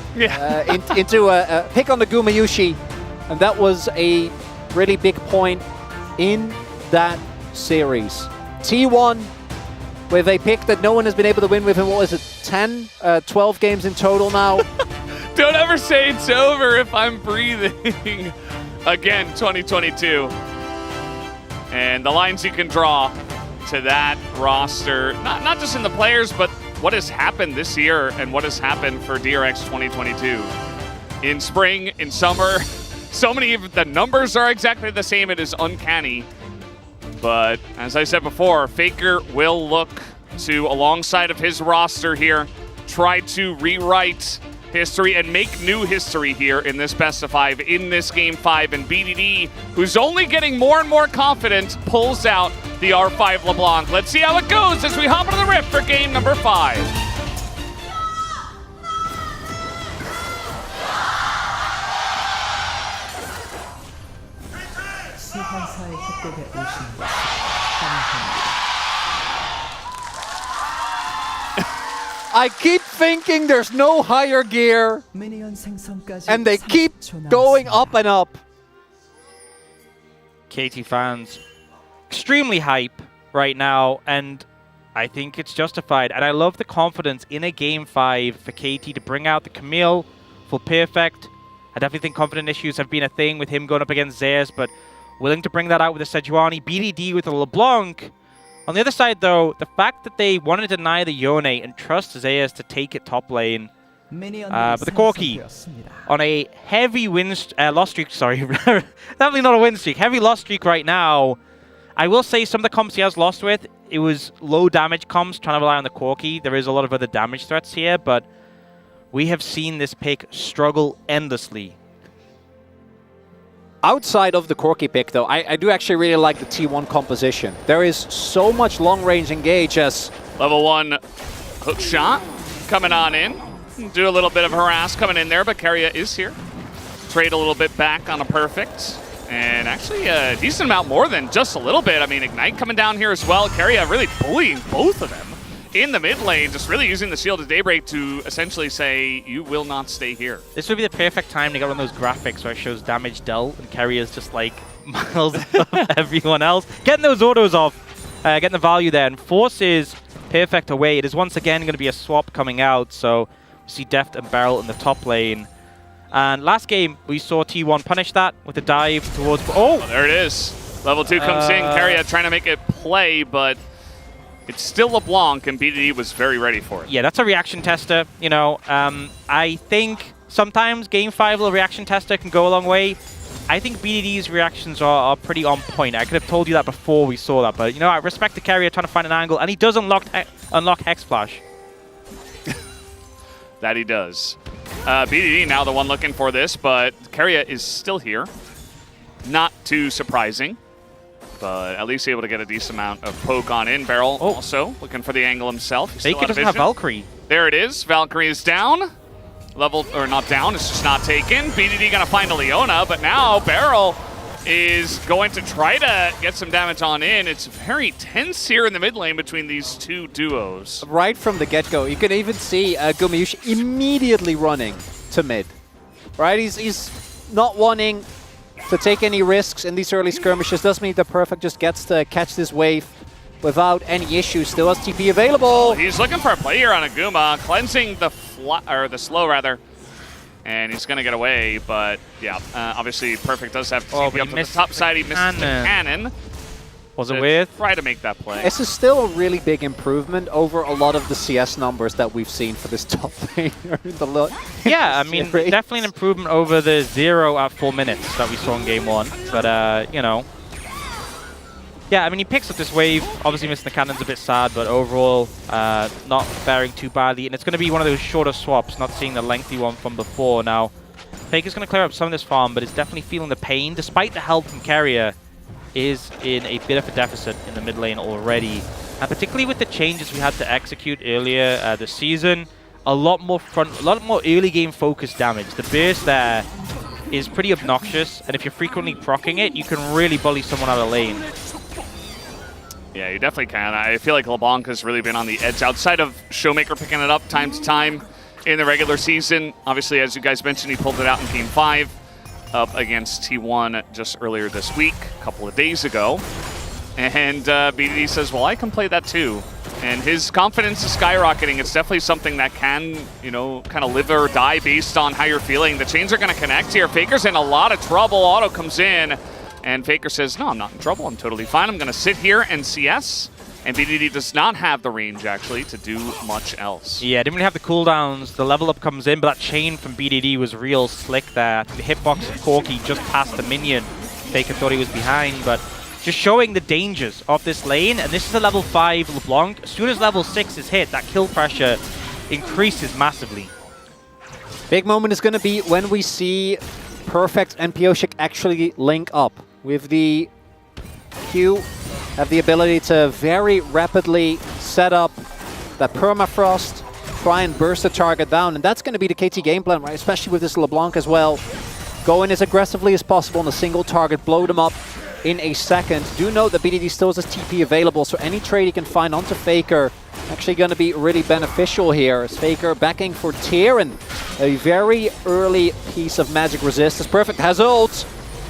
into a pick on the Gumayushi. And that was a really big point in that series. T1 with a pick that no one has been able to win with him. What was it, 10, 12 games in total now? Don't ever say it's over if I'm breathing. Again, 2022. And the lines you can draw to that roster, not just in the players, but what has happened this year and what has happened for DRX 2022. In spring, in summer, so many of the numbers are exactly the same. It is uncanny. But as I said before, Faker will look to, alongside of his roster here, try to rewrite history and make new history here in this best of 5, in this game 5. And BDD, who's only getting more and more confident, pulls out the R5 LeBlanc. Let's see how it goes as we hop into the rift for game number 5. 수환사의 협곡에 오신 것을 환영합니다. I keep thinking there's no higher gear, 미니언 생성까지 and they keep 30초 going 남았습니다. up and up. KT fans extremely hype right now, and I think it's justified. And I love the confidence in a game 5 for KT to bring out the Camille for perfect. I definitely think confident issues have been a thing with him going up against Zeus, but willing to bring that out with a Sejuani, BDD with a LeBlanc. On the other side, though, the fact that they want to deny the Yone and trust Zeus to take it top lane. But the Corki on a heavy loss streak, sorry, definitely not a win streak, heavy loss streak right now. I will say some of the comps he has lost with, it was low damage comps, trying to rely on the Corki. There is a lot of other damage threats here, but we have seen this pick struggle endlessly. Outside of the Corki pick, though, I do actually really like the T1 composition. There is so much long-range engage as... Level 1 hook shot coming on in. Do a little bit of harass coming in there, but Keria is here. Trade a little bit back on a perfect. And actually a decent amount more than just a little bit. I mean, Ignite coming down here as well. Keria really bullying both of them in the mid lane, just really using the Shield of Daybreak to essentially say, you will not stay here. This would be the perfect time to get one of those graphics where it shows damage dealt and Keria is just like miles above everyone else. Getting those autos off, getting the value there, and forces Perfect away. It is once again going to be a swap coming out, so we see Deft and Beryl in the top lane. And last game, we saw T1 punish that with a dive towards... Oh! There it is. Level 2 comes in. Keria trying to make it play, but it's still LeBlanc, and BDD was very ready for it. Yeah, that's a reaction tester. You know, I think sometimes Game 5 little reaction tester can go a long way. I think BDD's reactions are pretty on point. I could have told you that before we saw that, but you know, I respect the Keria trying to find an angle, and he does unlock Hex Flash. That he does. BDD now the one looking for this, but Keria is still here. Not too surprising, but at least able to get a decent amount of poke on in. Beryl also looking for the angle himself. Faker doesn't have Valkyrie. There it is. Valkyrie is down. Level, or not down, it's just not taken. BDD gonna find a Leona, but now Beryl is going to try to get some damage on in. It's very tense here in the mid lane between these two duos. Right from the get-go, you can even see Gumayushi immediately running to mid, right? He's not wanting to take any risks in these early skirmishes. Does mean that Perfect just gets to catch this wave without any issues. Still has TP available. He's looking for a play here on Aguma, cleansing the slow rather, and he's gonna get away. But yeah, obviously Perfect does have TP up to the top side. He misses the cannon. Was it weird? Try to make that play. This is still a really big improvement over a lot of the CS numbers that we've seen for this top laner in the Yeah, I mean, definitely an improvement over the 0 at 4 minutes that we saw in game 1. But, you know. Yeah, I mean, he picks up this wave. Obviously, missing the cannon's a bit sad, but overall, not faring too badly. And it's going to be one of those shorter swaps, not seeing the lengthy one from before. Now, Faker's going to clear up some of this farm, but is definitely feeling the pain. Despite the help from Carrier, is in a bit of a deficit in the mid lane already. And particularly with the changes we had to execute earlier this season, a lot more early game focused damage. The burst there is pretty obnoxious, and if you're frequently proccing it, you can really bully someone out of lane. Yeah, you definitely can. I feel like LeBlanc has really been on the edge outside of Showmaker picking it up time to time in the regular season. Obviously, as you guys mentioned, he pulled it out in Game 5 up against T1 just earlier this week, a couple of days ago. And BDD says, well, I can play that too. And his confidence is skyrocketing. It's definitely something that can, you know, kind of live or die based on how you're feeling. The chains are going to connect here. Faker's in a lot of trouble. Auto comes in. And Faker says, no, I'm not in trouble. I'm totally fine. I'm going to sit here and CS. And BDD does not have the range, actually, to do much else. Yeah, didn't really have the cooldowns. The level up comes in, but that chain from BDD was real slick there. The hitbox of Corki just past the minion. Faker thought he was behind, but just showing the dangers of this lane. And this is a level 5 LeBlanc. As soon as level 6 is hit, that kill pressure increases massively. Big moment is going to be when we see Perfect and Pioshik actually link up with the Q. Have the ability to very rapidly set up that permafrost, try and burst the target down, and that's going to be the KT game plan, right? Especially with this LeBlanc as well. Go in as aggressively as possible on a single target, blow them up in a second. Do note that BDD still has TP available, so any trade he can find onto Faker actually going to be really beneficial here. As Faker backing for Tyr, and a very early piece of magic resist as Perfect has ult.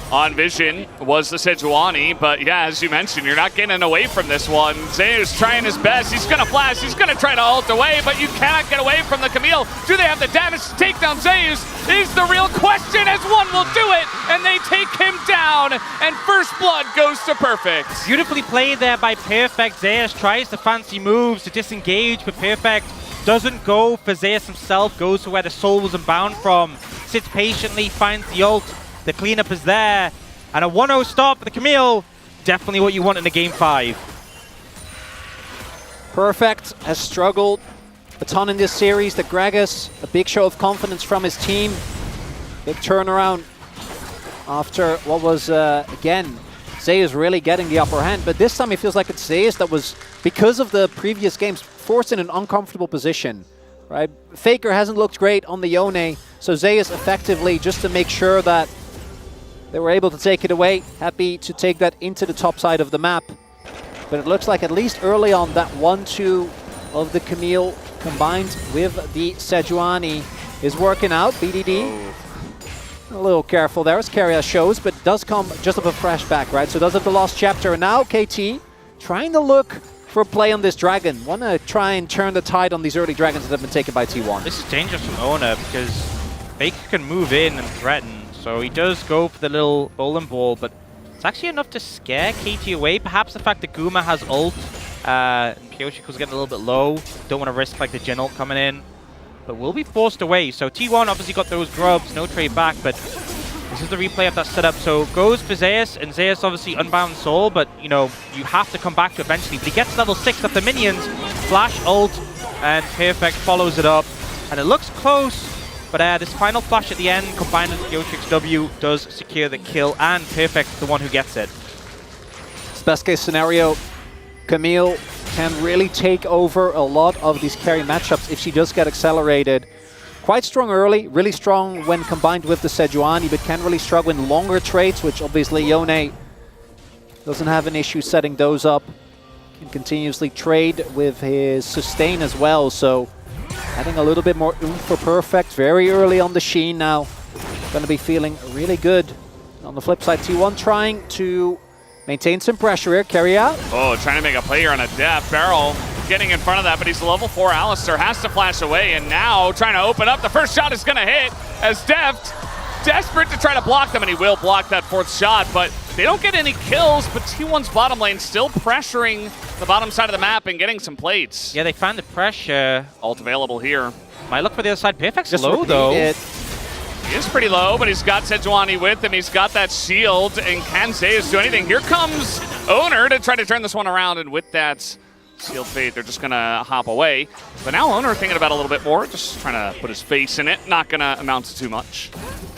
On Vision was the Sejuani, but yeah, as you mentioned, you're not getting away from this one. Zeus trying his best. He's going to flash. He's going to try to ult away, but you cannot get away from the Camille. Do they have the damage to take down Zeus? Is the real question, as one will do it, and they take him down, and first blood goes to Perfect. Beautifully played there by Perfect. Zeus tries the fancy moves to disengage, but Perfect doesn't go for Zeus himself, goes to where the soul was unbound from, sits patiently, finds the ult. The cleanup is there, and a 1-0 stop for the Camille. Definitely what you want in a Game 5. Perfect has struggled a ton in this series. The Gragas, a big show of confidence from his team. Big turnaround after what was, again, Zeus really getting the upper hand. But this time it feels like it's Zeus that was, because of the previous games, forced in an uncomfortable position. Right? Faker hasn't looked great on the Yone, so Zeus effectively, just to make sure that they were able to take it away, happy to take that into the top side of the map. But it looks like at least early on that 1-2 of the Camille combined with the Sejuani is working out. BDD a little careful there as Carrier shows, but does come just up a fresh back, right? So does have the lost chapter, and now KT trying to look for a play on this dragon. Want to try and turn the tide on these early dragons that have been taken by T1. This is dangerous from Ona because Faker can move in and threaten. So he does go for the little golden ball, but it's actually enough to scare KT away. Perhaps the fact that Guma has ult, and Pioshik was getting a little bit low. Don't want to risk like the Jin ult coming in, but will be forced away. So T1 obviously got those grubs, no trade back, but this is the replay of that setup. So goes for Zeus, and Zeus obviously unbound soul, but you know, you have to come back to eventually. But he gets level 6 of the minions, flash ult, and Perfect follows it up. And it looks close, but this final flash at the end, combined with Pioshik's W, does secure the kill, and Perfect the one who gets it. It's best case scenario. Camille can really take over a lot of these carry matchups if she does get accelerated. Quite strong early, really strong when combined with the Sejuani, but can really struggle in longer trades, which obviously Yone doesn't have an issue setting those up. Can continuously trade with his sustain as well, so Adding a little bit more oomph for Perfect very early on the Sheen now. Going to be feeling really good. On the flip side, T1 trying to maintain some pressure here. Carry out. Oh, trying to make a play here on a Deft. Barrel getting in front of that, but he's level 4. Alistair has to flash away, and now trying to open up. The first shot is going to hit as Deft, desperate to try to block them, and he will block that 4th shot, but they don't get any kills, but T1's bottom lane still pressuring the bottom side of the map and getting some plates. Yeah, they find the pressure. Ult available here. Might look for the other side. Perfect's Just low, though. He is pretty low, but he's got Sejuani with him. He's got that shield, and can Zeus do anything? Here comes Owner to try to turn this one around, and with that sealed fate, they're just going to hop away. But now Owner thinking about it a little bit more, just trying to put his face in it. Not going to amount to too much.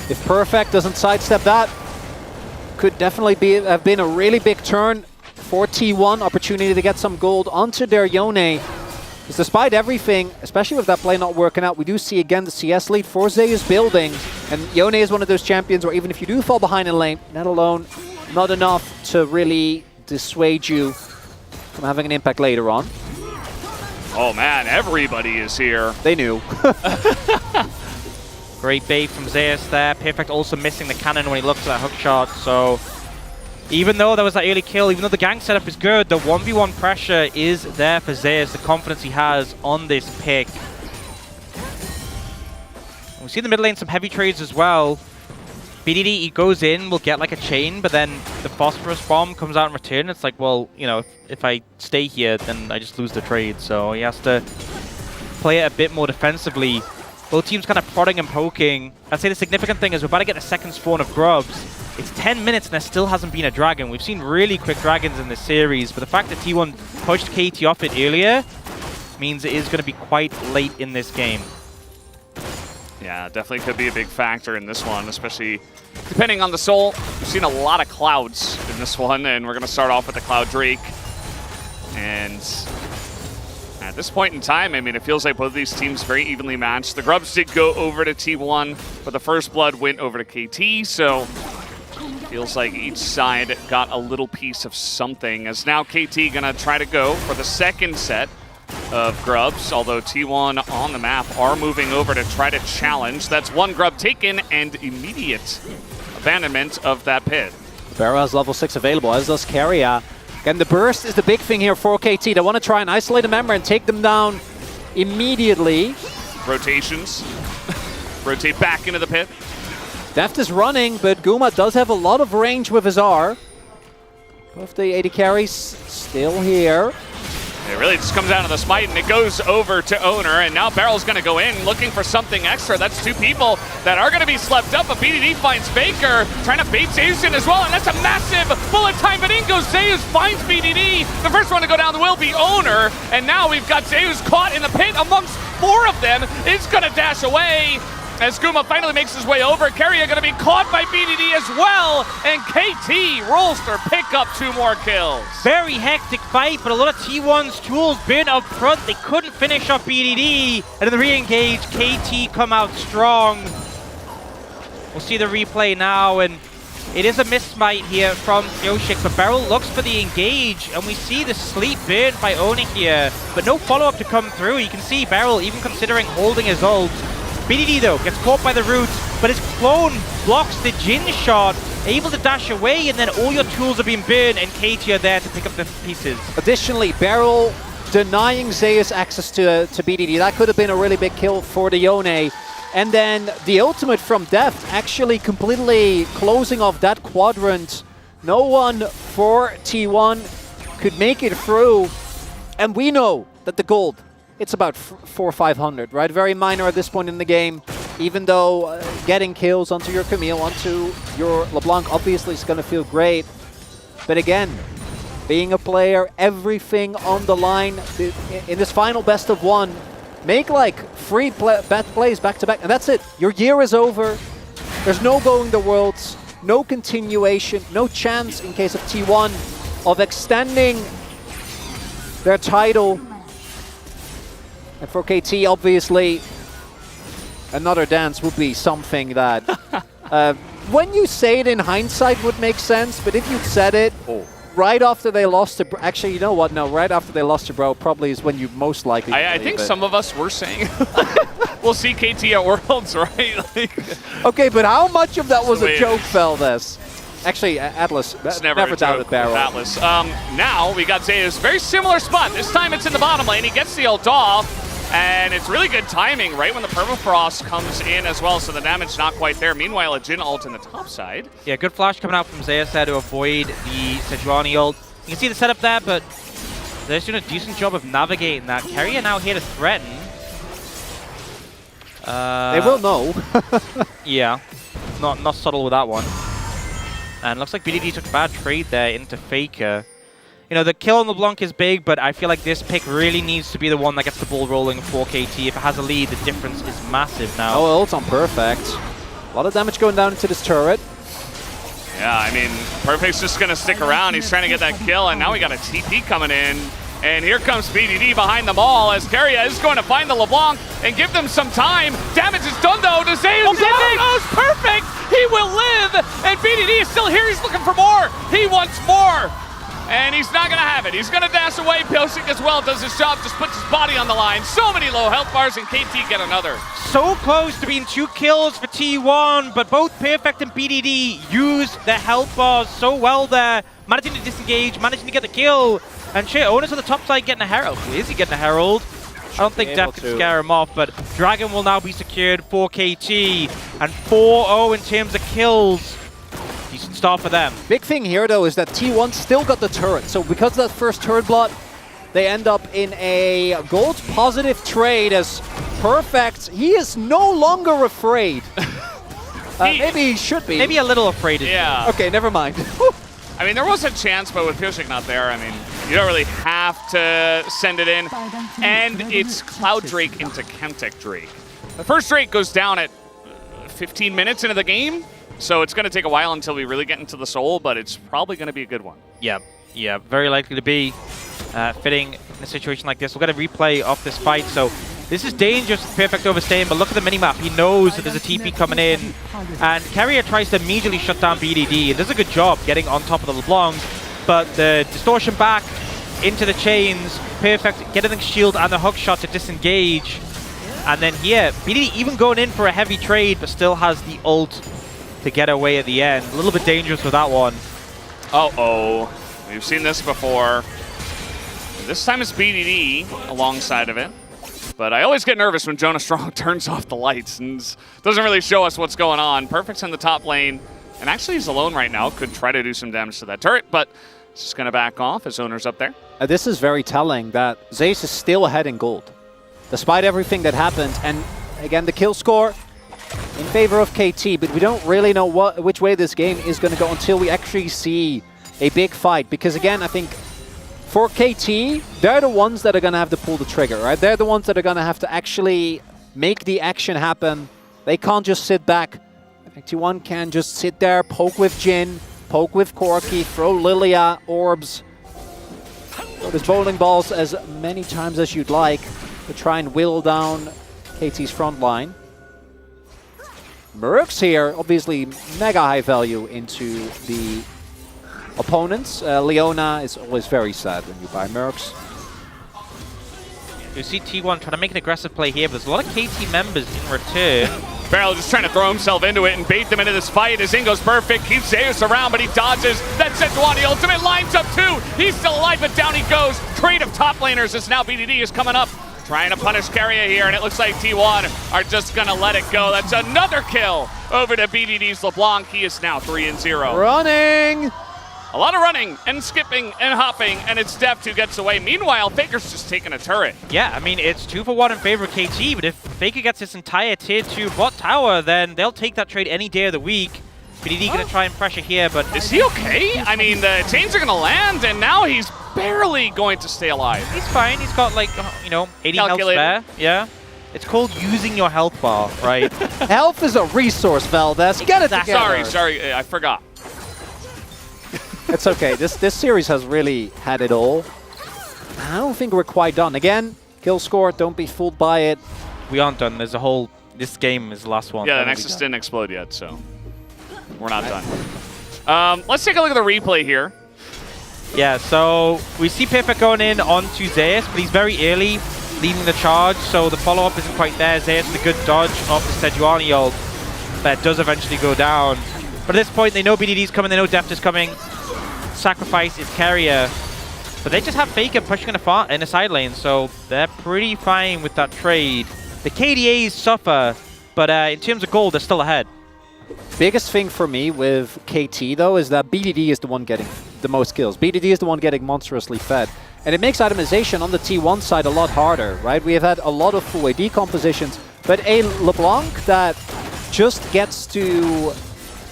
If Perfect doesn't sidestep that, could definitely have been a really big turn for T1. Opportunity to get some gold onto their Yone. Because despite everything, especially with that play not working out, we do see again the CS lead for Zeus building. And Yone is one of those champions where even if you do fall behind in lane, that alone, not enough to really dissuade you from having an impact later on. Oh man, everybody is here. They knew. Great bait from Zeus there. Perfect also missing the cannon when he looked at that hook shot. So even though there was that early kill, even though the gang setup is good, the 1v1 pressure is there for Zeus, the confidence he has on this pick. And we see in the mid lane some heavy trades as well. BDD, he goes in, will get like a chain, but then the phosphorus bomb comes out in return. It's like, well, you know, if I stay here, then I just lose the trade. So he has to play it a bit more defensively. Both teams kind of prodding and poking. I'd say the significant thing is we're about to get the second spawn of Grubs. It's 10 minutes and there still hasn't been a dragon. We've seen really quick dragons in this series, but the fact that T1 pushed KT off it earlier means it is going to be quite late in this game. Yeah, definitely could be a big factor in this one, especially depending on the soul. We've seen a lot of clouds in this one, and we're going to start off with the Cloud Drake. And at this point in time, I mean, it feels like both of these teams very evenly matched. The Grubs did go over to T1, but the First Blood went over to KT, so feels like each side got a little piece of something, as now KT gonna try to go for the second set of Grubs, although T1 on the map are moving over to try to challenge. That's one Grub taken and immediate abandonment of that pit. Barrow has level 6 available, as does Keria. Again, the burst is the big thing here for KT. They want to try and isolate a member and take them down immediately. Rotations. Rotate back into the pit. Deft is running, but Guma does have a lot of range with his R. Both the AD carries still here. It really just comes down to the smite, and it goes over to Owner, and now Barrel's going to go in looking for something extra. That's two people that are going to be slept up, but BDD finds Faker, trying to bait Zeus in as well, and that's a massive bullet time, but in goes Zeus, finds BDD. The first one to go down will be Owner, and now we've got Zeus caught in the pit amongst four of them. It's going to dash away as Guma finally makes his way over. Keria going to be caught by BDD as well, and KT rolls to pick up 2 more kills. Very hectic fight, but a lot of T1's tools been up front. They couldn't finish off BDD, and in the re-engage, KT come out strong. We'll see the replay now, and it is a missmite here from Yoshik, but Beryl looks for the engage, and we see the sleep burned by Oni here, but no follow-up to come through. You can see Beryl even considering holding his ult. BDD though gets caught by the roots, but his clone blocks the Jin shot, able to dash away, and then all your tools are being burned, and KT are there to pick up the pieces. Additionally, Beryl denying Zeus access to BDD. That could have been a really big kill for the Yone. And then the ultimate from Deft actually completely closing off that quadrant. No one for T1 could make it through. And we know that the gold, it's about 400 or 500, right? Very minor at this point in the game. Even though getting kills onto your Camille, onto your LeBlanc obviously is going to feel great. But again, being a player, everything on the line in this final best of one. Make like 3 bet plays back to back, and that's it. Your year is over. There's no going the Worlds, no continuation, no chance in case of T1 of extending their title. And for KT, obviously, another dance would be something that, when you say it in hindsight, would make sense. But if you said it right after they lost to... Actually, you know what? No, right after they lost to Bro probably is when you most likely I think some of us were saying we'll see KT at Worlds, right? Like, okay, but how much of that was a Wait. joke, Feldes? Actually, Atlas, it's never a doubted joke Barrel. with Atlas. Now we got Zeus, very similar spot. This time it's in the bottom lane. He gets the ult off. And it's really good timing right when the Permafrost comes in as well, so the damage not quite there. Meanwhile, a Jhin ult in the top side. Yeah, good flash coming out from Zeus there to avoid the Sejuani ult. You can see the setup there, but they're doing a decent job of navigating that. Carrier now here to threaten. They will know. Yeah, not subtle with that one. And looks like BDD took a bad trade there into Faker. You know, the kill on LeBlanc is big, but I feel like this pick really needs to be the one that gets the ball rolling for KT. If it has a lead, the difference is massive now. Oh, ult's on Perfect. A lot of damage going down into this turret. Yeah, I mean, Perfect's just going to stick around. He's trying to get that kill, and now we got a TP coming in. And here comes BDD behind them all as Keria is going to find the LeBlanc and give them some time. Damage is done, though, to Zeus. Oh, it's perfect! He will live! And BDD is still here. He's looking for more. He wants more. And he's not going to have it. He's going to dash away. Pyosik as well does his job, just puts his body on the line. So many low health bars, and KT get another. So close to being 2 kills for T1, but both Perfect and BDD use their health bars so well there. Managing to disengage, managing to get the kill. And shit, Onus on the top side getting a Herald. Is he getting a Herald? I don't think Def can scare him off, but Dragon will now be secured for KT. And 4-0 in terms of kills. Decent start for them. Big thing here, though, is that T1 still got the turret. So because of that first turret blood, they end up in a gold positive trade as Perfect. He is no longer afraid. Maybe he should be. Maybe a little afraid. Yeah. Okay, never mind. I mean, there was a chance, but with Pyosik not there, I mean, you don't really have to send it in. And it's Cloud Drake into Chemtech Drake. The first Drake goes down at 15 minutes into the game. So it's going to take a while until we really get into the soul, but it's probably going to be a good one. Yeah, very likely to be fitting in a situation like this. We'll get a replay of this fight. So this is dangerous with Perfect overstaying, but look at the minimap. He knows that there's a TP coming in, and Carrier tries to immediately shut down BDD. It does a good job getting on top of the LeBlanc, but the distortion back into the chains, Perfect getting the shield and the hook shot to disengage. And then here, BDD even going in for a heavy trade, but still has the ult to get away at the end. A little bit dangerous with that one. Uh-oh. We've seen this before. This time it's BDD alongside of it. But I always get nervous when Jonas Strong turns off the lights and doesn't really show us what's going on. Perfect's in the top lane. And actually he's alone right now. Could try to do some damage to that turret, but he's just going to back off. His owner's up there. This is very telling that Zeus is still ahead in gold, despite everything that happened. And again, the kill score in favor of KT, but we don't really know which way this game is going to go until we actually see a big fight. Because again, I think for KT, they're the ones that are going to have to pull the trigger, right? They're the ones that are going to have to actually make the action happen. They can't just sit back. I think T1 can just sit there, poke with Jhin, poke with Corki, throw Lilia, orbs, throw those bowling balls as many times as you'd like to try and whittle down KT's front line. Mercs here, obviously mega high value into the opponents. Leona is always very sad when you buy Mercs. You see T1 trying to make an aggressive play here, but there's a lot of KT members in return. Barrel just trying to throw himself into it and bait them into this fight as Ingo's perfect. Keeps Zeus around, but he dodges. That Sejuani ultimate lines up too. He's still alive, but down he goes. Trade of top laners as now BDD is coming up. Trying to punish Keria here, and it looks like T1 are just going to let it go. That's another kill over to BDD's LeBlanc. He is now 3-0. Running! A lot of running and skipping and hopping, and it's Deft who gets away. Meanwhile, Faker's just taking a turret. Yeah, I mean, it's 2-for-1 in favor of KT, but if Faker gets this entire tier 2 bot tower, then they'll take that trade any day of the week. BDD going to try and pressure here, but... Is he okay? I mean, the chains are going to land, and now he's barely going to stay alive. He's fine. He's got, like, 80 health spare. Yeah. It's called using your health bar, right? Health is a resource, Valdez. Get it together. Sorry, I forgot. It's okay. This series has really had it all. I don't think we're quite done. Again, kill score, don't be fooled by it. We aren't done. There's a whole... This game is the last one. Yeah, the Nexus didn't explode yet, so we're not done. Let's take a look at the replay here. Yeah, so we see Perfect going in onto Zeus, but he's very early, leading the charge, so the follow-up isn't quite there. Zeus with a good dodge off the Sejuani ult that does eventually go down. But at this point, they know BDD's coming, they know Deft is coming. Sacrifice is carrier. But they just have Faker pushing in a side lane, so they're pretty fine with that trade. The KDAs suffer, but in terms of gold, they're still ahead. Biggest thing for me with KT, though, is that BDD is the one getting the most kills. BDD is the one getting monstrously fed. And it makes itemization on the T1 side a lot harder, right? We have had a lot of full AD compositions, but a LeBlanc that just gets to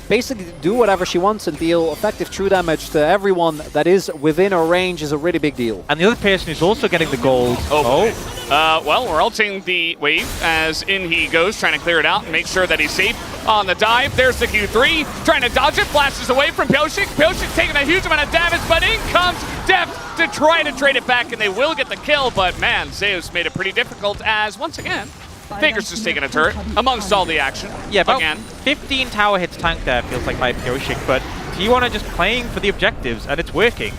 basically do whatever she wants and deal effective true damage to everyone that is within her range is a really big deal. And the other person who's also getting the gold. Well, we're ulting the wave as in he goes, trying to clear it out and make sure that he's safe on the dive. There's the Q3, trying to dodge it, flashes away from Pyoshik. Pyoshik taking a huge amount of damage, but in comes Deft to try to trade it back, and they will get the kill, but man, Zeus made it pretty difficult as, once again, Faker's just taking a turret amongst all the action. Yeah, about again. 15 tower hits tank there, feels like, by Pyoshik, but T1 are just playing for the objectives, and it's working.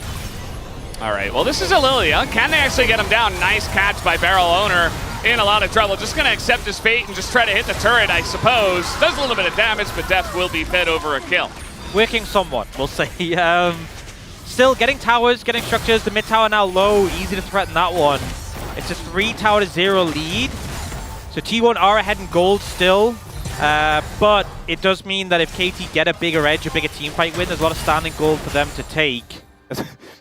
All right, well, this is a Lilia. Can they actually get him down? Nice catch by Barrel Owner in a lot of trouble. Just going to accept his fate and just try to hit the turret, I suppose. Does a little bit of damage, but Deft will be fed over a kill. Working somewhat, we'll say. Still getting towers, getting structures. The mid tower now low, easy to threaten that one. It's a 3-tower-to-0 lead. So T1 are ahead in gold still, but it does mean that if KT get a bigger edge, a bigger team fight win, there's a lot of standing gold for them to take.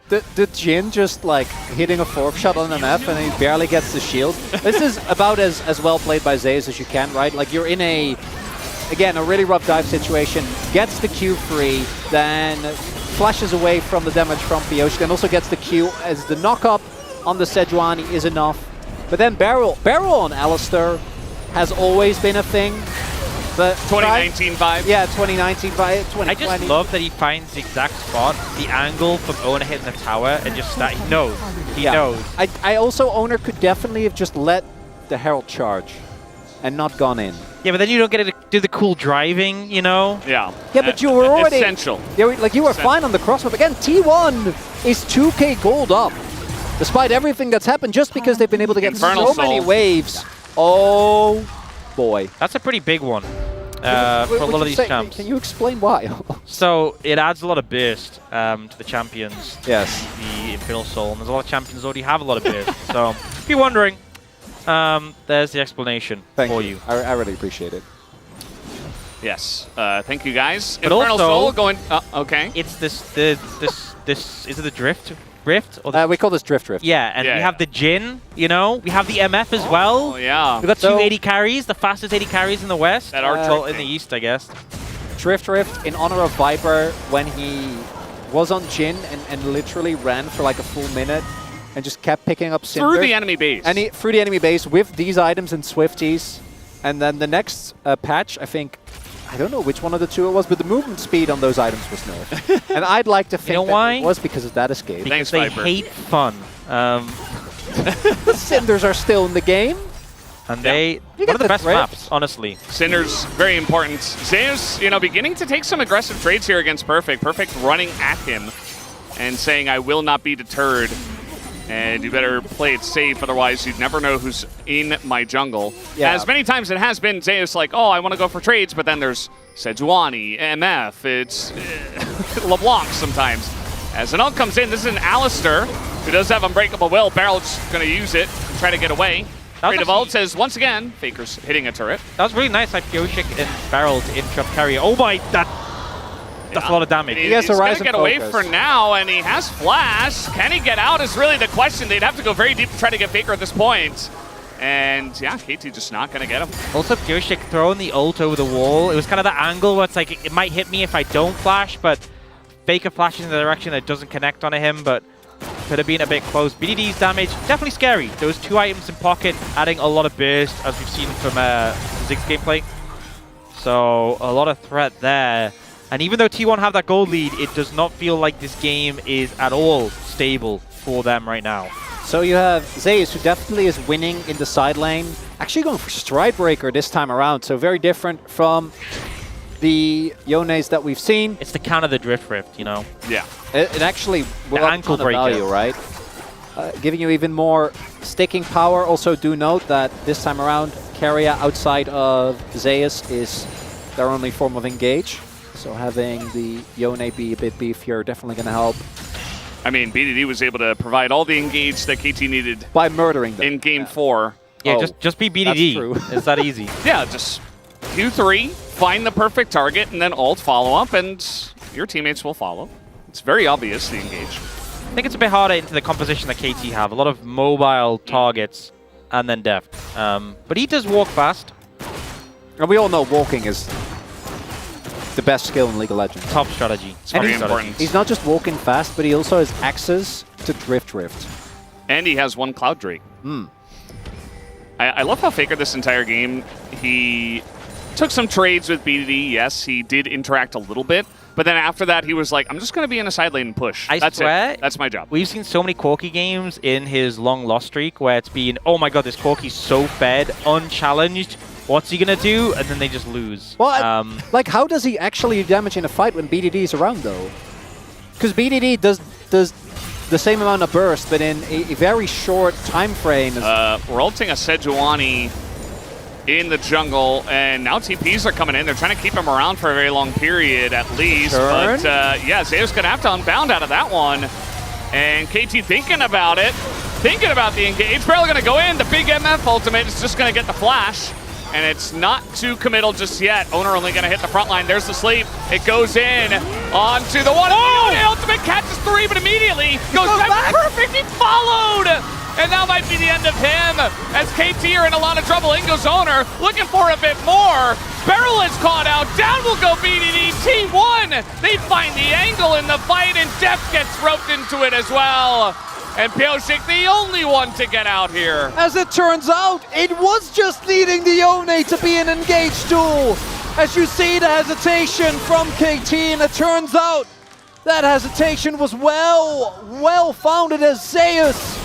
The Jhin just like hitting a 4th shot on an F and he barely gets the shield. This is about as well played by Zeus as you can, right? Like you're in a really rough dive situation, gets the Q free, then flashes away from the damage from Pyoshik and also gets the Q as the knock-up on the Sejuani is enough. But then Barrel on Alistar has always been a thing. But 2019 vibe? Yeah, 2019 vibe, 2020. I just love that he finds the exact spot, the angle from Owner hitting the tower, and just that he knows. He knows. I also, Owner could definitely have just let the Herald charge and not gone in. Yeah, but then you don't get to do the cool driving, you know? Yeah. Yeah, but you were already... Essential. Yeah, like you were fine on the crossbow. Again, T1 is 2k gold up. Despite everything that's happened, just because they've been able to get Infernal so many Soul. waves. Oh, boy. That's a pretty big one for a lot of these champs. Can you explain why? So it adds a lot of burst to the champions. Yes. The Infernal Soul, and there's a lot of champions already have a lot of burst. So if you're wondering, there's the explanation for you. I really appreciate it. Yes. Thank you, guys. But Infernal also, Soul going... okay. It's this is it the Rift? We call this Drift. Yeah, and we have the Jhin, you know? We have the MF as well. Oh, yeah. We've got 280 carries, the fastest 80 carries in the West. That are well, in the East, I guess. Drift in honor of Viper when he was on Jhin and literally ran for like a full minute and just kept picking up Cinder. Through the enemy base. Through the enemy base with these items and Swifties. And then the next patch, I think, I don't know which one of the two it was, but the movement speed on those items was nerfed. And I'd like to think that it was because of that escape. Because they hate fun. The Cinders are still in the game. And they, one of the best maps, honestly. Cinder's very important. Zeus, you know, beginning to take some aggressive trades here against Perfect. Perfect running at him and saying, I will not be deterred. And you better play it safe, otherwise you'd never know who's in my jungle. Yeah. As many times it has been Zeus like, oh, I want to go for trades, but then there's Sejuani, MF, it's LeBlanc sometimes. As an ult comes in, this is an Alistar, who does have Unbreakable Will. Barrel's going to use it, try to get away. Creative ult says, once again, Faker's hitting a turret. That was really nice, like Pyoshik and Barrel to interrupt carry. Oh my, that's a lot of damage. He's going to get away for now, and he has Flash. Can he get out is really the question. They'd have to go very deep to try to get Faker at this point. And yeah, KT just not going to get him. Also, Pyoshik throwing the ult over the wall. It was kind of the angle where it's like, it might hit me if I don't flash, but Faker flashes in the direction that doesn't connect onto him, but could have been a bit close. BDD's damage, definitely scary. Those 2 items in pocket, adding a lot of burst, as we've seen from Ziggs gameplay. So, a lot of threat there. And even though T1 have that gold lead, it does not feel like this game is at all stable for them right now. So you have Zeus, who definitely is winning in the side lane. Actually going for Stride Breaker this time around, so very different from the Yones that we've seen. It's the counter the drift rift, you know? Yeah. It actually will have a ankle ton of breaker. value, right? Giving you even more sticking power. Also do note that this time around, Keria outside of Zeus is their only form of engage. So having the Yone be a bit beefier definitely going to help. I mean, BDD was able to provide all the engage that KT needed by murdering them in Game 4. Yeah, just be BDD. That's true. It's that easy. Yeah, just Q3, find the perfect target, and then ult follow up, and your teammates will follow. It's very obvious, the engage. I think it's a bit harder into the composition that KT have. A lot of mobile targets and then deft. But he does walk fast. And we all know walking is the best skill in League of Legends. Top strategy. It's very important. He's not just walking fast, but he also has access to drift rift. And he has one Cloud Drake. I love how Faker this entire game, he took some trades with BDD. Yes, he did interact a little bit. But then after that, he was like, I'm just going to be in a side lane and push. I That's swear, it. That's my job. We've seen so many Corki games in his long loss streak where it's been, oh my god, this Corki's so fed, unchallenged. What's he going to do? And then they just lose. Well, like, how does he actually do damage in a fight when BDD is around, though? Because BDD does the same amount of burst, but in a very short time frame. We're ulting a Sejuani in the jungle, and now TPs are coming in. They're trying to keep him around for a very long period, at least. Turn? But yeah, Zeus going to have to unbound out of that one. And KT thinking about it, thinking about the engage. Barely going to go in. The big MF ultimate is just going to get the flash. And it's not too committal just yet. Owner only going to hit the front line. There's the sleep. It goes in onto the one. Oh! The ultimate catches 3, but immediately goes back. Perfect. He followed. And that might be the end of him as KT are in a lot of trouble. In goes Owner, looking for a bit more. Beryl is caught out. Down will go BDD. T1. They find the angle in the fight, and Def gets roped into it as well. And Pioshik, the only one to get out here. As it turns out, it was just needing the Yone to be an engaged tool. As you see the hesitation from KT, and it turns out that hesitation was well founded as Zeus,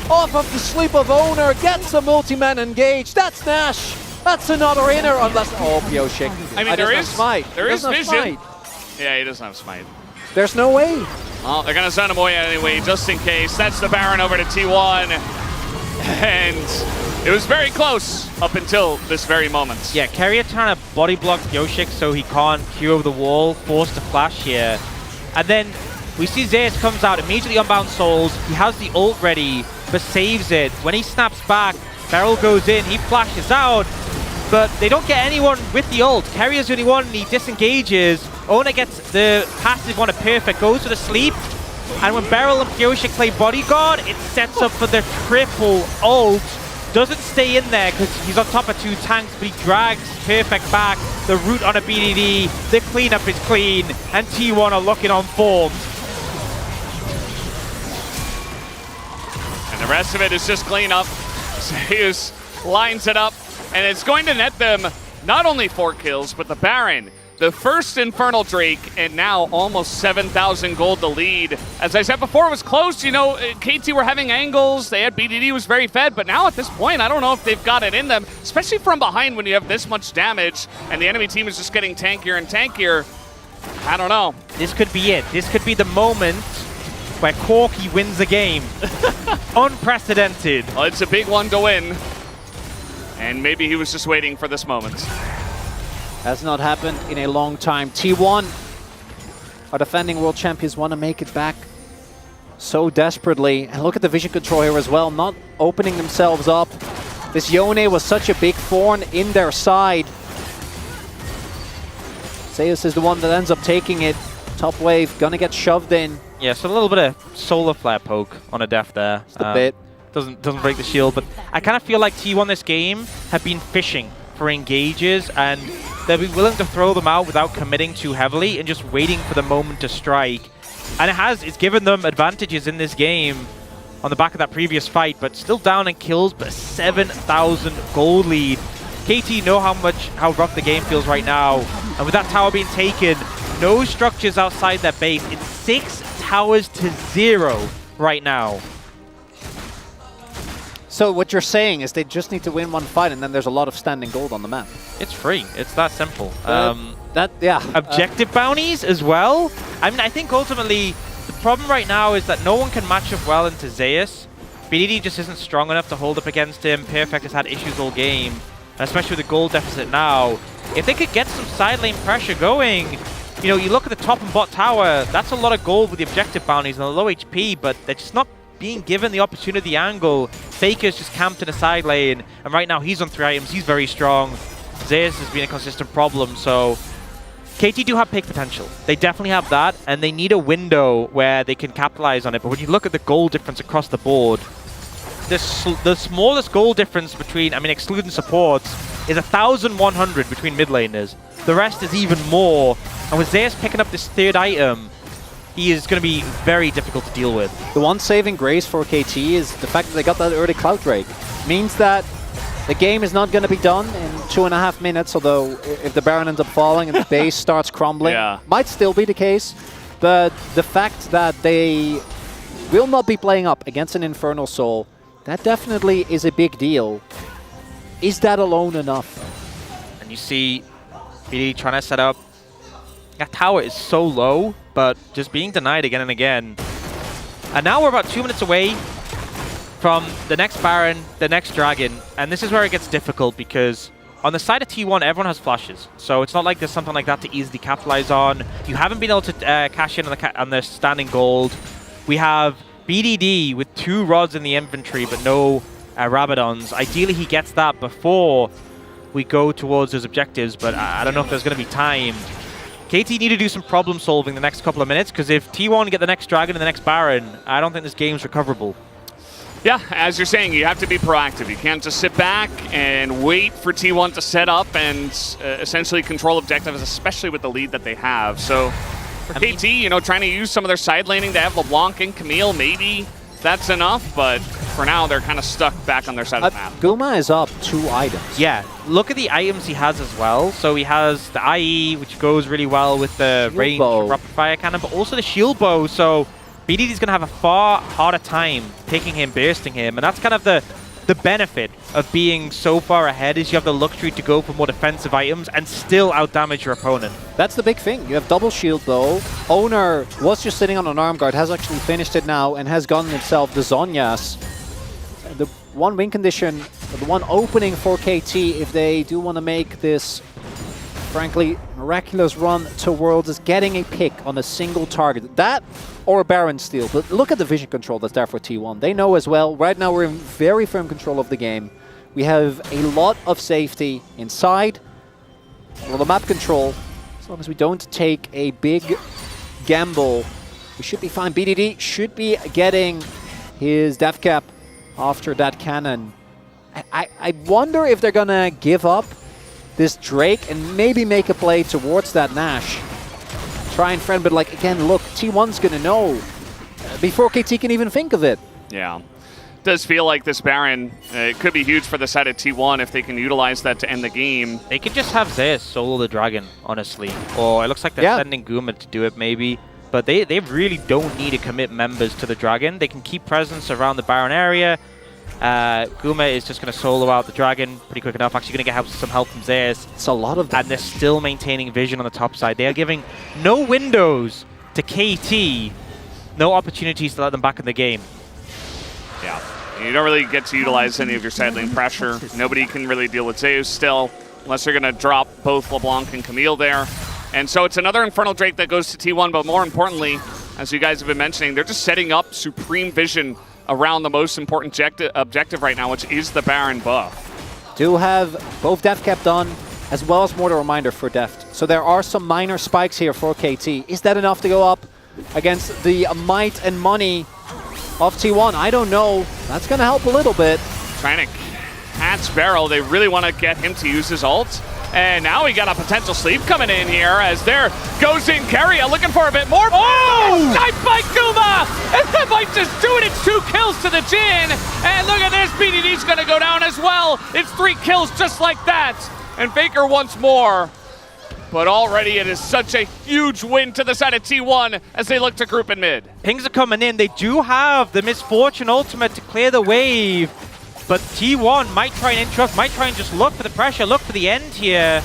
off of the sleep of Owner, gets the multi-man engaged. That's Nash. That's another inner, unless, oh, Pioshik. I mean, there is vision. Smite. Yeah, he doesn't have smite. There's no way. Well, they're going to send him away anyway, just in case. That's the Baron over to T1. And it was very close up until this very moment. Yeah, Keria trying to body block Pioshik so he can't Q over the wall, force the flash here. And then we see Zeus comes out, immediately unbound souls. He has the ult ready, but saves it. When he snaps back, Beryl goes in, he flashes out, but they don't get anyone with the ult. Keria's the only one, and he disengages. Ona gets the passive on a perfect, goes for the sleep, and when Beryl and Pioshik play bodyguard, it sets up for the triple ult. Doesn't stay in there because he's on top of 2 tanks, but he drags perfect back. The root on a BDD, the cleanup is clean, and T1 are looking on form. And the rest of it is just cleanup. Zeus lines it up, and it's going to net them not only 4 kills, but the Baron, the first Infernal Drake, and now almost 7,000 gold to lead. As I said before, it was close. You know, KT were having angles. They had BDD was very fed, but now at this point, I don't know if they've got it in them, especially from behind when you have this much damage, and the enemy team is just getting tankier and tankier. I don't know. This could be it. This could be the moment where Corki wins a game. Unprecedented. Well, it's a big one to win, and maybe he was just waiting for this moment. Has not happened in a long time. T1, our defending world champions, want to make it back so desperately. And look at the vision control here as well, not opening themselves up. This Yone was such a big thorn in their side. Zeus is the one that ends up taking it. Top wave, gonna get shoved in. Yeah, so a little bit of solar flare poke on a def there. Just a bit. Doesn't break the shield, but I kind of feel like T1 this game have been fishing for engages, and they'll be willing to throw them out without committing too heavily and just waiting for the moment to strike. And it's given them advantages in this game on the back of that previous fight, but still down in kills, but a 7,000 gold lead. KT know how rough the game feels right now, and with that tower being taken, no structures outside their base. It's 6 towers to 0 right now. So what you're saying is they just need to win one fight, and then there's a lot of standing gold on the map. It's free. It's that simple. objective bounties as well. I mean, I think ultimately the problem right now is that no one can match up well into Zeus. BDD just isn't strong enough to hold up against him. Perfect has had issues all game, and especially with the gold deficit now. If they could get some side lane pressure going, you know, you look at the top and bot tower, that's a lot of gold with the objective bounties and the low HP, but they're just not being given the opportunity, the angle. Faker's just camped in a side lane, and right now he's on 3 items, he's very strong. Zeus has been a consistent problem, so KT do have pick potential. They definitely have that, and they need a window where they can capitalize on it. But when you look at the goal difference across the board, the smallest goal difference between, I mean, excluding supports, is 1,100 between mid laners. The rest is even more. And with Zeus picking up this 3rd item, he is going to be very difficult to deal with. The one saving grace for KT is the fact that they got that early Cloud Drake. Means that the game is not going to be done in 2.5 minutes, although if the Baron ends up falling and the base starts crumbling, might still be the case. But the fact that they will not be playing up against an Infernal Soul, that definitely is a big deal. Is that alone enough? And you see BD trying to set up. That tower is so low, but just being denied again and again. And now we're about 2 minutes away from the next Baron, the next Dragon, and this is where it gets difficult because on the side of T1, everyone has flashes. So it's not like there's something like that to easily capitalize on. You haven't been able to cash in on the standing gold. We have BDD with 2 rods in the inventory, but no Rabadons. Ideally, he gets that before we go towards those objectives, but I don't know if there's going to be time. KT need to do some problem solving the next couple of minutes, because if T1 get the next Dragon and the next Baron, I don't think this game's recoverable. Yeah, as you're saying, you have to be proactive. You can't just sit back and wait for T1 to set up and essentially control objectives, especially with the lead that they have. So for KT, you know, trying to use some of their side laning, they have LeBlanc and Camille, maybe that's enough, but for now, they're kind of stuck back on their side of the map. Guma is up 2 items. Yeah, look at the items he has as well. So he has the IE, which goes really well with the range rapid fire cannon, but also the shield bow. So BDD's going to have a far harder time picking him, bursting him, and that's kind of the benefit of being so far ahead is you have the luxury to go for more defensive items and still outdamage your opponent. That's the big thing. You have double shield though. Owner was just sitting on an arm guard, has actually finished it now and has gotten himself the Zhonya's. The one win condition, the one opening for KT if they do want to make this, frankly, miraculous run to Worlds is getting a pick on a single target. That or a Baron steal. But look at the vision control that's there for T1. They know as well. Right now we're in very firm control of the game. We have a lot of safety inside. A lot of map control. As long as we don't take a big gamble, we should be fine. BDD should be getting his death cap after that cannon. I wonder if they're gonna give up this Drake and maybe make a play towards that Nash. Try and friend, but like, again, look, T1's gonna know before KT can even think of it. Yeah. Does feel like this Baron, it could be huge for the side of T1 if they can utilize that to end the game. They could just have Zeus solo the Dragon, honestly. Or it looks like they're sending Guma to do it, maybe. But they really don't need to commit members to the Dragon. They can keep presence around the Baron area. Guma is just going to solo out the Dragon pretty quick enough. Actually going to get some help from Zeus. It's a lot of them. And they're still maintaining vision on the top side. They are giving no windows to KT, no opportunities to let them back in the game. Yeah. You don't really get to utilize any of your side lane pressure. Nobody can really deal with Zeus still, unless you're going to drop both LeBlanc and Camille there. And so it's another Infernal Drake that goes to T1, but more importantly, as you guys have been mentioning, they're just setting up supreme vision around the most important objective right now, which is the Baron buff. Do have both Death Cap done, as well as Mortal Reminder for Deft. So there are some minor spikes here for KT. Is that enough to go up against the might and money of T1? I don't know. That's going to help a little bit. Trying to catch Barrel. They really want to get him to use his ult. And now we got a potential sleep coming in here as there goes in Keria looking for a bit more. Oh! Knife by Guma! And that might just do it. It's 2 kills to the Jhin. And look at this. BDD's going to go down as well. It's 3 kills just like that. And Faker once more. But already it is such a huge win to the side of T1 as they look to group in mid. Pings are coming in. They do have the Misfortune ultimate to clear the wave. But T1 might try and interrupt, might try and just look for the pressure, look for the end here.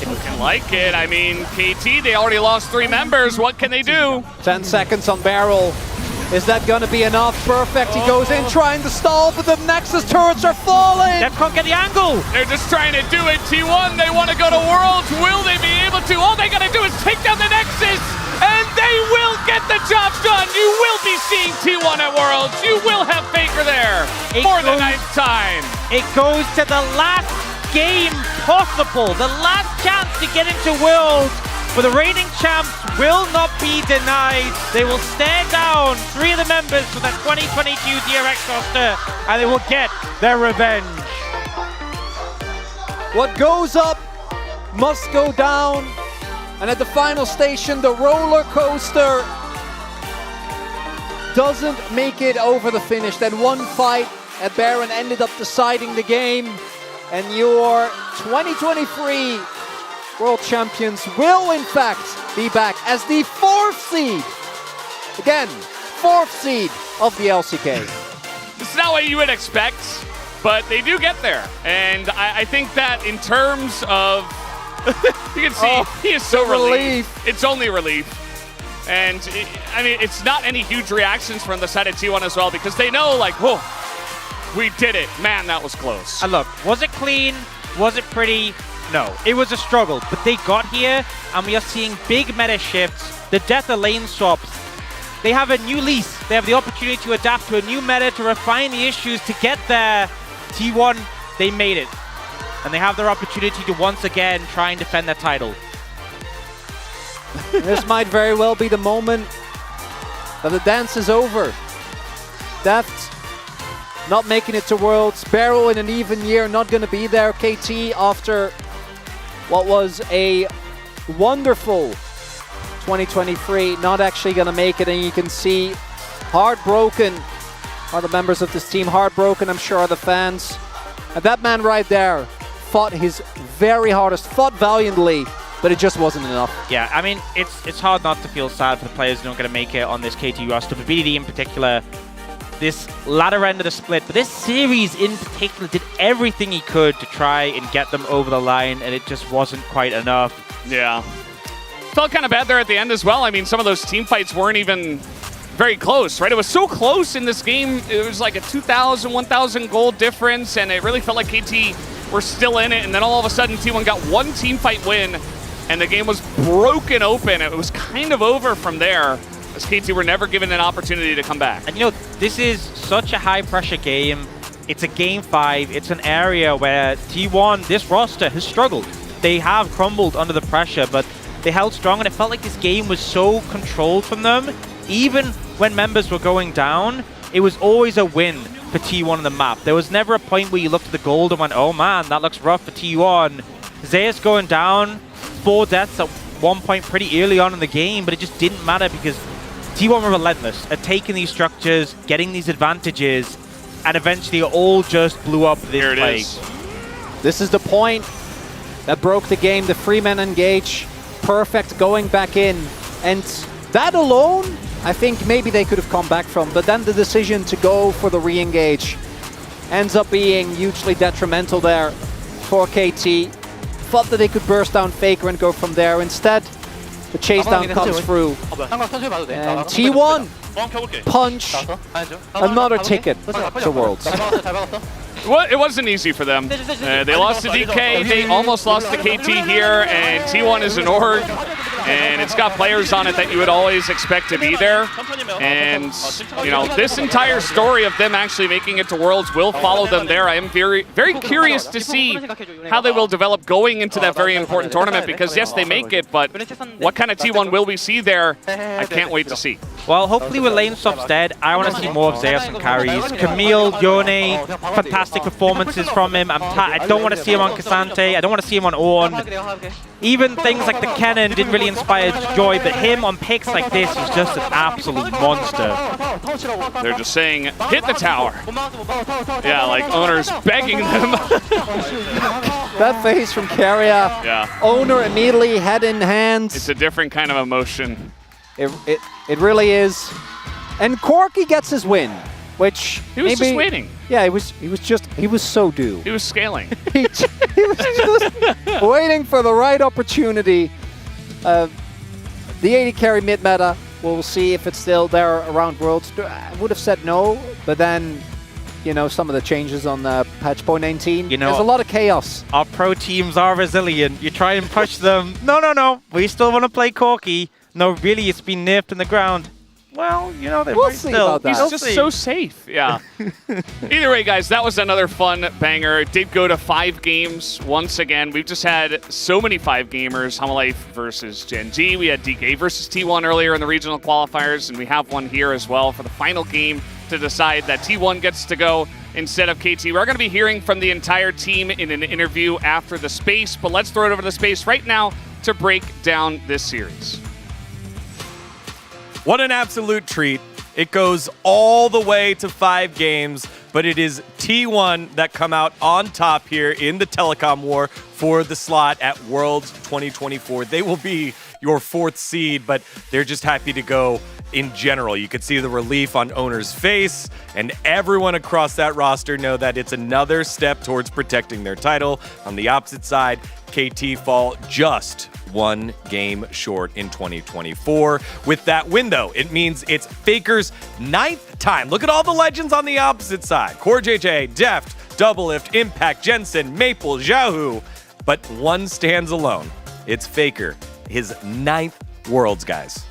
Looking like it. I mean, KT, they already lost 3 members. What can they do? 10 seconds on Barrel. Is that going to be enough? Perfect. He goes in trying to stall, but the Nexus turrets are falling. Def can't get the angle. They're just trying to do it. T1, they want to go to Worlds. Will they be able to? All they got to do is take down the Nexus, and they will get the job done. You will be seeing T1 at Worlds. You will have Faker there for the 9th time. It goes to the last game possible, the last chance to get into Worlds. But the reigning champs will not be denied. They will stare down 3 of the members for the 2022 DRX roster, and they will get their revenge. What goes up must go down. And at the final station, the roller coaster doesn't make it over the finish. Then one fight at Baron ended up deciding the game. And your 2023 World Champions will in fact be back as the 4th seed. Again, 4th seed of the LCK. It's not what you would expect, but they do get there. And I think that in terms of, you can see he is so relieved. It's only relief. And I mean, it's not any huge reactions from the side of T1 as well, because they know like, whoa, we did it. Man, that was close. And look, was it clean? Was it pretty? No, it was a struggle, but they got here, and we are seeing big meta shifts. The death of lane swaps. They have a new lease. They have the opportunity to adapt to a new meta, to refine the issues, to get there. T1, they made it. And they have their opportunity to once again try and defend their title. This might very well be the moment that the dance is over. Deft not making it to Worlds. Barrow in an even year, not going to be there. KT after what was a wonderful 2023, not actually going to make it. And you can see heartbroken are the members of this team. Heartbroken, I'm sure, are the fans. And that man right there fought his very hardest, fought valiantly, but it just wasn't enough. Yeah, I mean, it's hard not to feel sad for the players who aren't going to make it on this KT roster. For BDD in particular, this latter end of the split, but this series in particular did everything he could to try and get them over the line, and it just wasn't quite enough. Yeah. Felt kind of bad there at the end as well. I mean, some of those team fights weren't even very close, right? It was so close in this game. It was like a 2,000, 1,000 goal difference, and it really felt like KT were still in it, and then all of a sudden T1 got one team fight win, and the game was broken open. It was kind of over from there, as KT were never given an opportunity to come back. And you know, this is such a high-pressure game. It's a Game 5. It's an area where T1, this roster, has struggled. They have crumbled under the pressure, but they held strong, and it felt like this game was so controlled from them. Even when members were going down, it was always a win for T1 on the map. There was never a point where you looked at the gold and went, oh man, that looks rough for T1. Zeus going down, 4 deaths at one point pretty early on in the game, but it just didn't matter because T1 were relentless at taking these structures, getting these advantages, and eventually it all just blew up this Here it plague. is. This is the point that broke the game. The 3-man engage, perfect, going back in. And that alone, I think maybe they could have come back from. But then the decision to go for the re-engage ends up being hugely detrimental there for KT. Thought that they could burst down Faker and go from there. Instead, the chase down comes through. And T1 punch another ticket to Worlds. Well, it wasn't easy for them. They lost to DK, they almost lost to KT here, and T1 is an org, and it's got players on it that you would always expect to be there. And, you know, this entire story of them actually making it to Worlds will follow them there. I am very, very curious to see how they will develop going into that very important tournament, because yes, they make it, but what kind of T1 will we see there? I can't wait to see. Well, hopefully with lane swaps dead, I want to see more of Zeus and carries. Camille, Yone, fantastic performances from him. I don't want to see him on Cassante. I don't want to see him on Ornn. Even things like the Kennen didn't really inspire joy, but him on picks like this is just an absolute monster. They're just saying, hit the tower. Yeah, like owners begging them. That face from Keria. Yeah. Owner immediately head in hands. It's a different kind of emotion. It really is. And Corky gets his win, which He was maybe, just waiting. Yeah, he was so due. He was scaling. he He was just waiting for the right opportunity. The AD carry mid-meta, we'll see if it's still there around Worlds. I would have said no, but then, you know, some of the changes on patch point 19, You know, there's a lot of chaos. Our pro teams are resilient. You try and push them. No. We still want to play Corki. No, really, it's been nerfed in the ground. Well, you know, they We'll might see still. about that. He's just so safe. Yeah. Either way, guys, that was another fun banger. It did go to 5 games once again. We've just had so many 5 gamers. Hamalife versus Gen G. We had DK versus T1 earlier in the regional qualifiers, and we have one here as well for the final game to decide that T1 gets to go instead of KT. We're going to be hearing from the entire team in an interview after the space, but let's throw it over to the space right now to break down this series. What an absolute treat. It goes all the way to 5 games, but it is T1 that come out on top here in the telecom war for the slot at Worlds 2024. They will be your 4th seed, but they're just happy to go in general. You could see the relief on Owner's face, and everyone across that roster know that it's another step towards protecting their title. On the opposite side, KT fall just 1 game short in 2024. With that win, though, it means it's Faker's 9th time. Look at all the legends on the opposite side. Core JJ, Deft, Doublelift, Impact, Jensen, Maple, Xiaohu. But one stands alone. It's Faker, his 9th Worlds, guys.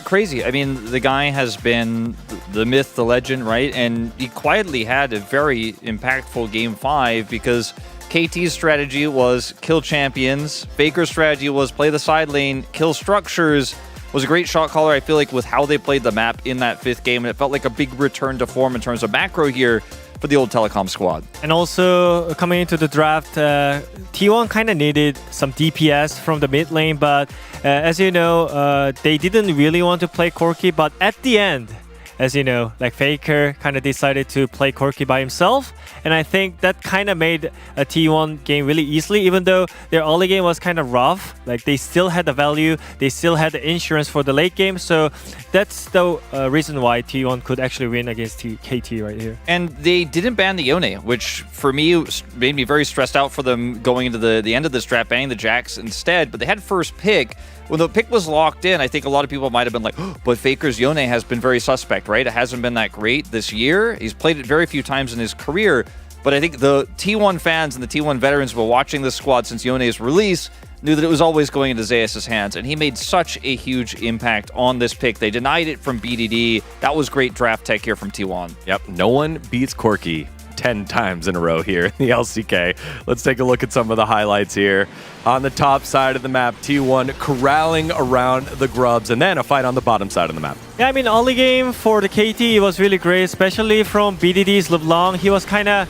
Crazy. I mean, the guy has been the myth, the legend, right? And he quietly had a very impactful Game 5 because KT's strategy was kill champions. Faker's strategy was play the side lane, kill structures. Was a great shot caller, I feel like, with how they played the map in that 5th game. And it felt like a big return to form in terms of macro here for the old telecom squad. And also, coming into the draft, T1 kind of needed some DPS from the mid lane, but as you know, they didn't really want to play Corki, but at the end, as you know, like Faker kind of decided to play Corki by himself, and I think that kind of made a T1 game really easily, even though their early game was kind of rough. Like they still had the value, they still had the insurance for the late game, so that's the reason why T1 could actually win against KT right here. And they didn't ban the Yone, which for me made me very stressed out for them going into the end of this draft, banning the Jax instead, but they had first pick. When the pick was locked in, I think a lot of people might have been like, oh, but Faker's Yone has been very suspect, right? It hasn't been that great this year. He's played it very few times in his career, but I think the T1 fans and the T1 veterans who were watching this squad since Yone's release knew that it was always going into Zeus' hands, and he made such a huge impact on this pick. They denied it from BDD. That was great draft tech here from T1. Yep, no one beats Corki 10 times in a row here in the LCK. Let's take a look at some of the highlights here. On the top side of the map, T1 corralling around the grubs, and then a fight on the bottom side of the map. Yeah, I mean, early game for the KT was really great, especially from BDD's LeBlanc. He was kind of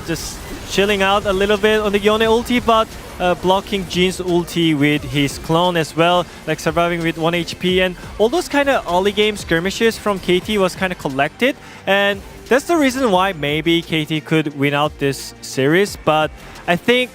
just chilling out a little bit on the Yone ulti, but blocking Jin's ulti with his clone as well, like surviving with 1 HP. And all those kind of early game skirmishes from KT was kind of collected, and that's the reason why maybe KT could win out this series. But I think,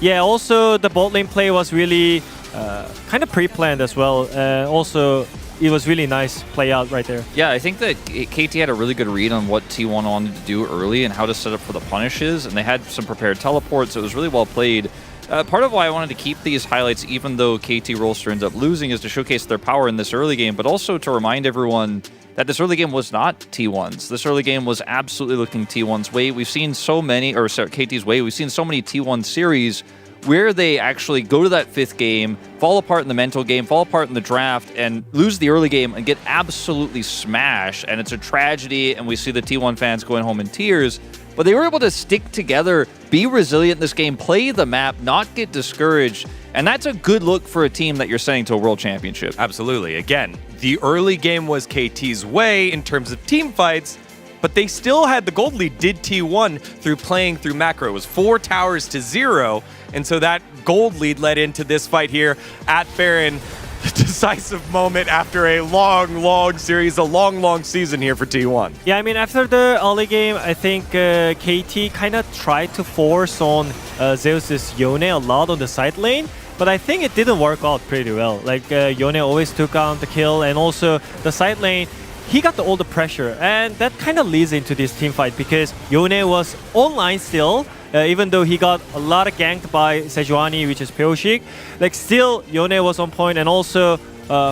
yeah, also the bot lane play was really kind of pre-planned as well. Also, it was really nice play out right there. Yeah, I think that KT had a really good read on what T1 wanted to do early and how to set up for the punishes, and they had some prepared teleports, so it was really well played. Part of why I wanted to keep these highlights, even though KT Rolster ends up losing, is to showcase their power in this early game, but also to remind everyone that this early game was not T1's. This early game was absolutely looking T1's way. We've seen so many, or sorry, KT's way, we've seen so many T1 series where they actually go to that 5th game, fall apart in the mental game, fall apart in the draft, and lose the early game and get absolutely smashed. And it's a tragedy, and we see the T1 fans going home in tears. But they were able to stick together, be resilient in this game, play the map, not get discouraged. And that's a good look for a team that you're sending to a world championship. Absolutely. Again, the early game was KT's way in terms of team fights, but they still had the gold lead, did T1, through playing through macro. It was 4 towers to 0, and so that gold lead led into this fight here at Baron. The decisive moment after a long series, a long season here for T1. Yeah, I mean, after the early game, I think KT kind of tried to force on Zeus's Yone a lot on the side lane, but I think it didn't work out pretty well. Like, Yone always took on the kill, and also the side lane, he got all the pressure, and that kind of leads into this team fight because Yone was online still, even though he got a lot of ganked by Sejuani, which is Pyoshik, like still Yone was on point, and also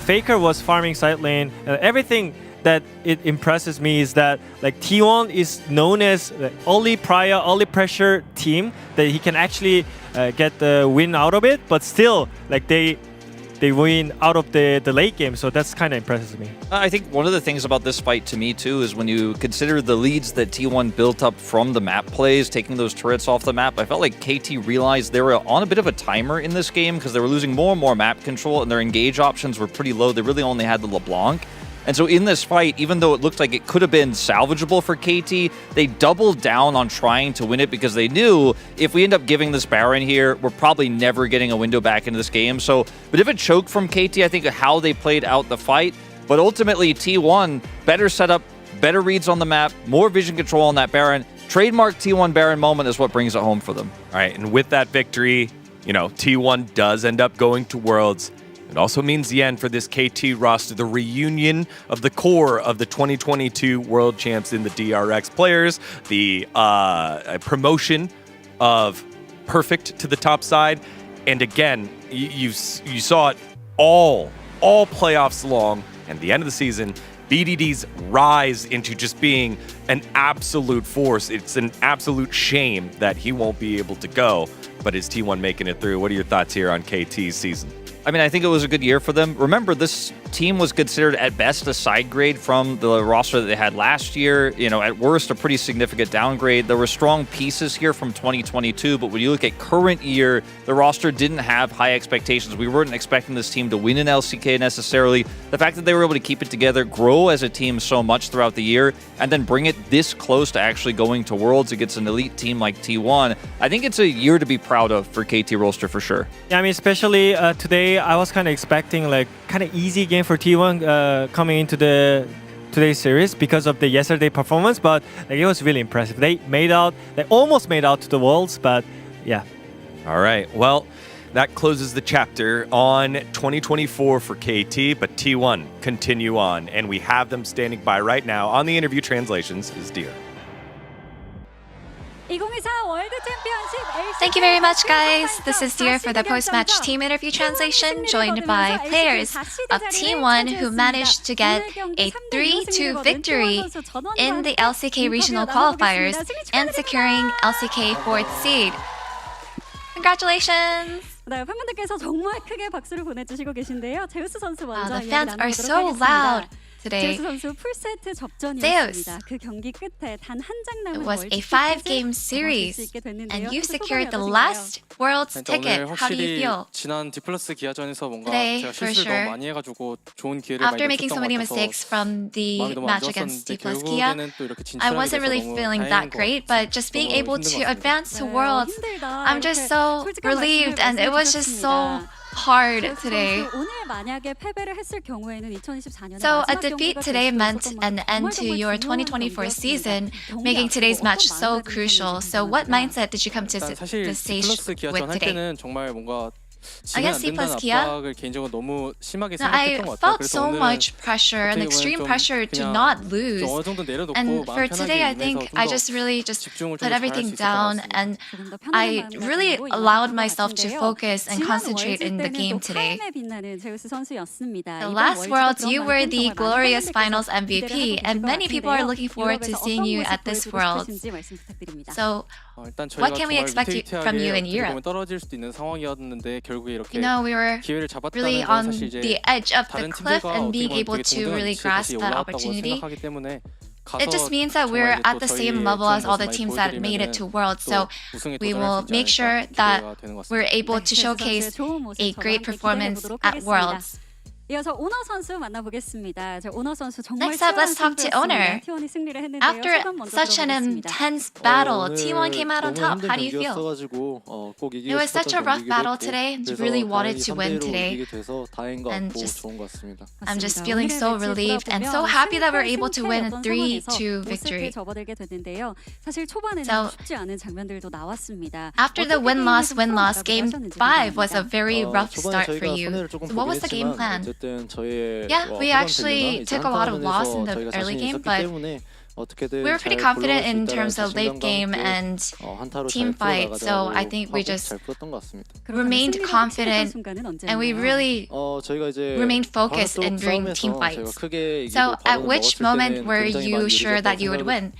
Faker was farming side lane. Everything that it impresses me is that like T1 is known as the early pressure team, that he can actually get the win out of it, but still like they win out of the late game, so that's kind of impresses me. I think one of the things about this fight to me too is when you consider the leads that T1 built up from the map plays, taking those turrets off the map, I felt like KT realized they were on a bit of a timer in this game because they were losing more and more map control and their engage options were pretty low. They really only had the LeBlanc. And so in this fight, even though it looked like it could have been salvageable for KT, they doubled down on trying to win it because they knew if we end up giving this Baron here, we're probably never getting a window back into this game. So, but if a choke from KT, I think how they played out the fight. But ultimately, T1, better setup, better reads on the map, more vision control on that Baron. Trademark T1 Baron moment is what brings it home for them. All right, and with that victory, you know, T1 does end up going to Worlds. It also means the end for this KT roster, the reunion of the core of the 2022 World Champs in the DRX players, the promotion of Perfect to the top side. And again, you saw it all playoffs long, and the end of the season, BDD's rise into just being an absolute force. It's an absolute shame that he won't be able to go, but is T1 making it through? What are your thoughts here on KT's season? I mean, I think it was a good year for them. Remember, this team was considered at best a side grade from the roster that they had last year. You know, at worst, a pretty significant downgrade. There were strong pieces here from 2022, but when you look at current year, the roster didn't have high expectations. We weren't expecting this team to win an LCK necessarily. The fact that they were able to keep it together, grow as a team so much throughout the year, and then bring it this close to actually going to Worlds against an elite team like T1, I think it's a year to be proud of for KT roster for sure. Yeah, I mean, especially today, I was kind of expecting like kind of easy game for T1 coming into today's series because of the yesterday performance, but like, it was really impressive. They almost made out to the Worlds, but yeah. All right, well, that closes the chapter on 2024 for KT, but T1 continue on, and we have them standing by right now. On the interview translations is Deer. Thank you very much, guys. This is Deer for the post-match team interview translation, joined by players of T1 who managed to get a 3-2 victory in the LCK regional qualifiers and securing LCK 4th seed. Congratulations! 네, 팬분들께서 정말 크게 박수를 보내주시고 계신데요. 제우스 선수 먼저 the fans are 이야기 so 나누도록 loud 하겠습니다. today. 제우스 선수 풀세트 접전이었습니다. 그 경기 끝에 단 한 장 남은 It was a 5-game series, and you secured the last Worlds ticket. How do you feel? 지난 디플러스 기아전에서 뭔가 Today, 제가 for 실수를 sure. 너무 많이 해가지고 좋은 기회를 After 많이 making so 놓쳤던 many 것 같아서 mistakes from the 마음이 너무 안 match against 좋았었는데 D plus Kia, 결국에는 또 이렇게 I 진출하게 wasn't 돼서 really 너무 feeling 다행인 that 것 great, 같아요. but just being 너무 able 힘든 to 것 같습니다. advance to Worlds, 힘들다. I'm just so 솔직한 relieved, and it was just so 말씀을 hard today. 오늘 만약에 패배를 했을 경우에는 2024년에 So a defeat today meant an end to your 2024 season, making today's match so crucial. So what mindset did you come to 일단 사실 the stage 디플러스 기아전 with 할 today? 때는 정말 뭔가 지면 안 Against D plus 된다는 Kia? 압박을 개인적으로 너무 심하게 Now, I 생각했던 것 같아요. felt 그래서 so 오늘은 much pressure and 어떻게 보면 extreme 좀 pressure to 그냥 not 좀 lose. 어느 정도 내려놓고 And 마음 for 편하게 today, I think 임해서 I 좀 just 더 really just 집중을 좀 put 더 잘할 everything 수 있을 것 down, 같습니다. and I really allowed myself to focus and concentrate in the game today. The last Worlds, you were the glorious finals MVP, and many people are looking forward to seeing you at this Worlds. So, 일단 what 저희가 can we 정말 expect from you in 어떻게 Europe? 보면 떨어질 수도 있는 상황이었는데 결국에 이렇게 You know, we were 기회를 really 잡았다는 건 on 사실 이제 the edge of the 다른 cliff 팀들과 and 어떻게 being 보면 able 되게 to 동등한 really 위치에 grasp 다시 that 올라왔다고 opportunity. 생각하기 때문에 It just means that we're 정말 이제 at 또 the 저희의 same level 좋은 as all the 모습 teams 많이 that made it 보여드리면은 to Worlds. 또 So 우승에 we 도전할 will 수 있지 make 않을까 sure that 기대가 되는 것 같습니다. we're able to showcase a great performance at Worlds. 이어서 오너 선수 만나보겠습니다. 오너 선수 정말 Next up, let's talk to Owner. T1이 승리를 했는데요. After 소감 먼저 such an 들어보겠습니다. intense battle, T1 came out on top. How do you feel? It was such a rough battle today. Really wanted to win today. And just, I'm just feeling so relieved and so happy that we're able to win a 3-2 victory. So, after the win-loss, Game 5 was a very rough start for you. So what was the game plan? Yeah, we actually took a lot of loss in the early game, but we were pretty confident in terms of late game and team fight, so I think we just remained confident and we really remained focused in during team fights. So at which moment were you sure that you would win?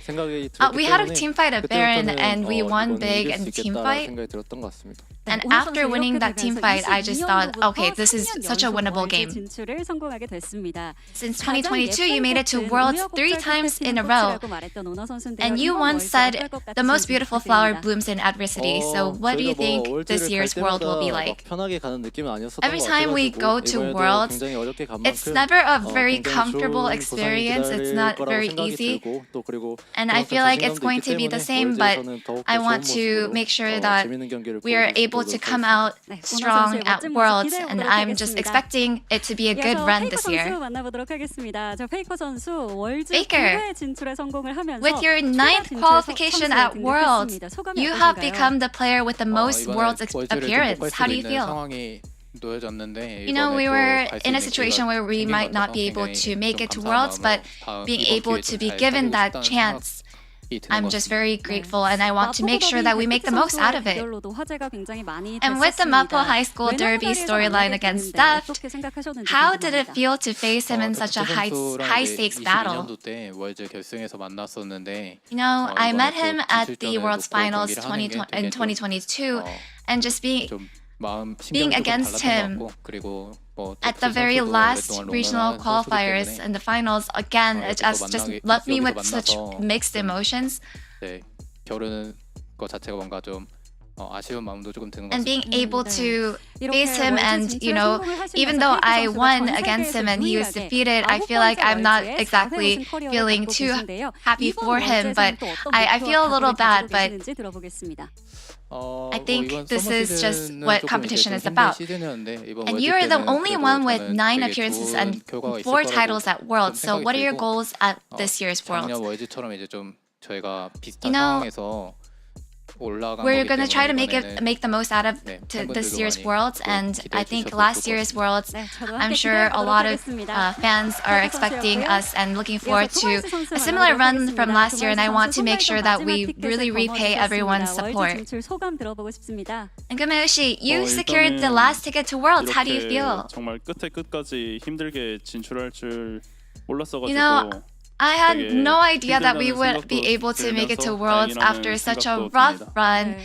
We had a team fight at Baron and we won big in team fight. And after winning that team fight, I just thought, okay, this is such a winnable game. Since 2022, you made it to Worlds 3 times in a row. And you once said, the most beautiful flower blooms in adversity. So what do you think this year's World will be like? Every time we go to Worlds, it's never a very comfortable experience. It's not very easy. And I feel like it's going to be the same, but I want to make sure that we are able to come out strong at Worlds, and I'm just expecting it to be a good run this year. Faker, with your 9th qualification at Worlds, you have become the player with the most Worlds appearance. How do you feel? You know, we were in a situation where we might not be able to make it to Worlds, but being able to be given that chance, I'm just very grateful, and I want to make sure that we make the most out of it. And with the Mapo High School Derby storyline against Steph, how did it feel to face him in such a high-stakes battle? You know, I met him at the World's Finals in 2022, and just being against him at the very last regional qualifiers and the finals, again, it just left me with such mixed emotions. And being able to face him and, you know, even though I won against him and he was defeated, I feel like I'm not exactly feeling too happy for him, but I feel a little bad, but I think this is just what competition is about. And you're the only one with 9 appearances and 4 titles at Worlds. So what are your goals at this year's Worlds? You know, we're going to try to make the most out of this year's Worlds, and I think last year's Worlds, I'm sure a lot of fans are expecting us and looking forward to a similar run from last year, and I want to make sure that we really repay everyone's support. And Gumayushi, you secured the last ticket to Worlds. How do you feel? You know, I had no idea that we would be able to make it to Worlds after such a rough run.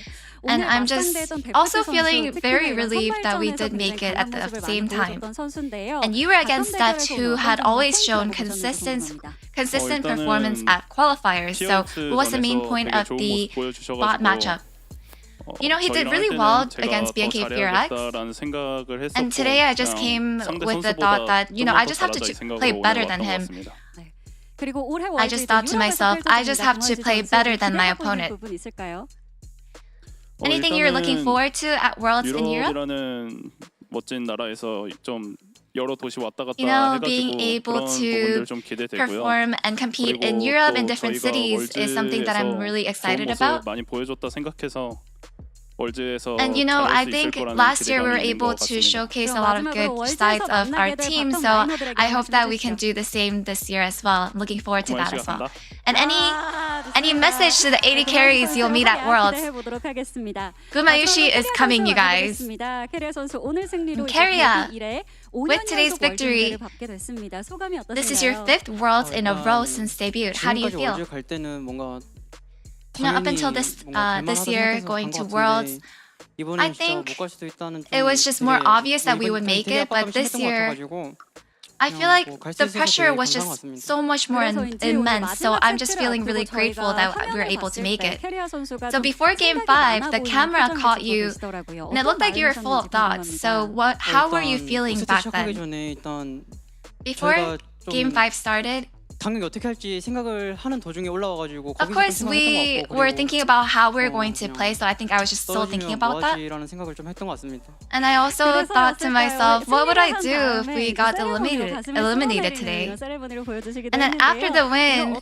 And I'm just also feeling very relieved that we did make it at the same time. And you were against Steph, who had always shown consistent performance at qualifiers. So what was the main point of the bot matchup? You know, he did really well against BNK Fear And today I just came with the thought that, you know, I just have to play better than him. I just thought to myself, I just have to play better than my opponent. Anything you're looking forward to at Worlds in Europe? You know, being able to perform and compete in Europe in different cities is something that I'm really excited about. And you know, I think last year we were able to showcase a lot of good sides of our team, so I hope that we can do the same this year as well. I'm looking forward to that as well. And any message to the 80 carries you'll meet at Worlds? Gumayushi is coming, you guys. Keria, with today's victory, this is your 5th Worlds in a row since debut. How do you feel? You know, up until this year, going to Worlds, I think it was just more obvious that we would make it, but this year, I feel like the pressure was just so much more immense, so I'm just feeling really grateful that we were able to make it. So before Game 5, the camera caught you, and it looked like you were full of thoughts. So how were you feeling back then? Before Game 5 started, of course, we were thinking about how we were going to play, so I think I was just still thinking about that. And I also thought to myself, what would I do if we got eliminated today? And then after the win,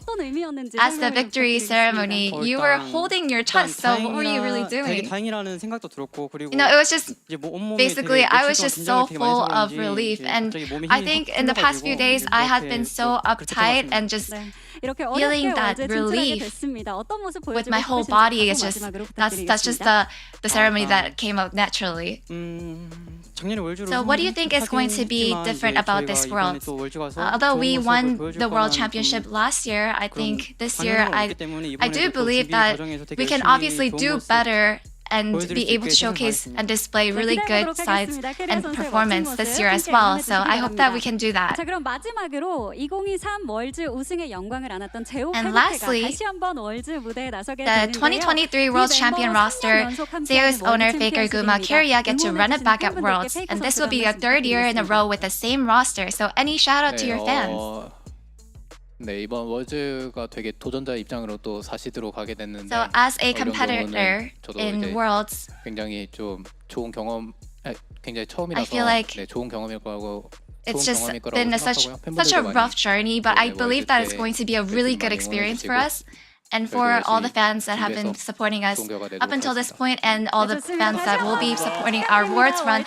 as the victory ceremony, you were holding your chest, so what were you really doing? You know, it was just, basically, I was just so full of relief. And I think in the past few days, I had been so uptight and just 이렇게 feeling 어렵게 that 월드에 진출하게 relief 됐습니다. 어떤 모습 with 보여주고 my whole 싶으신지 body 바로 is just 마지막으로 that's just 부탁드리겠습니다. the ceremony that came out naturally. So what do you think is going to be different about this world? Although we won the world championship last year, I think this year I do believe that we can obviously do better and be able to showcase and display really good sides and performance this year as well. So I hope that we can do that. 자, 그럼 마지막으로 2023 월즈 우승의 영광을 안았던 제오 And 페르테가 lastly, 다시 한번 월즈 무대에 나서게 The 되는데요. 2023 World Champion roster, Zeus owner Faker Guma Kiriya get to run it back at Worlds, and this will be a third year in a row with the same roster. So any shout out to your fans? 네, 이번 월즈가 되게 도전자 입장으로 또 사시드로 가게 됐는데 So as a 이런 competitor 경우는 저도 in 이제 Worlds, 굉장히 좀 좋은 경험, 굉장히 I 처음이라서 feel like 네, 좋은 경험일 거고 it's 좋은 just 경험일 거라고 been such 생각하고요. a 팬분들도 rough 많이 journey, but I 네, believe 월즈 that it's 때 going to be a really good 많이 experience for 응원해주시고 us. And for all the fans that have been supporting us up until this point, and all the fans that will be supporting our Worlds run,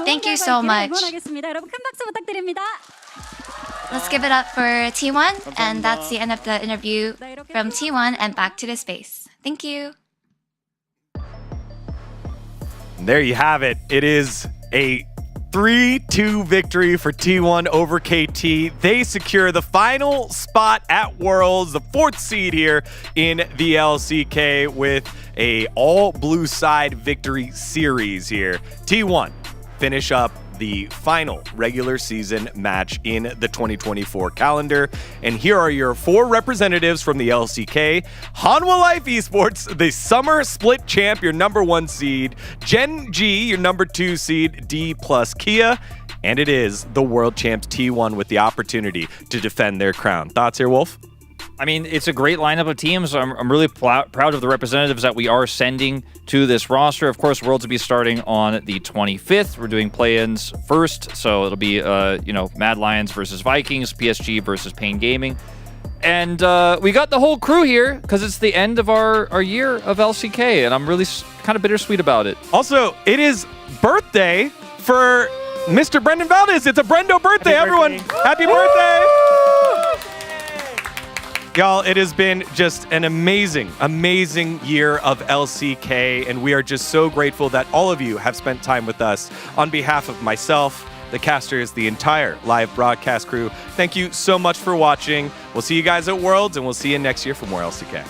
thank you so much. 응원하겠습니다. 여러분 큰 박수 부탁드립니다. Let's give it up for T1, and that's the end of the interview from T1 and back to the space. Thank you. There you have it. It is a 3-2 victory for T1 over KT. They secure the final spot at Worlds, the 4th seed here in the LCK with a all-blue side victory series here. T1 finish up the final regular season match in the 2024 calendar. And here are your 4 representatives from the LCK. Hanwha Life Esports, the summer split champ, your number 1 seed. Gen G, your number 2 seed, D plus Kia. And it is the world champs T1 with the opportunity to defend their crown. Thoughts here, Wolf? I mean, it's a great lineup of teams. I'm really proud of the representatives that we are sending to this roster. Of course, Worlds will be starting on the 25th. We're doing play-ins first, so it'll be, Mad Lions versus Vikings, PSG versus Pain Gaming. And we got the whole crew here because it's the end of our year of LCK, and I'm really kind of bittersweet about it. Also, it is birthday for Mr. Brendan Valdez. It's a Brendo birthday, everyone. Happy birthday! Y'all, it has been just an amazing, amazing year of LCK, and we are just so grateful that all of you have spent time with us. On behalf of myself, the casters, the entire live broadcast crew, thank you so much for watching. We'll see you guys at Worlds, and we'll see you next year for more LCK.